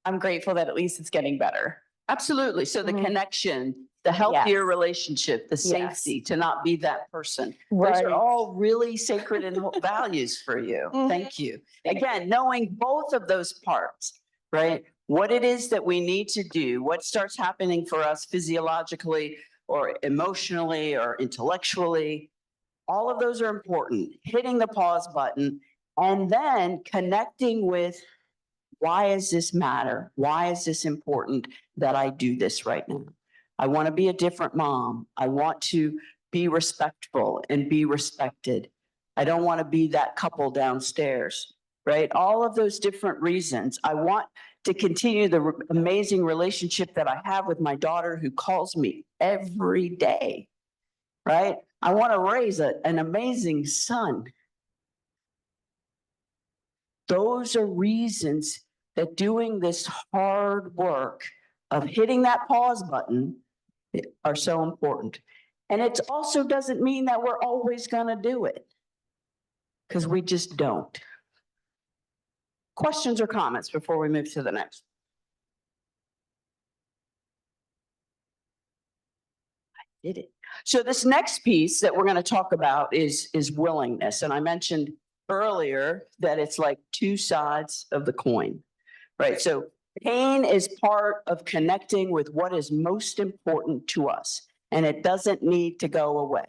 I'm grateful that at least it's getting better. Absolutely. So the Mhm. connection, the healthier Yes. relationship, the Yes. safety, to not be that person. Those Right. are all really sacred and values for you. Mhm. Thank you. Again, knowing both of those parts, right? What it is that we need to do, what starts happening for us physiologically or emotionally or intellectually, all of those are important. Hitting the pause button and then connecting with, why does this matter? Why is this important that I do this right now? I want to be a different mom. I want to be respectful and be respected. I don't want to be that couple downstairs, right? All of those different reasons. I want to continue the amazing relationship that I have with my daughter who calls me every day, right? I want to raise an amazing son. Those are reasons that doing this hard work of hitting that pause button are so important. And it also doesn't mean that we're always going to do it, because we just don't. Questions or comments before we move to the next? I did it. So this next piece that we're going to talk about is willingness. And I mentioned earlier that it's like two sides of the coin, right? So pain is part of connecting with what is most important to us, and it doesn't need to go away.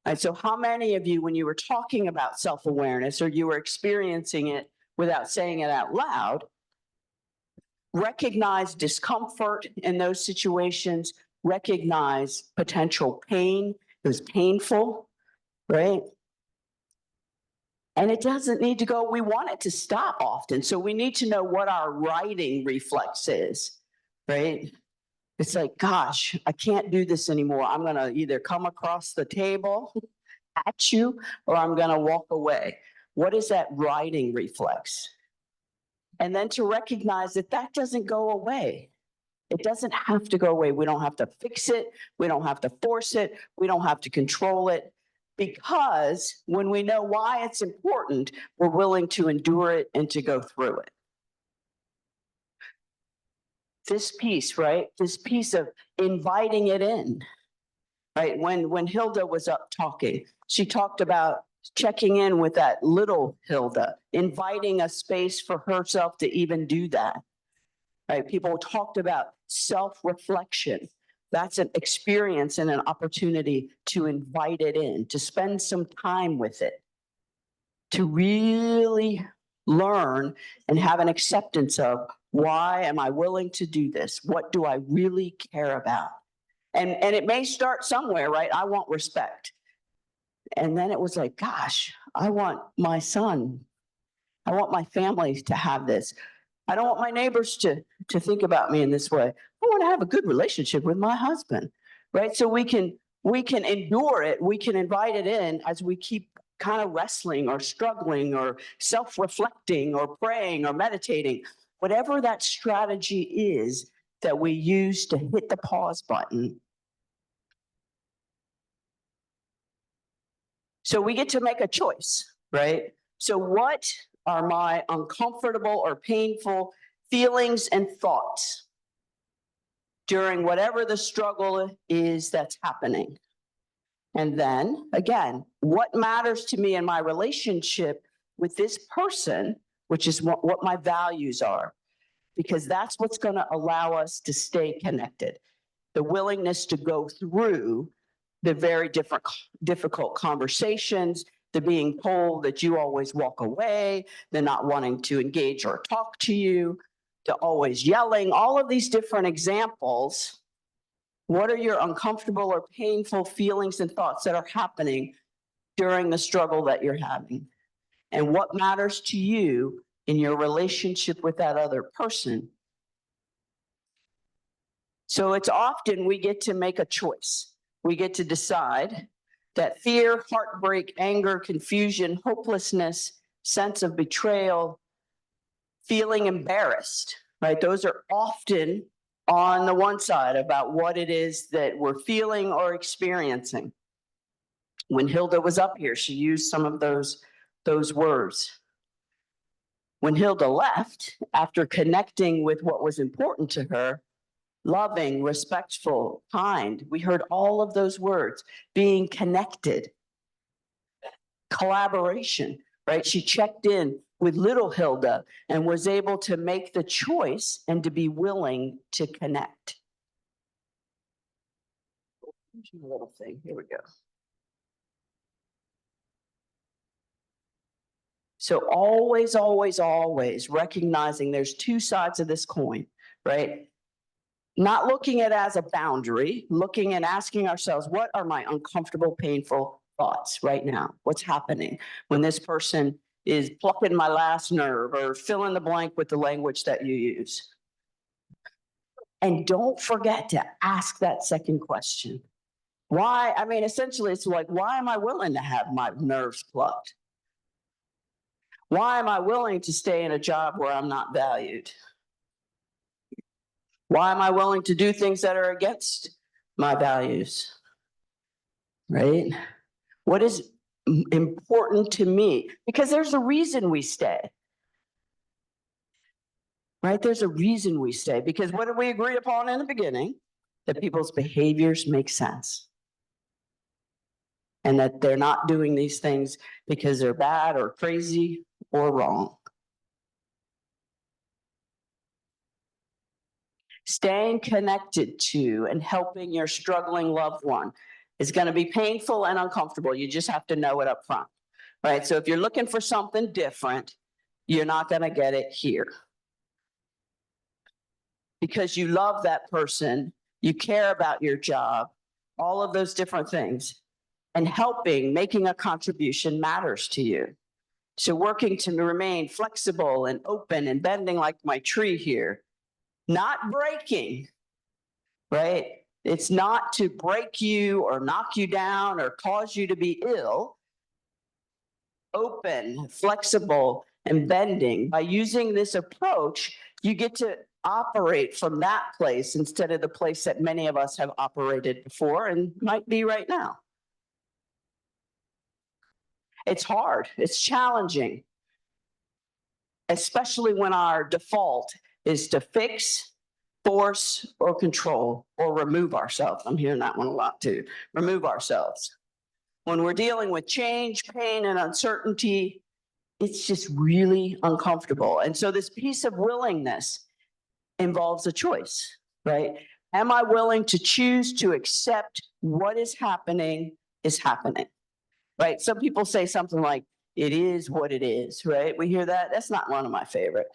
And so how many of you, when you were talking about self-awareness or you were experiencing it without saying it out loud, recognize discomfort in those situations, recognize potential pain? It was painful, right? And it doesn't need to go, we want it to stop often. So we need to know what our righting reflex is, right? It's like, gosh, I can't do this anymore. I'm going to either come across the table at you or I'm going to walk away. What is that righting reflex? And then to recognize that that doesn't go away. It doesn't have to go away. We don't have to fix it. We don't have to force it. We don't have to control it. Because when we know why it's important, we're willing to endure it and to go through it. This piece, right? This piece of inviting it in, right? When Hilda was up talking, she talked about checking in with that little Hilda, inviting a space for herself to even do that, right? People talked about self-reflection. That's an experience and an opportunity to invite it in, to spend some time with it, to really learn and have an acceptance of, why am I willing to do this? What do I really care about? And it may start somewhere, right? I want respect. And then it was like, gosh, I want my son, I want my family to have this. I don't want my neighbors to think about me in this way. I want to have a good relationship with my husband, right? So we can endure it. We can invite it in as we keep kind of wrestling or struggling or self-reflecting or praying or meditating, whatever that strategy is that we use to hit the pause button. So we get to make a choice, right? So what are my uncomfortable or painful feelings and thoughts during whatever the struggle is that's happening. And then again, what matters to me in my relationship with this person, which is what my values are, because that's what's going to allow us to stay connected. The willingness to go through the very difficult conversations, the being told that you always walk away, the not wanting to engage or talk to you, the always yelling, all of these different examples. What are your uncomfortable or painful feelings and thoughts that are happening during the struggle that you're having? And what matters to you in your relationship with that other person? So it's often we get to make a choice. We get to decide that fear, heartbreak, anger, confusion, hopelessness, sense of betrayal, feeling embarrassed, right? Those are often on the one side about what it is that we're feeling or experiencing. When Hilda was up here, she used some of those words. When Hilda left, after connecting with what was important to her, loving, respectful, kind, we heard all of those words, being connected, collaboration, right? She checked in with little Hilda and was able to make the choice and to be willing to connect. Little thing, here we go. So always, always, always recognizing there's two sides of this coin, right? Not looking at it as a boundary, looking and asking ourselves, what are my uncomfortable, painful thoughts right now? What's happening when this person is plucking my last nerve, or fill in the blank with the language that you use? And don't forget to ask that second question. Why? I mean, essentially, it's like, why am I willing to have my nerves plucked? Why am I willing to stay in a job where I'm not valued? Why am I willing to do things that are against my values? Right? What is important to me? Because there's a reason we stay. Right? There's a reason we stay. Because what did we agree upon in the beginning? That people's behaviors make sense. And that they're not doing these things because they're bad or crazy or wrong. Staying connected to and helping your struggling loved one is going to be painful and uncomfortable. You just have to know it up front, right? So if you're looking for something different, you're not going to get it here. Because you love that person, you care about your job, all of those different things. And helping, making a contribution matters to you. So working to remain flexible and open and bending like my tree here. Not breaking, right? It's not to break you or knock you down or cause you to be ill. Open, flexible, and bending. By using this approach, you get to operate from that place instead of the place that many of us have operated before and might be right now. It's hard, it's challenging, especially when our default is to fix, force, or control, or remove ourselves. I'm hearing that one a lot too. Remove ourselves. When we're dealing with change, pain, and uncertainty, it's just really uncomfortable. And so this piece of willingness involves a choice, right? Am I willing to choose to accept what is happening, right? Some people say something like, it is what it is, right? We hear that. That's not one of my favorite.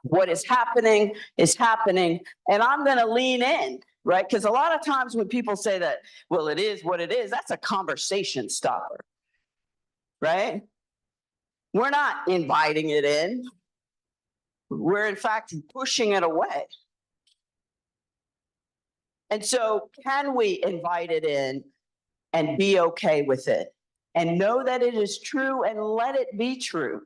What is happening, and I'm going to lean in, right? Because a lot of times when people say that, well, it is what it is, that's a conversation stopper, right? We're not inviting it in. We're in fact pushing it away. And so can we invite it in and be okay with it and know that it is true and let it be true?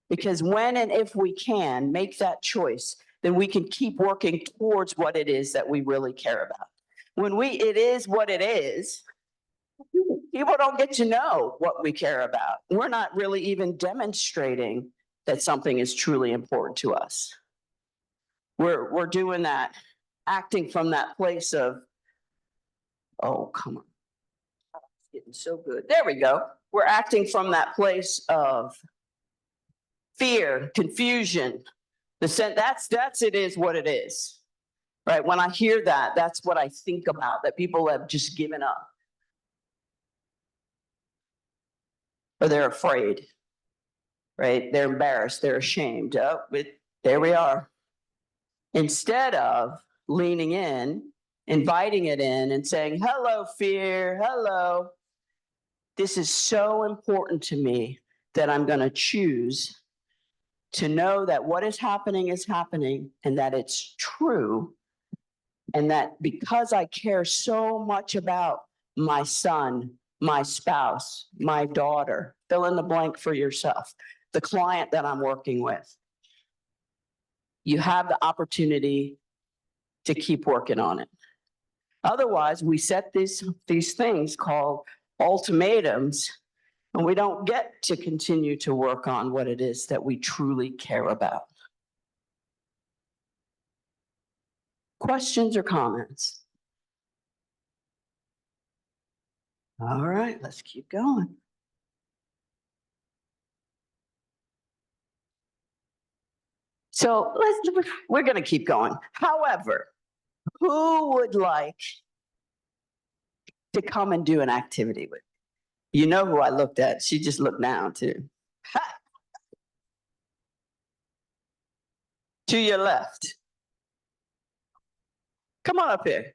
Because when and if we can make that choice, then we can keep working towards what it is that we really care about. When it is what it is, people don't get to know what we care about. We're not really even demonstrating that something is truly important to us. We're doing that, acting from that place of, oh, come on. It's getting so good. There we go. We're acting from that place of fear, confusion. It is what it is. Right? When I hear that, that's what I think about, that people have just given up. Or they're afraid. Right? They're embarrassed, they're ashamed. Oh, there we are. Instead of leaning in, inviting it in and saying, hello, fear, hello. This is so important to me that I'm going to choose to know that what is happening and that it's true. And that because I care so much about my son, my spouse, my daughter, fill in the blank for yourself, the client that I'm working with, you have the opportunity to keep working on it. Otherwise, we set these things called ultimatums, and we don't get to continue to work on what it is that we truly care about. Questions or comments? All right, let's keep going. So we're going to keep going. However, who would like to come and do an activity with? You know who I looked at. She just looked down too. Ha! To your left. Come on up here.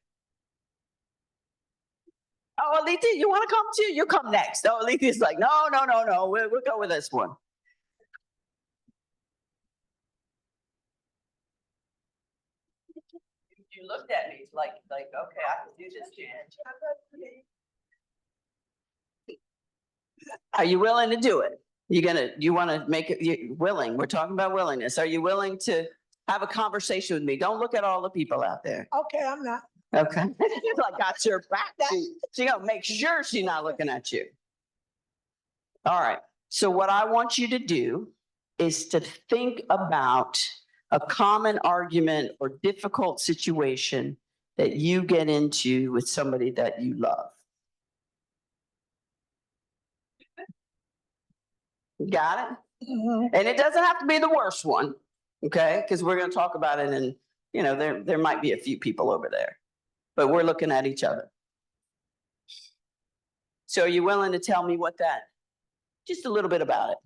Oh, Alethea, you want to come too? You come next. Oh, Alethea's like, no. We'll go with this one. You looked at me like, okay, I can do this, Jan. Are you willing to do it? You want to make it willing? We're talking about willingness. Are you willing to have a conversation with me? Don't look at all the people out there. Okay, I'm not. Okay. She's like, got your back. She gonna make sure she's not looking at you. All right. So what I want you to do is to think about a common argument or difficult situation that you get into with somebody that you love. Got it? Mhm. And it doesn't have to be the worst one, okay? Because we're going to talk about it, and there might be a few people over there, but we're looking at each other. So are you willing to tell me just a little bit about it?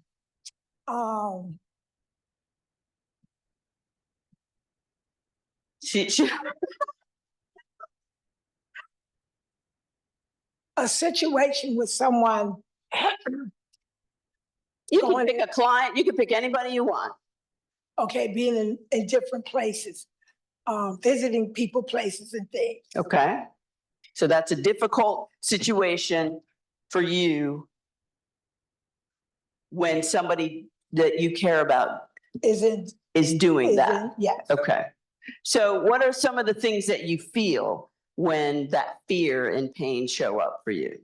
She A situation with someone. You can pick a client, you can pick anybody you want. Okay, being in different places, visiting people, places and things. Okay. So that's a difficult situation for you when somebody that you care about is doing that. Yes. Okay. So what are some of the things that you feel when that fear and pain show up for you?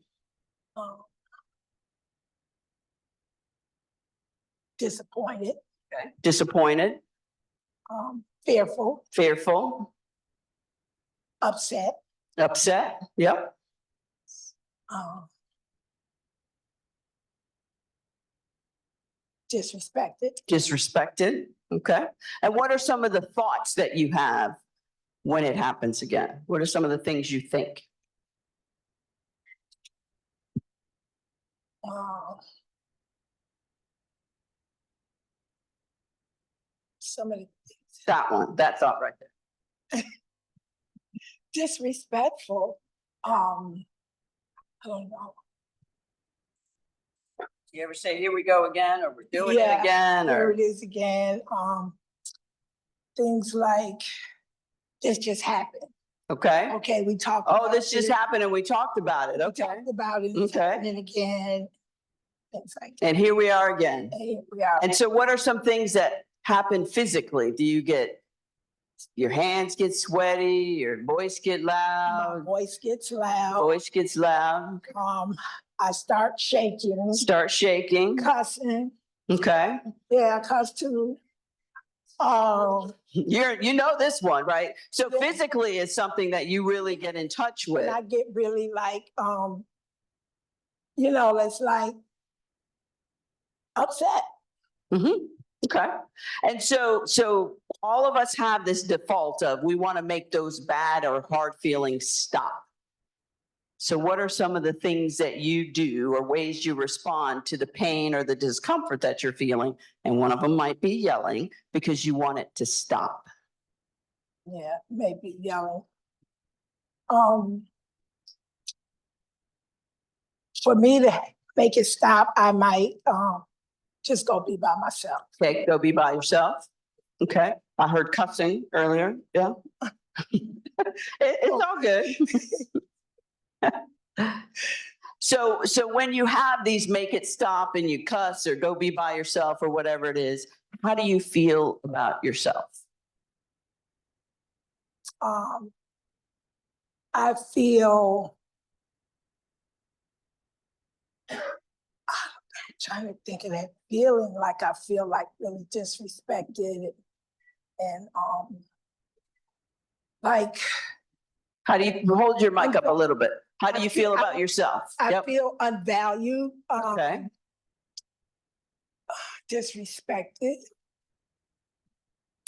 Disappointed. Okay. Disappointed. Fearful. Fearful. Upset. Upset. Yep. Disrespected. Disrespected. Okay. And what are some of the thoughts that you have when it happens again? What are some of the things you think? Some of the That one, that thought right there. disrespectful. I don't know. You ever say, here we go again, or we're doing it again? There Or it is again. Things like, this just happened. okay. Okay, we talked. Oh, this just happened and we talked about it. Okay. Talked about it. It's Okay. happening again. Things like that. And here we are again. And here we are. And so what are some things that happen physically? Do you get, your hands get sweaty, your voice get My loud? voice gets loud. Voice gets loud. I start shaking. Start shaking. Cussing. Okay. Yeah, cause to, You know this one, right? So physically is something that you really get in touch with. when I get really like, you know, it's like upset. Mm-hmm. Okay. And so all of us have this default of we want to make those bad or hard feelings stop. So what are some of the things that you do or ways you respond to the pain or the discomfort that you're feeling? And one of them might be yelling because you want it to stop. Yeah, maybe yelling. For me to make it stop, I might just go be by myself. Okay, go be by yourself. Okay. I heard cussing earlier. Yeah. It's all good. So when you have these make it stop and you cuss or go be by yourself or whatever it is, how do you feel about yourself? I feel, I'm trying to think of that feeling, like I feel like really disrespected and like. How do you hold your mic up a little bit? How do you feel about yourself? I feel unvalued, Okay. disrespected.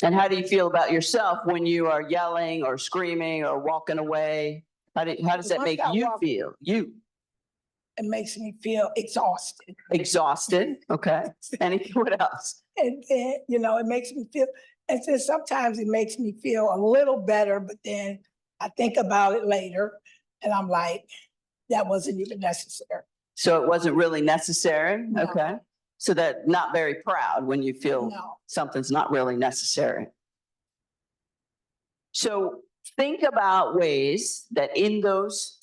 And how do you feel about yourself when you are yelling or screaming or walking away? How does that make you feel? You. It makes me feel exhausted. Exhausted. Okay. Anything? What else? And then, you know, it makes me feel, and then sometimes it makes me feel a little better, but then I think about it later and I'm like, that wasn't even necessary. So it wasn't really necessary? No. Okay. So that not very proud when you feel No. something's not really necessary. So think about ways that in those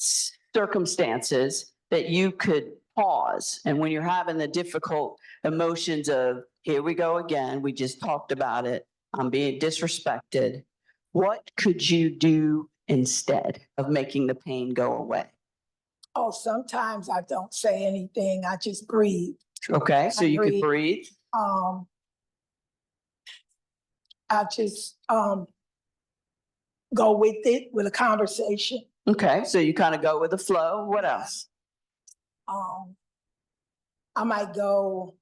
circumstances that you could pause. And when you're having the difficult emotions of, here we go again, we just talked about it, I'm being disrespected. What could you do instead of making the pain go away? Oh, sometimes I don't say anything. I just breathe. Okay, so you could breathe. I just go with it with a conversation. Okay, so you kind of go with the flow. What else? I might go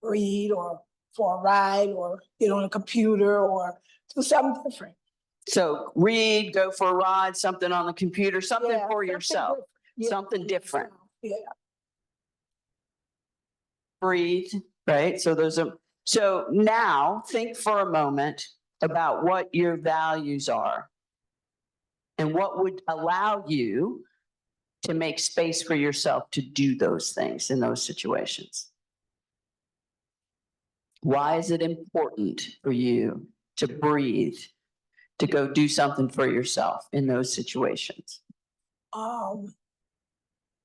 read or for a ride or get on a computer or do something different. So read, go for a ride, something on the computer, something Yeah, for something yourself, different. Yeah. something different. Yeah. Breathe, right? So now think for a moment about what your values are and what would allow you to make space for yourself to do those things in those situations. Why is it important for you to breathe, to go do something for yourself in those situations?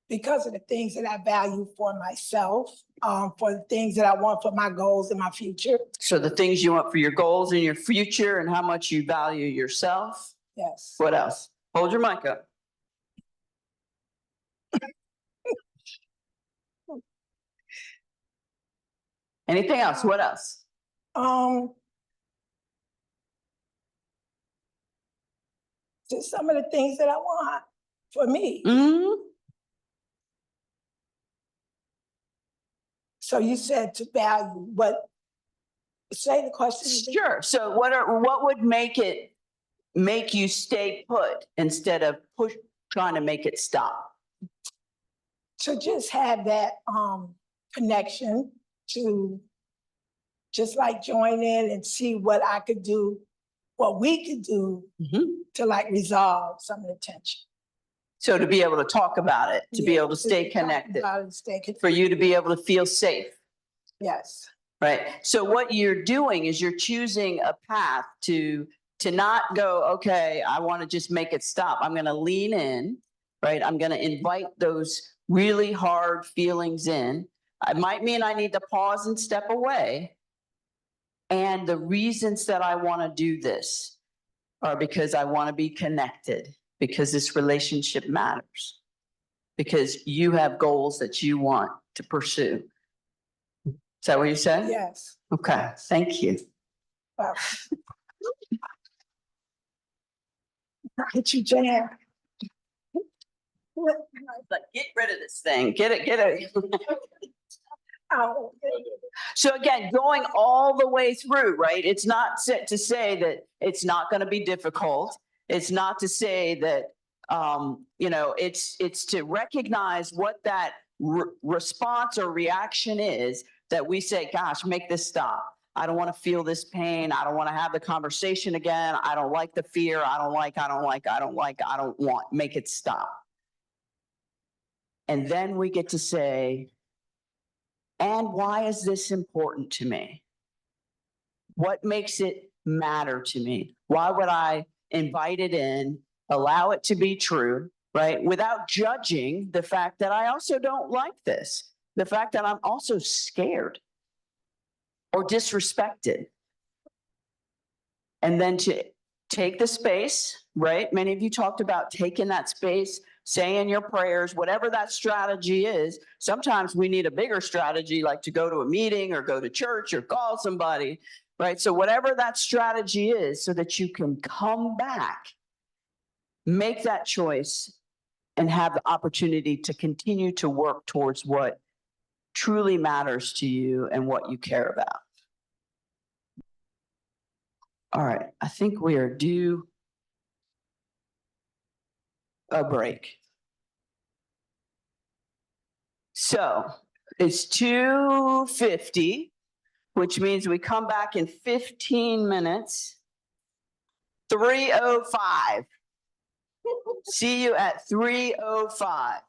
Because of the things that I value for myself, for the things that I want for my goals in my future. So the things you want for your goals in your future and how much you value yourself. Yes. What else? Hold your mic up. Anything else? What else? Just some of the things that I want for me. Mm-hmm. So you said to value, but say the question again. Sure. So what would make you stay put instead of trying to make it stop? To just have that connection, to just like join in and see what I could do, what we could do to like resolve some of the tension. So to be able to talk about it, to be able to stay connected, for you to be able to feel safe. Yes. Right. So what you're doing is you're choosing a path to not go, okay, I want to just make it stop. I'm going to lean in, right? I'm going to invite those really hard feelings in. It might mean I need to pause and step away. And the reasons that I want to do this are because I want to be connected, because this relationship matters, because you have goals that you want to pursue. that what you said? Yes. Okay, thank you. Wow. Get you jam. But get rid of this thing. Get it. Oh. So again, going all the way through, right? It's not to say that it's not going to be difficult. It's not to say that, it's to recognize what that response or reaction is that we say, gosh, make this stop. I don't want to feel this pain. I don't want to have the conversation again. I don't like the fear. I don't want, make it stop. And then we get to say, and why is this important to me? What makes it matter to me? Why would I invite it in, allow it to be true, right? Without judging the fact that I also don't like this, the fact that I'm also scared or disrespected. And then to take the space, right? Many of you talked about taking that space, saying your prayers, whatever that strategy is. Sometimes we need a bigger strategy, like to go to a meeting or go to church or call somebody, right? So whatever that strategy is, so that you can come back, make that choice, and have the opportunity to continue to work towards what truly matters to you and what you care about. All right, I think we are due a break. So it's 2:50, which means we come back in 15 minutes. 3:05. See you at 3:05.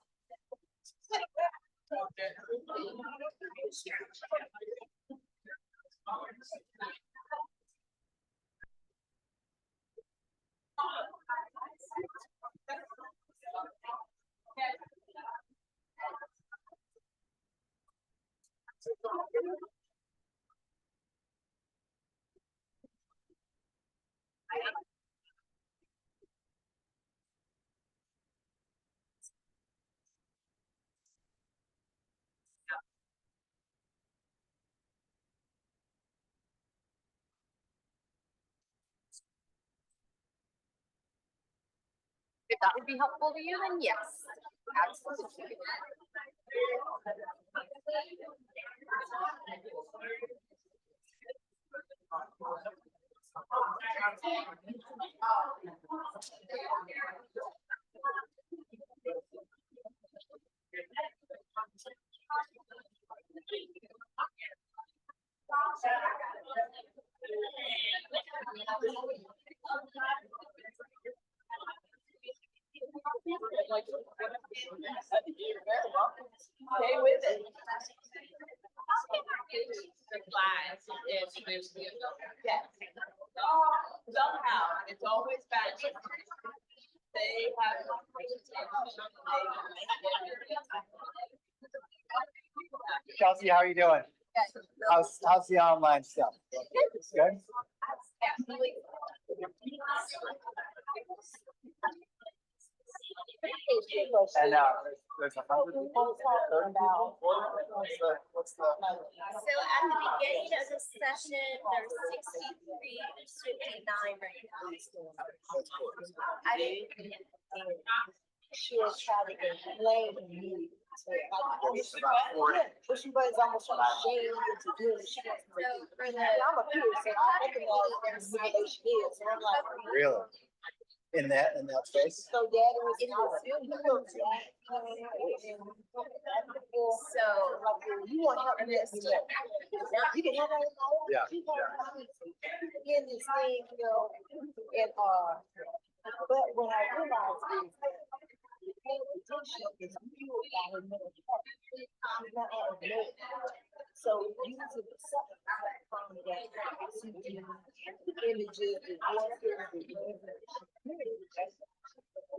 If that would be helpful to you, then yes, absolutely. Stay with it. The flags is there's the somehow it's always bad. They have Chelsea, how are you doing? How's the online stuff? Good. And there's 100 people. 30 people. What's the? So at the beginning of the session, there's 63, there's 59 right now. I didn't. She was trying to explain to me. Pushing buttons almost from shame to do it. She wants to do it. I'm a kid, so I recognize what she is. So I'm like, Really? In that space? so dad was in the field. So like, you want help in this? You can have that. Yeah. In this thing, and but when I realized is paying attention is fueled by her mental health. She's not at a low. So using the subject from that to do images and voices and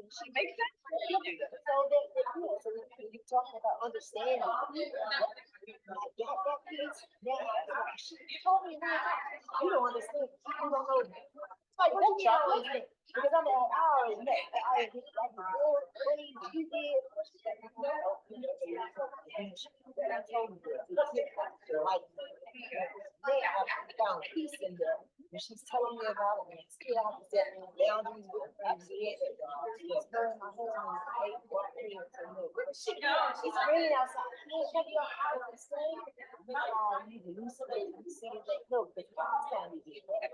she makes sense. So that so when you're talking about understanding, like that piece, now she told me you don't understand. You don't know. Like what you don't understand. Because I'm like, I already met. I already like the board, what you did. That I told you. Like I found peace in there. And she's telling me about it. And it's setting boundaries with friends. It's her and my husband. It's raining outside. Check your house and stay. You hallucinate. You see that. Look, the last time we did that.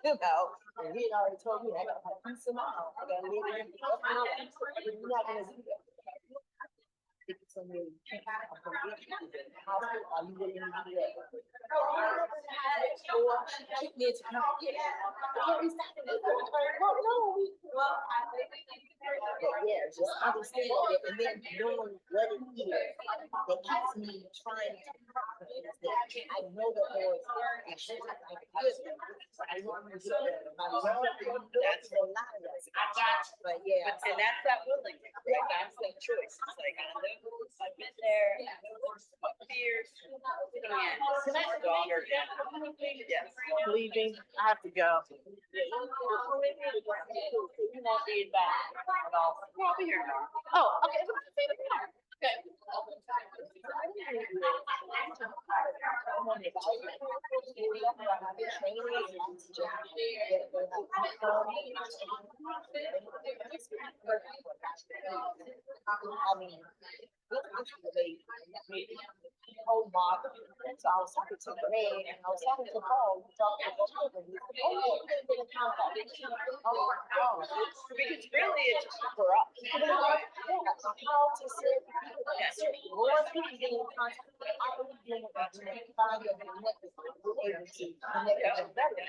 You know, and he had already told me I got my peace in my house. I got to live in it. You're not going to do that. So many people are going to get you in the house. Are you willing to do that? Yeah, just understand it and then knowing what it is that keeps me trying to confidence that I know that there is action. I want to do it. That's a lot of us. But yeah. And that's that willingness, right? That's that choice. It's like, I know, I've been there, I know what fears. And daughter, yes, leaving, I have to go. You won't be back at all. I'll be here tomorrow. Oh, okay. Okay. I mean, whole mob. So I was talking to Ray and I was talking to Paul. Talking to children. Because really it's just for us. How to serve people. More people get in contact. I would be able to find them and let them be able to connect with them better.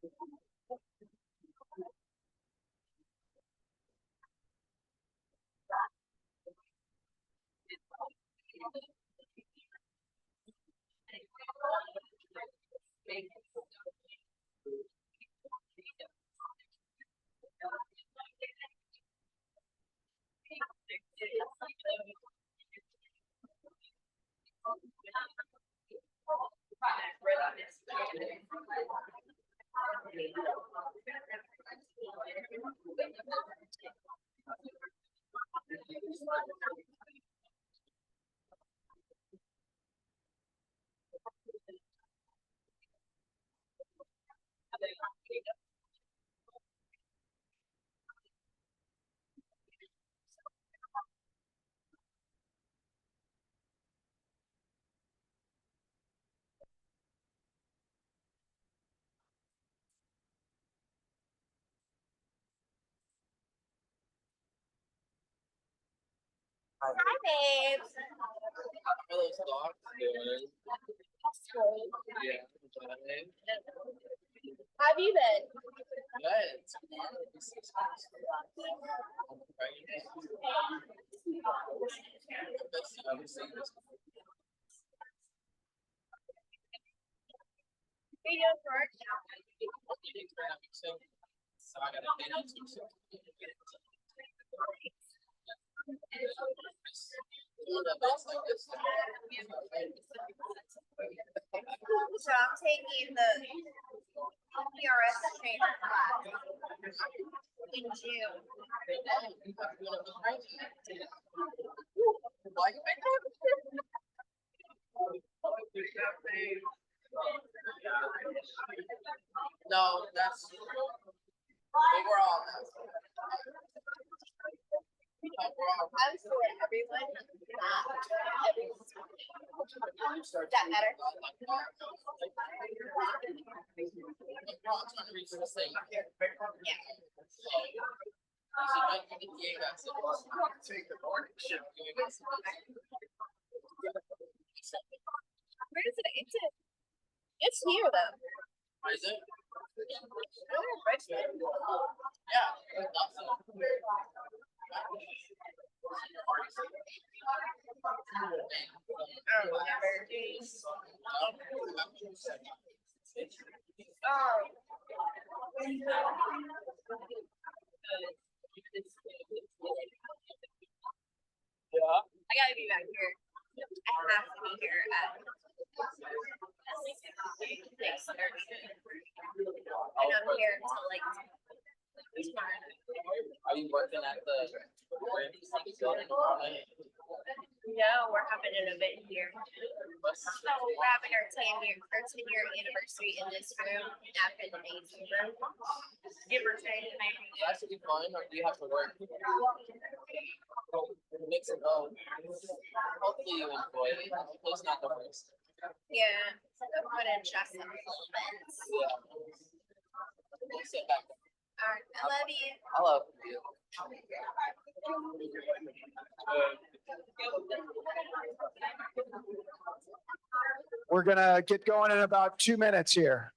Hi, babe. How are those dogs doing? Yeah. How have you been? Good. Video for So I got a So I'm taking the PRS training class in June. No, that's overall. I'm for everyone. Is that better? Take the morning shift. Where is it? It's here though. Is it? Richmond. Yeah. I gotta be back here. I have to be here at 6:30. And I'm here until like tomorrow. Are you working at the building? No, we're having an event here. We're having our 10-year anniversary in this room after the amazing room. Give or take. That should be fun, or do you have to work? Mix it up. Hopefully you enjoy it. It's not the worst. Yeah, I'm gonna adjust some elements. Yeah. We'll sit back. All right, I love you. I love you. We're gonna get going in about 2 minutes here.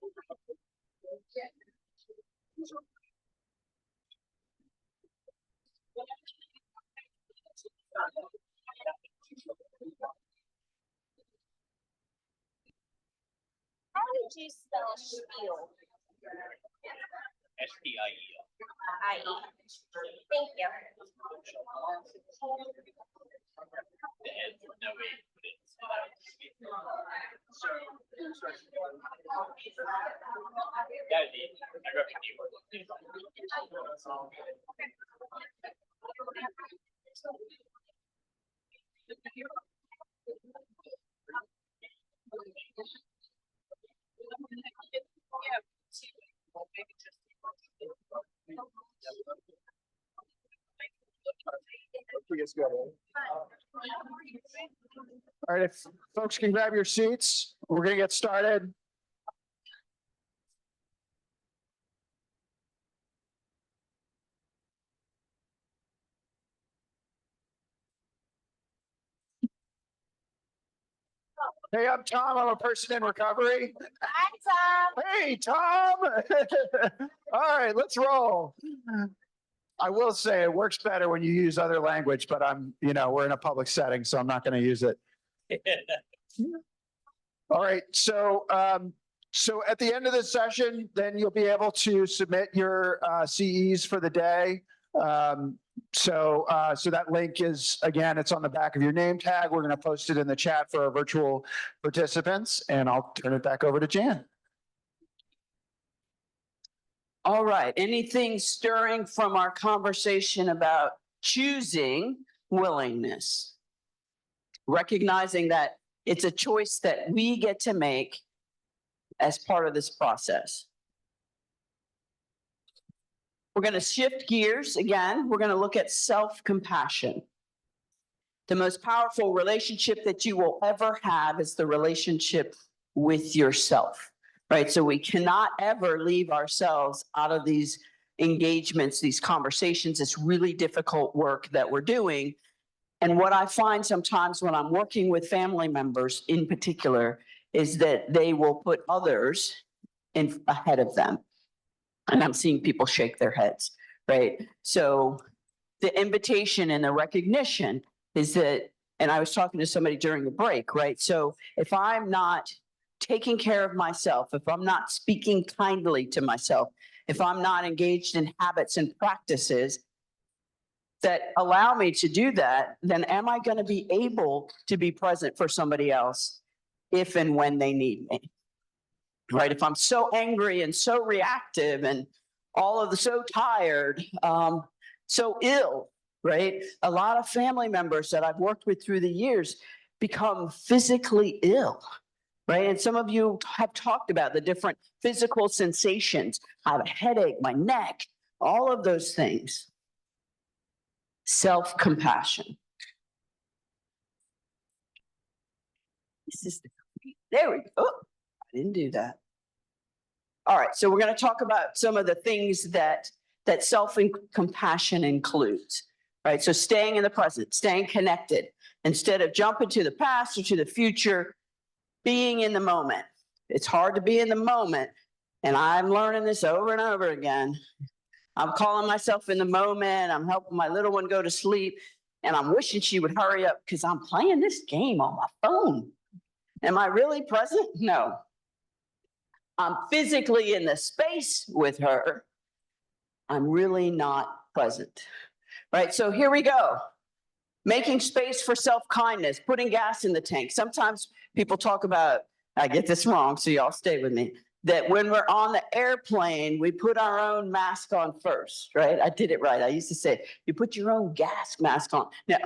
How would you spell spiel? SPIEL. I-E. Thank you. No way to put it. That is it. I got the keyword. All right, if folks can grab your seats, we're gonna get started. Hey, I'm Tom. I'm a person in recovery. Hi, Tom. Hey, Tom. All right, let's roll. I will say it works better when you use other language, but we're in a public setting, so I'm not going to use it. All right, so at the end of the session, then you'll be able to submit your CEs for the day. So that link is, again, it's on the back of your name tag. We're going to post it in the chat for our virtual participants, and I'll turn it back over to Jan. All right, anything stirring from our conversation about choosing willingness? Recognizing that it's a choice that we get to make as part of this process. We're going to shift gears again. We're going to look at self-compassion. The most powerful relationship that you will ever have is the relationship with yourself, right? So we cannot ever leave ourselves out of these engagements, these conversations, this really difficult work that we're doing. And what I find sometimes when I'm working with family members in particular is that they will put others ahead of them. And I'm seeing people shake their heads, right? So the invitation and the recognition is that, and I was talking to somebody during the break, right? So if I'm not taking care of myself, if I'm not speaking kindly to myself, if I'm not engaged in habits and practices that allow me to do that, then am I going to be able to be present for somebody else if and when they need me? Right? If I'm so angry and so reactive and so tired, so ill, right? A lot of family members that I've worked with through the years become physically ill, right? And some of you have talked about the different physical sensations. I have a headache, my neck, all of those things. Self-compassion. There we go. Oh, I didn't do that. All right, so we're going to talk about some of the things that self-compassion includes, right? So staying in the present, staying connected, instead of jumping to the past or to the future, being in the moment. It's hard to be in the moment, and I'm learning this over and over again. I'm calling myself in the moment. I'm helping my little one go to sleep, and I'm wishing she would hurry up because I'm playing this game on my phone. Am I really present? No. I'm physically in the space with her. I'm really not present, right? So here we go. Making space for self-kindness, putting gas in the tank. Sometimes people talk about, I get this wrong, so y'all stay with me, that when we're on the airplane, we put our own mask on first, right? I did it right. I used to say, you put your own gas mask on. No.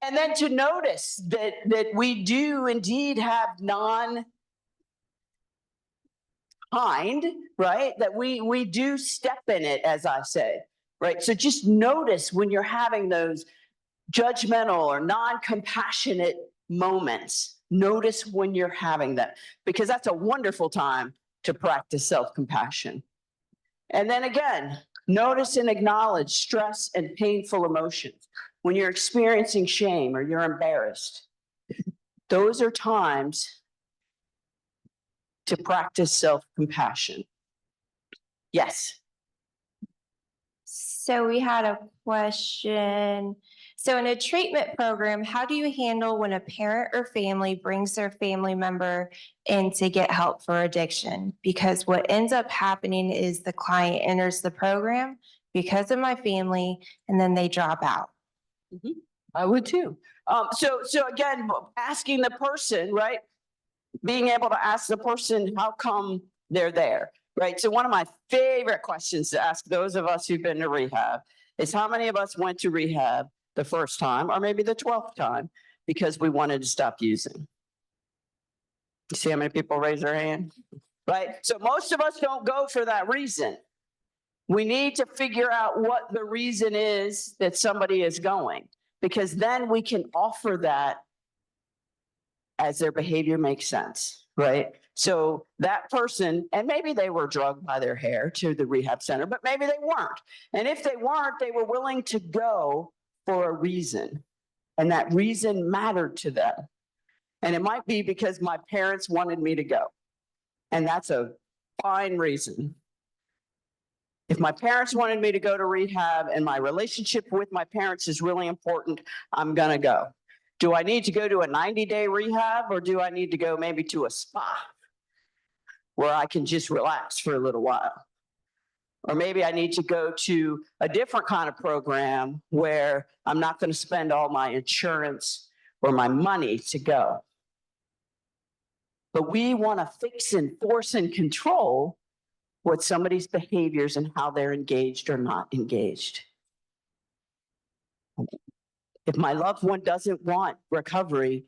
And then to notice that we do indeed have kind, right? That we do step in it, as I say, right? So just notice when you're having those judgmental or non-compassionate moments. Notice when you're having that, because that's a wonderful time to practice self-compassion. And then again, notice and acknowledge stress and painful emotions. When you're experiencing shame or you're embarrassed, those are times to practice self-compassion. Yes. So we had a question. So in a treatment program, how do you handle when a parent or family brings their family member in to get help for addiction? Because what ends up happening is the client enters the program because of my family, and then they drop out. I would too. So again, asking the person, right? Being able to ask the person, how come they're there, right? So one of my favorite questions to ask those of us who've been to rehab is how many of us went to rehab the first time or maybe the 12th time because we wanted to stop using? You see how many people raise their hand, right? So most of us don't go for that reason. We need to figure out what the reason is that somebody is going, because then we can offer that as their behavior makes sense, right? So that person, and maybe they were drugged by their hair to the rehab center, but maybe they weren't. And if they weren't, they were willing to go for a reason. And that reason mattered to them. And it might be because my parents wanted me to go. And that's a fine reason. If my parents wanted me to go to rehab and my relationship with my parents is really important, I'm gonna go. Do I need to go to a 90-day rehab, or do I need to go maybe to a spa where I can just relax for a little while? Or maybe I need to go to a different kind of program where I'm not going to spend all my insurance or my money to go. But we want to fix and force and control what somebody's behaviors and how they're engaged or not engaged. If my loved one doesn't want recovery,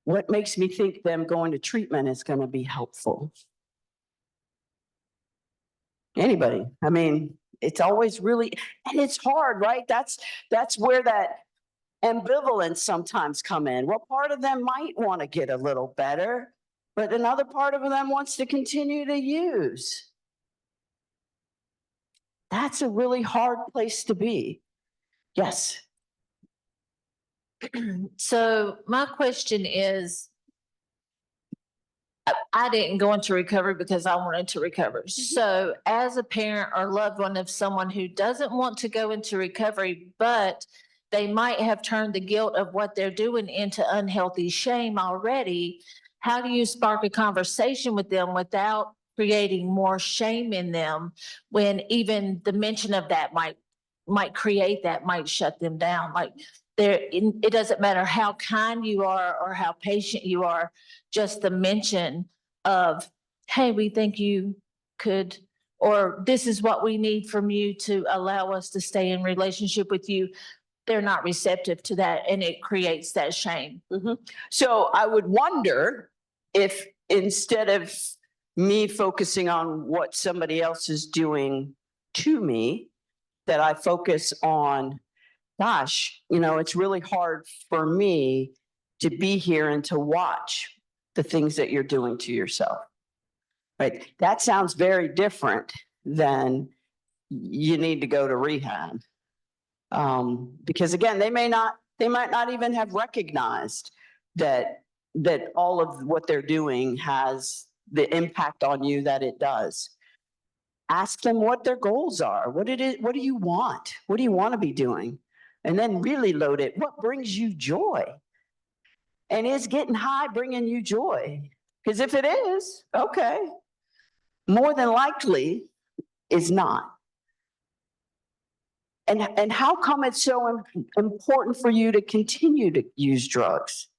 what makes me think them going to treatment is going to be helpful? Anybody? I mean, it's always really, and it's hard, right? That's where that ambivalence sometimes come in. Well, part of them might want to get a little better, but another part of them wants to continue to use. That's a really hard place to be. Yes. So my question is, I didn't go into recovery because I wanted to recover. So as a parent or loved one of someone who doesn't want to go into recovery, but they might have turned the guilt of what they're doing into unhealthy shame already, how do you spark a conversation with them without creating more shame in them, when even the mention of that might create that, might shut them down? Like, it doesn't matter how kind you are or how patient you are, just the mention of, hey, we think you could, or this is what we need from you to allow us to stay in relationship with you. They're not receptive to that, and it creates that shame. So I would wonder if instead of me focusing on what somebody else is doing to me, that I focus on, gosh, it's really hard for me to be here and to watch the things that you're doing to yourself, right? That sounds very different than you need to go to rehab. Because again, they might not even have recognized that all of what they're doing has the impact on you that it does. Ask them what their goals are. What do you want? What do you want to be doing? And then really load it. What brings you joy? And is getting high bringing you joy? Because if it is, okay. More than likely is not. And how come it's so important for you to continue to use drugs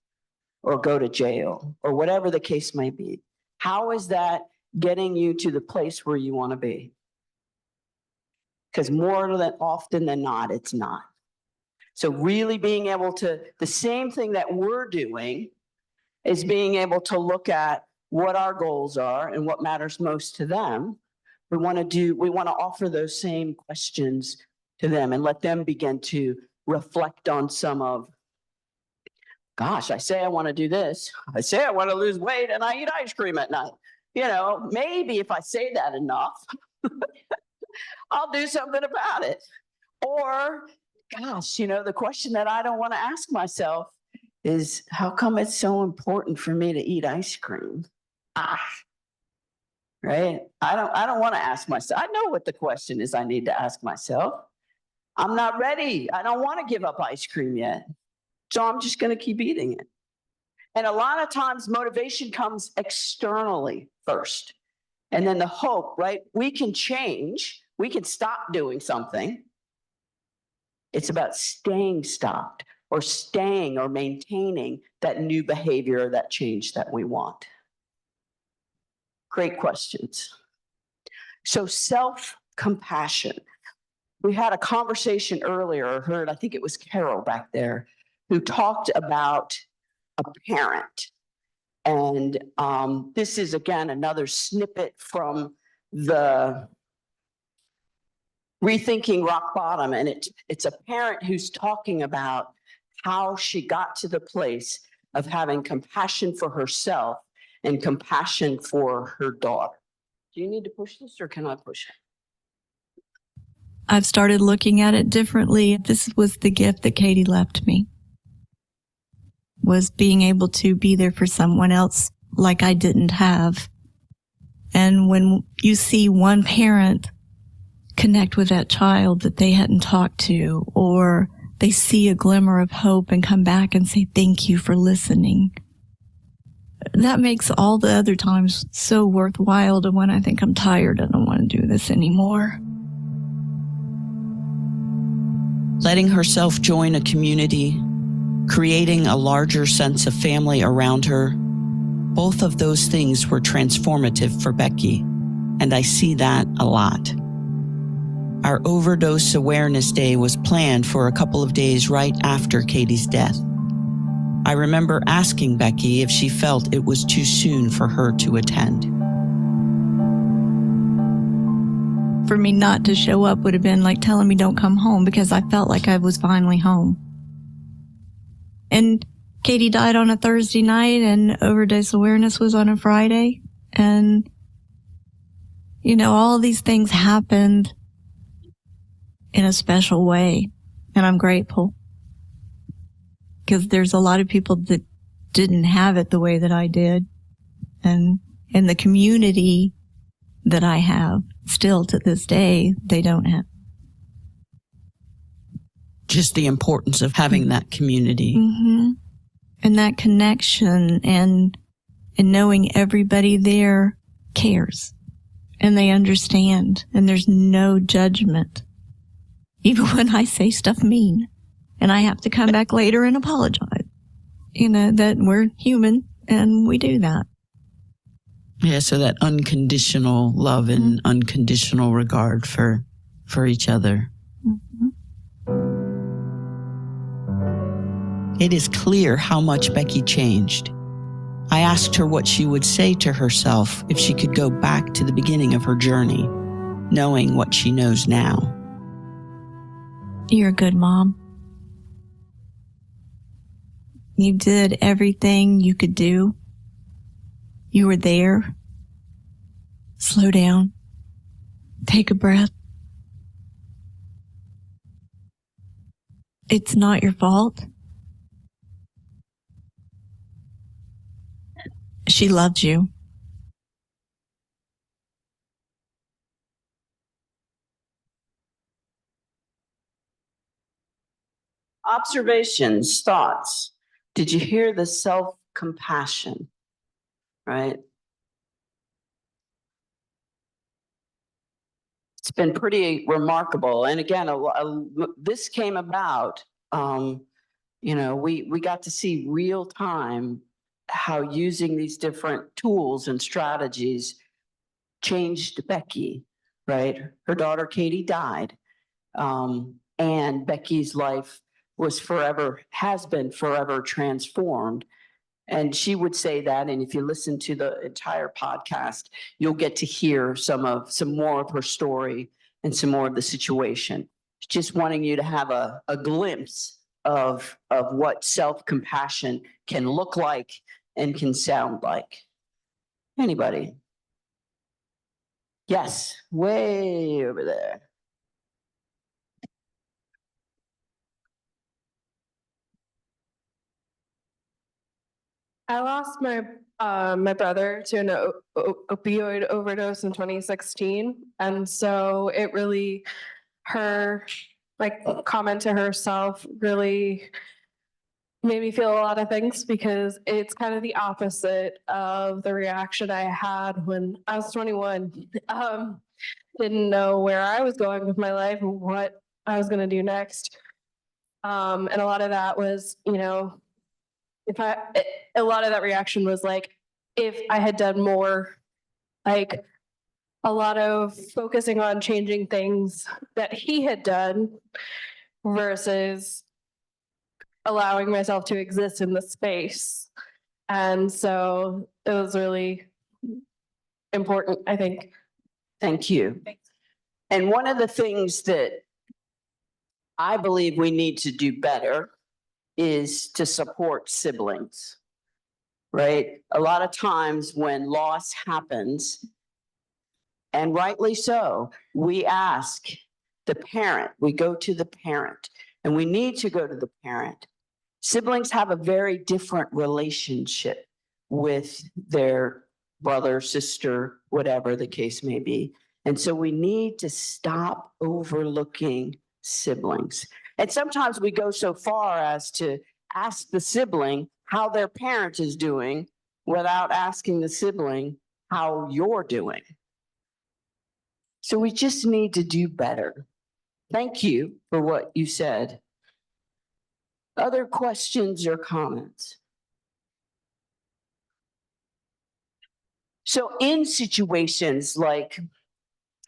or go to jail or whatever the case may be? How is that getting you to the place where you want to be? Because more than often than not, it's not. So really being able to, the same thing that we're doing is being able to look at what our goals are and what matters most to them. We want to offer those same questions to them and let them begin to reflect on some of, gosh, I say I want to do this. I say I want to lose weight and I eat ice cream at night. Maybe if I say that enough, I'll do something about it. Or, gosh, the question that I don't want to ask myself is, how come it's so important for me to eat ice cream? Right? I don't want to ask myself. I know what the question is I need to ask myself. I'm not ready. I don't want to give up ice cream yet. So I'm just going to keep eating it. And a lot of times motivation comes externally first. And then the hope, right? We can change. We can stop doing something. It's about staying stopped or staying or maintaining that new behavior or that change that we want. Great questions. So self-compassion. We had a conversation earlier, I think it was Carol back there, who talked about a parent. And this is, again, another snippet from the Rethinking Rock Bottom. And it's a parent who's talking about how she got to the place of having compassion for herself and compassion for her daughter. Do you need to push this or can I push it? I've started looking at it differently. This was the gift that Katie left me, was being able to be there for someone else like I didn't have. And when you see one parent connect with that child that they hadn't talked to, or they see a glimmer of hope and come back and say, thank you for listening, that makes all the other times so worthwhile to when I think I'm tired, I don't want to do this anymore. Letting herself join a community, creating a larger sense of family around her, both of those things were transformative for Becky, and I see that a lot. Our Overdose Awareness Day was planned for a couple of days right after Katie's death. I remember asking Becky if she felt it was too soon for her to attend. For me not to show up would have been like telling me don't come home, because I felt like I was finally home. And Katie died on a Thursday night and Overdose Awareness was on a Friday. And, you know, all of these things happened in a special way. And I'm grateful, because there's a lot of people that didn't have it the way that I did. And in the community that I have, still to this day, they don't have. Just the importance of having that community. Mm-hmm. And that connection and knowing everybody there cares and they understand and there's no judgment. Even when I say stuff mean and I have to come back later and apologize, you know, that we're human and we do that. Yeah, so that unconditional love and unconditional regard for each other. It is clear how much Becky changed. I asked her what she would say to herself if she could go back to the beginning of her journey, knowing what she knows now. You're a good mom. You did everything you could do. You were there. Slow down. Take a breath. It's not your fault. She loves you. Observations, thoughts. Did you hear the self-compassion? Right? It's been pretty remarkable. And again, this came about, you know, we got to see real time how using these different tools and strategies changed Becky, right? Her daughter Katie died. And Becky's life has been forever transformed. And she would say that, and if you listen to the entire podcast, you'll get to hear some more of her story and some more of the situation. Just wanting you to have a glimpse of what self-compassion can look like and can sound like. Anybody? Yes, way over there. I lost my My brother to an opioid overdose in 2016. And so it really, her like comment to herself really made me feel a lot of things, because it's kind of the opposite of the reaction I had when I was 21. Didn't know where I was going with my life and what I was going to do next. And a lot of that was, you know, a lot of that reaction was like, if I had done more, like a lot of focusing on changing things that he had done versus allowing myself to exist in the space. And so it was really important, I think. Thank you. And one of the things that I believe we need to do better is to support siblings, right? A lot of times when loss happens, and rightly so, we ask the parent, we go to the parent, and we need to go to the parent. Siblings have a very different relationship with their brother, sister, whatever the case may be. And so we need to stop overlooking siblings. And sometimes we go so far as to ask the sibling how their parent is doing without asking the sibling how you're doing. So we just need to do better. Thank you for what you said. Other questions or comments? So in situations like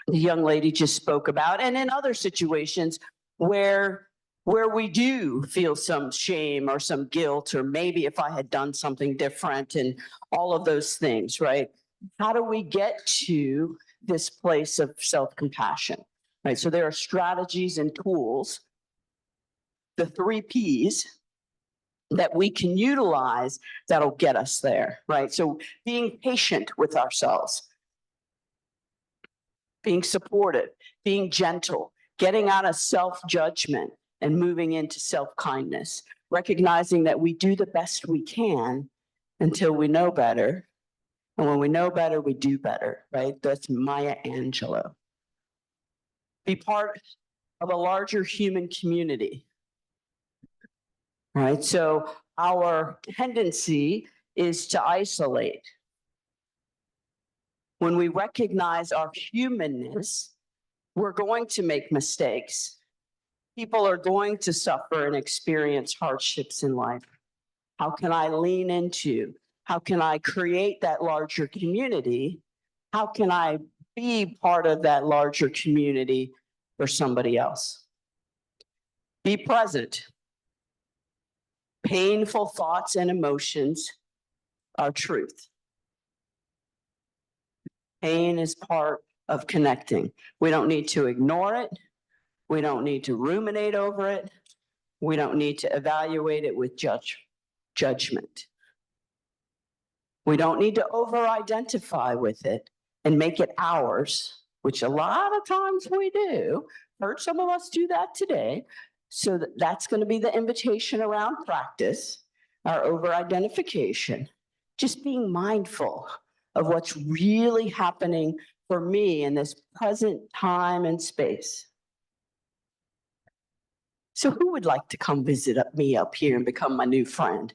the young lady just spoke about, and in other situations where we do feel some shame or some guilt, or maybe if I had done something different and all of those things, right? How do we get to this place of self-compassion, right? So there are strategies and tools, the 3 Ps, that we can utilize that'll get us there, right? So being patient with ourselves, being supportive, being gentle, getting out of self-judgment and moving into self-kindness, recognizing that we do the best we can until we know better. And when we know better, we do better, right? That's Maya Angelou. Be part of a larger human community, right? So our tendency is to isolate. When we recognize our humanness, we're going to make mistakes. People are going to suffer and experience hardships in life. How can I lean into? How can I create that larger community? How can I be part of that larger community for somebody else? Be present. Painful thoughts and emotions are truth. Pain is part of connecting. We don't need to ignore it. We don't need to ruminate over it. We don't need to evaluate it with judgment. We don't need to over-identify with it and make it ours, which a lot of times we do. Heard some of us do that today. So that's going to be the invitation around practice, our over-identification, just being mindful of what's really happening for me in this present time and space. So who would like to come visit me up here and become my new friend?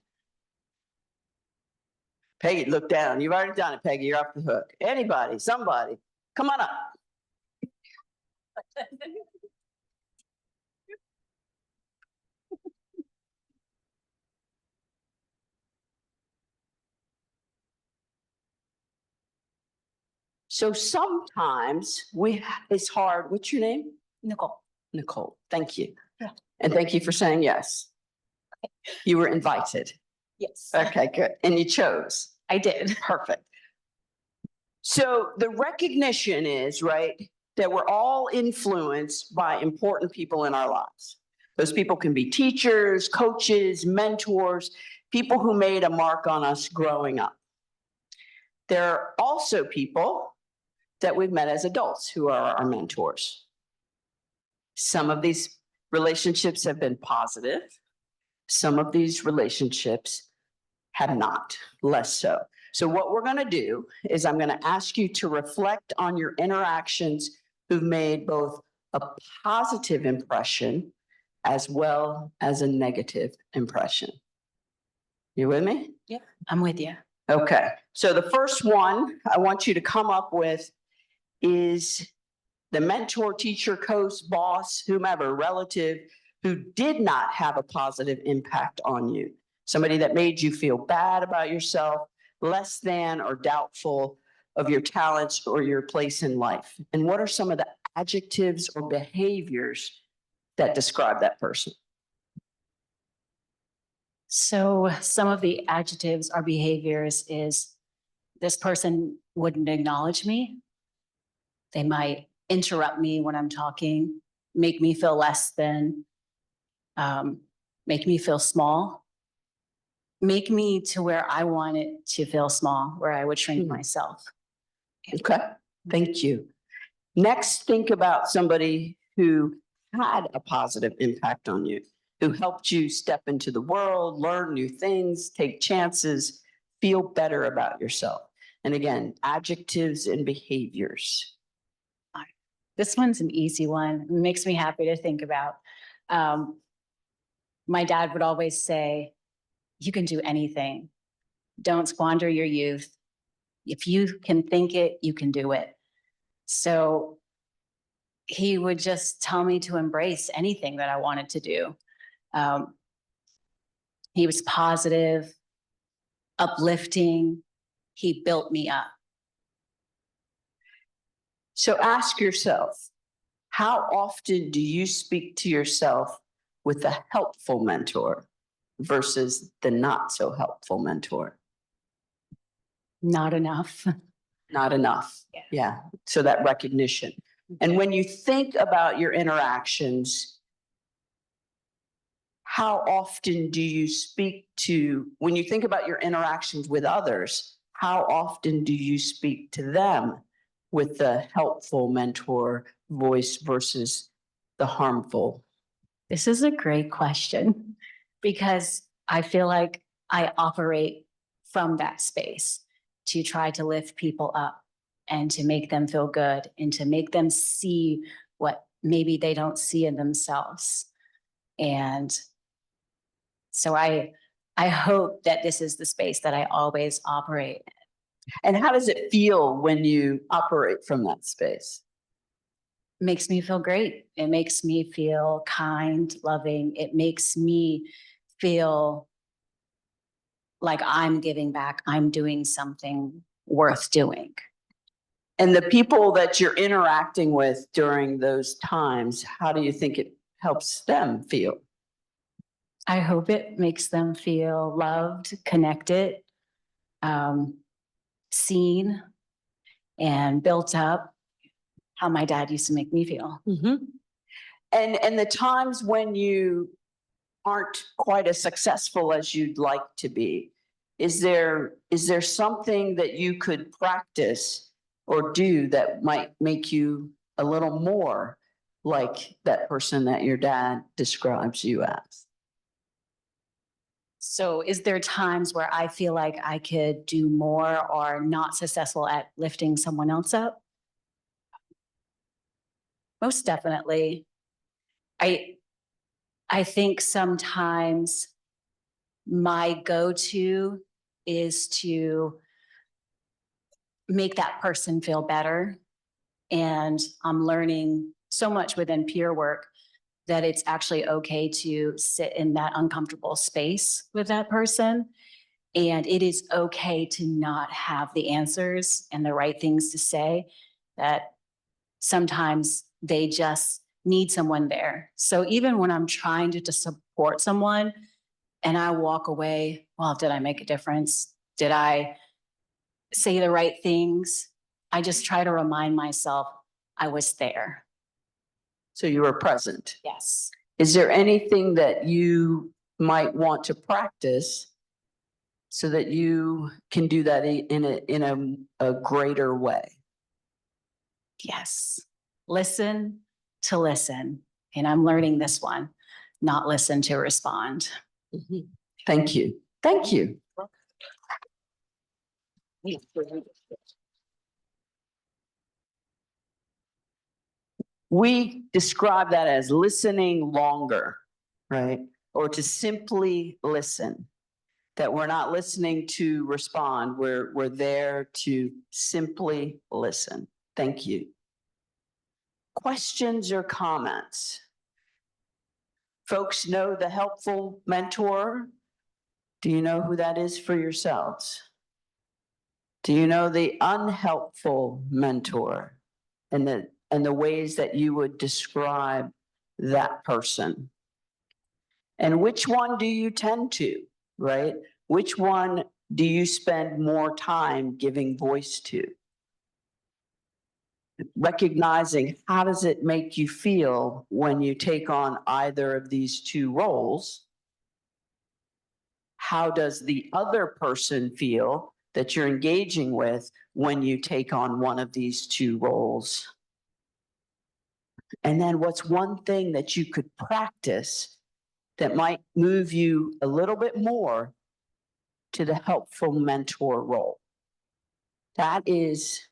Peggy, look down. You've already done it, Peggy. You're off the hook. Anybody, somebody, come on up. So sometimes it's hard. What's your name? Nicole. Nicole, thank you. Yeah. And thank you for saying yes. You were invited. Yes. Okay, good. And you chose. I did. Perfect. So the recognition is, right, that we're all influenced by important people in our lives. Those people can be teachers, coaches, mentors, people who made a mark on us growing up. There are also people that we've met as adults who are our mentors. Some of these relationships have been positive. Some of these relationships have not, less so. So what we're going to do is I'm going to ask you to reflect on your interactions who've made both a positive impression as well as a negative impression. You with me? Yep, I'm with you. Okay, so the first one I want you to come up with is the mentor, teacher, coach, boss, whomever, relative who did not have a positive impact on you. Somebody that made you feel bad about yourself, less than or doubtful of your talents or your place in life. And what are some of the adjectives or behaviors that describe that person? So some of the adjectives or behaviors is this person wouldn't acknowledge me. They might interrupt me when I'm talking, make me feel less than, make me feel small, make me to where I want it to feel small, where I would shrink myself. Okay, thank you. Next, think about somebody who had a positive impact on you, who helped you step into the world, learn new things, take chances, feel better about yourself. And again, adjectives and behaviors. This one's an easy one. It makes me happy to think about. My dad would always say, you can do anything. Don't squander your youth. If you can think it, you can do it. So he would just tell me to embrace anything that I wanted to do. He was positive, uplifting. He built me up. So ask yourself, how often do you speak to yourself with a helpful mentor versus the not so helpful mentor? Not enough. Not enough. Yeah. So that recognition. And when you think about your interactions, how often do you speak to, when you think about your interactions with others, how often do you speak to them with the helpful mentor voice versus the harmful? This is a great question because I feel like I operate from that space to try to lift people up and to make them feel good and to make them see what maybe they don't see in themselves. And so I hope that this is the space that I always operate in. And how does it feel when you operate from that space? Makes me feel great. It makes me feel kind, loving. It makes me feel like I'm giving back. I'm doing something worth doing. And the people that you're interacting with during those times, how do you think it helps them feel? I hope it makes them feel loved, connected, seen, and built up, how my dad used to make me feel. And the times when you aren't quite as successful as you'd like to be, is there something that you could practice or do that might make you a little more like that person that your dad describes you as? So is there times where I feel like I could do more or not successful at lifting someone else up? Most definitely. I think sometimes my go-to is to make that person feel better. And I'm learning so much within peer work that it's actually okay to sit in that uncomfortable space with that person. And it is okay to not have the answers and the right things to say, that sometimes they just need someone there. So even when I'm trying to support someone and I walk away, well, did I make a difference? Did I say the right things? I just try to remind myself I was there. So you were present. Yes. Is there anything that you might want to practice so that you can do that in a greater way? Yes. Listen to listen. And I'm learning this one, not listen to respond. Thank you. Thank you. We describe that as listening longer, right? Or to simply listen. That we're not listening to respond, we're there to simply listen. Thank you. Questions or comments? Folks know the helpful mentor. Do you know who that is for yourselves? Do you know the unhelpful mentor and the ways that you would describe that person? And which one do you tend to, right? Which one do you spend more time giving voice to? Recognizing how does it make you feel when you take on either of these two roles? How does the other person feel that you're engaging with when you take on one of these two roles? And then what's one thing that you could practice that might move you a little bit more to the helpful mentor role? That is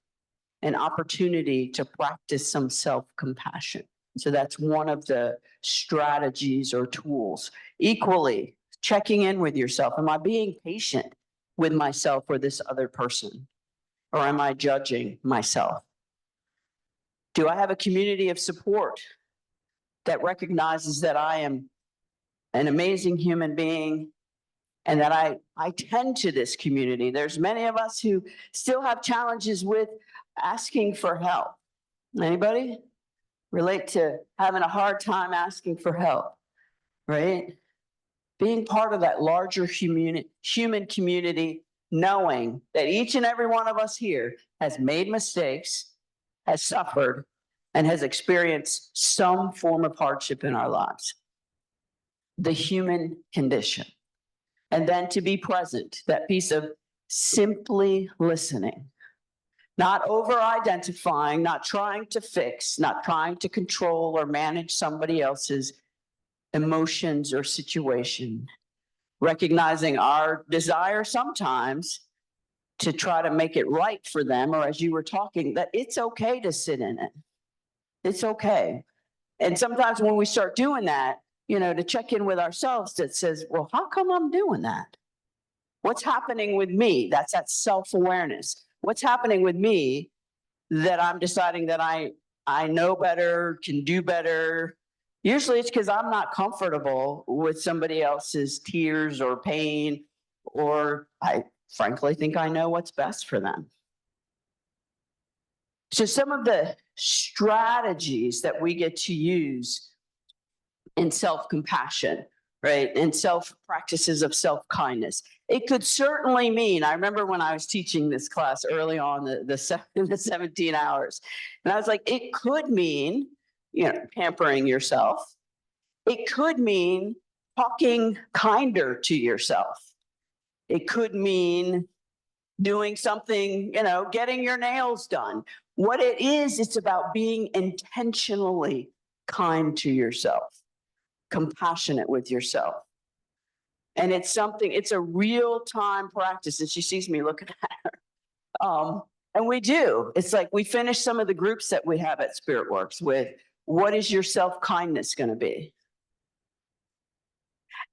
an opportunity to practice some self-compassion. So that's one of the strategies or tools. Equally, checking in with yourself. Am I being patient with myself or this other person? Or am I judging myself? Do I have a community of support that recognizes that I am an amazing human being and that I tend to this community? There's many of us who still have challenges with asking for help. Anybody relate to having a hard time asking for help, right? Being part of that larger human community, knowing that each and every one of us here has made mistakes, has suffered, and has experienced some form of hardship in our lives. The human condition. And then to be present, that piece of simply listening. Not over-identifying, not trying to fix, not trying to control or manage somebody else's emotions or situation. Recognizing our desire sometimes to try to make it right for them, or as you were talking, that it's okay to sit in it. It's okay. And sometimes when we start doing that, to check in with ourselves that says, well, how come I'm doing that? What's happening with me? That's that self-awareness. What's happening with me that I'm deciding that I know better, can do better? Usually it's because I'm not comfortable with somebody else's tears or pain, or I frankly think I know what's best for them. So some of the strategies that we get to use in self-compassion, right? And practices of self-kindness. It could certainly mean, I remember when I was teaching this class early on, the 17 hours, and I was like, it could mean, pampering yourself. It could mean talking kinder to yourself. It could mean doing something, getting your nails done. What it is, it's about being intentionally kind to yourself, compassionate with yourself. And it's a real-time practice. And she sees me looking at her. And we do. It's like we finish some of the groups that we have at Spirit Works with, what is your self-kindness going to be?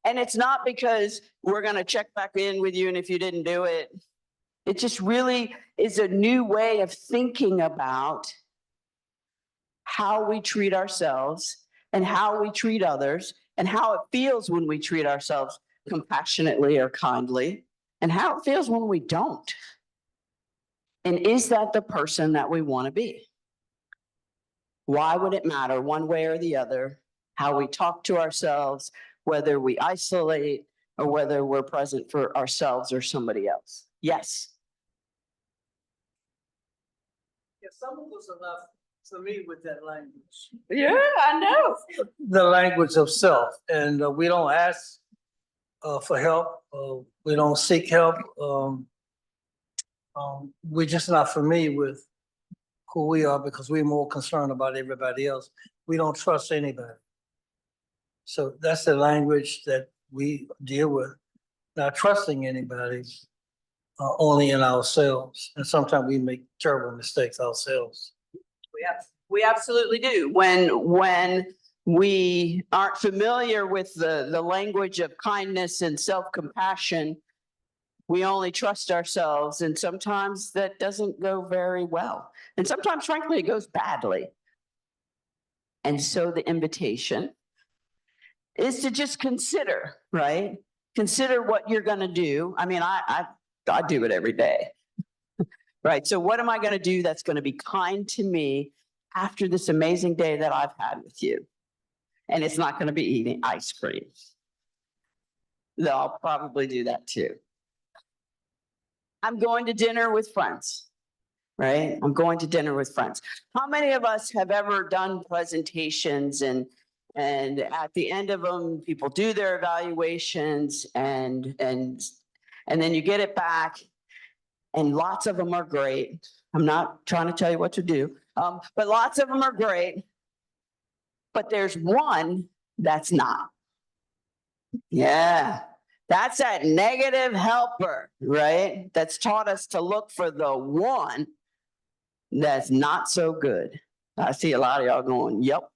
And it's not because we're going to check back in with you and if you didn't do it. It just really is a new way of thinking about how we treat ourselves and how we treat others and how it feels when we treat ourselves compassionately or kindly and how it feels when we don't. And is that the person that we want to be? Why would it matter one way or the other how we talk to ourselves, whether we isolate or whether we're present for ourselves or somebody else? Yes. Yeah, some of us are not familiar with that language. Yeah, I know. The language of self, and we don't ask for help. We don't seek help. We're just not familiar with who we are because we're more concerned about everybody else. We don't trust anybody. So that's the language that we deal with, not trusting anybody. only in ourselves. And sometimes we make terrible mistakes ourselves. We absolutely do. When we aren't familiar with the language of kindness and self-compassion, we only trust ourselves, and sometimes that doesn't go very well. And sometimes, frankly, it goes badly. And so the invitation is to just consider, right? Consider what you're going to do. I mean, I do it every day, right? So what am I going to do that's going to be kind to me after this amazing day that I've had with you? And it's not going to be eating ice cream. Though I'll probably do that too. I'm going to dinner with friends, right? I'm going to dinner with friends. How many of us have ever done presentations and at the end of them, people do their evaluations and then you get it back and lots of them are great. I'm not trying to tell you what to do, but lots of them are great. But there's one that's not. Yeah. That's that negative helper, right? That's taught us to look for the one that's not so good. I see a lot of y'all going, yep.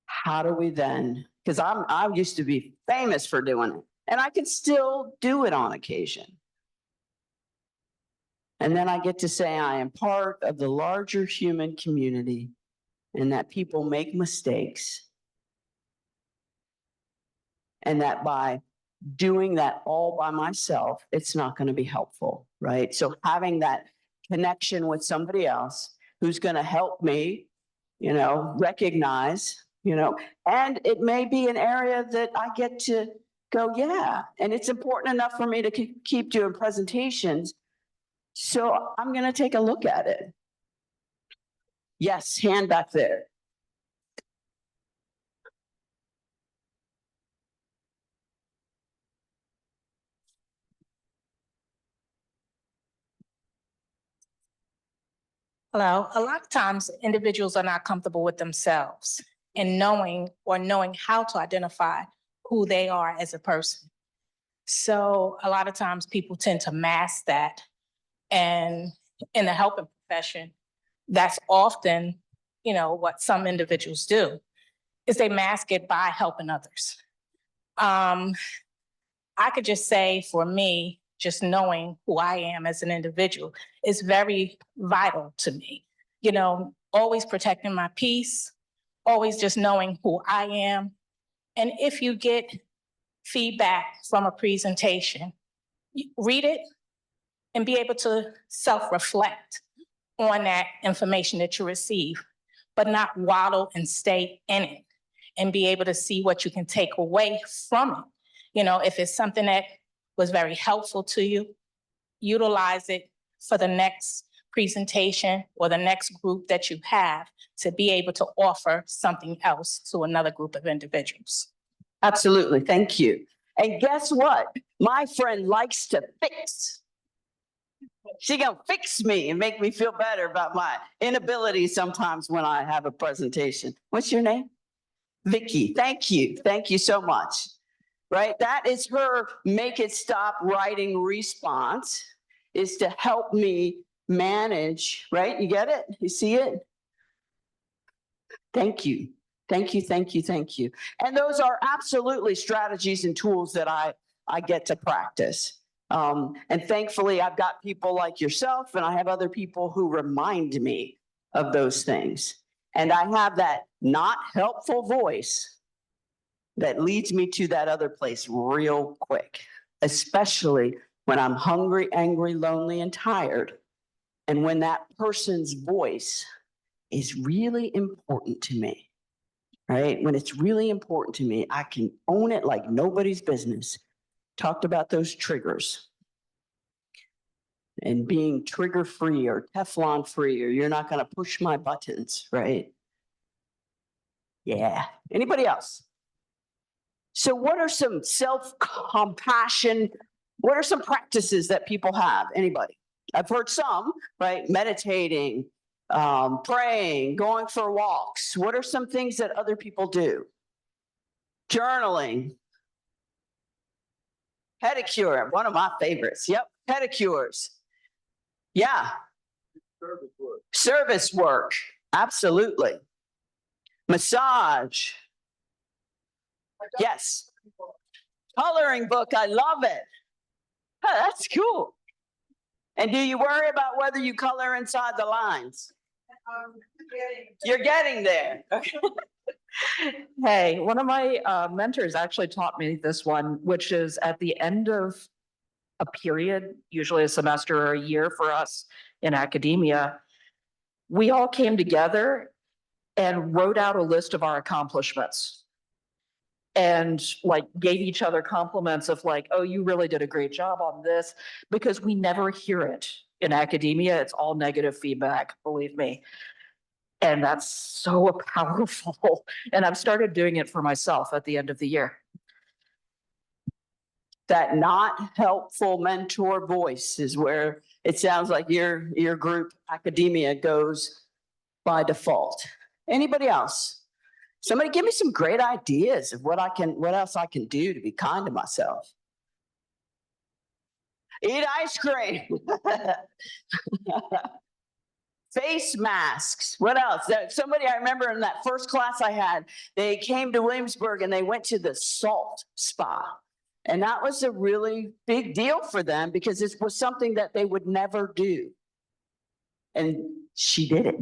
How do we then? Because I used to be famous for doing it, and I can still do it on occasion. And then I get to say I am part of the larger human community and that people make mistakes. And that by doing that all by myself, it's not going to be helpful, right? So having that connection with somebody else who's going to help me, recognize, and it may be an area that I get to go, yeah, and it's important enough for me to keep doing presentations. So I'm going to take a look at it. Yes, hand back there. Hello. A lot of times individuals are not comfortable with themselves and knowing how to identify who they are as a person. So a lot of times people tend to mask that. And in the helping profession, that's often, what some individuals do is they mask it by helping others. I could just say for me, just knowing who I am as an individual is very vital to me. Always protecting my peace, always just knowing who I am. And if you get feedback from a presentation, read it and be able to self-reflect on that information that you receive, but not waddle and stay in it and be able to see what you can take away from it. If it's something that was very helpful to you, utilize it for the next presentation or the next group that you have to be able to offer something else to another group of individuals. Absolutely. Thank you. And guess what? My friend likes to fix. She gonna fix me and make me feel better about my inability sometimes when I have a presentation. What's your name? Vicky. Thank you. Thank you so much. Right? That is her make it stop writing response, is to help me manage, right? You get it? You see it? Thank you. Thank you, thank you, thank you. And those are absolutely strategies and tools that I get to practice. And thankfully, I've got people like yourself, and I have other people who remind me of those things. And I have that not helpful voice that leads me to that other place real quick, especially when I'm hungry, angry, lonely, and tired. And when that person's voice is really important to me, right? When it's really important to me, I can own it like nobody's business. Talked about those triggers and being trigger free or Teflon free, or you're not going to push my buttons, right? Yeah. Anybody else? So what are some self-compassion? What are some practices that people have? Anybody? I've heard some, right? Meditating, praying, going for walks. What are some things that other people do? Journaling. Pedicure, one of my favorites. Yep, pedicures. Yeah. Service work, absolutely. Massage. Yes. Coloring book, I love it. Oh, that's cool. And do you worry about whether you color inside the lines? You're getting there. Okay. Hey, one of my mentors actually taught me this one, which is at the end of a period, usually a semester or a year for us in academia, we all came together and wrote out a list of our accomplishments. And like gave each other compliments of like, oh, you really did a great job on this, because we never hear it in academia. It's all negative feedback, believe me. And that's so powerful. And I've started doing it for myself at the end of the year. That not helpful mentor voice is where it sounds like your group academia goes by default. Anybody else? Somebody give me some great ideas of what else I can do to be kind to myself. Eat ice cream. Face masks. What else? Somebody I remember in that first class I had, they came to Williamsburg and they went to the salt spa. And that was a really big deal for them because it was something that they would never do. And she did it.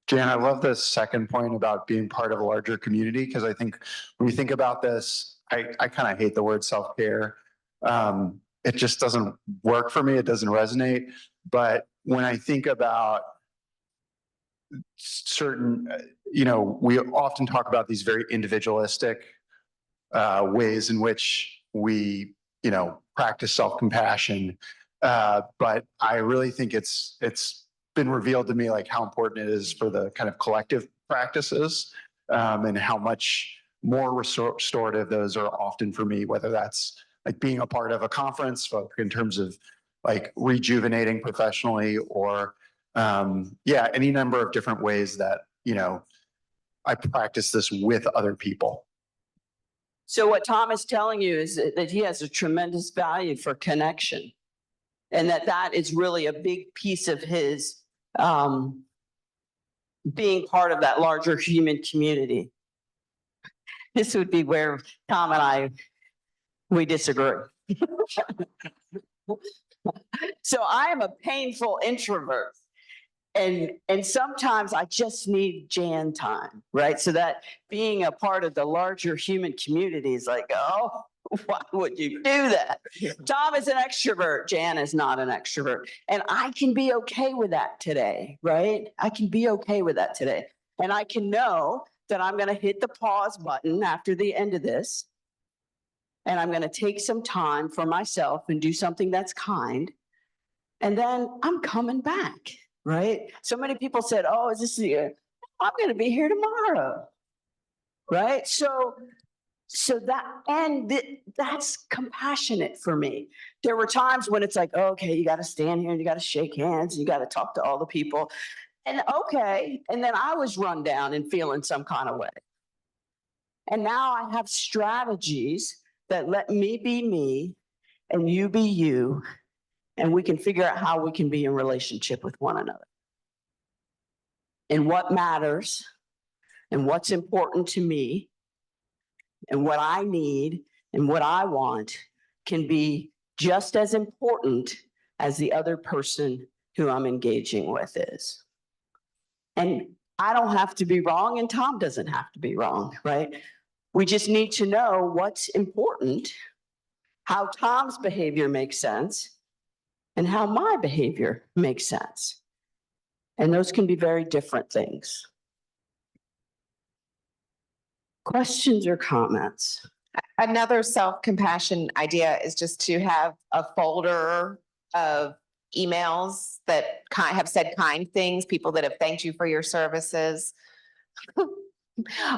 Jan, I love this second point about being part of a larger community, because I think when you think about this, I kind of hate the word self-care. It just doesn't work for me. It doesn't resonate. But when I think about certain, we often talk about these very individualistic ways in which we, practice self-compassion. But I really think it's been revealed to me like how important it is for the kind of collective practices, and how much more restorative those are often for me, whether that's like being a part of a conference in terms of like rejuvenating professionally, or any number of different ways that, I practice this with other people. So what Tom is telling you is that he has a tremendous value for connection, and that is really a big piece of his being part of that larger human community. This would be where Tom and we disagree. So I am a painful introvert. And sometimes I just need Jan time, right? So that being a part of the larger human community is like, oh, why would you do that? Tom is an extrovert. Jan is not an extrovert. And I can be okay with that today, right? I can be okay with that today. And I can know that I'm going to hit the pause button after the end of this. And I'm going to take some time for myself and do something that's kind. And then I'm coming back. Right? So many people said, oh, is this the year? I'm going to be here tomorrow. Right? So that's compassionate for me. There were times when it's like, oh, okay, you got to stand here and you got to shake hands and you got to talk to all the people. And okay. And then I was run down and feeling some kind of way. And now I have strategies that let me be me and you be you. And we can figure out how we can be in relationship with one another. And what matters and what's important to me and what I need and what I want can be just as important as the other person who I'm engaging with is. And I don't have to be wrong and Tom doesn't have to be wrong, right? We just need to know what's important, how Tom's behavior makes sense, and how my behavior makes sense. And those can be very different things. Questions or comments? Another self-compassion idea is just to have a folder of emails that have said kind things, people that have thanked you for your services,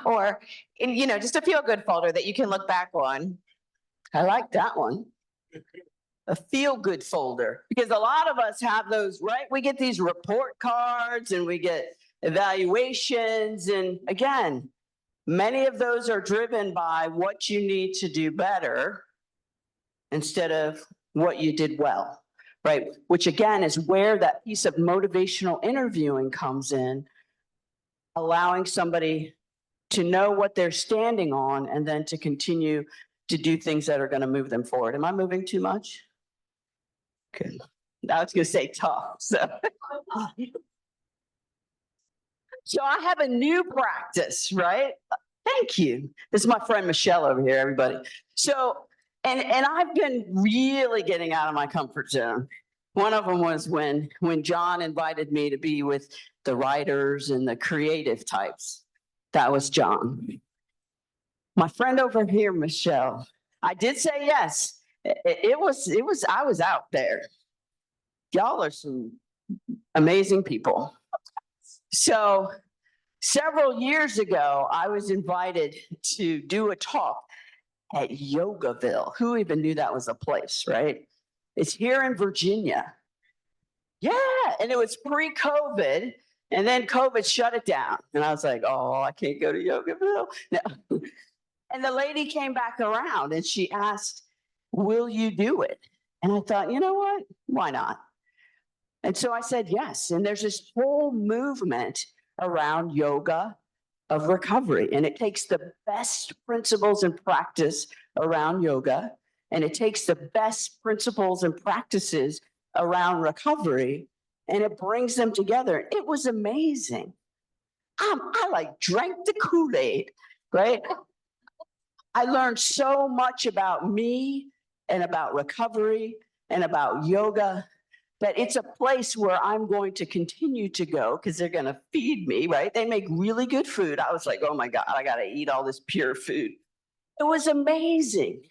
or, just a feel-good folder that you can look back on. I like that one. A feel-good folder, because a lot of us have those, right? We get these report cards and we get evaluations. And again, Many of those are driven by what you need to do better instead of what you did well, right? Which again is where that piece of motivational interviewing comes in, allowing somebody to know what they're standing on and then to continue to do things that are going to move them forward. Am I moving too much? Good. I was going to say tough. So. So I have a new practice, right? Thank you. This is my friend Michelle over here, everybody. So, and I've been really getting out of my comfort zone. One of them was when John invited me to be with the writers and the creative types. That was John. My friend over here, Michelle, I did say yes. I was out there. Y'all are some amazing people. So several years ago, I was invited to do a talk at Yogaville. Who even knew that was a place, right? It's here in Virginia. Yeah, and it was pre-COVID, and then COVID shut it down. And I was like, oh, I can't go to Yogaville. No. And the lady came back around and she asked, will you do it? And I thought, you know what? Why not? And so I said yes. And there's this whole movement around yoga of recovery. And it takes the best principles and practice around yoga, and it takes the best principles and practices around recovery, and it brings them together. It was amazing. I like drank the Kool-Aid, right? I learned so much about me and about recovery and about yoga that it's a place where I'm going to continue to go because they're going to feed me, right? They make really good food. I was like, oh my God, I got to eat all this pure food. It was amazing.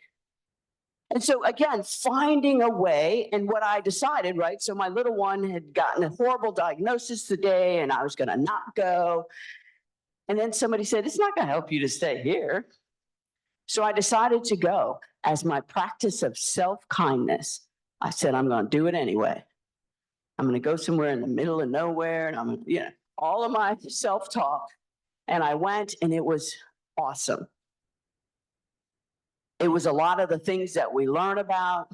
And so again, finding a way, and what I decided, right? So my little one had gotten a horrible diagnosis today and I was going to not go. And then somebody said, it's not going to help you to stay here. So I decided to go as my practice of self-kindness. I said, I'm going to do it anyway. I'm going to go somewhere in the middle of nowhere, and I'm, all of my self-talk. And I went, and it was awesome. It was a lot of the things that we learn about.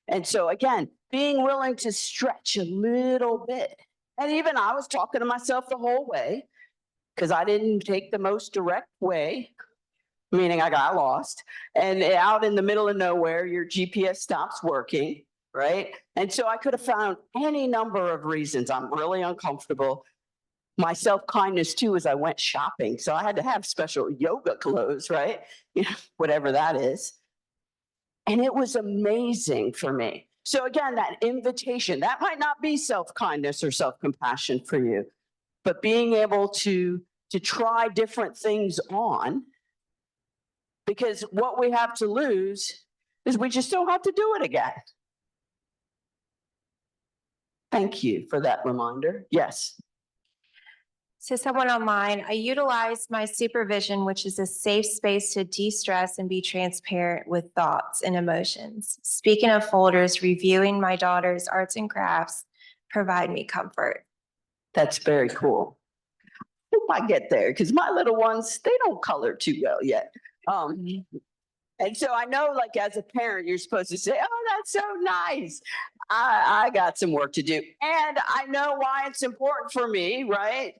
And so again, being willing to stretch a little bit. And even I was talking to myself the whole way because I didn't take the most direct way, meaning I got lost. And out in the middle of nowhere, your GPS stops working, right? And so I could have found any number of reasons. I'm really uncomfortable. My self-kindness too is I went shopping. So I had to have special yoga clothes, right? Whatever that is. And it was amazing for me. So again, that invitation, that might not be self-kindness or self-compassion for you, but being able to try different things on, because what we have to lose is we just don't have to do it again. Thank you for that reminder. Yes. So someone online, I utilize my supervision, which is a safe space to de-stress and be transparent with thoughts and emotions. Speaking of folders, reviewing my daughter's arts and crafts provide me comfort. That's very cool. I hope I get there because my little ones, they don't color too well yet. And so I know, like, as a parent, you're supposed to say, oh, that's so nice. I got some work to do. And I know why it's important for me, right?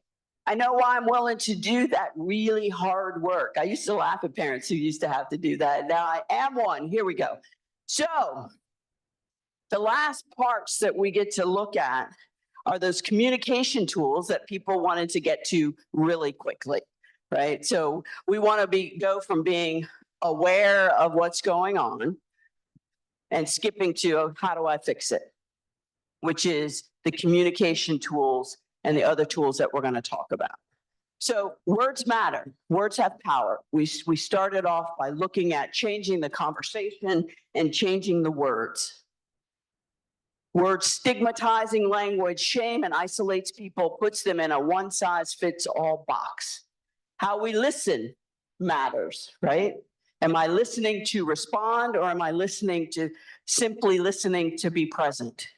I know why I'm willing to do that really hard work. I used to laugh at parents who used to have to do that. Now I am one. Here we go. So the last parts that we get to look at are those communication tools that people wanted to get to really quickly, right? So we want to go from being aware of what's going on and skipping to how do I fix it, which is the communication tools and the other tools that we're going to talk about. So words matter. Words have power. We started off by looking at changing the conversation and changing the words. Words stigmatizing language, shame, and isolates people, puts them in a one-size-fits-all box. How we listen matters, right? Am I listening to respond, or am I listening to simply listening to be present?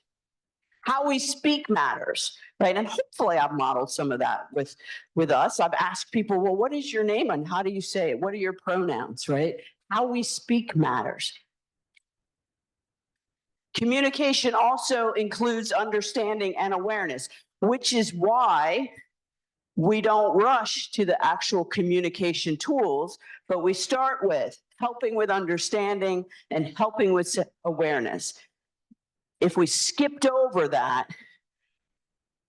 How we speak matters, right? And hopefully I've modeled some of that with us. I've asked people, well, what is your name and how do you say it? What are your pronouns, right? How we speak matters. Communication also includes understanding and awareness, which is why we don't rush to the actual communication tools, but we start with helping with understanding and helping with awareness. If we skipped over that,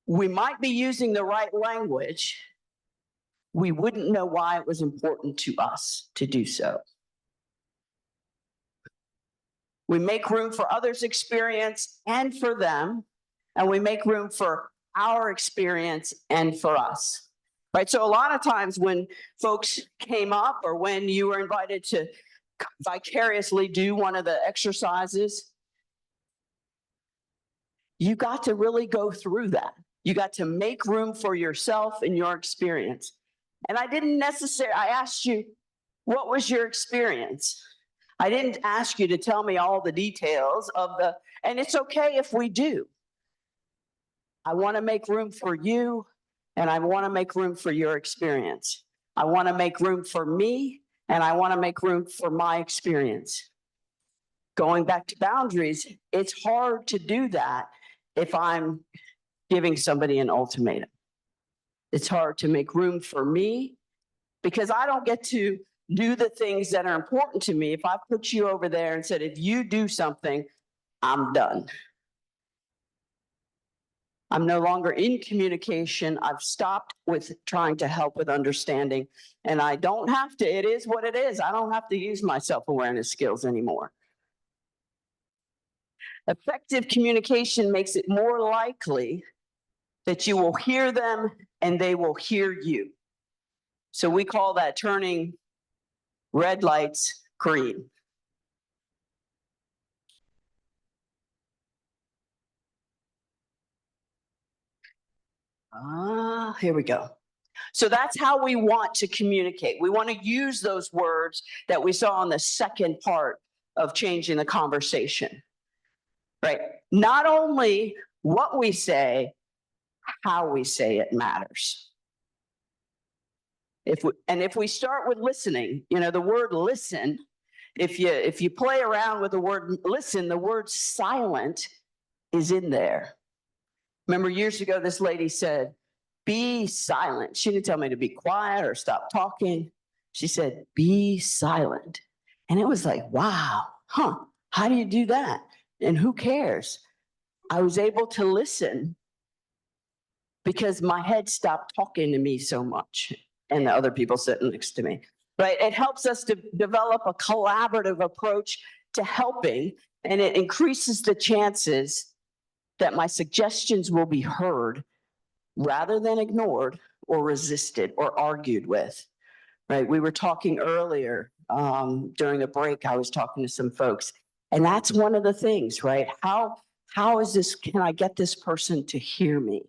we might be using the right language. We wouldn't know why it was important to us to do so. We make room for others' experience and for them, and we make room for our experience and for us, right? So a lot of times when folks came up or when you were invited to vicariously do one of the exercises, you got to really go through that. You got to make room for yourself and your experience. And I didn't necessarily, I asked you, what was your experience? I didn't ask you to tell me all the details of the, and it's okay if we do. I want to make room for you, and I want to make room for your experience. I want to make room for me, and I want to make room for my experience. Going back to boundaries, it's hard to do that if I'm giving somebody an ultimatum. It's hard to make room for me because I don't get to do the things that are important to me. If I put you over there and said, if you do something, I'm done. I'm no longer in communication. I've stopped with trying to help with understanding, and I don't have to. It is what it is. I don't have to use my self-awareness skills anymore. Effective communication makes it more likely that you will hear them and they will hear you. So we call that turning red lights green. Here we go. So that's how we want to communicate. We want to use those words that we saw on the second part of changing the conversation, right? Not only what we say, how we say it matters. If we start with listening, you know, the word listen, if you play around with the word listen, the word silent is in there. Remember years ago, this lady said, be silent. She didn't tell me to be quiet or stop talking. She said, be silent. And it was like, wow, how do you do that? And who cares? I was able to listen because my head stopped talking to me so much and the other people sitting next to me, right? It helps us to develop a collaborative approach to helping, and it increases the chances that my suggestions will be heard rather than ignored or resisted or argued with, right? We were talking earlier during a break, I was talking to some folks, and that's one of the things, right? How is this, can I get this person to hear me?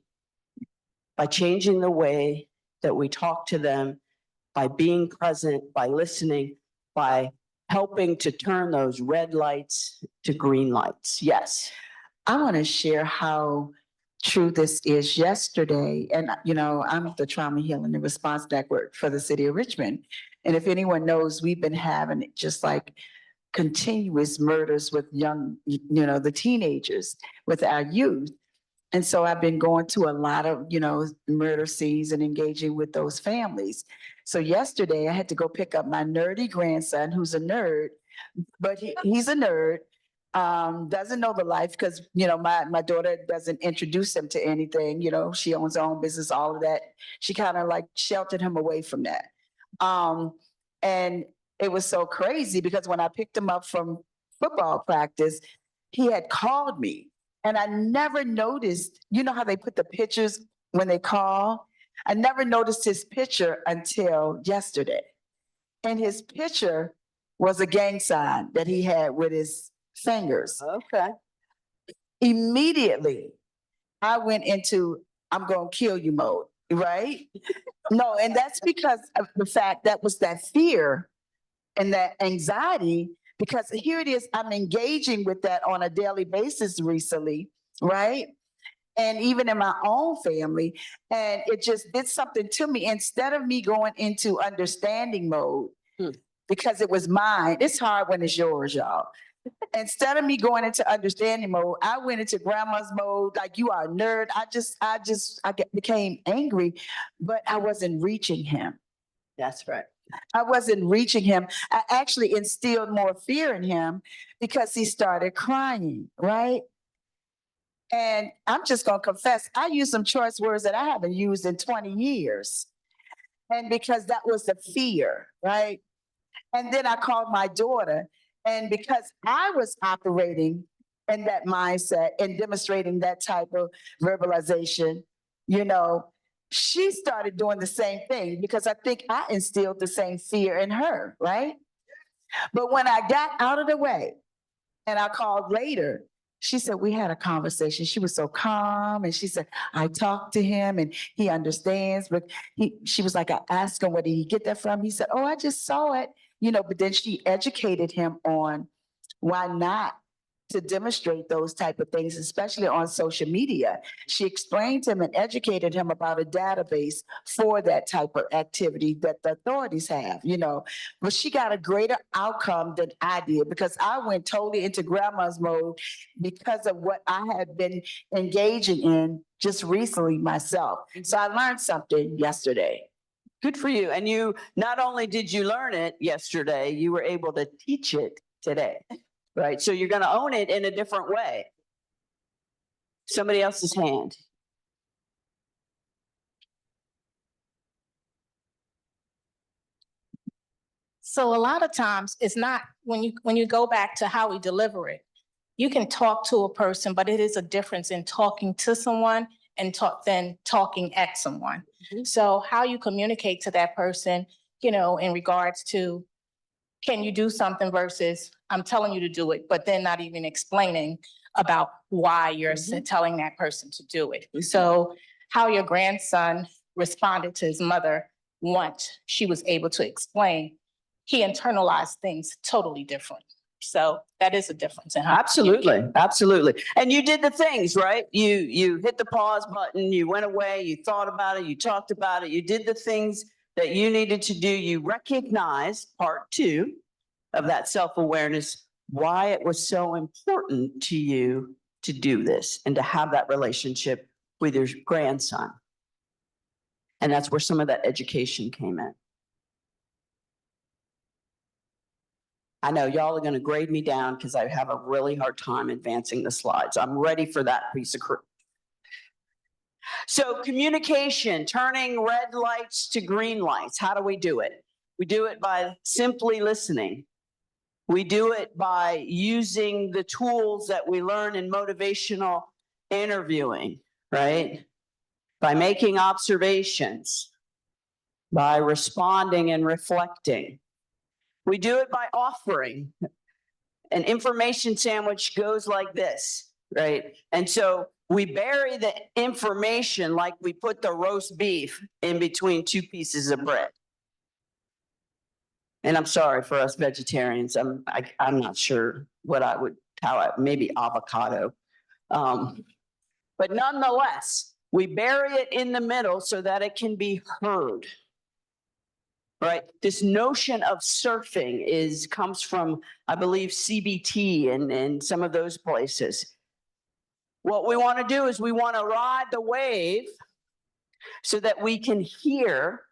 By changing the way that we talk to them, by being present, by listening, by helping to turn those red lights to green lights. Yes. I want to share how true this is. Yesterday, and you know, I'm the trauma healing and response network for the city of Richmond. And if anyone knows, we've been having just like continuous murders with young, you know, the teenagers, with our youth. And so I've been going to a lot of, you know, murder scenes and engaging with those families. So yesterday I had to go pick up my nerdy grandson, who's a nerd, but he's a nerd. Doesn't know the life because, you know, my daughter doesn't introduce him to anything, you know, she owns her own business, all of that. She kind of like sheltered him away from that. And it was so crazy because when I picked him up from football practice, he had called me and I never noticed, you know how they put the pictures when they call? I never noticed his picture until yesterday. And his picture was a gang sign that he had with his fingers. Okay. Immediately, I went into I'm gonna kill you mode, right? No, and that's because of the fact that was that fear and that anxiety, because here it is, I'm engaging with that on a daily basis recently, right? and even in my own family. And it just did something to me. Instead of me going into understanding mode, because it was mine, it's hard when it's yours, y'all. Instead of me going into understanding mode, I went into grandma's mode, like you are a nerd. Became angry, but I wasn't reaching him. That's right. I wasn't reaching him. I actually instilled more fear in him because he started crying, right? And I'm just going to confess, I used some choice words that I haven't used in 20 years. And because that was the fear, right? And then I called my daughter, and because I was operating in that mindset and demonstrating that type of verbalization, you know, she started doing the same thing because I think I instilled the same fear in her, right? But when I got out of the way and I called later, she said, we had a conversation. She was so calm. And she said, I talked to him and he understands. But she was like, I asked him, where did he get that from? He said, oh, I just saw it. You know, but then she educated him on why not to demonstrate those type of things, especially on social media. She explained to him and educated him about a database for that type of activity that the authorities have, you know. But she got a greater outcome than I did because I went totally into grandma's mode because of what I had been engaging in just recently myself. So I learned something yesterday. Good for you. And you, not only did you learn it yesterday, you were able to teach it today, right? So you're going to own it in a different way. Somebody else's hand. So a lot of times it's not, when you go back to how we deliver it, you can talk to a person, but it is a difference in talking to someone and than talking at someone. So how you communicate to that person, you know, in regards to, can you do something versus I'm telling you to do it, but then not even explaining about why you're telling that person to do it. So how your grandson responded to his mother once she was able to explain, he internalized things totally different. So that is a difference in how. Absolutely, absolutely. And you did the things, right? You hit the pause button, you went away, you thought about it, you talked about it, you did the things that you needed to do. You recognized part 2 of that self-awareness, why it was so important to you to do this and to have that relationship with your grandson. And that's where some of that education came in. I know y'all are going to grade me down because I have a really hard time advancing the slides. I'm ready for that piece of crew. So communication, turning red lights to green lights. How do we do it? We do it by simply listening. We do it by using the tools that we learn in motivational interviewing, right? By making observations, by responding and reflecting. We do it by offering. An information sandwich goes like this, right? And so we bury the information like we put the roast beef in between 2 pieces of bread. And I'm sorry for us vegetarians. I'm not sure what maybe avocado. But nonetheless, we bury it in the middle so that it can be heard. Right? This notion of surfing comes from, I believe, CBT and some of those places. What we want to do is we want to ride the wave so that we can hear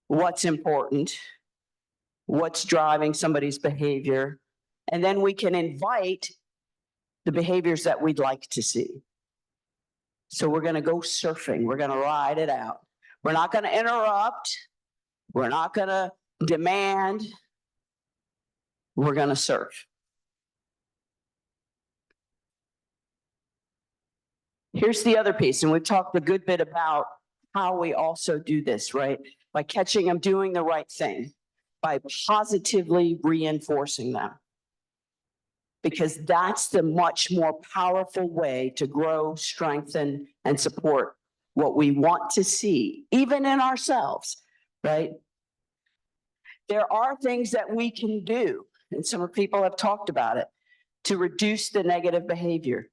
what's important, what's driving somebody's behavior, and then we can invite the behaviors that we'd like to see. So we're going to go surfing. We're going to ride it out. We're not going to interrupt. We're not going to demand. We're going to surf. Here's the other piece, and we've talked a good bit about how we also do this, right? By catching them doing the right thing, by positively reinforcing them. Because that's the much more powerful way to grow, strengthen, and support what we want to see, even in ourselves, right? There are things that we can do, and some people have talked about it, to reduce the negative behavior.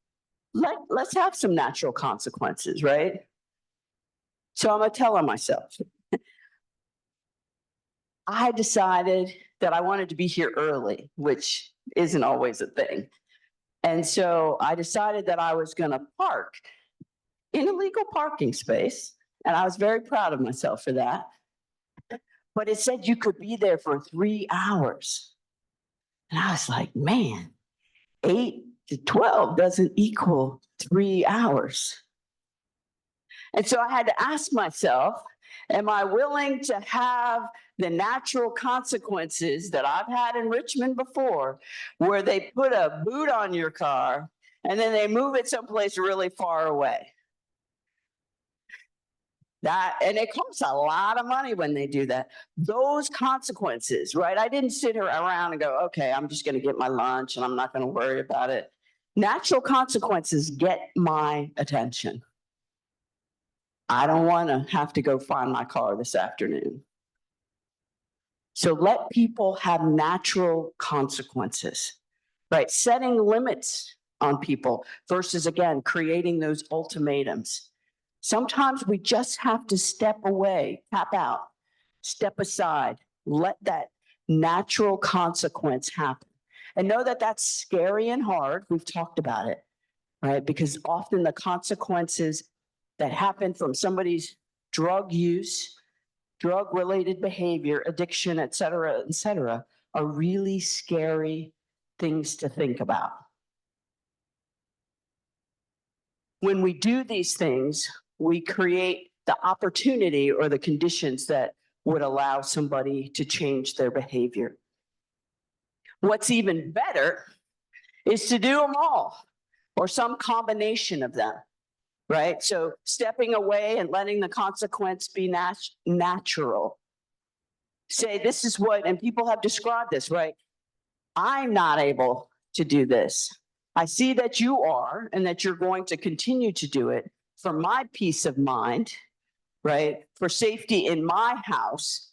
let's have some natural consequences, right? So I'm gonna tell on myself. I decided that I wanted to be here early, which isn't always a thing. And so I decided that I was gonna park in a legal parking space, and I was very proud of myself for that. But it said you could be there for 3 hours. And I was like, man, 8 to 12 doesn't equal 3 hours. And so I had to ask myself, am I willing to have the natural consequences that I've had in Richmond before, where they put a boot on your car and then they move it someplace really far away? And it costs a lot of money when they do that. Those consequences, right? I didn't sit here around and go, okay, I'm just going to get my lunch and I'm not going to worry about it. Natural consequences get my attention. I don't want to have to go find my car this afternoon. So let people have natural consequences, right? Setting limits on people versus, again, creating those ultimatums. Sometimes we just have to step away, tap out, step aside, let that natural consequence happen. And know that that's scary and hard. We've talked about it, right? Because often the consequences that happen from somebody's drug use, drug-related behavior, addiction, et cetera, are really scary things to think about. When we do these things, we create the opportunity or the conditions that would allow somebody to change their behavior. What's even better is to do them all or some combination of them, right? So stepping away and letting the consequence be natural. Say, this is what, and people have described this, right? I'm not able to do this. I see that you are, and that you're going to continue to do it for my peace of mind, right? For safety in my house.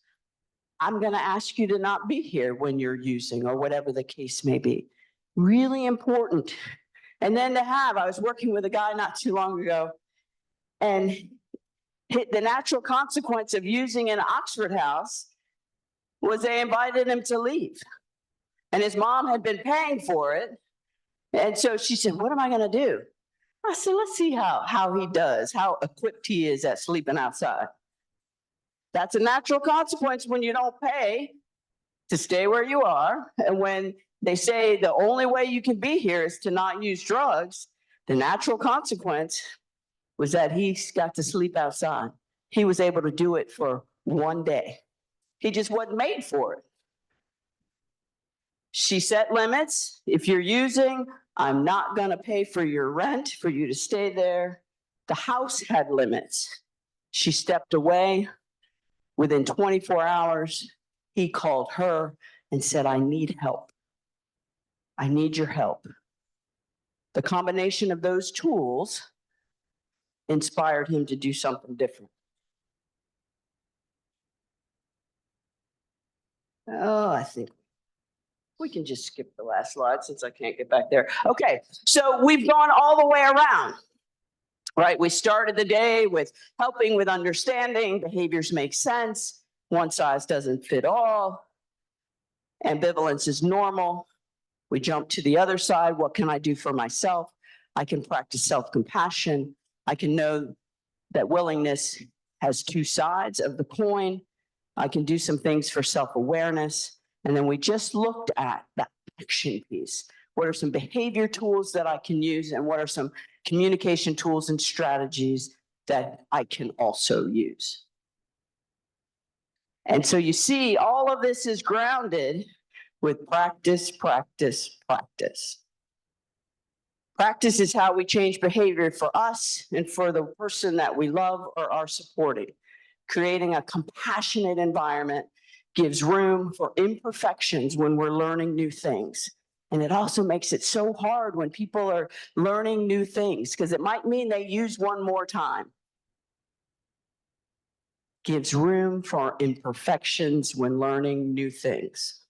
I'm going to ask you to not be here when you're using, or whatever the case may be. Really important. And then I was working with a guy not too long ago, and the natural consequence of using an Oxford house was they invited him to leave. And his mom had been paying for it. And so she said, what am I going to do? I said, let's see how he does, how equipped he is at sleeping outside. That's a natural consequence when you don't pay to stay where you are. And when they say the only way you can be here is to not use drugs, the natural consequence was that he got to sleep outside. He was able to do it for 1 day. He just wasn't made for it. She set limits. If you're using, I'm not going to pay for your rent for you to stay there. The house had limits. She stepped away. Within 24 hours, he called her and said, I need help. I need your help. The combination of those tools inspired him to do something different. Oh, I think we can just skip the last slide since I can't get back there. Okay, so we've gone all the way around, right? We started the day with helping with understanding, behaviors make sense, one size doesn't fit all, ambivalence is normal. We jump to the other side, what can I do for myself? I can practice self-compassion. I can know that willingness has two sides of the coin. I can do some things for self-awareness. And then we just looked at that action piece. What are some behavior tools that I can use, and what are some communication tools and strategies that I can also use? And so you see, all of this is grounded with practice, practice, practice. Practice is how we change behavior for us and for the person that we love or are supporting. Creating a compassionate environment gives room for imperfections when we're learning new things. And it also makes it so hard when people are learning new things, because it might mean they use one more time. Gives room for imperfections when learning new things.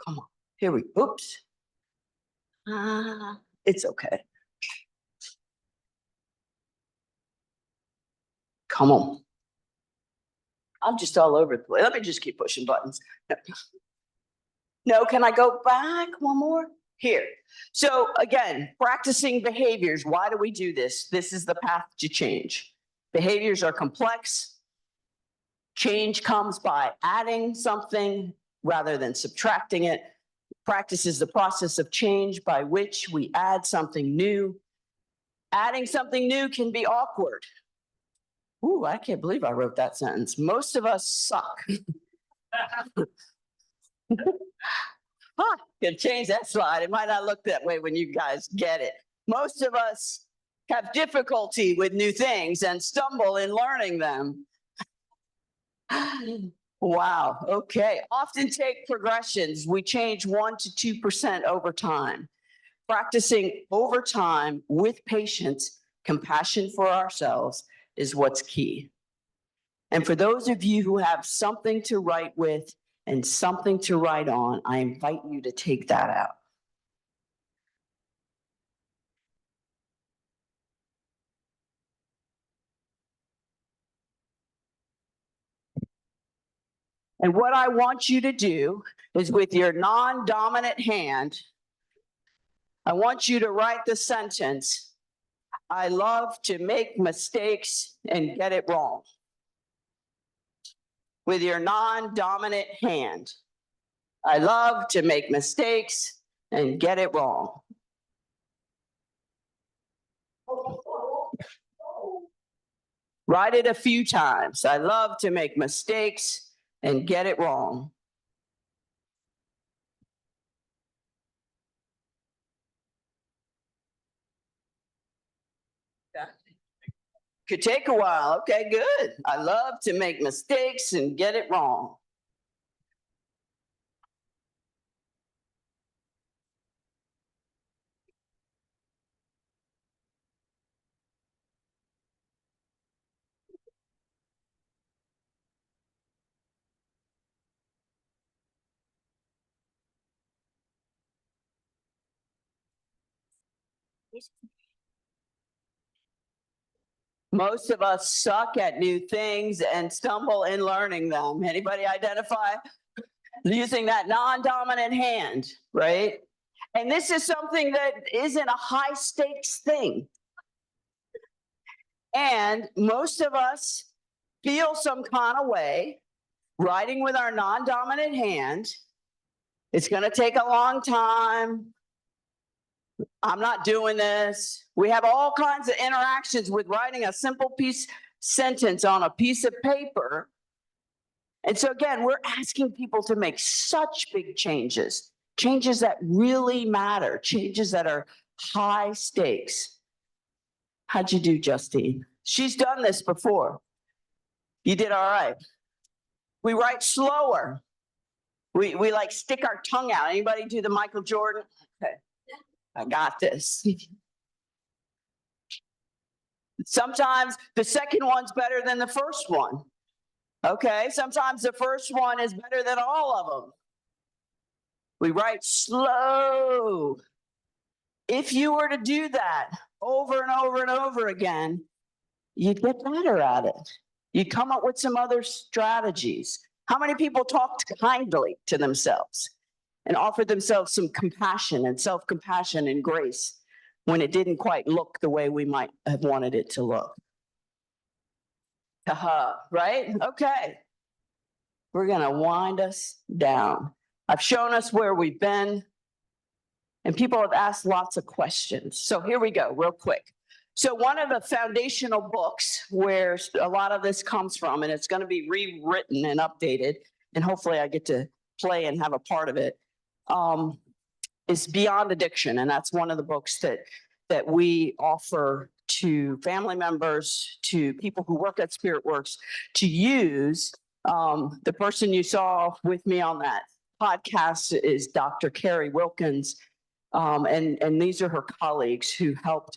Come on, here we, oops. It's okay. Come on. I'm just all over the place. Let me just keep pushing buttons. No, can I go back one more? Here. So again, practicing behaviors. Why do we do this? This is the path to change. Behaviors are complex. Change comes by adding something rather than subtracting it. Practice is the process of change by which we add something new. Adding something new can be awkward. Ooh, I can't believe I wrote that sentence. Most of us suck. Can change that slide. It might not look that way when you guys get it. Most of us have difficulty with new things and stumble in learning them. Wow. Okay. Often take progressions. We change 1% to 2% over time. Practicing over time with patience, compassion for ourselves is what's key. And for those of you who have something to write with and something to write on, I invite you to take that out. And what I want you to do is with your non-dominant hand, I want you to write the sentence, I love to make mistakes and get it wrong. With your non-dominant hand, I love to make mistakes and get it wrong. Write it a few times. I love to make mistakes and get it wrong. Could take a while. Okay, good. I love to make mistakes and get it wrong. Most of us suck at new things and stumble in learning them. Anybody identify? Using that non-dominant hand, right? And this is something that isn't a high stakes thing. And most of us feel some kind of way writing with our non-dominant hand. It's going to take a long time. I'm not doing this. We have all kinds of interactions with writing a simple sentence on a piece of paper. And so again, we're asking people to make such big changes, changes that really matter, changes that are high stakes. How'd you do, Justine? She's done this before. You did all right. We write slower. We like stick our tongue out. Anybody do the Michael Jordan? Okay, I got this. Sometimes the second one's better than the first one. Okay, sometimes the first one is better than all of them. We write slow. If you were to do that over and over and over again, you'd get better at it. You'd come up with some other strategies. How many people talked kindly to themselves and offered themselves some compassion and self-compassion and grace when it didn't quite look the way we might have wanted it to look? Right? Okay. We're going to wind us down. I've shown us where we've been, and people have asked lots of questions. So here we go, real quick. So one of the foundational books where a lot of this comes from, and it's going to be rewritten and updated, and hopefully I get to play and have a part of it, is Beyond Addiction. And that's one of the books that we offer to family members, to people who work at Spirit Works, to use. The person you saw with me on that podcast is Dr. Carrie Wilkins. And these are her colleagues who helped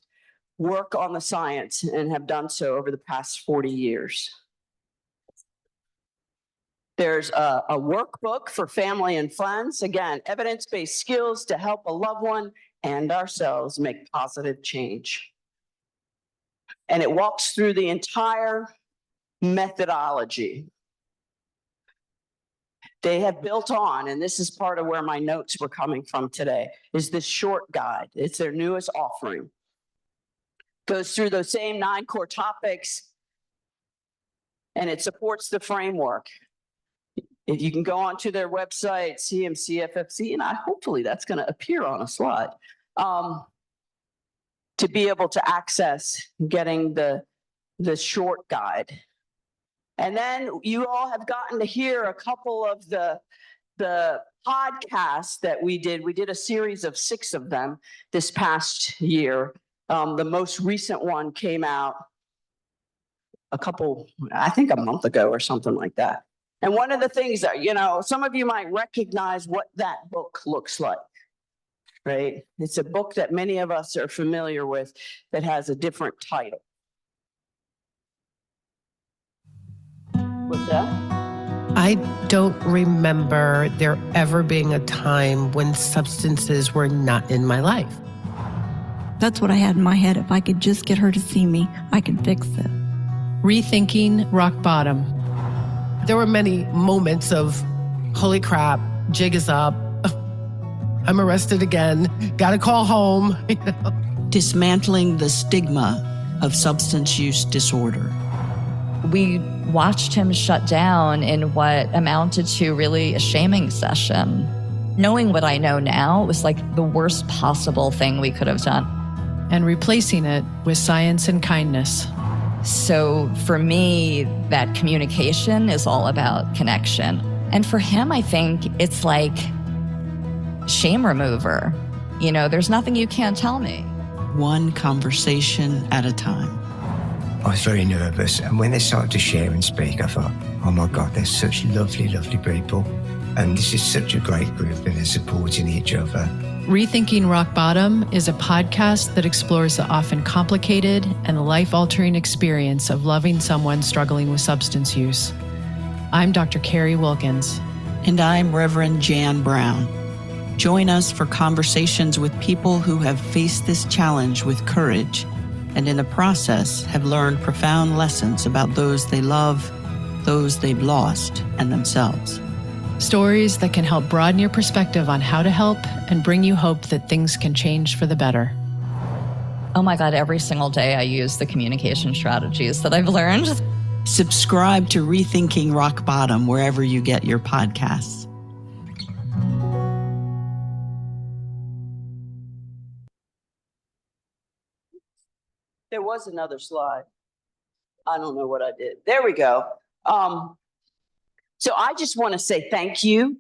work on the science and have done so over the past 40 years. There's a workbook for family and friends. Again, evidence-based skills to help a loved one and ourselves make positive change. And it walks through the entire methodology. They have built on, and this is part of where my notes were coming from today, is this short guide. It's their newest offering. Goes through those same 9 core topics, and it supports the framework. If you can go onto their website, CMCFFC, and hopefully that's going to appear on a slide, to be able to access getting the short guide. And then you all have gotten to hear a couple of the podcasts that we did. We did a series of 6 of them this past year. The most recent one came out I think a month ago or something like that. And one of the things that, some of you might recognize what that book looks like, right? It's a book that many of us are familiar with that has a different title. What's that? I don't remember there ever being a time when substances were not in my life. That's what I had in my head. If I could just get her to see me, I could fix it. Rethinking rock bottom. There were many moments of, holy crap, jig is up. I'm arrested again. Gotta call home. Dismantling the stigma of substance use disorder. We watched him shut down in what amounted to really a shaming session. Knowing what I know now, it was like the worst possible thing we could have done. And replacing it with science and kindness. So for me, that communication is all about connection. And for him, I think it's like shame remover. There's nothing you can't tell me. One conversation at a time. I was very nervous, and when they started to share and speak, I thought, oh my God, they're such lovely, lovely people. And this is such a great group, and they're supporting each other. Rethinking Rock Bottom is a podcast that explores the often complicated and life-altering experience of loving someone struggling with substance use. I'm Dr. Carrie Wilkins. And I'm Reverend Jan Brown. Join us for conversations with people who have faced this challenge with courage, and in the process have learned profound lessons about those they love, those they've lost, and themselves. Stories that can help broaden your perspective on how to help and bring you hope that things can change for the better. Oh my God, every single day I use the communication strategies that I've learned. Subscribe to Rethinking Rock Bottom wherever you get your podcasts. There was another slide. I don't know what I did. There we go. So I just want to say thank you,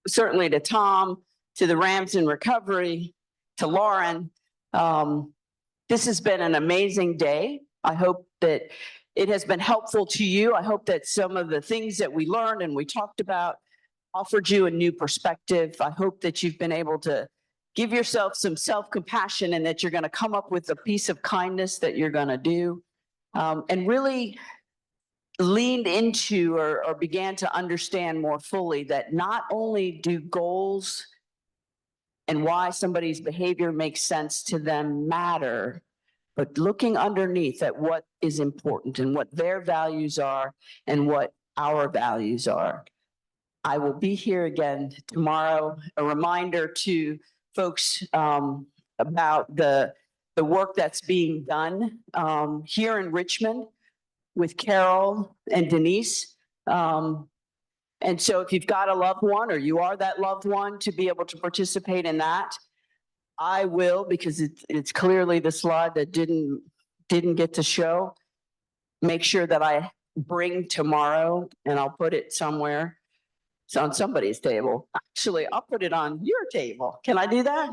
certainly to Tom, to the Rams in Recovery, to Lauren. This has been an amazing day. I hope that it has been helpful to you. I hope that some of the things that we learned and we talked about offered you a new perspective. I hope that you've been able to give yourself some self-compassion and that you're going to come up with a piece of kindness that you're going to do, and really leaned into or began to understand more fully that not only do goals and why somebody's behavior makes sense to them matter, but looking underneath at what is important and what their values are and what our values are. I will be here again tomorrow. A reminder to folks about the work that's being done here in Richmond with Carol and Denise. And so if you've got a loved one or you are that loved one, to be able to participate in that, I will, because it's clearly the slide that didn't get to show, make sure that I bring tomorrow, and I'll put it somewhere. It's on somebody's table. Actually, I'll put it on your table. Can I do that?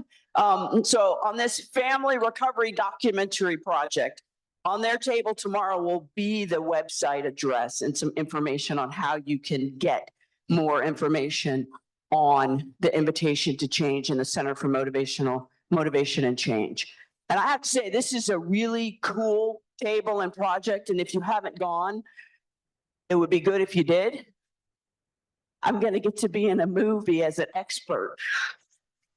So on this family recovery documentary project, on their table tomorrow will be the website address and some information on how you can get more information on the Invitation to Change and the Center for Motivation and Change. And I have to say, this is a really cool table and project. And if you haven't gone, it would be good if you did. I'm going to get to be in a movie as an expert.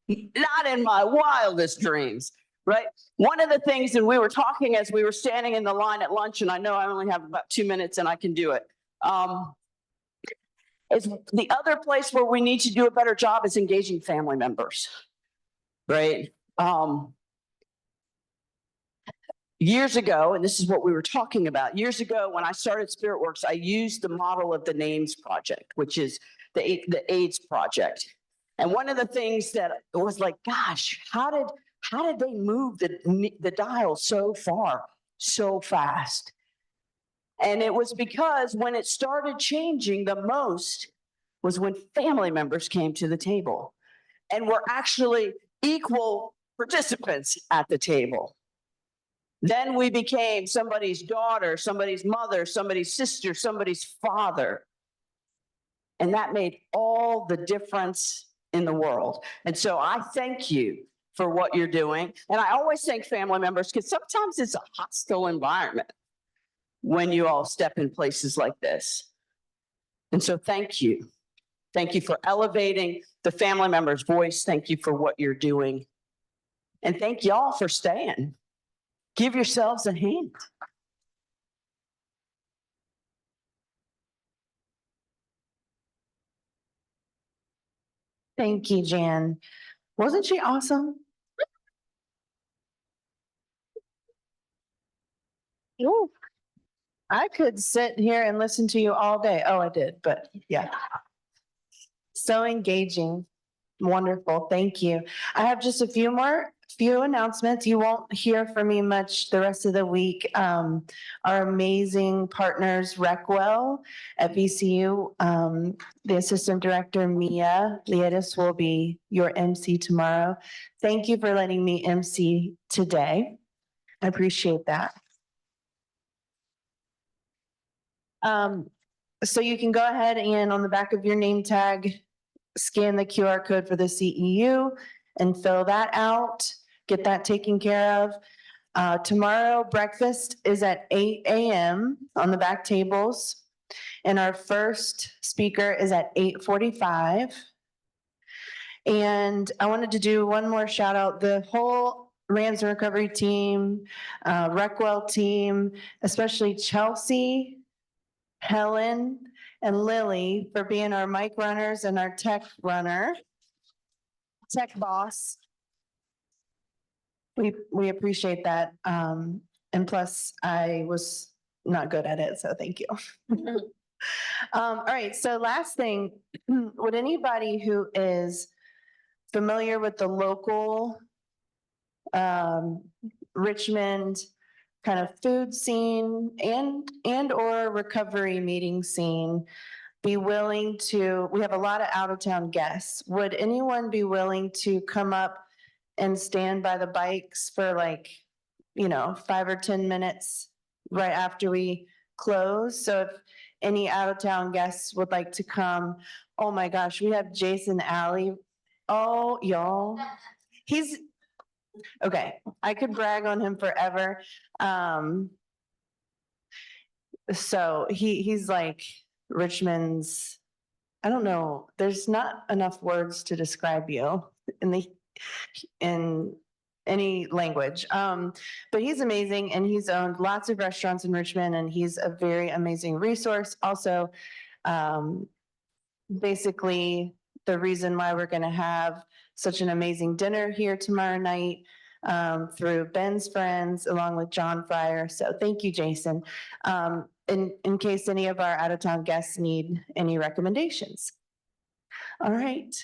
Not in my wildest dreams, right? One of the things, and we were talking as we were standing in the line at lunch, and I know I only have about 2 minutes and I can do it. Is the other place where we need to do a better job is engaging family members, right? Years ago, and this is what we were talking about, years ago when I started SpiritWorks, I used the model of the NAMES project, which is the AIDS project. And one of the things that was like, gosh, how did they move the dial so far, so fast? And it was because when it started changing the most was when family members came to the table and were actually equal participants at the table. Then we became somebody's daughter, somebody's mother, somebody's sister, somebody's father. And that made all the difference in the world. And so I thank you for what you're doing. And I always thank family members because sometimes it's a hostile environment when you all step in places like this. And so thank you. Thank you for elevating the family member's voice. Thank you for what you're doing. And thank y'all for staying. Give yourselves a hand. Thank you, Jan. Wasn't she awesome? Ooh. I could sit here and listen to you all day. Oh, I did, but yeah. So engaging. Wonderful. Thank you. I have just a few announcements. You won't hear from me much the rest of the week. Our amazing partners, Recwell at VCU, the assistant director, Mia Lietis, will be your MC tomorrow. Thank you for letting me MC today. I appreciate that. So you can go ahead and on the back of your name tag, scan the QR code for the CEU and fill that out, get that taken care of. Tomorrow, breakfast is at 8 a.m. on the back tables. And our first speaker is at 8:45. And I wanted to do one more shout out. The whole Rams Recovery team, Recwell team, especially Chelsea, Helen, and Lily for being our mic runners and our tech boss. We appreciate that. And plus I was not good at it, so thank you. All right, so last thing, would anybody who is familiar with the local Richmond kind of food scene and or recovery meeting scene be willing to, we have a lot of out-of-town guests. Would anyone be willing to come up and stand by the bikes for 5 or 10 minutes right after we close? So if any out-of-town guests would like to come, oh my gosh, we have Jason Alley. Oh, y'all. He's, okay, I could brag on him forever. So he's like Richmond's, I don't know, there's not enough words to describe you in any language. But he's amazing and he's owned lots of restaurants in Richmond and he's a very amazing resource. Also, basically the reason why we're going to have such an amazing dinner here tomorrow night through Ben's friends along with John Fryer. So thank you, Jason. In case any of our out-of-town guests need any recommendations. All right.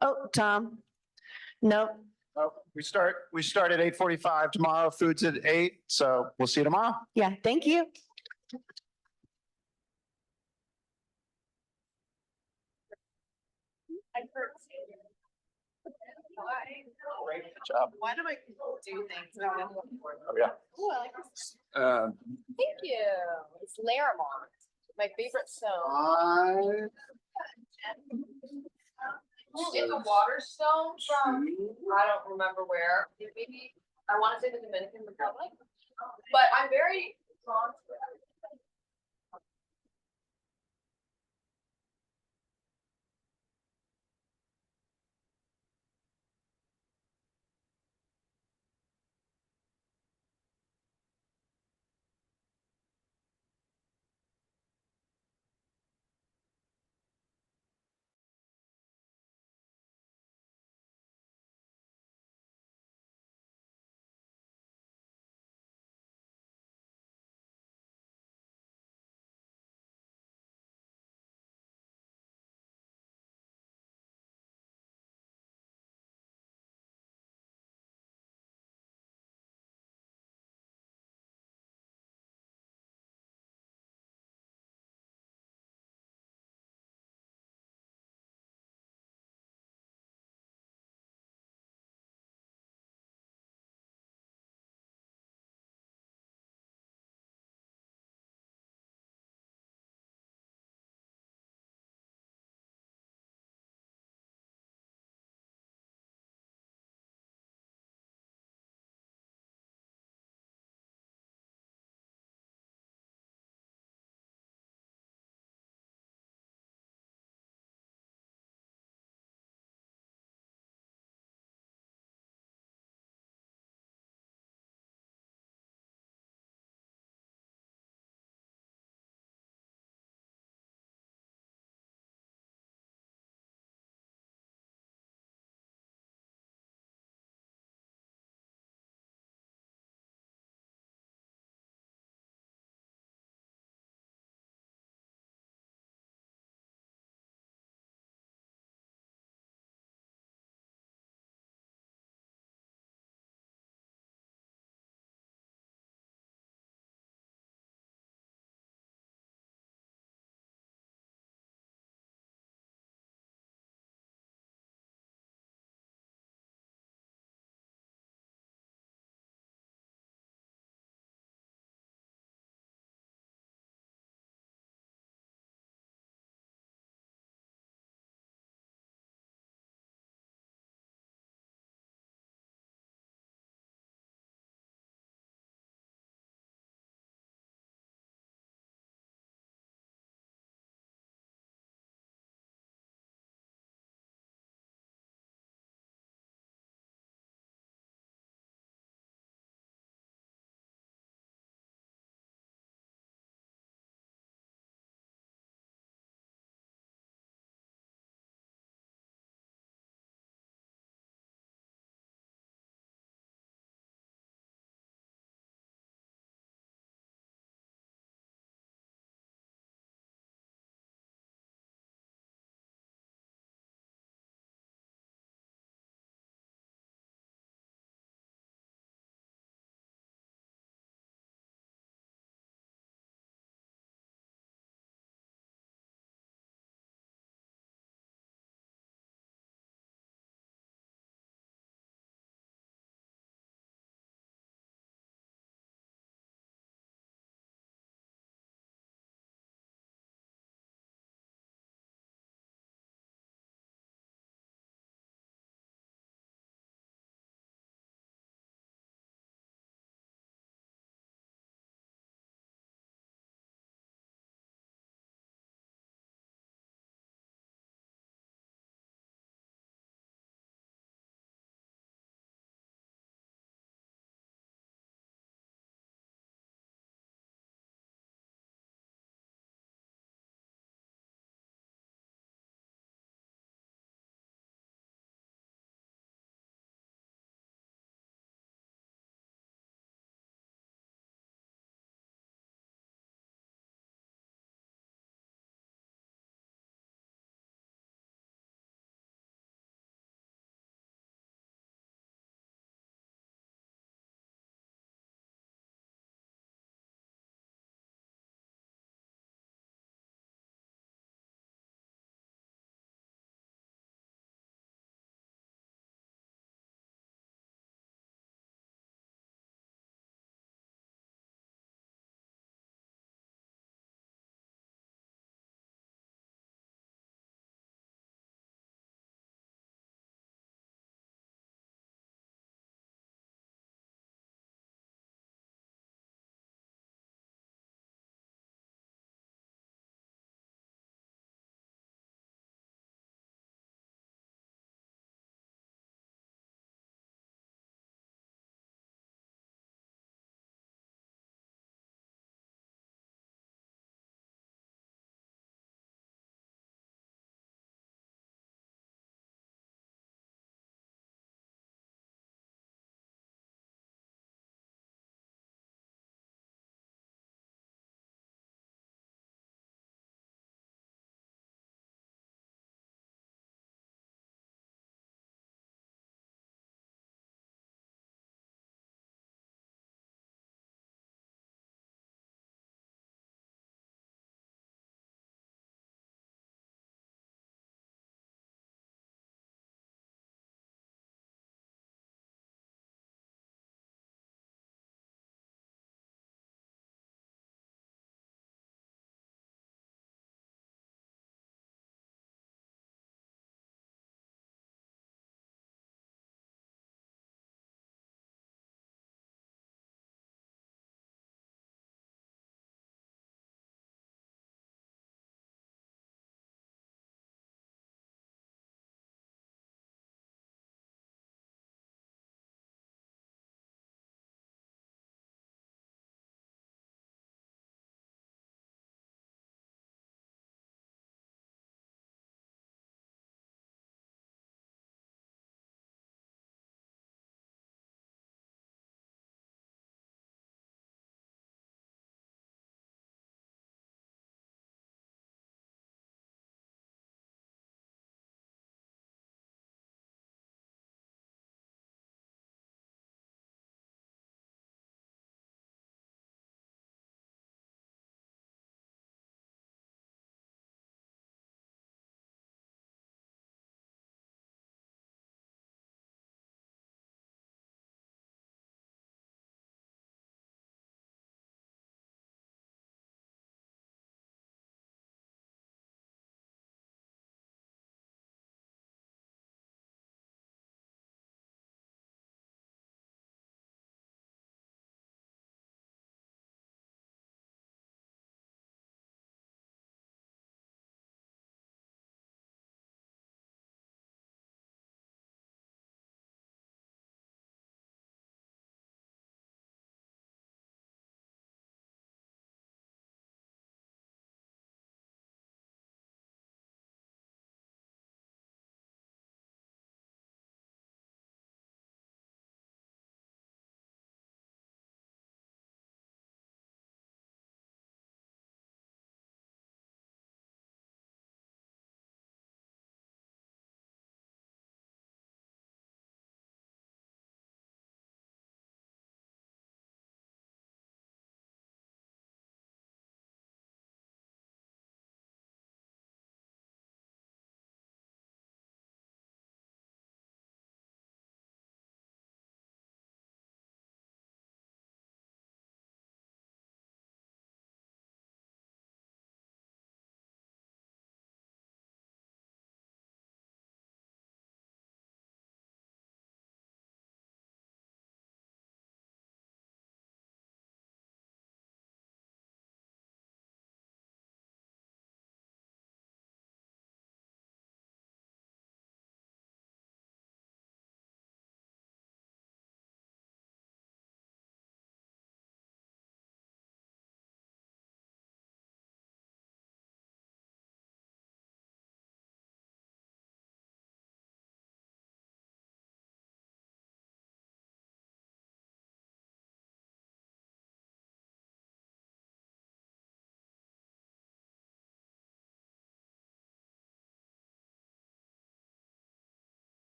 Oh, Tom. Nope. Oh, we start at 8:45 tomorrow. Food's at 8, so we'll see you tomorrow. Yeah, thank you. Great job. Why do I do things? Oh, yeah. Oh, I like this. Thank you. It's Laramont, my favorite stone. It's a water stone from, I don't remember where, maybe, I want to say the Dominican Republic, but I'm very drawn to it.